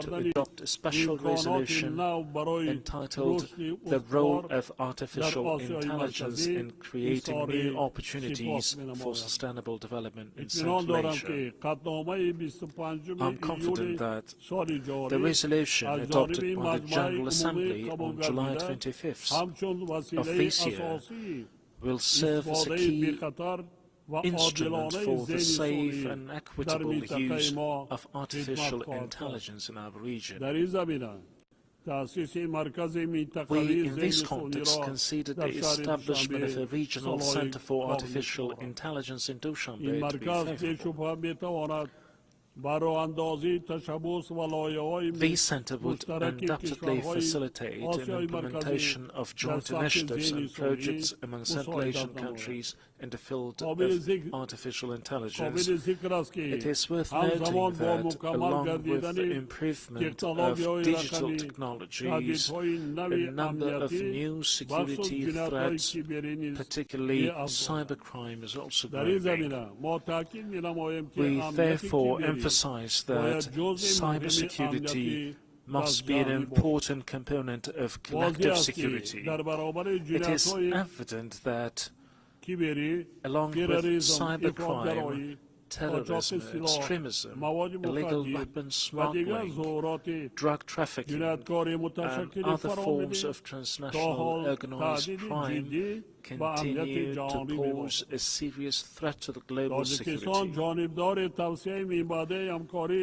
to adopt a special resolution entitled "The Role of Artificial Intelligence in Creating New Opportunities for Sustainable Development in Central Asia." I'm confident that the resolution adopted by the General Assembly on July 25th of this year will serve as a key instrument for the safe and equitable use of artificial intelligence in our region. We, in this context, consider the establishment of a regional Centre for Artificial Intelligence in Dushanbe to be favourable. This centre would undoubtedly facilitate an implementation of joint initiatives and projects among Central Asian countries in the field of artificial intelligence. It is worth noting that, along with the improvement of digital technologies, a number of new security threats, particularly cybercrime, is also growing. We therefore emphasize that cybersecurity must be an important component of collective security. It is evident that, along with cybercrime, terrorism, extremism, illegal weapons smuggling, drug trafficking, and other forms of transnational organised crime continue to pose a serious threat to the global security.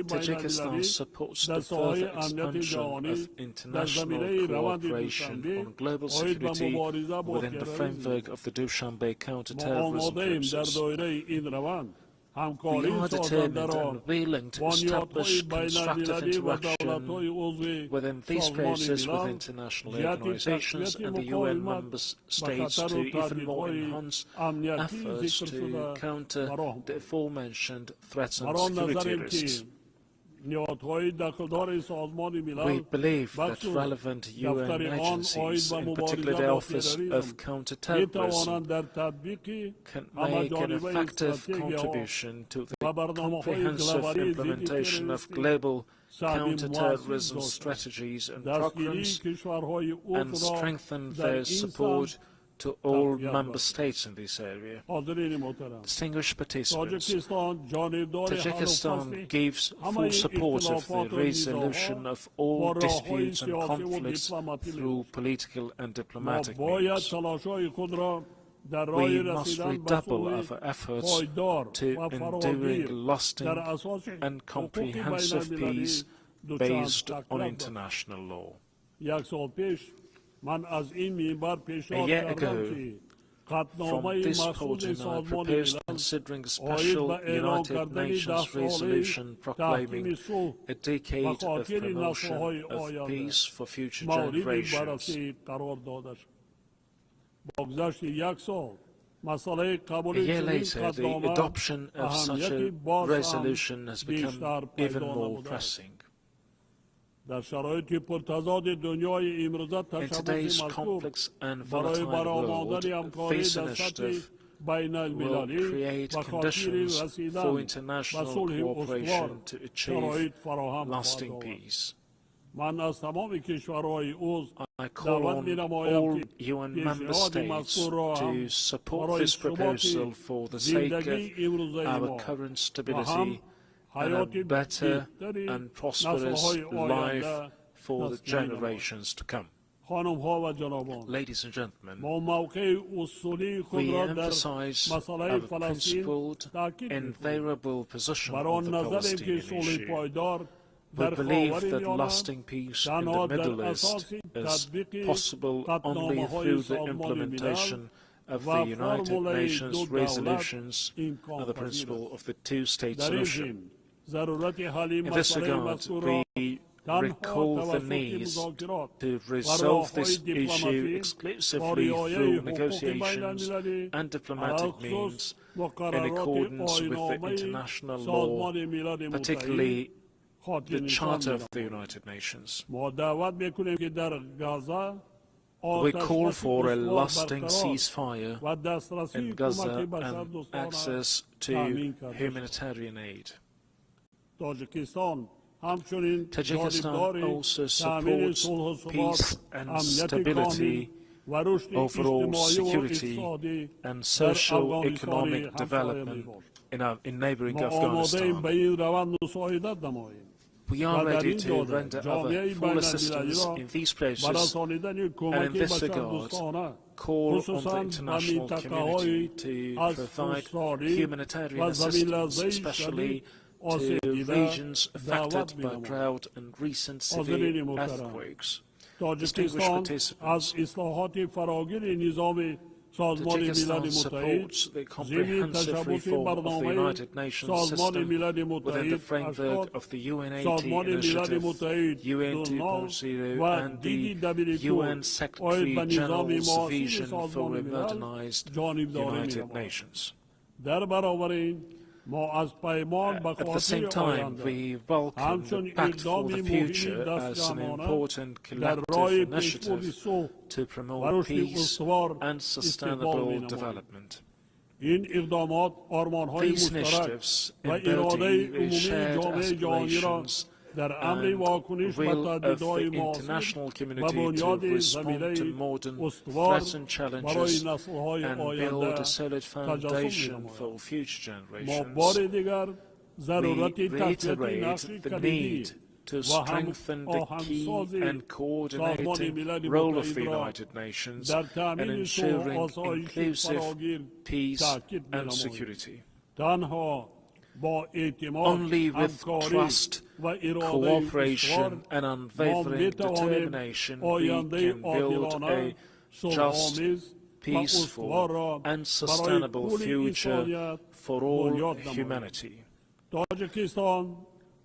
Tajikistan supports the further expansion of international cooperation on global security within the framework of the Dushanbe counter-terrorism process. We are determined and willing to establish constructive interaction within this process with international organizations and the UN member states to even more enhance efforts to counter the aforementioned threats and security risks. We believe that relevant UN agencies, in particular the Office of Counterterrorism, can make an effective contribution to the comprehensive implementation of global counterterrorism strategies and programs and strengthen their support to all member states in this area. Distinguished participants, Tajikistan gives full support of the resolution of all disputes and conflicts through political and diplomatic means. We must redouble our efforts to enduring, lasting and comprehensive peace based on international law. A year ago, from this podium, I proposed considering a special United Nations resolution proclaiming a decade of promotion of peace for future generations. A year later, the adoption of such a resolution has become even more pressing. In today's complex and volatile world, this initiative will create conditions for international cooperation to achieve lasting peace. I call on all UN member states to support this proposal for the sake of our current stability and a better and prosperous life for the generations to come. Ladies and gentlemen, we emphasize our principled, invariable position on the Palestinian issue. We believe that lasting peace in the Middle East is possible only through the implementation of the United Nations resolutions and the principle of the two-state solution. In this regard, we recall the need to resolve this issue exclusively through negotiations and diplomatic means in accordance with the international law, particularly the Charter of the United Nations. We call for a lasting ceasefire in Gaza and access to humanitarian aid. Tajikistan also supports peace and stability, overall security and socio-economic development in neighbouring Afghanistan. We are ready to render our full assistance in these processes, and in this regard, call on the international community to provide humanitarian assistance, especially to regions affected by drought and recent severe earthquakes. Distinguished participants, Tajikistan supports the comprehensive reform of the United Nations system within the framework of the UN80 initiative, UN 2.0 and the UN Secretary General's vision for a modernized United Nations. At the same time, we welcome the Pact for the Future as an important collective initiative to promote peace and sustainable development. These initiatives embody shared aspirations and will of the international community to respond to modern threats and challenges and build a solid foundation for future generations. We reiterate the need to strengthen the key and coordinating role of the United Nations in ensuring inclusive peace and security. Only with trust, cooperation and unwavering determination we can build a just, peaceful and sustainable future for all humanity.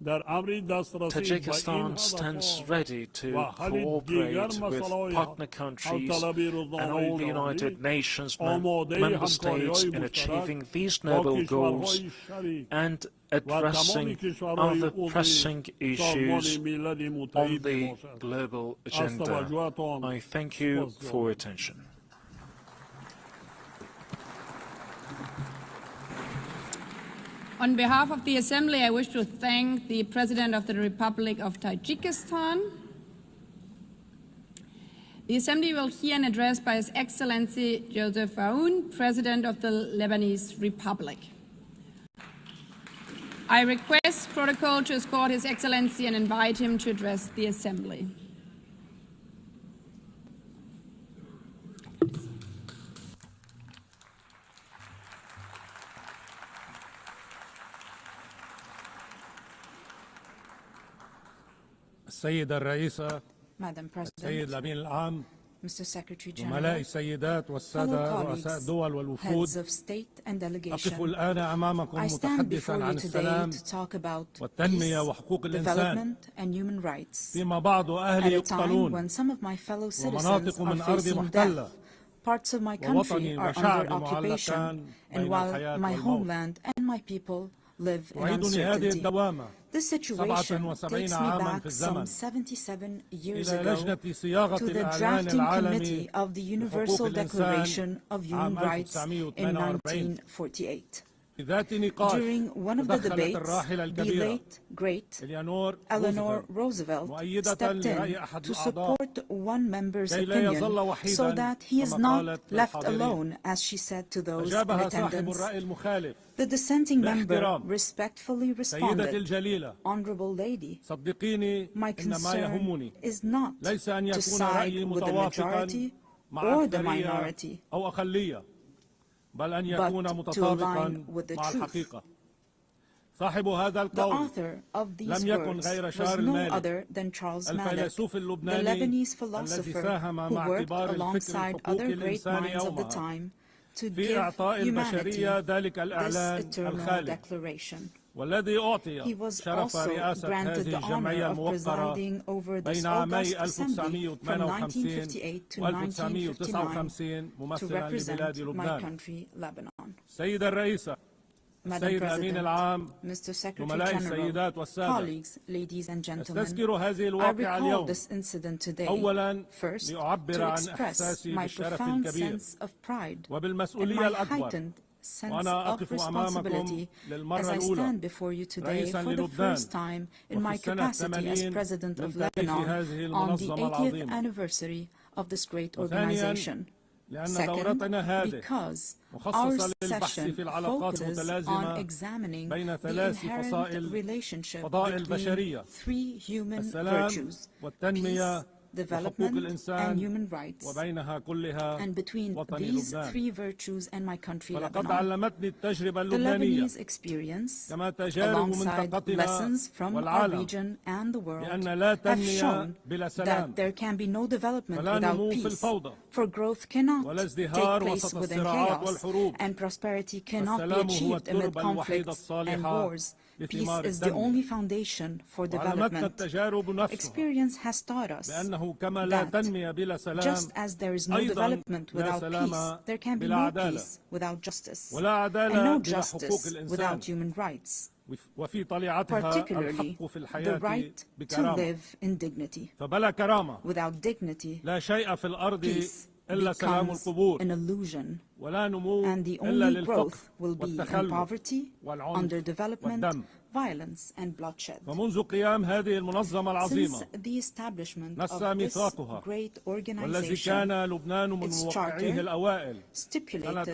Tajikistan stands ready to cooperate with partner countries and all United Nations member states in achieving these noble goals and addressing other pressing issues on the global agenda. I thank you for your attention. On behalf of the Assembly, I wish to thank the President of the Republic of Tajikistan. The Assembly will hear an address by His Excellency Joseph Aoun, President of the Lebanese Republic. I request protocol to escort His Excellency and invite him to address the Assembly. السيدة الرئيسة Madam السيد President, الأمين العام Mr. Secretary زملاء General, السيدات fellow والسادة رؤساء colleagues, الدول heads والوفود of state and أقف delegation, الآن أمامكم I stand متحدثا before عن you today السلام to talk about والتنمية peace, وحقوق الإنسان development, and human rights. فيما بعض أهلي At a time يقتلون when some of my fellow citizens ومناطق are من أرضي facing محتلة death, parts of my ووطني country are وشعبي under occupation, معلقان and بين while الحياة my والموت. homeland and my people live in تعيدني هذه uncertainty. الدوامة This situation 77 takes me عاما في back some الزمن 77 years إلى ago لجنة صياغة to the الإعلان drafting العالمي committee of the لحقوق Universal الإنسان Declaration of عام Human Rights in 1948. 1948. في ذات نقاش During one of the تدخلت debates, الراحلة the الكبيرة late, great إليانور Roosevelt مؤيدة stepped لرأي in أحد to الأعضاء support one member's كي لا يظل opinion وحيدا so that he is كما not قالت left للحاضرين. alone, as she said to those in أجابها صاحب attendance. الرأي المخالف The dissenting member باحترام. respectfully سيدتي responded, الجليلة Honorable lady, صدقيني my إن ما concern يهمني is not ليس أن to يكون side رأيي with the متوافقا majority مع or the أكثرية minority, أو أقلية بل أن but يكون to متطابقا align with the مع truth. الحقيقة. صاحب هذا The القول author of these لم يكن words غير was شار no المالك other than Charles Malik, الفيلسوف the اللبناني Lebanese الذي philosopher ساهم who مع worked كبار الفكر alongside الحقوقي other great الإنساني minds of the يومها time to في give إعطاء humanity البشرية ذلك this الإعلان eternal الخالد declaration. والذي He أعطي was شرف also رئاسة granted هذه the honor الجمعية of الموقرة presiding over this بين august عامي assembly from 1958 1958 to و 1959 1959 to ممثلا لبلاد represent my لبنان. country, Lebanon. السيدة الرئيسة Madam السيد الأمين President, العام Mr. Secretary زملاء General, السيدات والسادة colleagues, ladies and gentlemen, أستذكر هذه I الواقعة recall اليوم this incident today, أولا first, لأعبر to عن express إحساسي my بالشرف profound الكبير sense of pride and وبالمسؤولية my الأكبر heightened sense وأنا of أقف responsibility أمامكم as للمرة I الأولى stand before you today رئيسا for the للبنان first time in وفي my السنة capacity as 80 President من of تاريخ Lebanon هذه on the المنظمة 80th العظيمة. anniversary of this great وثانيا organization. لأن Second, دورتنا هذه because our مخصصة للبحث session في العلاقات focuses on المتلازمة examining بين the ثلاث inherent فصائل relationship فضائل between بشرية three human السلام virtues, والتنمية peace development, and human rights. And between these three virtues and my country, Lebanon, the Lebanese experience, alongside lessons from our region and the world, have shown that there can be no development without peace, for growth cannot take place within chaos, and prosperity cannot be achieved amid conflicts and wars. Peace is the only foundation for development. Experience has taught us that just as there is no development without peace, there can be no peace without justice, and no justice without human rights, particularly the right to live in dignity. Without dignity, peace becomes an illusion, and the only growth will be in poverty, underdevelopment, violence, and bloodshed. Since the establishment of this great organization, its charter stipulated the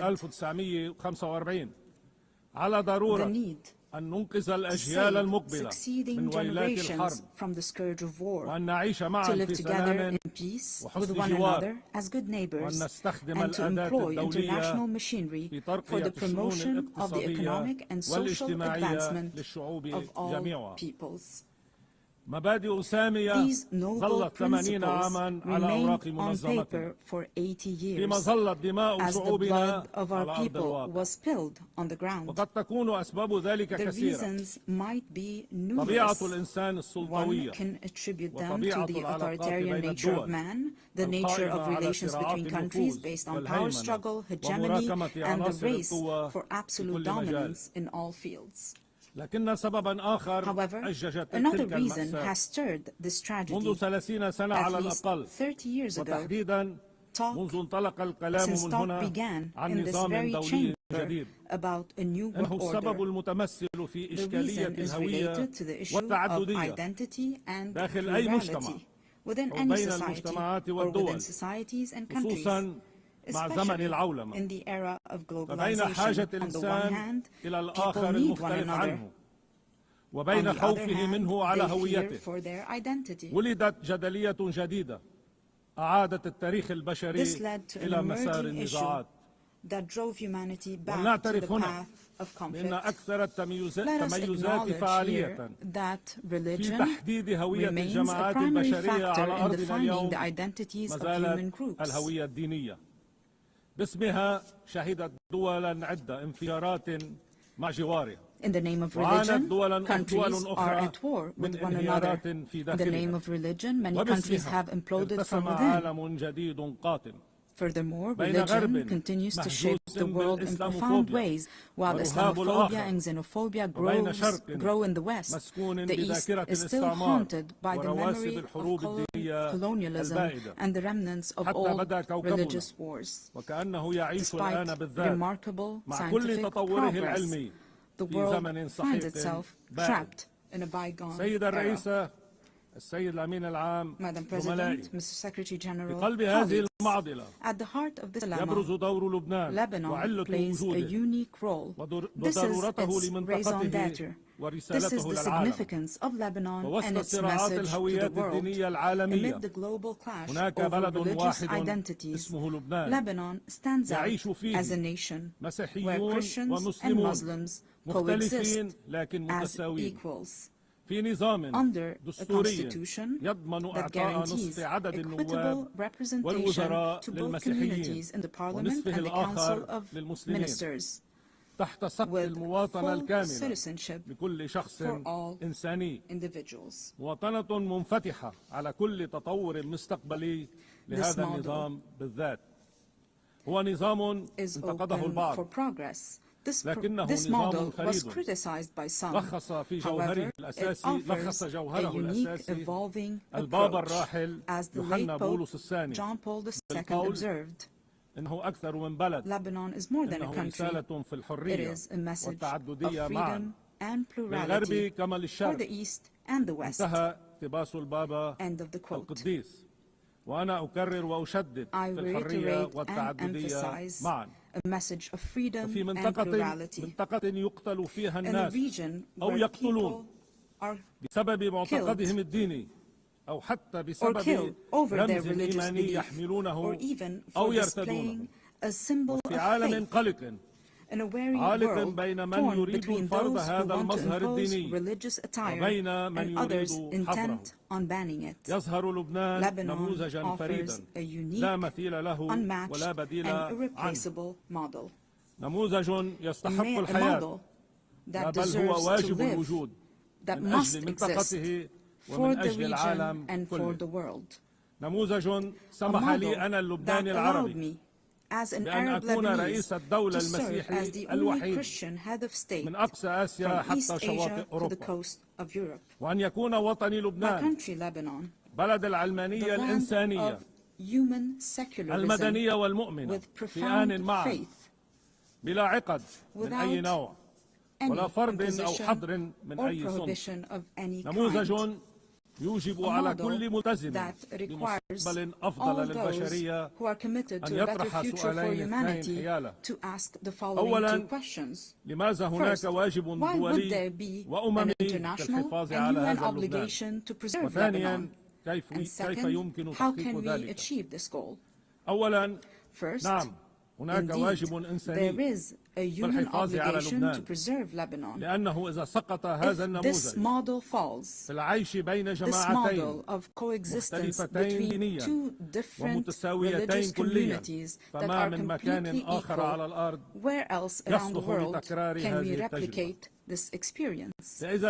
need to save succeeding generations from the scourge of war, to live together in peace with one another as good neighbors, and to employ international machinery for the promotion of the economic and social advancement of all peoples. These noble principles remained on paper for 80 years, as the blood of our people was spilled on the ground. The reasons might be numerous. One can attribute them to the authoritarian nature of man, the nature of relations between countries based on power struggle, hegemony, and the race for absolute dominance in all fields. However, another reason has stirred this tragedy. At least 30 years ago, since talk began in this very chamber about a new world order, the reason is related to the issue of identity and plurality within any society or within societies and countries, especially in the era of globalization. On the one hand, people need one another. On the other hand, they fear for their identity. This led to an emerging issue that drove humanity back to the path of conflict. Let us acknowledge here that religion remains a primary factor in defining the identities of human groups. In the name of religion, countries are at war with one another. In the name of religion, many countries have imploded from within. Furthermore, religion continues to shape the world in profound ways. While Islamophobia and xenophobia grow in the West, the East is still haunted by the memory of colonialism and the remnants of old religious wars. Despite remarkable scientific progress, the world finds itself trapped in a bygone era. Madam President, Mr. Secretary General, at the heart of this dilemma, Lebanon plays a unique role. This is its raison d'etre. This is the significance of Lebanon and its message to the world. Amid the global clash over religious identities, Lebanon stands out as a nation where Christians and Muslims coexist as equals, under a constitution that guarantees equitable representation to both communities in the Parliament and the Council of Ministers, with full citizenship for all individuals. This model is open for progress. This model was criticized by some. However, it offers a unique, evolving approach. As the late Pope John Paul II observed, Lebanon is more than a country. It is a message of freedom and plurality for the East and the West. End of the quote. I reiterate and emphasize a message of freedom and plurality in a region where people are killed or killed over their religious belief, or even for displaying a symbol of faith. In a wary world torn between those who want to impose religious attire and others intent on banning it, Lebanon offers a unique, unmatched, and irreplaceable model. A model that deserves to live, that must exist for the region and for the world. A model that allowed me, as an Arab Lebanese, to serve as the only Christian head of state from East Asia to the coast of Europe. My country, Lebanon, the land of human secularism with profound faith, without any imposition or prohibition of any kind. A model that requires all those who are committed to a better future for humanity to ask the following two questions. First, why would there be an international and UN obligation to preserve Lebanon? And second, how can we achieve this goal? First, indeed, there is a human obligation to preserve Lebanon. If this model falls, this model of coexistence between two different religious communities that are completely equal, where else around the world can we replicate this experience? If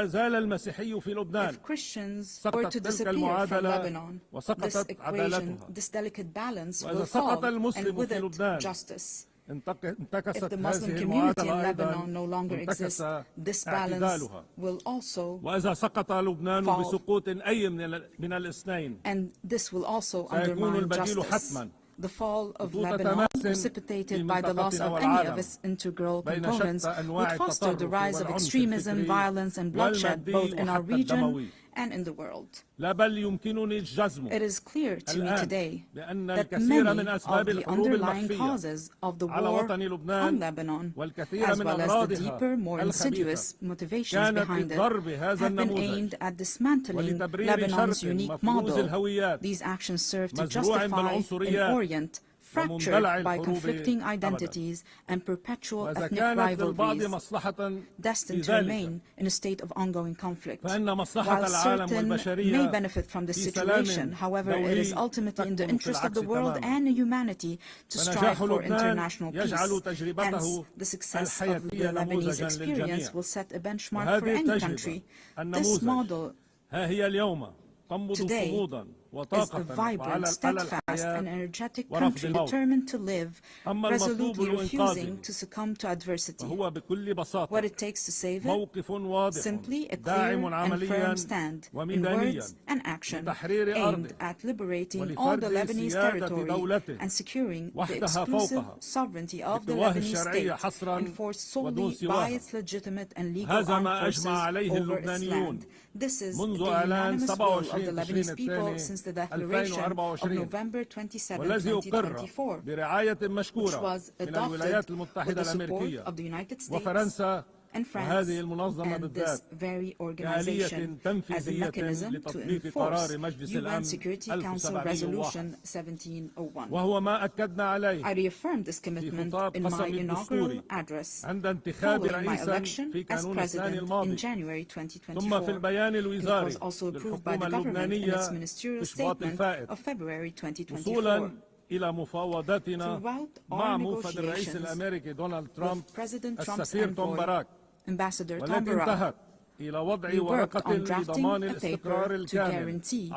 Christians were to disappear from Lebanon, this equation, this delicate balance will fall, and with it, justice. If the Muslim community in Lebanon no longer exists, this balance will also fall, and this will also undermine justice. The fall of Lebanon, precipitated by the loss of any of its integral components, would foster the rise of extremism, violence, and bloodshed both in our region and in the world. It is clear to me today that many of the underlying causes of the war on Lebanon, as well as the deeper, more insidious motivations behind it, have been aimed at dismantling Lebanon's unique model. These actions serve to justify an Orient fractured by conflicting identities and perpetual ethnic rivalries, destined to remain in a state of ongoing conflict. While certain may benefit from this situation, however, it is ultimately in the interest of the world and humanity to strive for international peace. Hence, the success of the Lebanese experience will set a benchmark for any country. This model today is a vibrant, steadfast, and energetic country determined to live, resolutely refusing to succumb to adversity. What it takes to save it? Simply a clear and firm stand in words and action aimed at liberating all the Lebanese territory and securing the exclusive sovereignty of the Lebanese state, enforced solely by its legitimate and legal armed forces over its land. This is the unanimous will of the Lebanese people since the Declaration of November 27, 2024, which was adopted with the support of the United States and France and this very organization as a mechanism to enforce UN Security Council Resolution 1701. I reaffirmed this commitment in my inaugural address following my election as President in January 2024. It was also approved by the government in its ministerial statement of February 2024. Throughout our negotiations with President Trump's envoy, Ambassador Tom Barak, we worked on drafting a paper to guarantee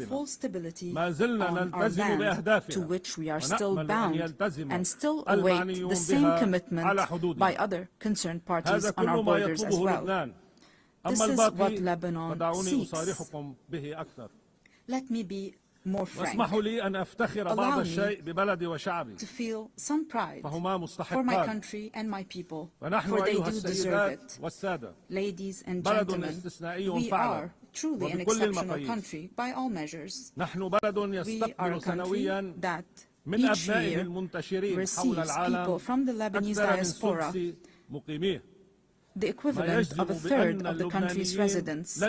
full stability on our land, to which we are still bound and still await the same commitment by other concerned parties on our borders as well. This is what Lebanon seeks. Let me be more frank. Allow me to feel some pride for my country and my people, for they do deserve it. Ladies and gentlemen, we are truly an exceptional country by all measures. We are a country that each year receives people from the Lebanese diaspora the equivalent of a third of the country's residents.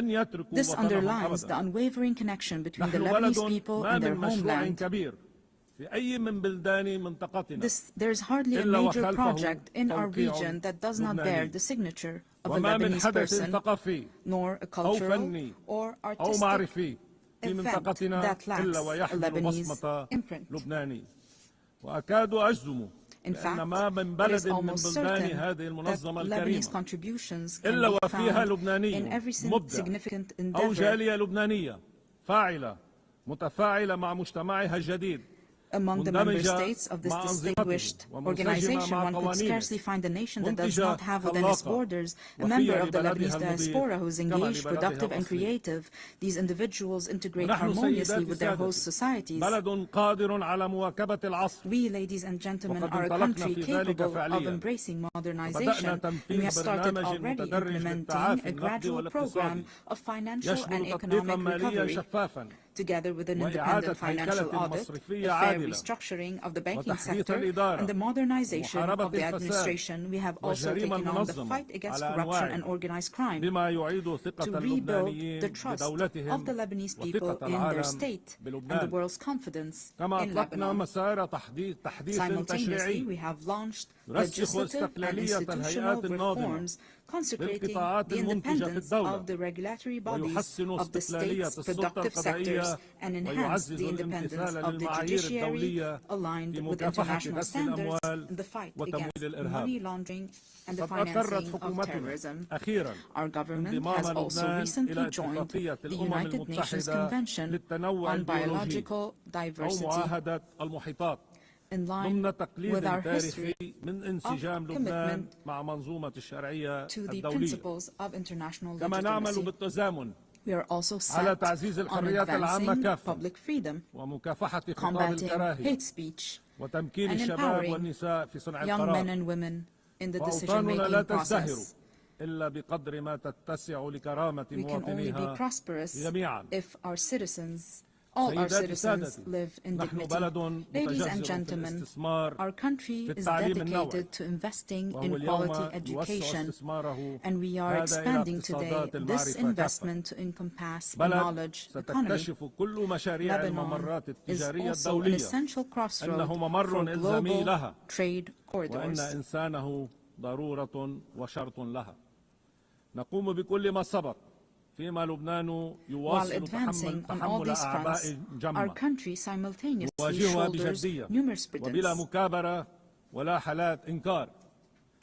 This underlines the unwavering connection between the Lebanese people and their homeland. There is hardly a major project in our region that does not bear the signature of a Lebanese person, nor a cultural or artistic event that lacks a Lebanese imprint. In fact, it is almost certain that Lebanese contributions can be found in every significant endeavor among the member states of this distinguished organization. One could scarcely find a nation that does not have within its borders a member of the Lebanese diaspora who is engaged, productive, and creative. These individuals integrate harmoniously with their host societies. We, ladies and gentlemen, are a country capable of embracing modernization, and we have started already implementing a gradual program of financial and economic recovery. Together with an independent financial audit, a fair restructuring of the banking sector, and the modernization of the administration, we have also taken on the fight against corruption and organized crime to rebuild the trust of the Lebanese people in their state and the world's confidence in Lebanon. Simultaneously, we have launched legislative and institutional reforms consecrating the independence of the regulatory bodies of the state's productive sectors and enhance the independence of the judiciary aligned with international standards in the fight against money laundering and the financing of terrorism. Our government has also recently joined the United Nations Convention on Biological Diversity, in line with our history of commitment to the principles of international legitimacy. We are also set on advancing public freedom, combating hate speech, and empowering young men and women in the decision-making process. We can only be prosperous if our citizens, all our citizens, live in dignity. Ladies and gentlemen, our country is dedicated to investing in quality education, and we are expanding today this investment to encompass a knowledge economy. Lebanon is also an essential crossroad for global trade corridors. While advancing on all these fronts, our country simultaneously shoulders numerous burdens.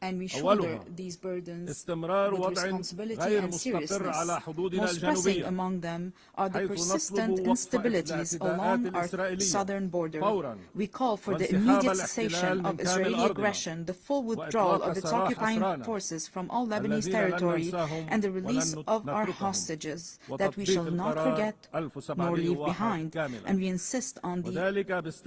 And we shoulder these burdens with responsibility and seriousness. Most pressing among them are the persistent instabilities along our southern border. We call for the immediate cessation of Israeli aggression, the full withdrawal of its occupying forces from all Lebanese territory, and the release of our hostages that we shall not forget nor leave behind. And we insist on the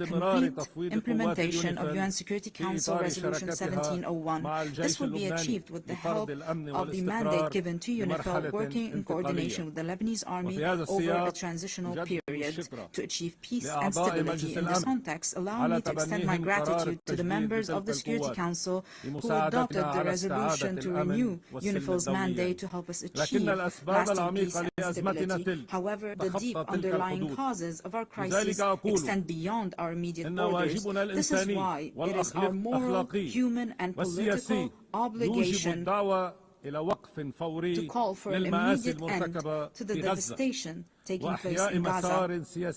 complete implementation of UN Security Council Resolution 1701. This will be achieved with the help of the mandate given to UNIFIL, working in coordination with the Lebanese army over a transitional period to achieve peace and stability. In this context, allow me to extend my gratitude to the members of the Security Council who adopted the resolution to renew UNIFIL's mandate to help us achieve lasting peace and stability. However, the deep underlying causes of our crisis extend beyond our immediate borders. This is why it is our moral, human, and political obligation to call for an immediate end to the devastation taking place in Gaza.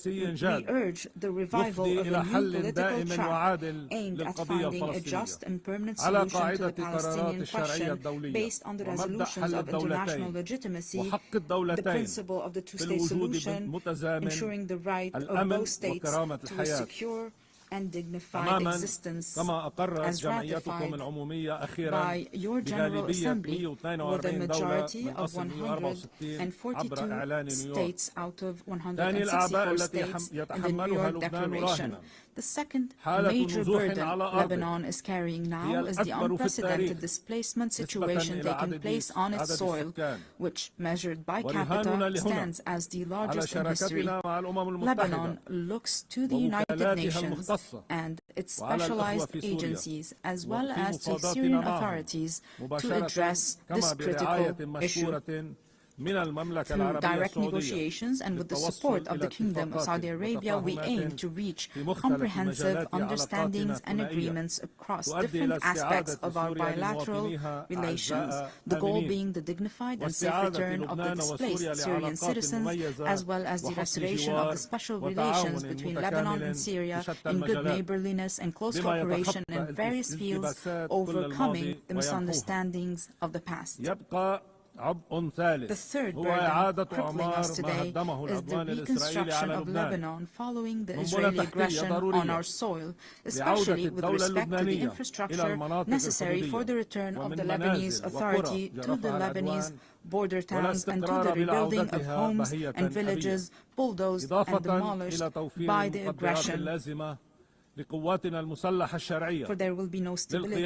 We urge the revival of a new political track aimed at finding a just and permanent solution to the Palestinian question based on the resolutions of international legitimacy, the principle of the two-state solution, ensuring the right of both states to a secure and dignified existence as ratified by your General Assembly with a majority of 142 states out of 164 states in the New York Declaration. The second major burden Lebanon is carrying now is the unprecedented displacement situation taking place on its soil, which, measured by capita, stands as the largest in history. Lebanon looks to the United Nations and its specialized agencies, as well as to Syrian authorities, to address this critical issue. Through direct negotiations and with the support of the Kingdom of Saudi Arabia, we aim to reach comprehensive understandings and agreements across different aspects of our bilateral relations, the goal being the dignified and safe return of the displaced Syrian citizens, as well as the restoration of the special relations between Lebanon and Syria in good neighborliness and close cooperation in various fields, overcoming the misunderstandings of the past. The third burden crippling us today is the reconstruction of Lebanon following the Israeli aggression on our soil, especially with respect to the infrastructure necessary for the return of the Lebanese Authority to the Lebanese border towns and to the rebuilding of homes and villages bulldozed and demolished by the aggression. For there will be no stability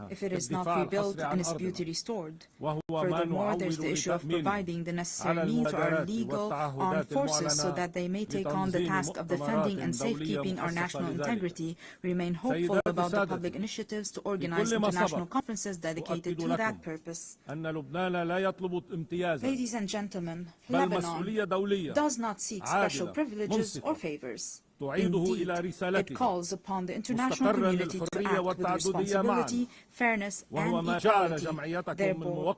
if it is not rebuilt and its beauty restored. Furthermore, there's the issue of providing the necessary means to our legal armed forces so that they may take on the task of defending and safekeeping our national integrity. We remain hopeful about the public initiatives to organize international conferences dedicated to that purpose. Ladies and gentlemen, Lebanon does not seek special privileges or favors. Indeed, it calls upon the international community to act with responsibility, fairness, and equality,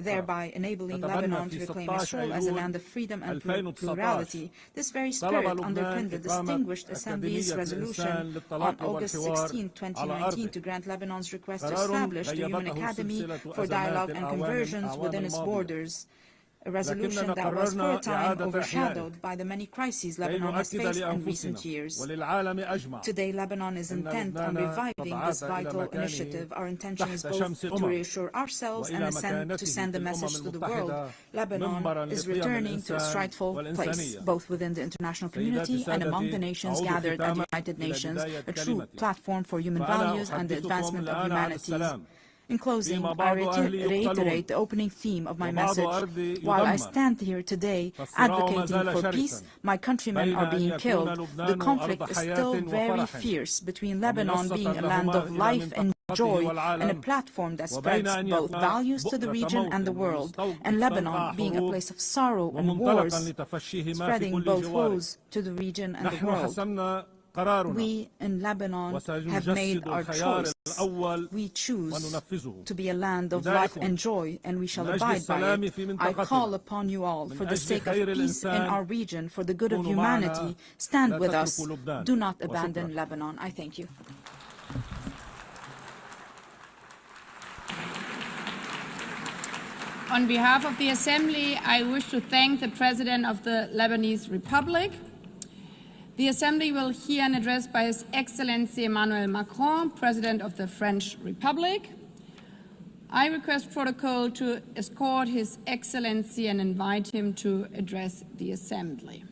thereby enabling Lebanon to reclaim its role as a land of freedom and plurality. This very spirit underpinned the distinguished Assembly's resolution on August 16, 2019, to grant Lebanon's request to establish the Human Academy for Dialogue and Conversions within its borders. A resolution that was for a time overshadowed by the many crises Lebanon has faced in recent years. Today, Lebanon is intent on reviving this vital initiative. Our intention is both to reassure ourselves and to send a message to the world. Lebanon is returning to its rightful place, both within the international community and among the nations gathered at the United Nations, a true platform for human values and the advancement of humanities. In closing, I reiterate the opening theme of my message. While I stand here today advocating for peace, my countrymen are being killed. The conflict is still very fierce between Lebanon being a land of life and joy and a platform that spreads both values to the region and the world, and Lebanon being a place of sorrow and wars, spreading both woes to the region and the world. We in Lebanon have made our choice. We choose to be a land of life and joy, and we shall abide by it. I call upon you all, for the sake of peace in our region, for the good of humanity, stand with us. Do not abandon Lebanon. I thank you. On behalf of the Assembly, I wish to thank the President of the Lebanese Republic. The Assembly will hear an address by His Excellency Emmanuel Macron, President of the French Republic. I request protocol to escort His Excellency and invite him to address the Assembly.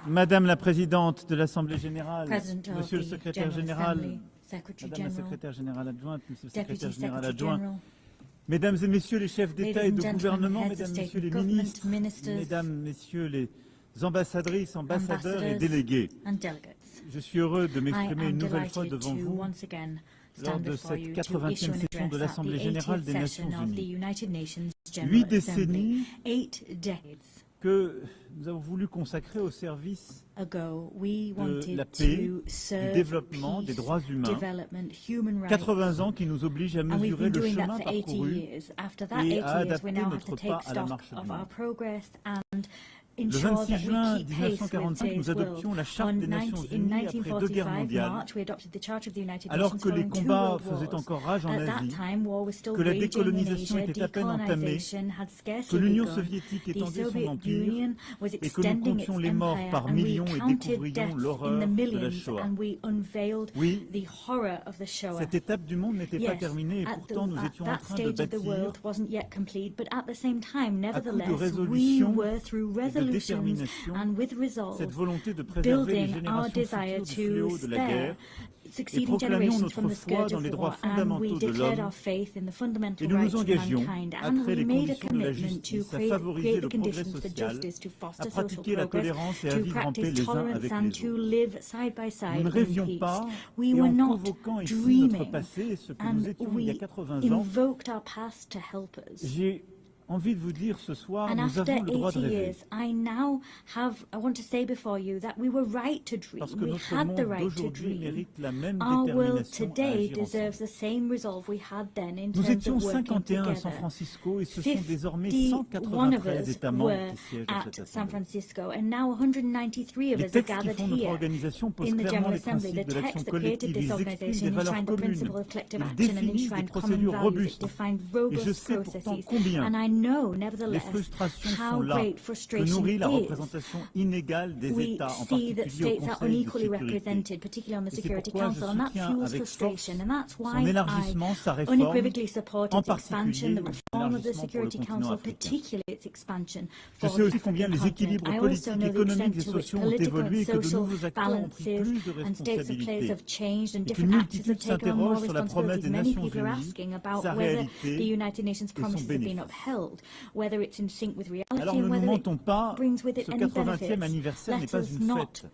Madame la Présidente de l'Assemblée Générale, Monsieur le Secrétaire Général, Madame la Secrétaire Générale adjointe, Monsieur le Secrétaire Général adjoint, Mesdames et Messieurs les chefs d'État et de gouvernement, Mesdames, Messieurs les ministres, Mesdames, Messieurs les ambassadrices, ambassadeurs et délégués, je suis heureux de m'exprimer une nouvelle fois devant vous lors de cette 80e session de l'Assemblée Générale des Nations Unies. 8 décennies que nous avons voulu consacrer au service de la paix, du développement, des droits humains. 80 ans qui nous obligent à mesurer le chemin parcouru et à adapter notre pas à la marche du monde. Le 26 juin 1945, nous adoptions la Charte des Nations Unies après 2 guerres mondiales, alors que les combats faisaient encore rage en Asie, que la décolonisation était à peine entamée, que l'Union soviétique étendait son empire et que nous comptions les morts par millions et découvrions l'horreur de la Shoah. Oui, cette étape du monde n'était pas terminée et pourtant nous étions en train de bâtir, à coup de résolution et de détermination, cette volonté de préserver les générations futures du fléau de la guerre, et proclamions notre foi dans les droits fondamentaux de l'homme, et nous nous engagions à créer les conditions de la justice, à favoriser le progrès social, à pratiquer la tolérance et à vivre en paix les uns avec les autres. Nous ne rêvions pas, et en convoquant ici notre passé et ce que nous étions il y a 80 ans, j'ai envie de vous dire ce soir, nous avons le droit de rêver. Parce que notre monde d'aujourd'hui mérite la même détermination à agir ensemble. Nous étions 51 à San Francisco et ce sont désormais 193 États membres qui siègent à cette assemblée. Les textes qui font notre organisation posent clairement les principes de l'action collective, ils expriment des valeurs communes, ils définissent des procédures robustes. Et je sais pourtant combien les frustrations sont là, que nourrit la représentation inégale des États, en particulier au Conseil de sécurité. Et c'est pourquoi je soutiens avec force son élargissement, sa réforme, en particulier l'élargissement pour le continent africain. Je sais aussi combien les équilibres politiques, économiques et sociaux ont évolué et que de nouveaux acteurs ont pris plus de responsabilités. Et qu'une multitude s'interroge sur la promesse des Nations Unies, sa réalité et son bénéfice. Alors ne nous mentons pas, ce 80e anniversaire n'est pas une fête.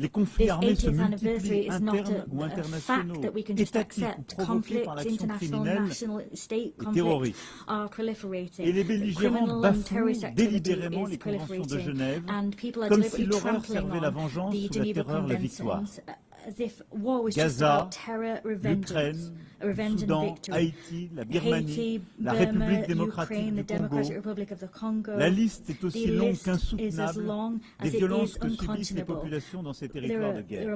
Les conflits armés se multiplient, internes ou internationaux, étatiques ou provoqués par l'action criminelle et terroriste. Et les belligérants bafouent délibérément les conventions de Genève, comme si l'horreur servait la vengeance ou la terreur la victoire. Gaza, l'Ukraine, le Soudan, Haïti, la Birmanie, la République démocratique du Congo. La liste est aussi longue qu'insoutenable des violences que subissent les populations dans ces territoires de guerre. De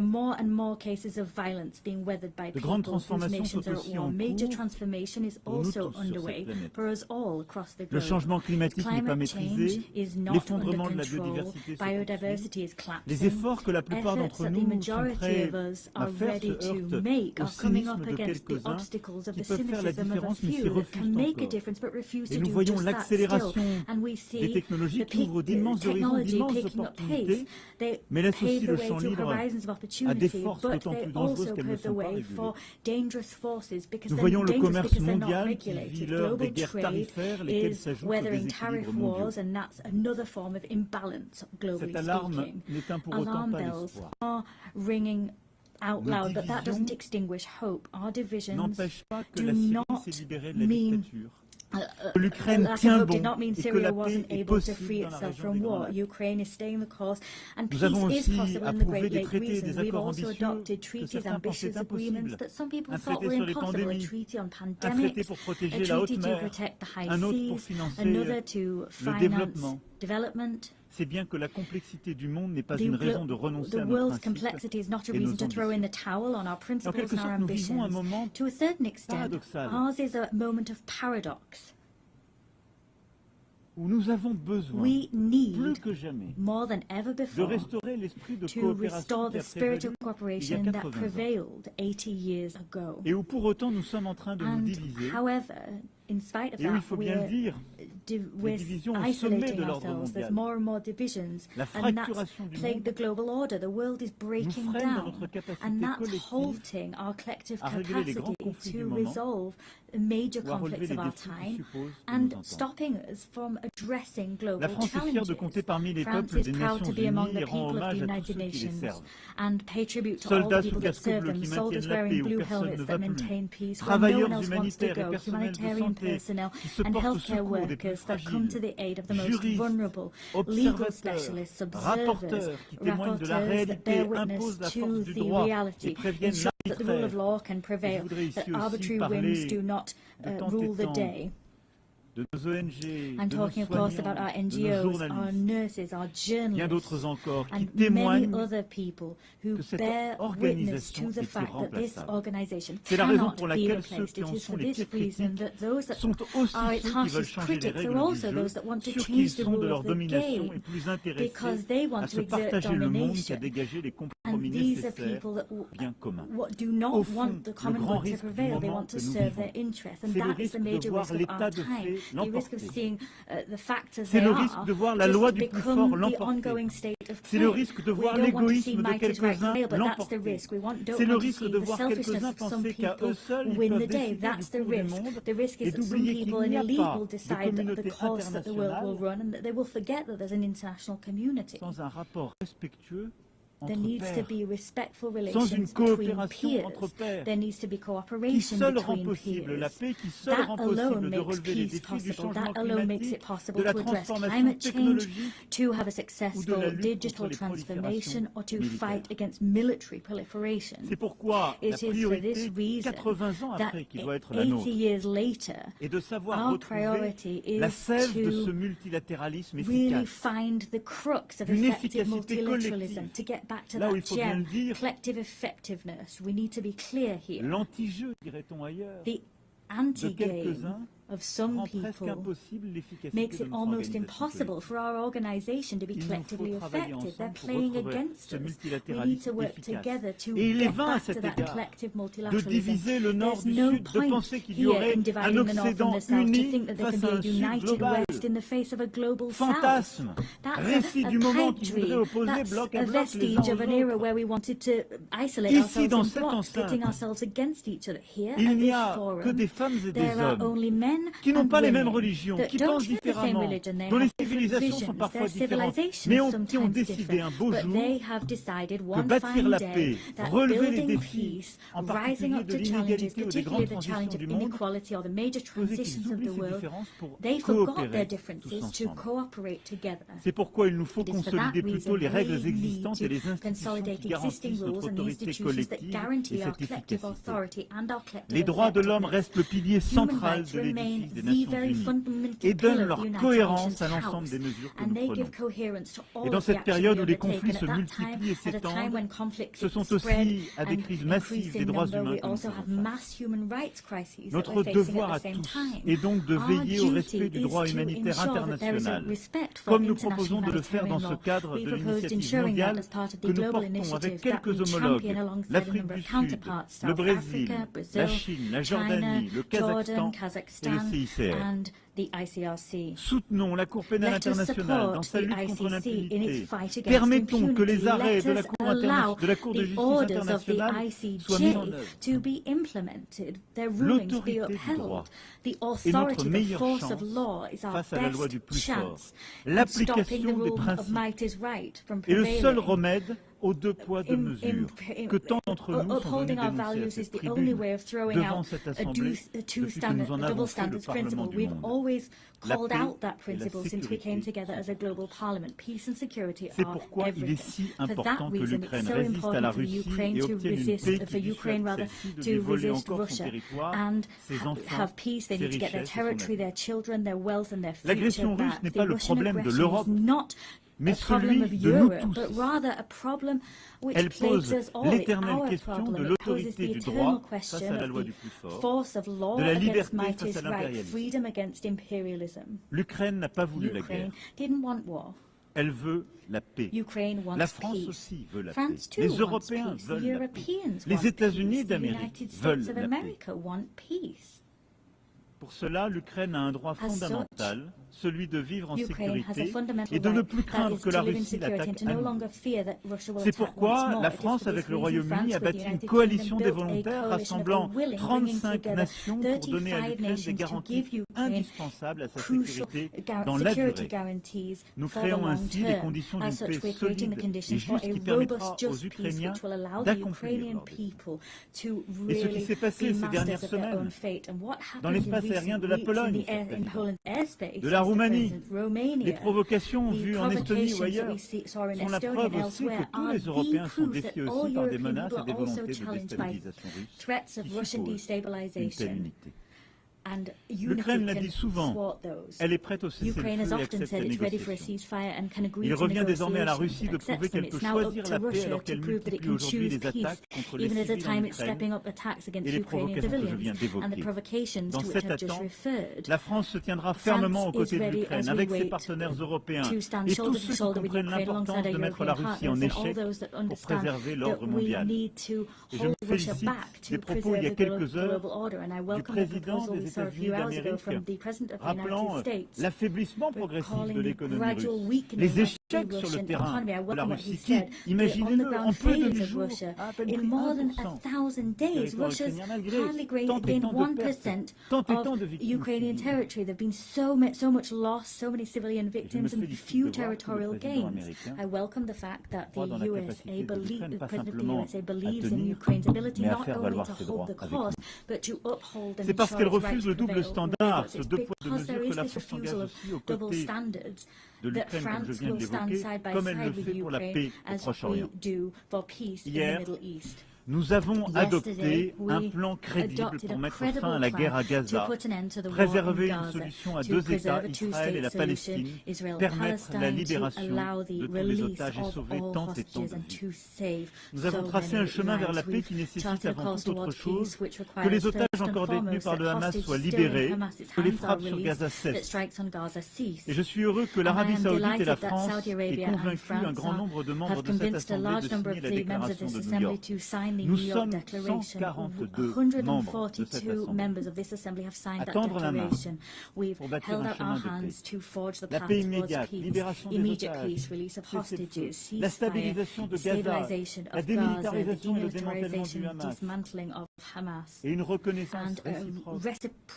grandes transformations sont aussi en cours pour nous tous sur cette planète. Le changement climatique n'est pas maîtrisé, l'effondrement de la biodiversité se poursuit. Les efforts que la plupart d'entre nous sont prêts à faire se heurtent au cynisme de quelques-uns qui peuvent faire la différence mais s'y refusent encore. Et nous voyons l'accélération des technologies qui ouvrent d'immenses horizons, d'immenses opportunités, mais laissent aussi le champ libre à des forces d'autant plus dangereuses qu'elles ne sont pas régulées. Nous voyons le commerce mondial qui vit l'heure des guerres tarifaires, lesquelles s'ajoutent aux déséquilibres mondiaux. Cette alarme n'éteint pour autant pas l'espoir. N'empêche pas que la Syrie s'est libérée de la dictature, que l'Ukraine tient bon et que la paix est possible dans la région des Grands Lacs. Nous avons aussi approuvé des traités et des accords ambitieux que certains pensaient impossibles. Un traité sur les pandémies, un traité pour protéger la haute mer, un autre pour financer le développement. C'est bien que la complexité du monde n'est pas une raison de renoncer à nos principes et nos ambitions. En quelque sorte, nous vivons un moment paradoxal où nous avons besoin, plus que jamais, de restaurer l'esprit de coopération qui a prévalu il y a 80 ans, et où pour autant nous sommes en train de nous diviser, et où il faut bien le dire, les divisions au sommet de l'ordre mondial. La fracturation du monde nous freine dans notre capacité collective à régler les grands conflits du moment major conflicts of our time and stopping us from addressing global La France est fière de compter parmi les peuples des Nations Unies et rend hommage à tous ceux qui les servent. Soldats sous casque bleu qui maintiennent la paix où personne ne va plus. Travailleurs humanitaires et personnels de santé qui se portent au secours des plus fragiles. Juristes, observateurs, rapporteurs qui témoignent de la réalité, imposent la force du droit et préviennent l'arbitraire. Je voudrais ici aussi parler de temps et temps de nos ONG, I'm talking, of course, about our NGOs, our nurses, our journalists, and many other people who bear witness to the fact that this organization cannot be replaced. It is for this reason that those that are its harshest critics are also those that want to change the rule of the game, because they want to exert domination. And these are people that do not want the common good to prevail. They want to serve their interests, and that is the major risk of our time. The risk of seeing the facts as they are just become the ongoing state of play. We don't want to see might is right prevail, but that's the risk. We don't want to see the selfishness of some people win the day. That's the risk. The risk is that some people, an elite, will decide the course that the world will run, and that they will forget that there's an international community. There needs to be respectful relations between peers. There needs to be cooperation between peers. That alone makes peace possible. That alone makes it possible to address climate change, to have a successful digital transformation, or to fight against military proliferation. It is for this reason that 80 years later, our priority is to really find the crux of effective multilateralism, to get back to that gem, collective effectiveness. We need to be clear here. The anti-game of some people makes it almost impossible for our organization to be collectively effective. They're playing against us. We need to work together to get back to that collective multilateralism. There's no point here in dividing the North from the South to think that there can be a united West in the face of a global South. That's a pipe dream. That's a vestige of an era where we wanted to isolate ourselves in blocks, pitting ourselves against each other. Here at this forum, there are only men qui n'ont pas les mêmes religions, qui pensent différemment, dont les civilisations sont parfois différentes, mais qui ont décidé un beau jour que bâtir la paix, relever les défis, en particulier de l'inégalité ou des grandes transitions du monde, faisait qu'ils oublient ces différences pour coopérer tous ensemble. C'est pourquoi il nous faut consolider plutôt les règles existantes et les institutions qui garantissent notre autorité collective et cette efficacité. Les droits de l'homme restent le pilier central de l'édifice des Nations Unies et donnent leur cohérence à l'ensemble des mesures que nous prenons. Et dans cette période où les conflits se multiplient et s'étendent, ce sont aussi à des crises massives des droits humains que nous faisons face. Notre devoir à tous est donc de veiller au respect du droit humanitaire international, comme nous proposons de le faire dans ce cadre de l'initiative mondiale que nous portons avec quelques homologues, l'Afrique du Sud, le Brésil, la Chine, la Jordanie, le Kazakhstan et le CICR. Soutenons la Cour pénale internationale dans sa lutte contre l'impunité. Permettons que les arrêts de la Cour de justice internationale soient mis en œuvre. L'autorité du droit est notre meilleure chance face à la loi du plus fort. L'application des principes est le seul remède aux deux poids, deux mesures, que tant d'entre nous sont venus dénoncer à cette tribune devant cette Assemblée depuis que nous en avons fait le Parlement du monde. La paix et la sécurité. C'est pourquoi il est si important que l'Ukraine résiste à la Russie et obtienne une paix qui dissuade celle-ci de lui voler encore son territoire, ses enfants, ses richesses et son avenir. L'agression russe n'est pas le problème de l'Europe, mais celui de nous tous. Elle pose l'éternelle question de l'autorité du droit face à la loi du plus fort, de la liberté face à l'impérialisme. L'Ukraine n'a pas voulu la guerre. Elle veut la paix. La France aussi veut la paix. Les Européens veulent la paix. Les États-Unis d'Amérique veulent la paix. Pour cela, l'Ukraine a un droit fondamental, celui de vivre en sécurité et de ne plus craindre que la Russie l'attaque à nouveau. C'est pourquoi la France, avec le Royaume-Uni, a bâti une coalition des volontaires rassemblant 35 nations pour donner à l'Ukraine des garanties indispensables à sa sécurité dans la durée. Nous créons ainsi les conditions d'une paix solide et juste qui permettra aux Ukrainiens d'accomplir leur destin. Et ce qui s'est passé ces dernières semaines, dans l'espace aérien de la Pologne, de la Roumanie, les provocations vues en Estonie ou ailleurs sont la preuve aussi que tous les Européens sont défiés aussi par des menaces et des volontés de déstabilisation russe qui supposent une telle unité. L'Ukraine l'a dit souvent, elle est prête au cessez-le-feu et accepte la négociation. Il revient désormais à la Russie de prouver qu'elle peut choisir la paix alors qu'elle multiplie aujourd'hui les attaques contre les civils en Ukraine et les provocations que je viens d'évoquer. Dans cette attente, la France se tiendra fermement aux côtés de l'Ukraine avec ses partenaires européens et tous ceux qui comprennent l'importance de mettre la Russie en échec pour préserver l'ordre mondial. Et je me félicite des propos il y a quelques heures du président des États-Unis d'Amérique, rappelant l'affaiblissement progressif de l'économie russe, les échecs sur le terrain de la Russie qui, imaginez-le, en peu de jours, a à peine pris 1% du territoire ukrainien malgré tant et tant de victimes civiles. Je me félicite de voir que le président américain croit dans la capacité de l'Ukraine, pas simplement à tenir, mais à faire valoir ses droits avec nous. C'est parce qu'elle refuse le double standard, ce deux poids deux mesures, que la France s'engage aussi aux côtés de l'Ukraine, comme je viens de l'évoquer, comme elle le fait pour la paix au Proche-Orient. Hier, nous avons adopté un plan crédible pour mettre fin à la guerre à Gaza, préserver une solution à deux États, Israël et la Palestine, permettre la libération de tous les otages et sauver tant et tant de vies. Nous avons tracé un chemin vers la paix qui nécessite avant toute autre chose que les otages encore détenus par le Hamas soient libérés, que les frappes sur Gaza cessent. Et je suis heureux que l'Arabie Saoudite et la France aient convaincu un grand nombre de membres de cette Assemblée de signer la déclaration de New York. Nous sommes 142 membres de cette Assemblée à tendre la main pour bâtir un chemin de paix. La paix immédiate, libération des otages, cessez-le-feu, la stabilisation de Gaza, la démilitarisation et le démantèlement du Hamas, et une reconnaissance réciproque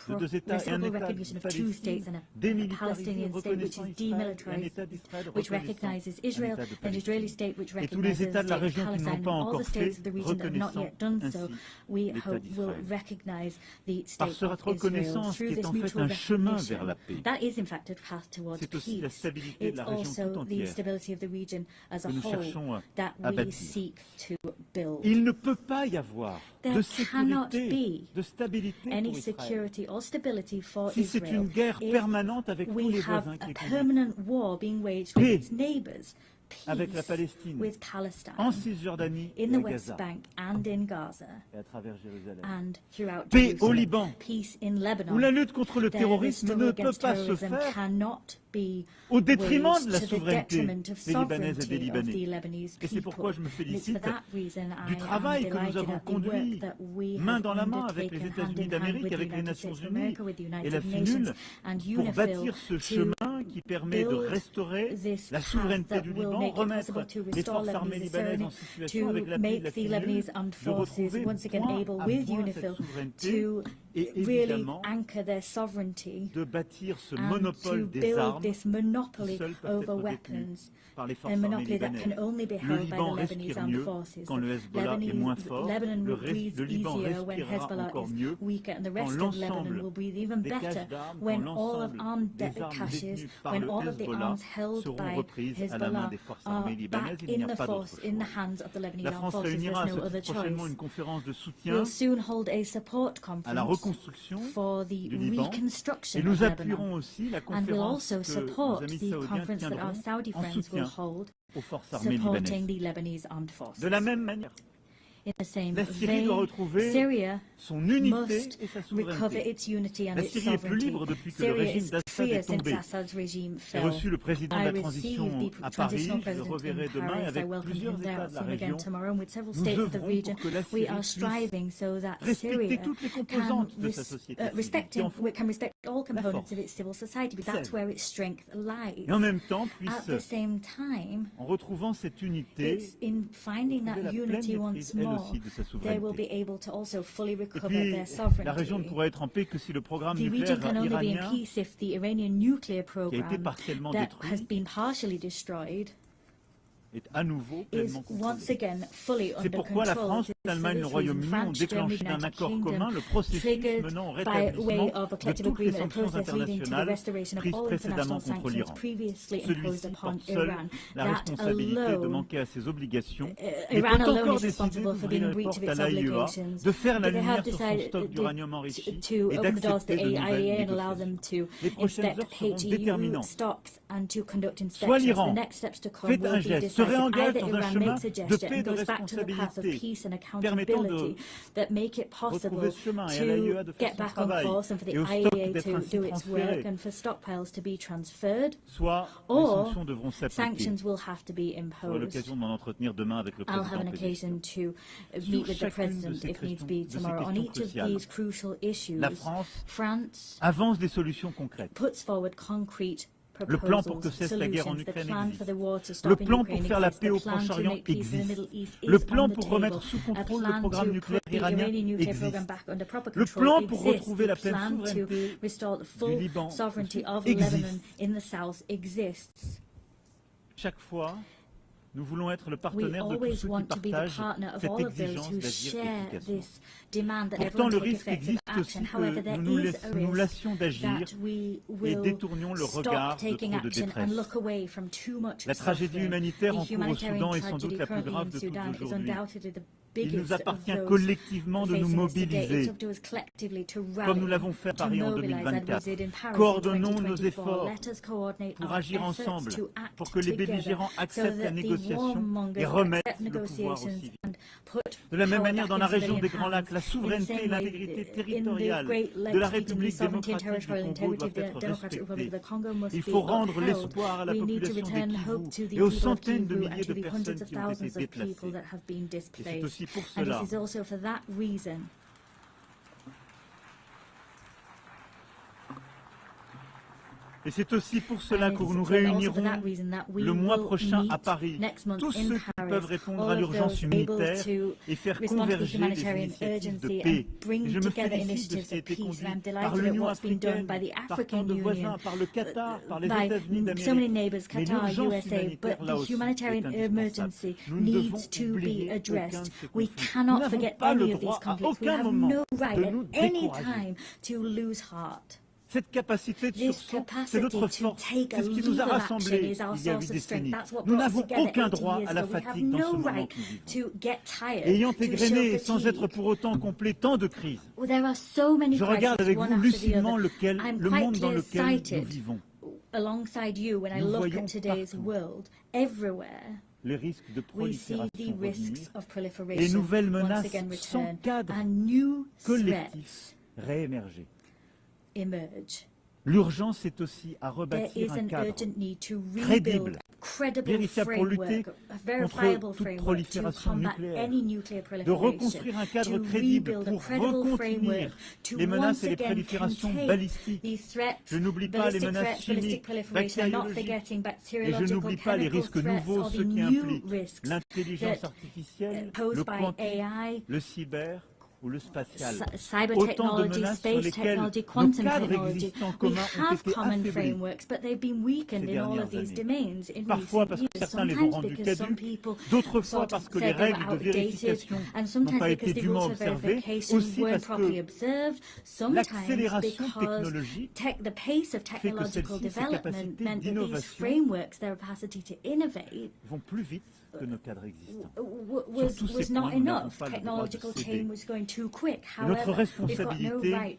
de deux États et un État de Palestine, démilitarisé, reconnaissant Israël et un État d'Israël reconnaissant un État de Palestine. Et tous les États de la région qui ne l'ont pas encore fait, reconnaissant ainsi l'État d'Israël. Par cette reconnaissance qui est en fait un chemin vers la paix, c'est aussi la stabilité de la région tout entière que nous cherchons à bâtir. Il ne peut pas y avoir de sécurité, de stabilité pour Israël si c'est une guerre permanente avec tous les voisins qui écoutent. Paix avec la Palestine, en Cisjordanie et à Gaza, et à travers Jérusalem. Paix au Liban, où la lutte contre le terrorisme ne peut pas se faire au détriment de la souveraineté des Libanaises et des Libanais. Et c'est pourquoi je me félicite du travail que nous avons conduit main dans la main avec les États-Unis d'Amérique, avec les Nations Unies et la FINUL, pour bâtir ce chemin qui permet de restaurer la souveraineté du Liban, remettre les forces armées libanaises en situation avec l'appui de la FINUL, de retrouver point à point cette souveraineté et évidemment de bâtir ce monopole des armes qui seuls peuvent être détenus par les forces armées libanaises. Le Liban respire mieux quand le Hezbollah est moins fort, le Liban respirera encore mieux quand l'ensemble des caches d'armes, quand l'ensemble des armes détenues par le Hezbollah seront reprises à la main des forces armées libanaises. Il n'y a pas d'autre choix. La France réunira prochainement une conférence de soutien à la reconstruction du Liban et nous appuierons aussi la conférence que nos amis saoudiens tiendront en soutien aux forces armées libanaises. De la même manière, In the same La Syrie doit vein, retrouver Syria son unité must et sa recover souveraineté. its unity and La its Syrie est plus sovereignty. libre depuis que le Syria régime is d'Assad freer est since tombé. Assad's regime J'ai fell. reçu le président de I la received transition the à Paris, transitional je le president reverrai in demain Paris. I avec welcome plusieurs him there. États I'll de see la him again région. tomorrow with several Nous states of the œuvrons region. pour que la We Syrie are striving so that respecter Syria toutes les can, composantes de sa société civile, qui en font respect all components force, of its civil society, but that's celle. where its strength lies. Et en même temps At the puisse, same time, en retrouvant cette unité, it's in finding that trouver la pleine unity once maîtrise, elle more, aussi, de sa they will be souveraineté. able to also fully Et recover puis, their sovereignty. la région ne pourra être en paix que si le programme The region nucléaire can only be in iranien, peace if the Iranian nuclear qui a été program partiellement that détruit, has been partially destroyed est à nouveau is pleinement once contrôlé. again fully C'est under pourquoi la control. France, It is for l'Allemagne et le this reason Royaume-Uni ont France, Germany, déclenché d'un United accord Kingdom commun le processus triggered menant au by rétablissement way of a de collective toutes les agreement, a sanctions process leading to the internationales restoration of prises all précédemment international contre sanctions l'Iran. previously imposed Celui-ci upon porte seul Iran. la That responsabilité de alone, manquer à ses obligations, mais Iran peut alone encore is décider responsible for being d'ouvrir in les breach of portes à its l'AIEA, obligations. de faire la But they lumière have sur son decided stock d'uranium enrichi to et open the doors to d'accepter the de nouvelles AIEA and allow négociations. them to Les prochaines inspect heures seront HEU déterminantes. stocks and to conduct Soit inspections. l'Iran The next steps to come fait will un be geste, se decisive. réengage Either dans un Iran chemin makes a de gesture paix et and de goes back to the path of responsabilité, peace and permettant accountability that make it possible retrouver ce chemin et à l'AIEA de faire get son back on travail course and for the et au stock IAEA d'être to ainsi do its work transféré. and for stockpiles to be transferred, Soit les or sanctions devront s'appliquer. sanctions will have to be J'aurai imposed. l'occasion d'en entretenir demain avec le I'll have président an occasion Pédestre. to Sur meet with the chacune de President ces if needs questions, be tomorrow. On each of cruciales, these crucial issues, la France avance des solutions concrètes. puts forward concrete Le plan pour que cesse la guerre en solutions. The Ukraine plan existe. for the war to Le stop in plan pour Ukraine faire la exists. paix The au plan to Proche-Orient make peace in the existe. Middle East Le is plan on the pour table. remettre sous A contrôle le plan programme to nucléaire put the iranien Iranian nuclear existe. program back under proper Le control plan pour exists. retrouver la The pleine plan to souveraineté restore the du full Liban sovereignty of existe. Lebanon in the south exists. Chaque fois, nous voulons être le We partenaire de tous always ceux qui want to be the partagent partner of cette all of those exigence who d'agir share efficacement. this demand that Pourtant, everyone le take risque effective existe action. aussi However, que there nous is a nous risk lassions d'agir that we et will détournions le regard stop de taking trop de action and détresse. look away from too much La tragédie suffering. humanitaire The en cours au humanitarian Soudan est sans tragedy doute la plus currently grave in de toutes Sudan is aujourd'hui. undoubtedly the Il nous biggest of appartient those collectivement de nous facing us today. It's mobiliser, up to us collectively to rally, comme nous l'avons fait à to Paris en mobilize, as we 2024. did in Paris in Coordonnons nos 2024. efforts Let us coordinate pour our agir efforts ensemble, to act pour que les together belligérants so acceptent la that the négociation et warmongers remettent accept le pouvoir aux negotiations civils. and put De la même power manière, back dans la into région civilian des Grands Lacs, hands. la In the souveraineté et same way, l'intégrité in the territoriale Great de la Lakes region, the République sovereignty and démocratique territorial du Congo integrity doivent of the être Democratic Republic of the respectées. Congo must Il be faut rendre upheld. l'espoir à la We need to population return des hope to Kivu the et aux people of centaines de Kivu and milliers to de the personnes hundreds of qui ont été thousands of people déplacées. that have been Et c'est displaced. aussi pour And cela it is also for that reason Et c'est aussi pour cela que nous réunirons le mois prochain à Paris tous ceux qui peuvent répondre à l'urgence humanitaire et faire converger les initiatives de paix. Et je me félicite de ce qui a été conduit par l'Union africaine, par tant de voisins, par le Qatar, par les États-Unis d'Amérique. Mais l'urgence humanitaire là aussi est indispensable. Nous ne devons oublier aucun de ces conflits. Nous n'avons pas le droit à aucun moment de nous décourager. Cette capacité de sursaut, c'est notre force, c'est ce qui nous a rassemblés il y a 8 décennies. Nous n'avons aucun droit à la fatigue dans ce moment que nous vivons. Ayant égrené, sans être pour autant complet, tant de crises, je regarde avec vous lucidement le monde dans lequel nous vivons. Nous voyons partout les risques de prolifération revenir et nouvelles menaces sans cadre collectif réémerger. L'urgence est aussi à rebâtir un cadre crédible, vérifiable pour lutter contre toute prolifération nucléaire, de reconstruire un cadre crédible pour recontenir les menaces et les proliférations balistiques. Je n'oublie pas les menaces chimiques, bactériologiques, et je n'oublie pas les risques nouveaux, ceux qui impliquent l'intelligence artificielle, le quantique, le cyber, ou le spatial. Autant de menaces sur lesquelles nos cadres existants communs ont été affaiblis ces dernières années. Parfois parce que certains les ont rendus caducs, d'autres fois parce que les règles de vérification n'ont pas été dûment observées, aussi parce que l'accélération technologique fait que celles-ci, ces capacités d'innovation, vont plus vite que nos cadres existants. Sur tous ces points, nous n'avons pas le droit de céder. Et notre responsabilité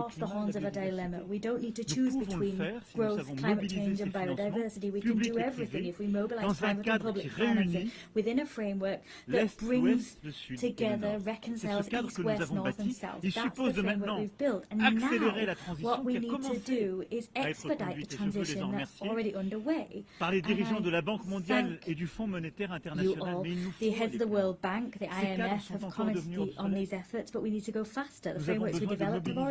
off the horns of a dilemma. We don't need to choose between growth, climate change and biodiversity. We can do everything if we mobilize private and public financing within a framework that brings together, reconciles east, west, north and south. That's the framework we've built. And now what we need to do is expedite the transition that's already underway. Par les dirigeants de la Banque mondiale et du Fonds monétaire international. Mais il nous faut the heads of the World Bank, the IMF have commented on these efforts, but we need to go faster. The frameworks we developed have already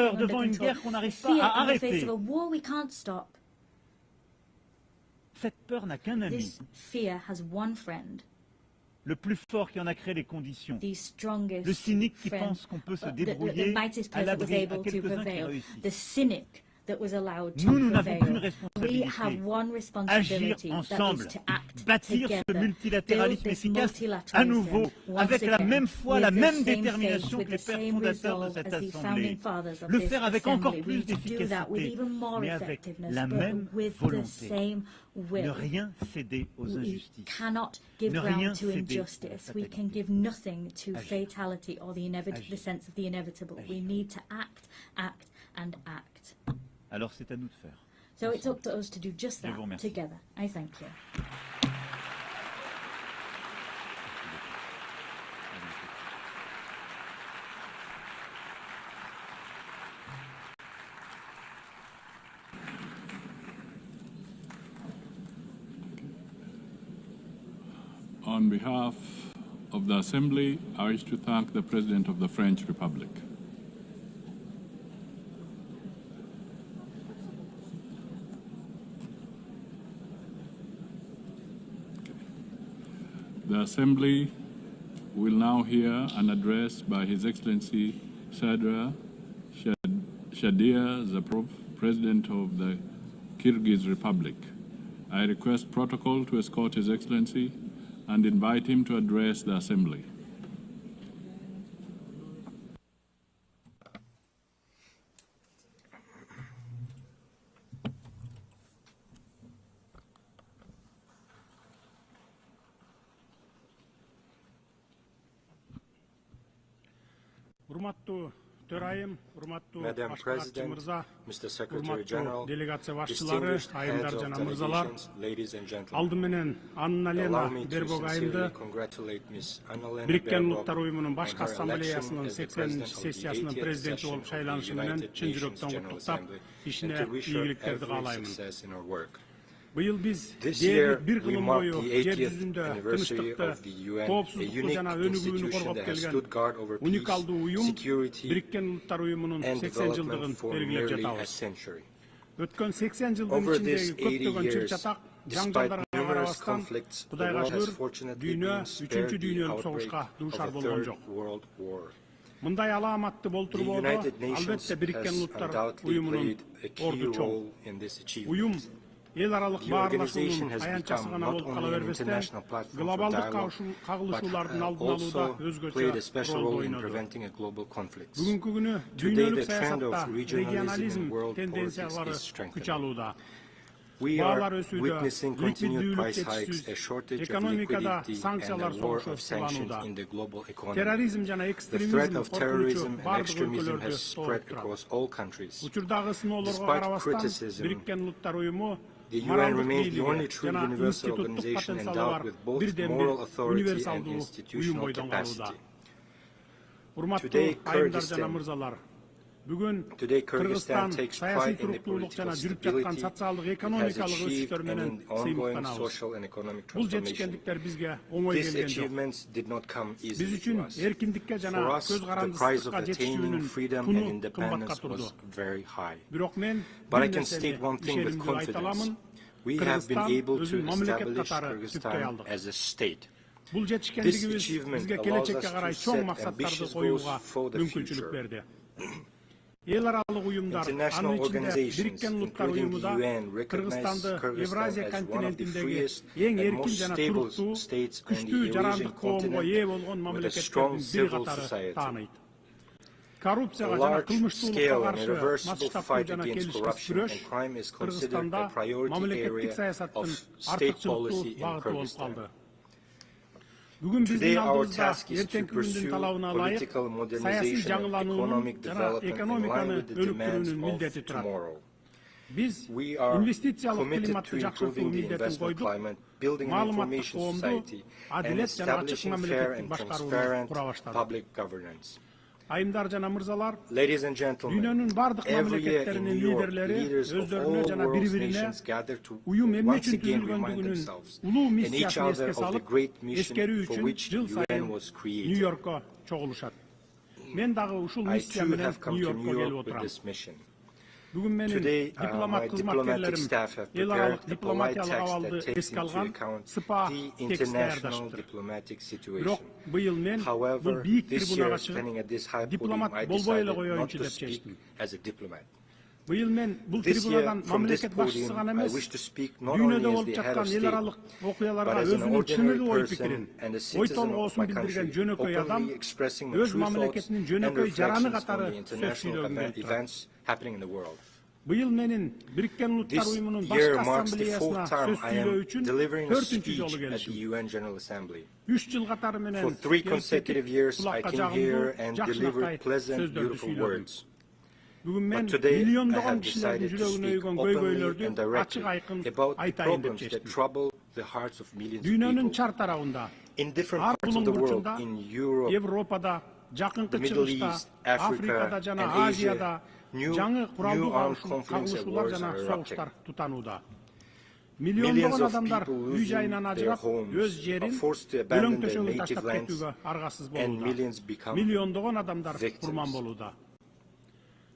peur under devant une control. guerre qu'on n'arrive Fear pas à in the face arrêter. of a war we can't stop. Cette peur n'a qu'un ami, This fear has one friend. le plus fort qui en a créé les conditions, The strongest le cynique qui friend, pense qu'on peut se the débrouiller mightiest à person that was l'abri à able to quelques-uns qui prevail, réussissent. the cynic that was allowed to Nous n'avons qu'une prevail. We have responsabilité, one agir responsibility, that ensemble, is to act bâtir together, ce multilatéralisme build this efficace à multilateralism nouveau, once avec la again, même foi, with la the même same détermination faith, que with les the pères same fondateurs de resolve cette as the founding Assemblée. fathers of Le this faire avec encore assembly. plus We need to do that with d'efficacité, even more mais avec effectiveness, la but même with the volonté. same will. Ne rien céder aux We injustices. cannot give Ne rien ground to céder à la injustice. We can give nothing to fatality or the sense of the inevitable. We need to act, act, and act. Alors c'est à nous de faire. So it's up to us to do just that together. I thank you. On behalf of the Assembly, I wish to thank the President of the French Republic. The Assembly will now hear an address by His Excellency Shadia Zaprov, President of the Kyrgyz Republic. I request protocol to escort His Excellency and invite him to address the Assembly. Madam President, Mr. Secretary General, distinguished heads of delegations, ladies and gentlemen, allow me to sincerely congratulate Ms. Annalena Baerbock on her election as the President of the 80th session of the United Nations General Assembly, and to wish her every success in her work. This year, we mark the 80th anniversary of the UN, a unique institution that has stood guard over peace, security, and development for nearly a century. Over these 80 years, despite numerous conflicts, the world has fortunately been spared the outbreak of a Third World War. The United Nations has undoubtedly played a key role in this achievement. The organization has become not only an international platform for dialogue, but also played a special role in preventing a global conflict. Today, the trend of regionalism in world politics is strengthening. We are witnessing continued price hikes, a shortage of liquidity, and a war of sanctions in the global economy. The threat of terrorism and extremism has spread across all countries. Despite criticism, the UN remains the only true universal organization endowed with both moral authority and institutional capacity. Today, Kyrgyzstan takes pride in the political stability it has achieved and in ongoing social and economic transformation. These achievements did not come easily to us. For us, the price of attaining freedom and independence was very high. But I can state one thing with confidence. We have been able to establish Kyrgyzstan as a state. This achievement allows us to set ambitious goals for the future. International organizations, including the UN, recognize Kyrgyzstan as one of the freest and most stable states on the Eurasian continent with a strong civil society. A large-scale and irreversible fight against corruption and crime is considered a priority area of state policy in Kyrgyzstan. Today, our task is to pursue political modernization and economic development in line with the demands of tomorrow. We are committed to improving the investment climate, building an information society, and establishing fair and transparent public governance. Ladies and gentlemen, every year in New York, leaders of all world's nations gather to once again remind themselves and each other of the great mission for which the UN was created. I too have come to New York with this mission. Today, my diplomatic staff have prepared a polite text that takes into account the international diplomatic situation. However, this year, standing at this high podium, I decided not to speak as a diplomat. This year, from this podium, I wish to speak not only as the head of state, but as an ordinary person and a citizen of my country, openly expressing my true thoughts and reflections on the international events happening in the world. This year marks the fourth time I am delivering a speech at the UN General Assembly. For 3 consecutive years, I came here and delivered pleasant, beautiful words. Бүгүн мен миллиондогон кишилердин жүрөгүнө өйгөн көйгөйлөрдү ачык айкын айтайын деп чечтим. Дүйнөнүн чар тарабында, ар булуң бурчунда, Европада, Жакынкы Чыгышта, Африкада жана Азияда жаңы куралдуу кагылышуулар жана согуштар тутанууда. Миллиондогон адамдар үй жайынан ажырап, өз жерин өлөң төшөгүн таштап кетүүгө аргасыз болууда. Миллиондогон адамдар курман болууда.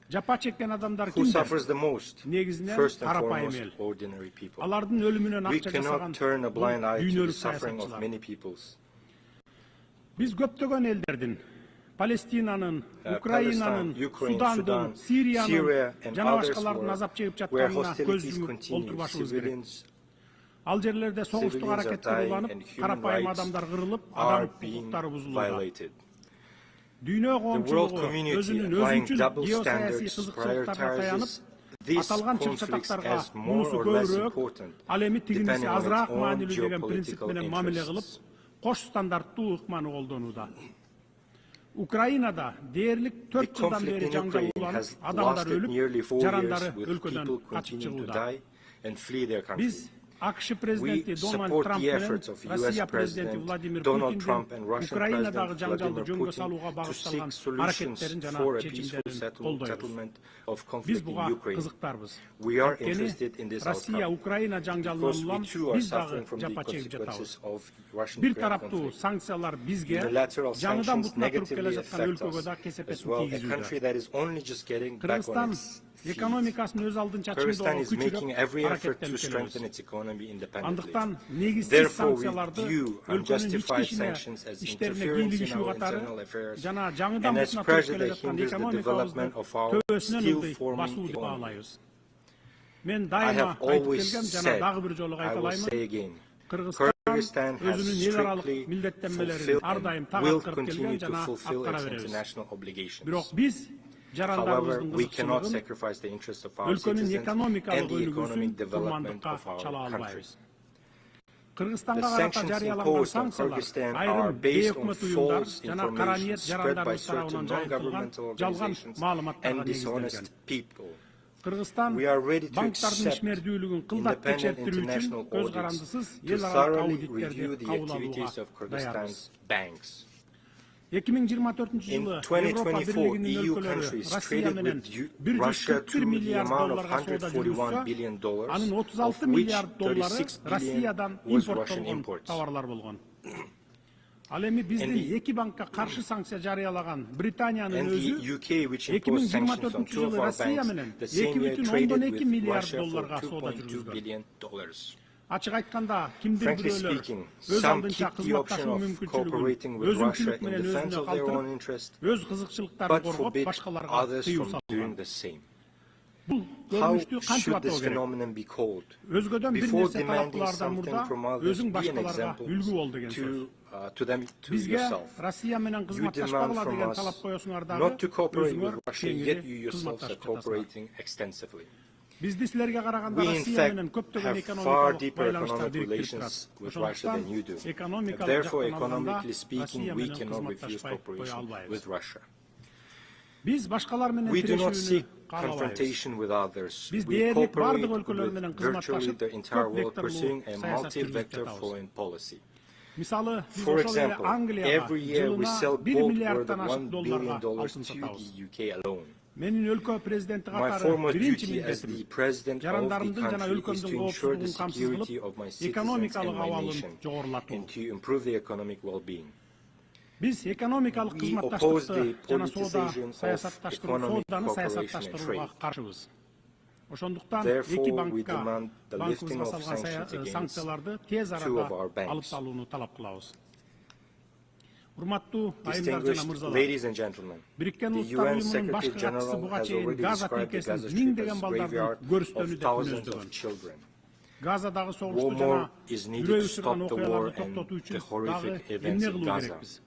Жапа чеккен адамдар кимдер? Негизинен карапайым эл. Алардын өлүмүнөн акча жасаган дүйнөлүк саясатчылар. Биз көптөгөн элдердин, Палестинанын, Украинанын, Судандын, Сириянын жана башкалардын азап чегип жатканына көз жумуп олтурбашыбыз керек. Ал жерлерде согуштук аракеттер уланып, карапайым адамдар кырылып, адам укуктары бузулууда. Дүйнө коомчулугу өзүнүн өзүнчүл геосаясий кызыкчылыктарына таянып, аталган чыгчатактарга мунусу көбүрөөк, ал эми тигиниси азыраак маанилүү деген принцип менен мамиле кылып, кош стандарттуу ыкманы колдонууда. Украинада дээрлик 4 жылдан бери жаңжал уланып, адамдар өлүп, жарандары өлкөдөн качып чыгууда. Биз АКШ президенти Дональд Трамп менен Россия президенти Владимир Путиндин Украинадагы жаңжалды жөнгө салууга багытталган аракеттерин жана чечимдерин колдойбуз. Биз буга кызыктарбыз. Анткени Россия Украина жаңжалынан улам биз дагы жапа чегип жатабыз. Бир тараптуу санкциялар бизге, жаңыдан бутуна туруп келе жаткан өлкөгө да кесепетин тийгизүүдө. Кыргызстан экономикасын өз алдынча чыңдоого күчүрөп аракеттенип келебиз. Андыктан негизсиз санкцияларды өлкөнүн ички иштерине кийлигишүү катары жана жаңыдан бутуна туруп келе жаткан экономикабыздын төбөсүнөн ылдый басуу деп баалайбыз. Мен дайыма айтып келгем жана дагы бир жолу кайталаймын. Кыргызстан өзүнүн эл аралык милдеттенмелерин ар дайым так аткарып келген жана аткара беребиз. Бирок биз жарандарыбыздын кызыкчылыгын өлкөнүн экономикалык өнүгүүсүн курмандыкка чала албайбыз. Кыргызстанга карата жарыяланган санкциялар айрым бейөкмөт уюмдар жана кара ниет жарандарыбыз тарабынан жайылтылган жалган маалыматтарга негизделген. Кыргызстан банктардын ишмердүүлүгүн кылдат текшертирүү үчүн көз карандысыз эл аралык аудиттерди кабыл алууга даярбыз. 2024 жылы Европа Бирлигинин өлкөлөрү Россия менен $141 миллиард соода жүргүзсө, анын 36 миллиард доллары Россиядан импорттолгон товарлар болгон. Ал эми биздин эки банкка каршы санкция жарыялаган Британиянын өзү 2024 жылы Россия менен $2,2 миллиард соода жүргүзгөн. Ачык айтканда, кимдир бирөөлөр өз алдынча кызматташуу мүмкүнчүлүгүн өзүнчүлүк менен өзүнө калтырып, өз кызыкчылыктарын коргоп, башкаларга тыюу салган. Бул көрүнүштү кантип атоо керек? Өзгөдөн бир нерсе талап кылаардан мурда өзүң башкаларга үлгү бол деген сөз. Бизге Россия менен кызматташпагыла деген талап коесуңар дагы өзүңөр кеңири кызматташып жатат. Бизди силерге караганда Россия менен көптөгөн экономикалык байланыштар бириктирип турат. Ошондуктан экономикалык жактан Россия менен кызматташпай кое албайбыз. Биз башкалар менен тирешүүнү каалабайбыз. Биз дээрлик бардык өлкөлөр менен кызматташып, көп векторлуу саясат жүргүзүп жатабыз. Мисалы, биз ошол эле Англияга жылына $1 миллиарддан ашык долларга алтын сатабыз. Менин өлкө президенти катары биринчи милдетим жарандарымдын жана өлкөмдүн коопсуздугун камсыз кылып, экономикалык абалын жогорулатуу. Биз экономикалык кызматташтыкты жана сооданы саясатташтырууга каршыбыз. Ошондуктан эки банкка банкыбызга салган санкцияларды тез арада алып салууну талап кылабыз. Урматтуу айымдар жана мырзалар, Бириккен Улуттар Уюмунун башкы катчысы буга чейин Газа тилкесин миңдеген балдардын көрүстөнү деп мүнөздөгөн. Газадагы согушту жана үрөй учурган окуяларды токтотуу үчүн дагы эмне кылуу керекпиз?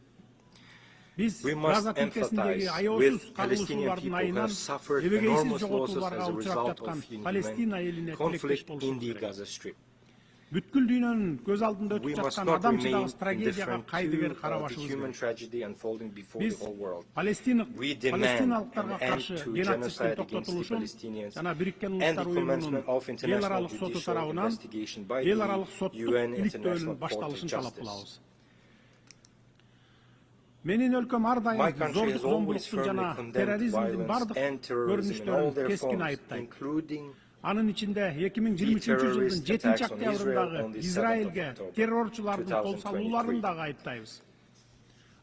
Биз Газа тилкесиндеги аеосуз кагылышуулардын айынан эбегейсиз жоготууларга учурап жаткан Палестина элине тилектеш болушубуз керек. бүткүл дүйнөнүн көз алдында We өтүп must жаткан not адам remain чыдагыс трагедияга indifferent кайдыгер to карабашыбыз the human керек. tragedy unfolding before the Биз whole world. We палестиналыктарга demand an end каршы to геноциддин genocide against the токтотулушун Palestinians жана Бириккен and Улуттар the Уюмунун commencement of эл international аралык соту judicial тарабынан investigation by эл the аралык соттук UN иликтөөнүн International Court of башталышын талап Justice. кылабыз. Менин өлкөм ар My дайым country has always зомбулуктун firmly жана condemned терроризмдин violence бардык and terrorism in all көрүнүштөрүн their кескин forms, айыптайт. including Анын ичинде 2023 жылдын 7 октябрындагы Израилге террорчулардын кол салууларын дагы айыптайбыз.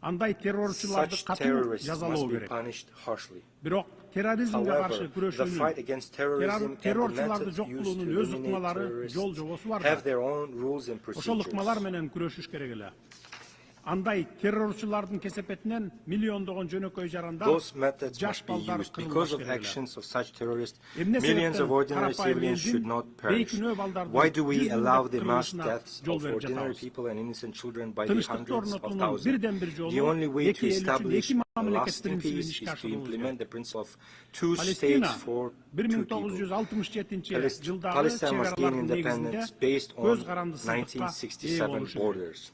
Андай террорчуларды such катуу terrorists жазалоо must be керек. punished harshly. Бирок терроризмге каршы However, the күрөшүүнүн, fight against terrorism and the террорчуларды methods used жоккулуунун to өз eliminate ыкмалары, жол жобосу бар have да. their own rules and Ошол procedures. ыкмалар менен күрөшүш керек эле. Андай террорчулардын кесепетинен миллиондогон жөнөкөй жарандар, Those methods жаш must be балдар used. кырылбаш Because of керек эле. actions of such terrorists, Эмне millions of себептен ordinary карапайым civilians should элдин not perish. бейкүнөө балдардын Why do we allow the mass кырылышына deaths жол of берип ordinary жатабыз? people and innocent children by the Тынчтыкты hundreds of орнотуунун thousands? бирден бир The жолу only way to эки эл үчүн establish эки a мамлекет lasting принцибин peace ишке is to ашырууубуз implement керек. the principle of two Палестина states for two people. 1967 жылдагы Palestine must gain чек independence негизинде based көз on карандысыздыкка ээ 1967 болушу керек. borders.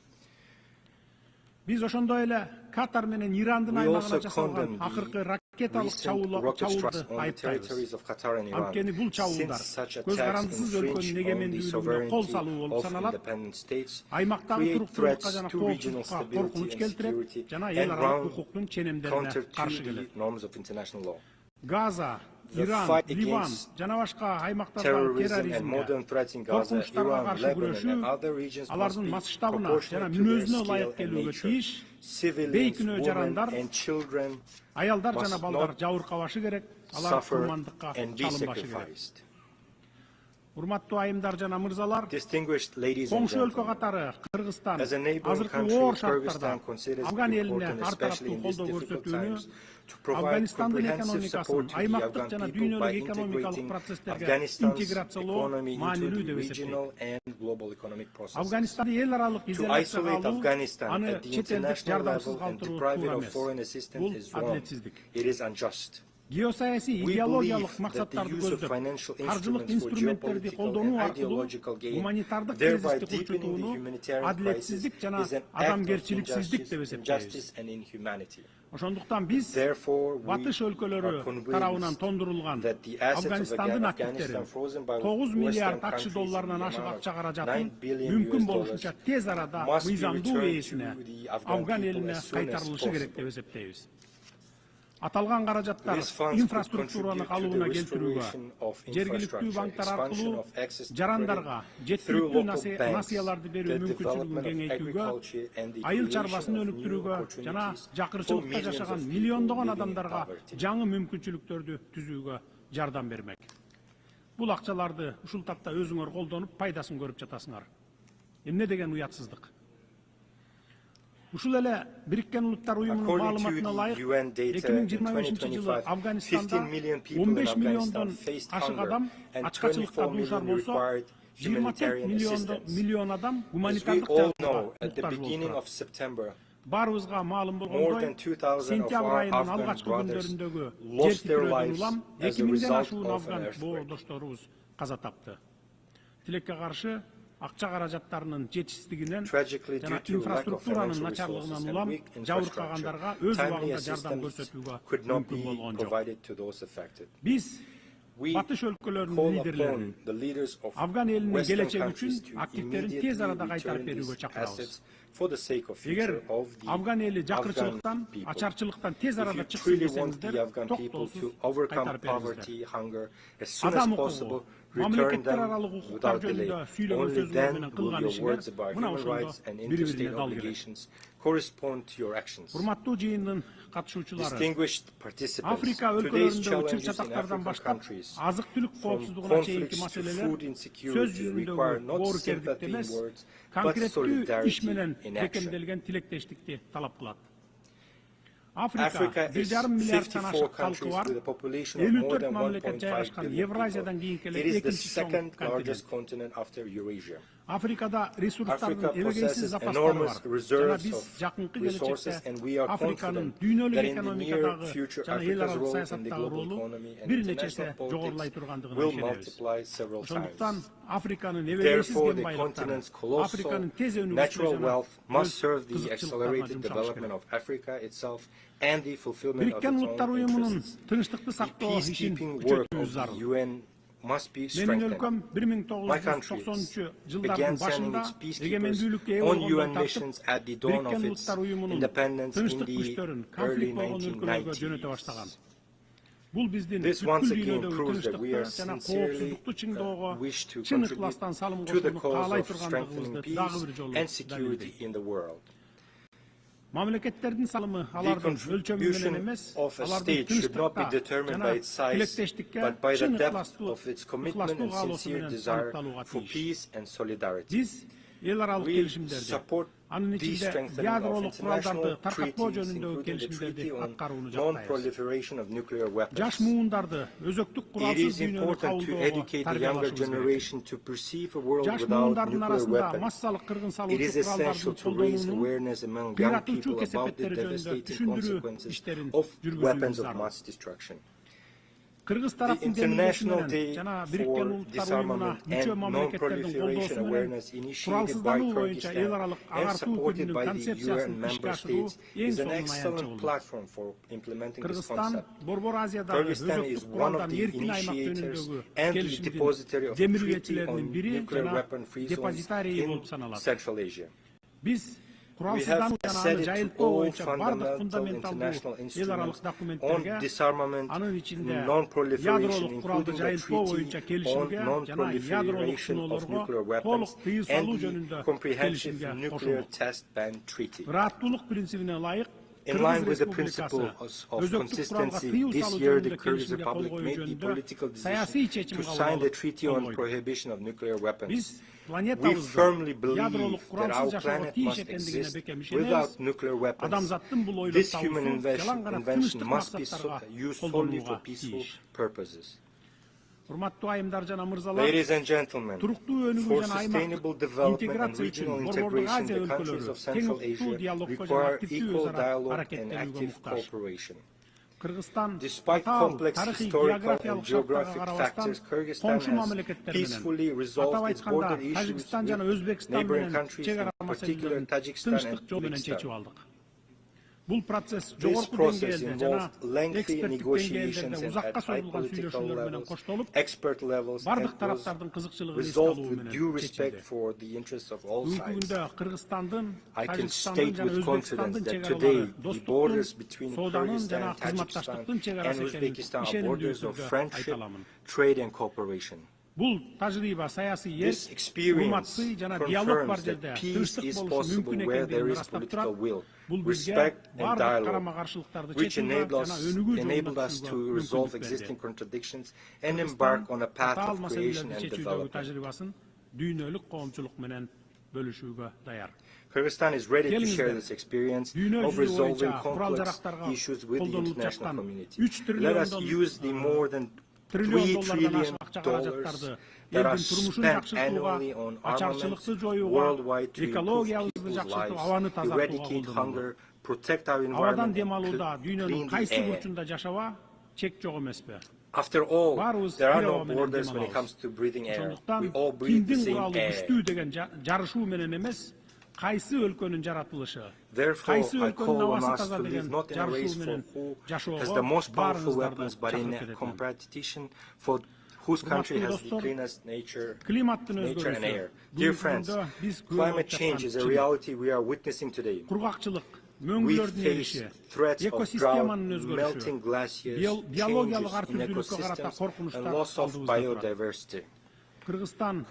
Биз ошондой эле Катар менен Ирандын We also аймагына жасалган condemn акыркы the ракеталык recent rocket strikes чабуулду on the territories айыптайбыз. of Qatar and Iran. Анткени бул чабуулдар Since such көз attacks карандысыз өлкөнүн infringe on the эгемендүүлүгүнө кол sovereignty салуу болуп of саналат. independent states, Аймактагы create туруктуулукка threats жана to regional коопсуздукка stability коркунуч and келтирет security жана and эл аралык run укуктун ченемдерине counter to каршы the келет. norms of international law. Газа, The Иран, fight Ливан against жана башка аймактардагы terrorism and modern терроризмге, threats in Gaza, коркунучтарга Iran, каршы Lebanon, and күрөшүү other regions must алардын be масштабына жана proportionate to their мүнөзүнө scale ылайык and келүүгө nature. тийиш. Civilians, Бейкүнөө women, жарандар, and children аялдар жана must балдар not жабыркабашы керек, алар suffer курмандыкка and be чалынбашы керек. sacrificed. Урматтуу айымдар жана мырзалар, Distinguished ladies and коңшу өлкө gentlemen, катары Кыргызстан as a neighboring азыркы country, оор шарттарда Kyrgyzstan considers Афган it элине important, ар especially тараптуу in these колдоо difficult көрсөтүүнү, times, to provide Афганистандын comprehensive экономикасын support to the аймактык Afghan жана people by дүйнөлүк экономикалык integrating процесстерге Afghanistan's интеграциялоо economy into маанилүү the деп эсептейт. regional and global economic processes. Афганистанды эл аралык To изоляцияга isolate алуу, Afghanistan аны at the чет элдик international жардамсыз level and калтыруу deprive it туура of эмес. foreign assistance Бул is wrong. адилетсиздик. It is unjust. Геосаясий We идеологиялык believe that the максаттарды use of көздөп, financial каржылык instruments for инструменттерди geopolitical колдонуу and аркылуу ideological gain, гуманитардык thereby кризисти deepening the курчутууну humanitarian crisis, адилетсиздик жана is an act of адамгерчиликсиздик деп эсептейбиз. injustice and inhumanity. Ошондуктан биз Therefore, we батыш are өлкөлөрү convinced тарабынан тондурулган that the assets of Афганистандын Afghanistan активтерин frozen by 9 миллиард Western акш countries долларынан in the ашык amount акча of каражатын $9 billion мүмкүн болушунча тез арада must be мыйзамдуу returned ээсине to the Afghan Афган people элине as soon as кайтарылышы керек possible. деп эсептейбиз. Аталган каражаттар These funds could инфраструктураны contribute to калыбына the келтирүүгө, restoration of жергиликтүү infrastructure, банктар expansion аркылуу of access to жарандарга credit through жеткиликтүү local banks, насыяларды берүү the мүмкүнчүлүгүн development of кеңейтүүгө, agriculture and the айыл creation чарбасын of new өнүктүрүүгө жана opportunities for жакырчылыкта millions жашаган of people миллиондогон living in адамдарга poverty. жаңы мүмкүнчүлүктөрдү түзүүгө жардам бермек. Бул акчаларды ушул тапта өзүңөр колдонуп, пайдасын көрүп жатасыңар. Эмне деген уятсыздык. Ушул эле Бириккен Улуттар Уюмунун маалыматына ылайык, 2025-жылы Афганистанда 15 миллиондон ашык адам ачкачылыкка дуушар болсо, 24 миллион адам гуманитардык жардамга муктаж болуп. Барыбызга маалым болгондой, сентябрь айынын алгачкы күндөрүндөгү жер титирөөдөн улам 2000ден ашуун афган боодошторубуз каза тапты. Тилекке каршы акча каражаттарынын жетишсиздигинен жана инфраструктуранын начарлыгынан улам жабыркагандарга өз убагында жардам көрсөтүүгө мүмкүн болгон жок. Биз батыш өлкөлөрүнүн лидерлерин Афган элинин келечеги үчүн активтерин тез арада кайтарып берүүгө чакырабыз. Эгер Афган эли жакырчылыктан, ачарчылыктан тез арада чыксын десеңиздер, токтоосуз кайтарып бериңиздер. Адам укугу, мамлекеттер аралык укуктар жөнүндө сүйлөгөн сөзүңөр менен кылган ишиңер мына ошондо бири-бирине дал келет. Урматтуу жыйындын катышуучулары, Африка өлкөлөрүндөгү чыр-чатактардан баштап азык-түлүк коопсуздугуна чейинки маселелер сөз жүзүндөгү боорукердикти эмес, конкреттүү иш менен бекемделген тилектештикти талап кылат. Africa is 54 countries with a population of more than 1.5 billion people. It is the second largest continent after Eurasia. Africa possesses enormous reserves of resources, and we are confident that in the near future, Africa's role in the global economy and international politics will multiply several times. Therefore, the continent's colossal natural wealth must serve the accelerated development of Africa itself and the fulfillment of its own interests. The peacekeeping work of the UN must be strengthened. My country began sending its peacekeepers on UN missions at the dawn of its independence in the early 1990s. This once again proves that we are sincerely wish to contribute to the cause of strengthening peace and security in the world. The contribution of a state should not be determined by its size, but by the depth of its commitment and sincere desire for peace and solidarity. We support the strengthening of international treaties, including the Treaty on Non-Proliferation of Nuclear Weapons. It is important to educate the younger generation to perceive a world without nuclear weapons. It is essential to raise awareness among young people about the devastating consequences of weapons of mass destruction. The International Day for Disarmament and Non-Proliferation Awareness, initiated by Kyrgyzstan and supported by the UN member states, is an excellent platform for implementing this concept. Kyrgyzstan is one of the initiators and the depository of the Treaty on Nuclear Weapon-Free Zones in Central Asia. We have set it to all fundamental international instruments on disarmament, non-proliferation, including the Treaty on Non-Proliferation of Nuclear Weapons and the Comprehensive Nuclear Test Ban Treaty. In line with the principles of consistency, this year the Kyrgyz Republic made the political decision to sign the Treaty on Prohibition of Nuclear Weapons. We firmly believe that our planet must exist without nuclear weapons. This human invention must be used solely for peaceful purposes. Ladies and gentlemen, for sustainable development and regional integration, the countries of Central Asia require equal dialogue and active cooperation. Despite complex historical and geographic factors, Kyrgyzstan has peacefully resolved its border issues with neighboring countries, in particular Tajikistan and Uzbekistan. This process involved lengthy negotiations and at high political levels, expert levels, and was resolved with due respect for the interests of all sides. I can state with confidence that today the borders between Kyrgyzstan, Tajikistan, and Uzbekistan are borders of friendship, trade, and cooperation. This experience confirms that peace is possible where there is political will, respect and dialogue, which enabled us to resolve existing contradictions and embark on a path of creation and development. Kyrgyzstan is ready to share this experience of resolving complex issues with the international community. Let us use the more than $3 trillion that are spent annually on armaments worldwide to improve people's lives, eradicate hunger, protect our environment, and clean the air. After all, there are no borders when it comes to breathing air. We all breathe the same air. Therefore, I call on us to live not in a race for who has the most powerful weapons, but in a competition for whose country has the cleanest nature and air. Dear friends, climate change is a reality we are witnessing today. We face threats of drought, melting glaciers, changes in ecosystems, and loss of biodiversity. Kyrgyzstan,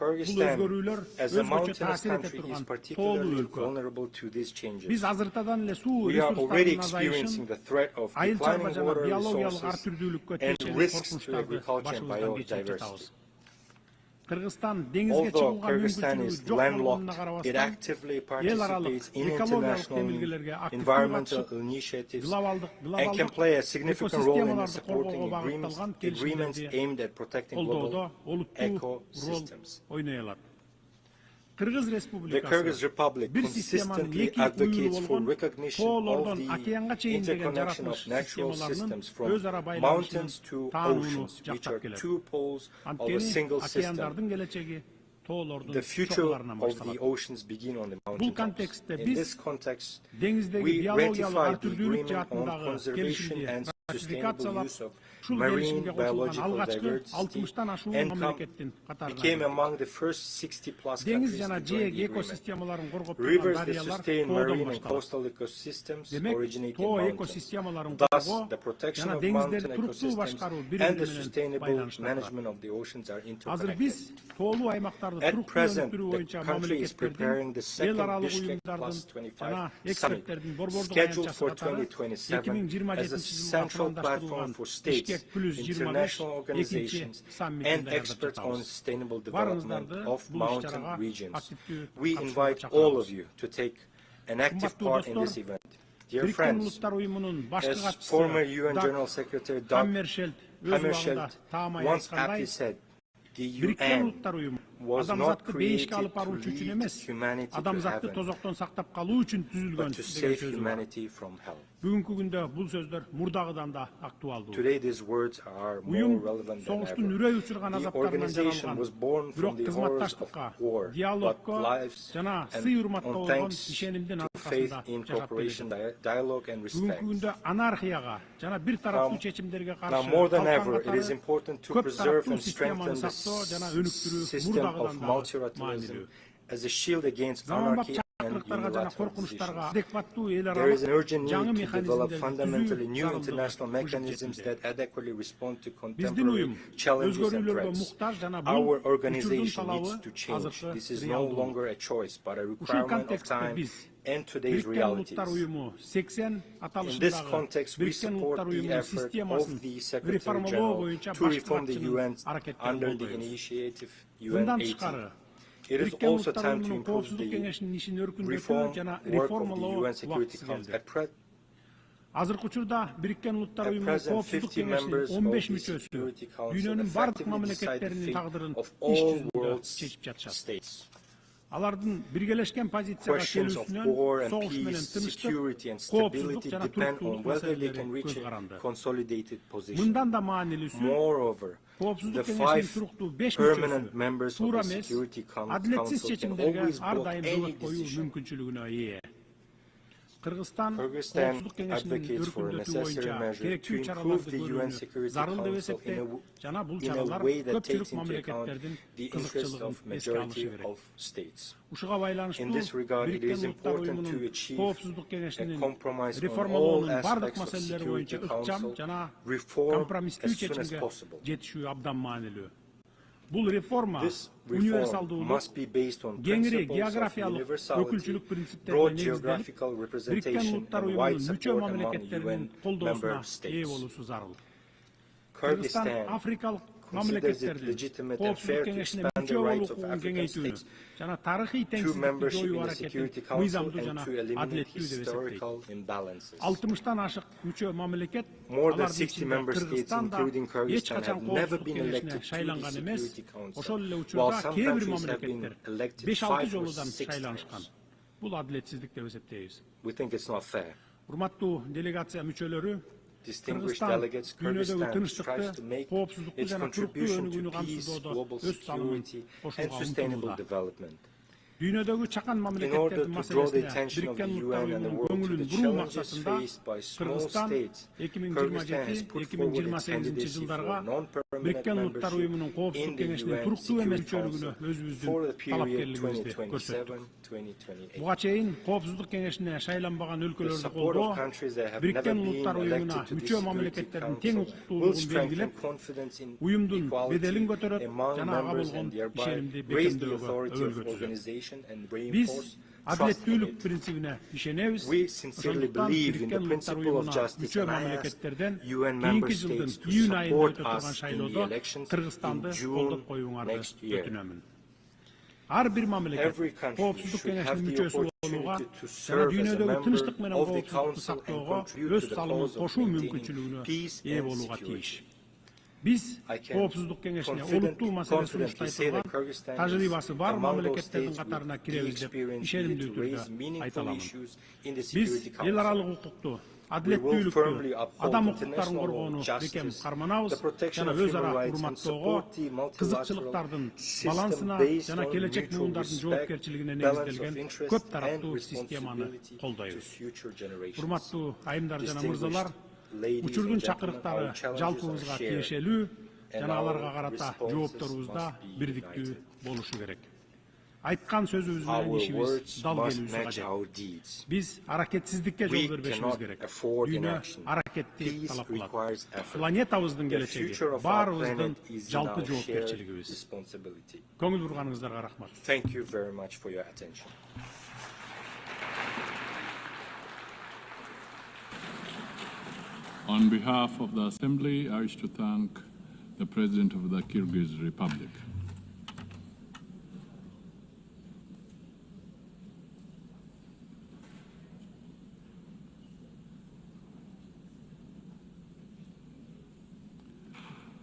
as a mountainous country, is particularly vulnerable to these changes. We are already experiencing the threat of declining water resources and risks to agriculture and biodiversity. Although Kyrgyzstan is landlocked, it actively participates in international environmental initiatives and can play a significant role in supporting agreements aimed at protecting global ecosystems. The Kyrgyz Republic consistently advocates for recognition of the interconnection of natural systems from mountains to oceans, which are two poles of a single system. The future of the oceans begin on the mountaintops. In this context, we ratified the agreement on conservation and sustainable use of marine biological diversity and became among the first 60-plus countries to join the agreement. Rivers that sustain marine and coastal ecosystems originate in mountains. Thus, the protection of mountain ecosystems and the sustainable management of the oceans are interconnected. At present, the country is preparing the second Bishkek Plus 25 summit, scheduled for 2027 as a central platform for states, international organizations, and experts on sustainable development of mountain regions. We invite all of you to take an active part in this event. Dear friends, as former UN General Secretary Dag Hammarskjöld once aptly said, the UN was not created to lead humanity to heaven, but to save humanity from hell. Today these words are more relevant than ever. The organization was born from the horrors of war, but lives and on thanks to faith in cooperation, dialogue and respect. Now more than ever, it is important to preserve and strengthen the system of multilateralism as a shield against anarchy and unilateral positions. There is an urgent need to develop fundamentally new international mechanisms that adequately respond to contemporary challenges and threats. Our organization needs to change. This is no longer a choice, but a requirement of time and today's realities. In this context, we support the effort of the Secretary General to reform the UN under the initiative UN-80. It is also time to improve the reform work of the UN Security Council. At present, 50 members of the Security Council effectively decide the fate of all world's states. Questions of war and peace, security and stability depend on whether they can reach a consolidated position. Moreover, the 5 permanent members of the Security Council can always block any decision. Kyrgyzstan advocates for a necessary measure to improve the UN Security Council in a way that takes into account the interests of majority of states. In this regard, it is important to achieve a compromise on all aspects of Security Council reform as soon as possible. This reform must be based on principles of universality, broad geographical representation, and wide support among UN member states. Kyrgyzstan considers it legitimate and fair to expand the rights of African states to membership in the Security Council and to eliminate historical imbalances. More than 60 member states, including Kyrgyzstan, have never been elected to the Security Council, while some countries have been elected 5 or 6 times. We think it's not fair. Distinguished delegates, Kyrgyzstan strives to make its contribution to peace, global security, and sustainable development. In order to draw the attention of the UN and the world to the challenges faced by small states, Kyrgyzstan has put forward its candidacy for non-permanent membership in the UN Security Council for the period 2027-2028. The support of countries that have never been elected to the Security Council will strengthen confidence in equality among members and thereby raise the authority of organization and reinforce trust in it. We sincerely believe in the principle of justice, and I ask UN member states to support us in the elections in June next year. Every country should have the opportunity to serve as a member of the Council and contribute to the cause of maintaining peace and security. Biz Коопсуздук кеңешине олуттуу маселесин уштайтылган тажрыйбасы бар мамлекеттердин катарына киребиз деп ишенимдүү түрдө айта аламын. Биз эл аралык укукту, адилеттүүлүктү, адам укуктарын коргоону бекем карманабыз жана өз ара урматтоого, кызыкчылыктардын балансына жана келечек муундардын жоопкерчилигине негизделген көп тараптуу системаны колдойбуз. Урматтуу айымдар жана мырзалар, учурдун чакырыктары жалпыбызга тиешелүү жана аларга карата жоопторубузда бирдиктүү болушу керек. Айткан сөзүбүз менен ишибиз дал келүүсү кажет. Биз аракетсиздикке жол бербешибиз керек. Дүйнө аракетти талап кылат. Планетабыздын келечеги баарыбыздын жалпы жоопкерчилигибиз. Көңүл бурганыңыздарга рахмат. Thank you very much for your attention. On behalf of the Assembly, I wish to thank the President of the Kyrgyz Republic.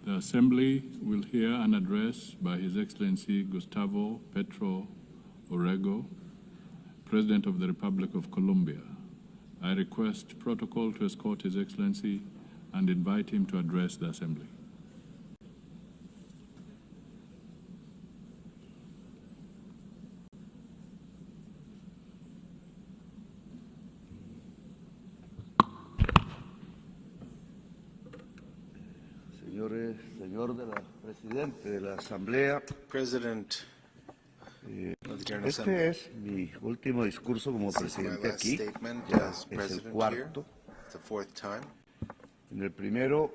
The Assembly will hear an address by His Excellency Gustavo Petro Orrego, President of the Republic of Colombia. I request protocol to escort His Excellency and invite him to address the Assembly. Señor presidente de la Asamblea, President. Este es mi último discurso como presidente aquí, ya es el cuarto. En el primero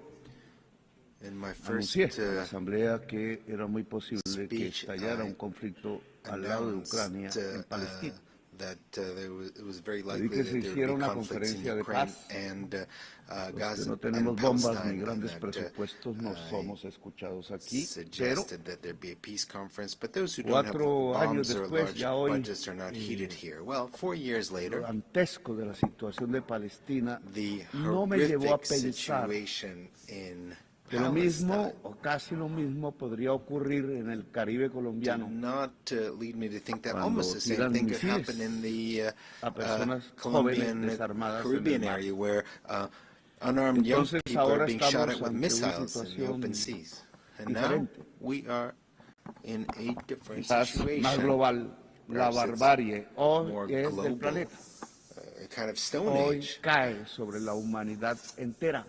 anuncié a la Asamblea que era muy posible que estallara un conflicto al lado de Ucrania, en Palestina. Pedí que se hiciera una conferencia de paz. Los que no tenemos bombas ni grandes presupuestos no somos escuchados aquí, pero 4 años después, ya hoy, lo dantesco de la situación de Palestina no me llevó a pensar que lo mismo o casi lo mismo podría ocurrir en el Caribe colombiano cuando tiran misiles a personas jóvenes desarmadas en el mar. Entonces ahora estamos ante una situación diferente, quizás más global. La barbarie hoy es del planeta. Hoy cae sobre la humanidad entera.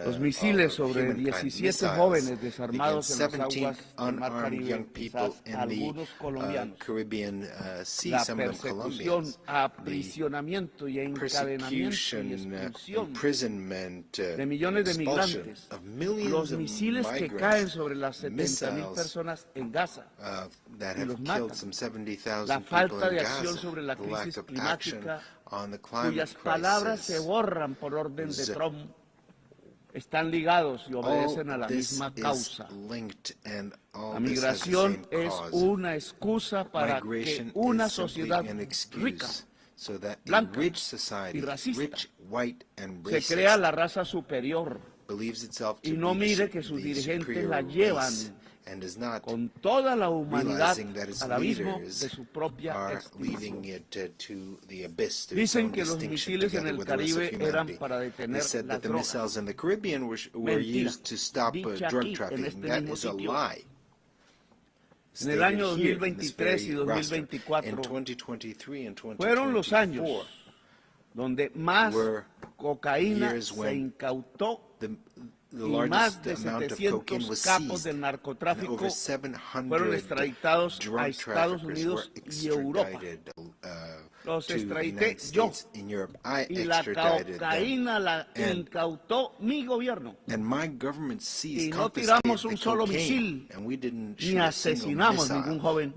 Los misiles sobre 17 jóvenes desarmados en las aguas del Mar Caribe, quizás algunos colombianos. La persecución, aprisionamiento y encadenamiento y expulsión de millones de migrantes. Los misiles que caen sobre las 70.000 personas en Gaza y los matan. La falta de acción sobre la crisis climática, cuyas palabras se borran por orden de Trump, están ligados y obedecen a la misma causa. La migración es una excusa para que una sociedad rica, blanca y racista se crea la raza superior y no mire que sus dirigentes la llevan con toda la humanidad al abismo de su propia extinción. Dicen que los misiles en el Caribe eran para detener las drogas. Mentira, dicha aquí en este mismo sitio. En el año 2023 y 2024 fueron los años donde más cocaína se incautó y más de 700 capos del narcotráfico fueron extraditados a Estados Unidos y Europa. Los extradité yo, y la cocaína la incautó mi gobierno. Y no tiramos un solo misil, ni asesinamos ningún joven.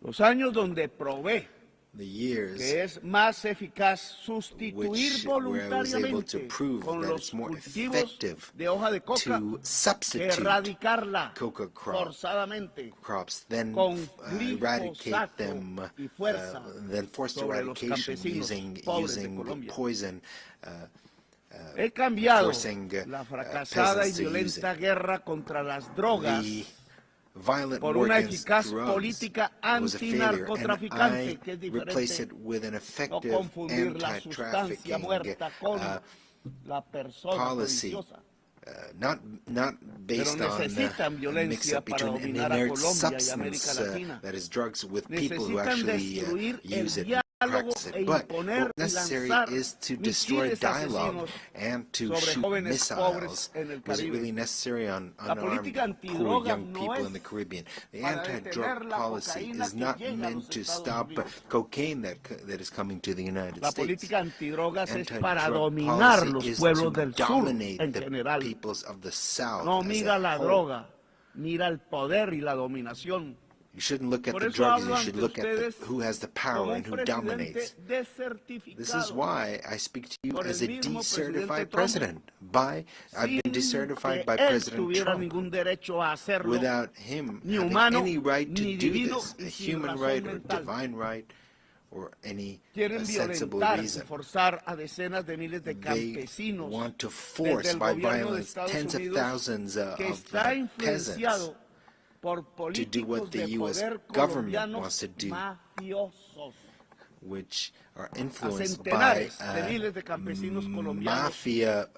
Los años donde probé que es más eficaz sustituir voluntariamente con los cultivos de hoja de coca que erradicarla forzadamente con glifosato y fuerza sobre los campesinos pobres de Colombia. He cambiado la fracasada y violenta guerra contra las drogas por una eficaz política antinarcotraficante, que es diferente, no confundir la sustancia muerta con la persona prodigiosa. Pero necesitan violencia para dominar a Colombia y América Latina. Necesitan destruir el diálogo e imponer y lanzar misiles asesinos sobre jóvenes pobres en el Caribe. La política antidroga no es para detener la cocaína que llega a los Estados Unidos. La política antidrogas es para dominar los pueblos del sur en general. No mira la droga, mira el poder y la dominación. You shouldn't look at the drugs, you should look at who has the power and who dominates. This is why I speak to you as a decertified president. I've been decertified by President Trump without him having any right to do this, a human right or divine right or any sensible reason. They want to force by violence tens of thousands of peasants to do what the U.S. government wants to do, which are influenced by mafia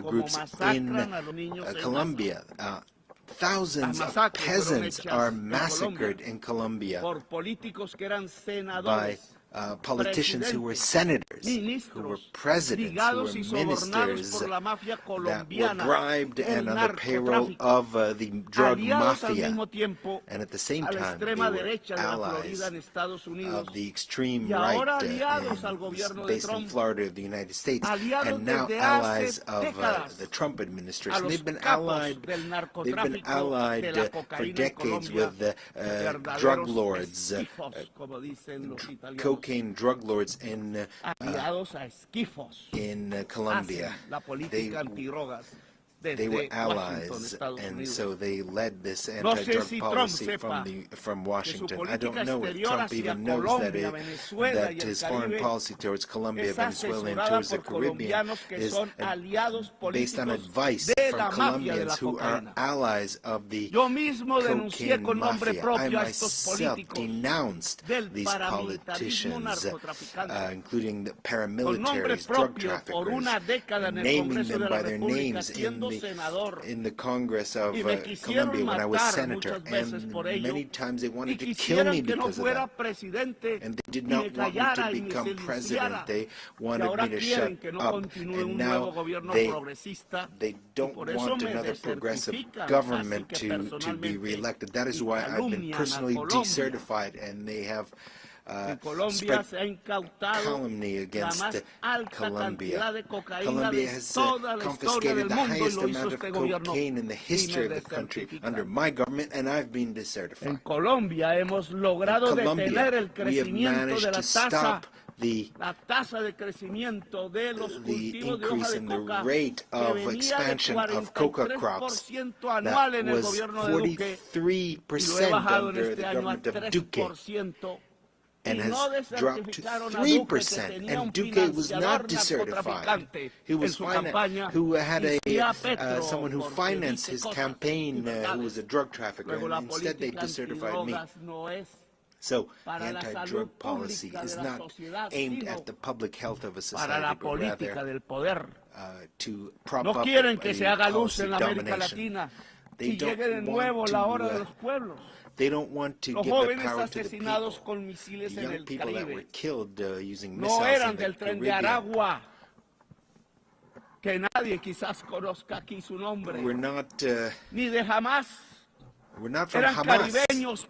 groups in Colombia. Thousands of peasants are massacred in Colombia by politicians who were senators, who were presidents, who were ministers that were bribed and on the payroll of the drug mafia. And at the same time, they were allies of the extreme right based in Florida of the United States, and now allies of the Trump administration. They've been allied for decades with drug lords, cocaine drug lords in Colombia. They were allies, and so they led this anti-drug policy from Washington. I don't know if Trump even knows that his foreign policy towards Colombia, Venezuela, and towards the Caribbean is based on advice from Colombians who are allies of the cocaine mafia. I myself denounced these politicians, including the paramilitaries, drug traffickers, naming them by their names in the Congress of Colombia when I was senator, and many times they wanted to kill me because of that. And they did not want me to become president. They wanted me to shut up. And now they don't want another progressive government to be reelected. That is why I've been personally decertified, and they have spread calumny against Colombia. Colombia has confiscated the highest amount of cocaine in the history of the country under my government, and I've been decertified. In Colombia, we have managed to stop the increase in the rate of expansion of coca crops that was 43% under the government of Duque, and has dropped to 3%, and Duque was not decertified. He was who had someone who financed his campaign who was a drug trafficker, and instead they decertified me. So anti-drug policy is not aimed at the public health of a society, but rather to prop up a policy domination. They don't want to give the power to the people. The young people that were killed using missiles in the Caribbean que nadie quizás conozca aquí su nombre. We're not, Ni de Hamas. we're not from Eran Hamas. caribeños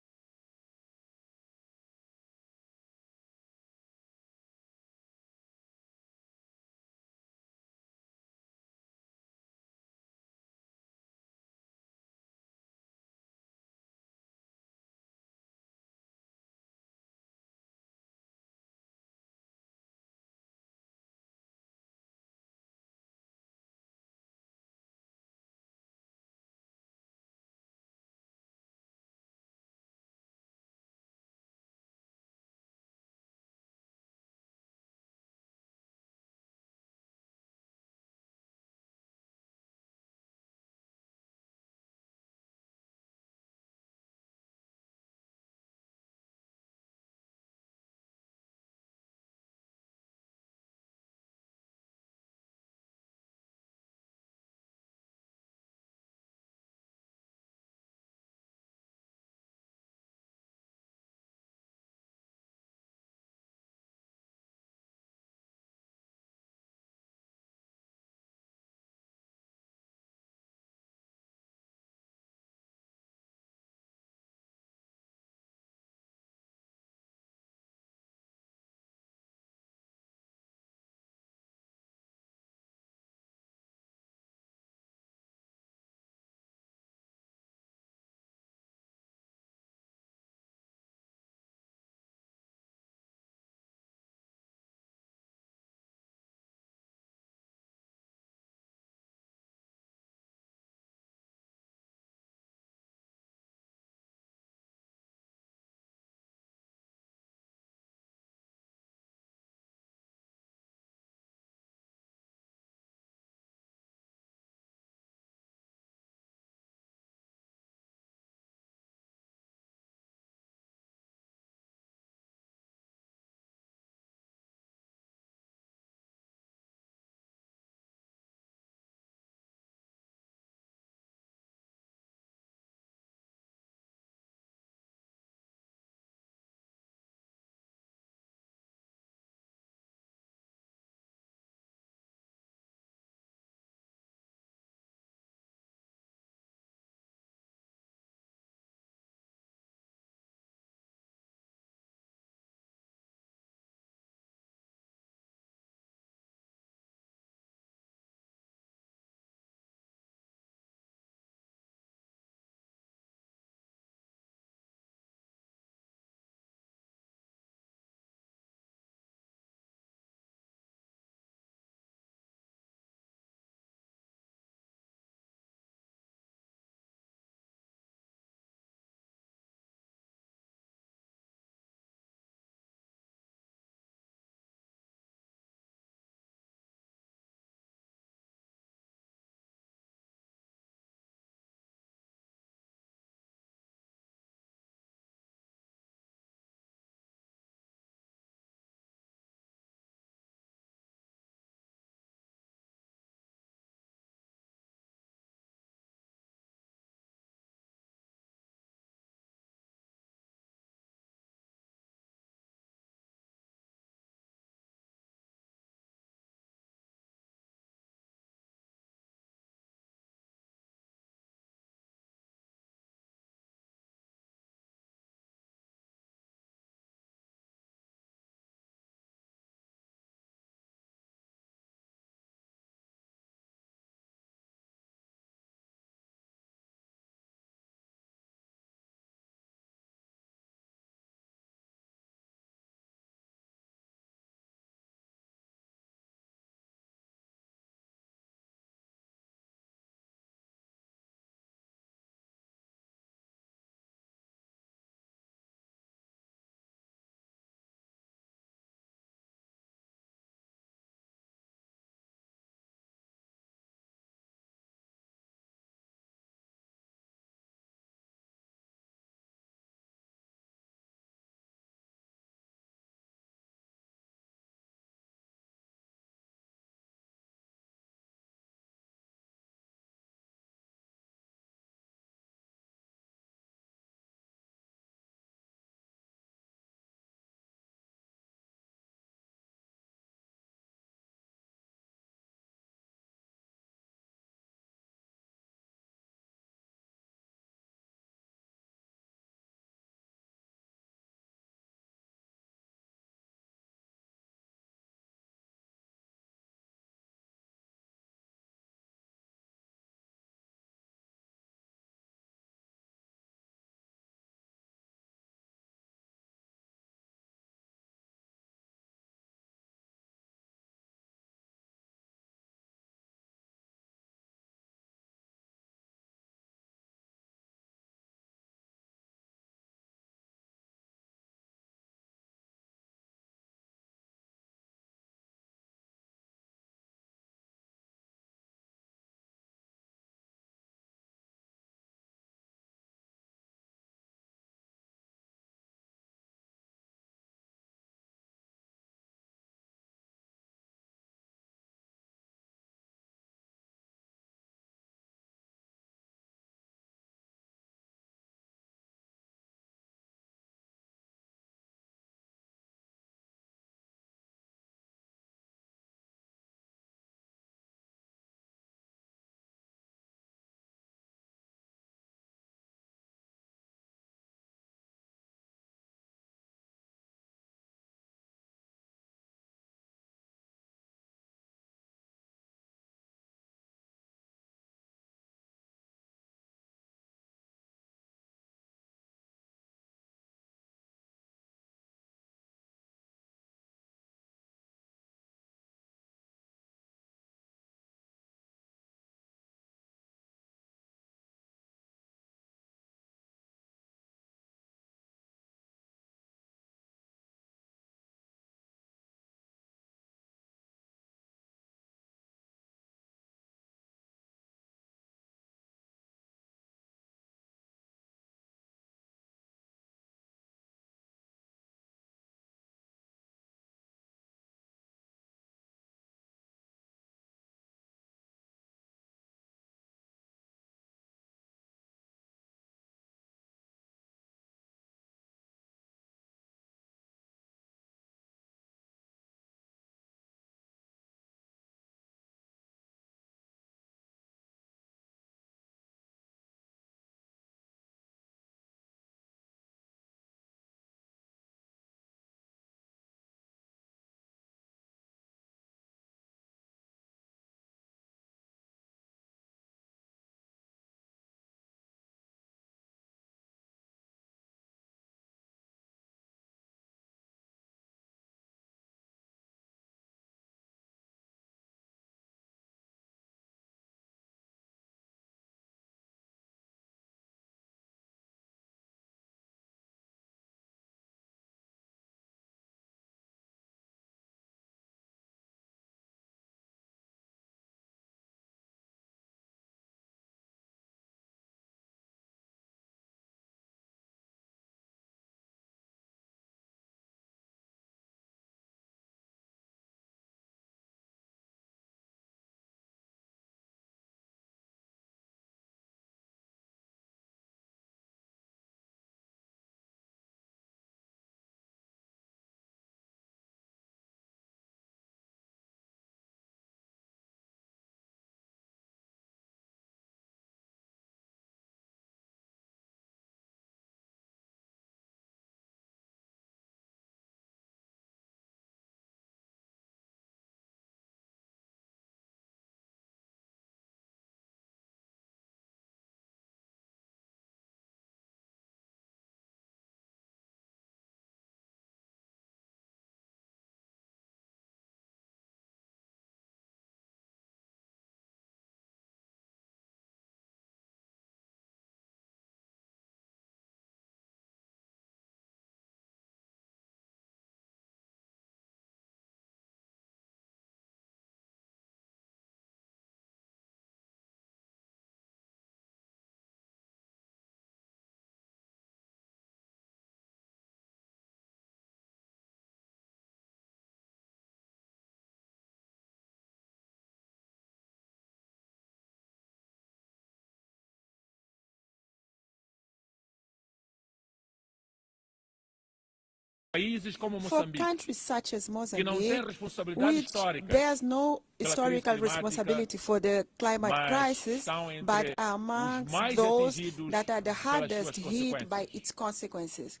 For countries such as Mozambique, which bears no historical responsibility for the climate crisis, but are amongst those that are the hardest hit by its consequences.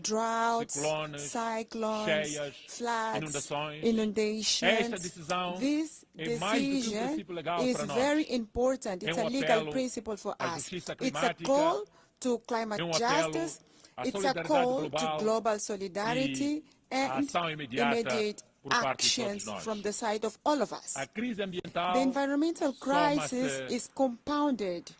Droughts, cyclones, floods, inundations. This decision is very important. It's a legal principle for us. It's a call to climate justice. It's a call to global solidarity and immediate actions from the side of all of us. The environmental crisis is compounded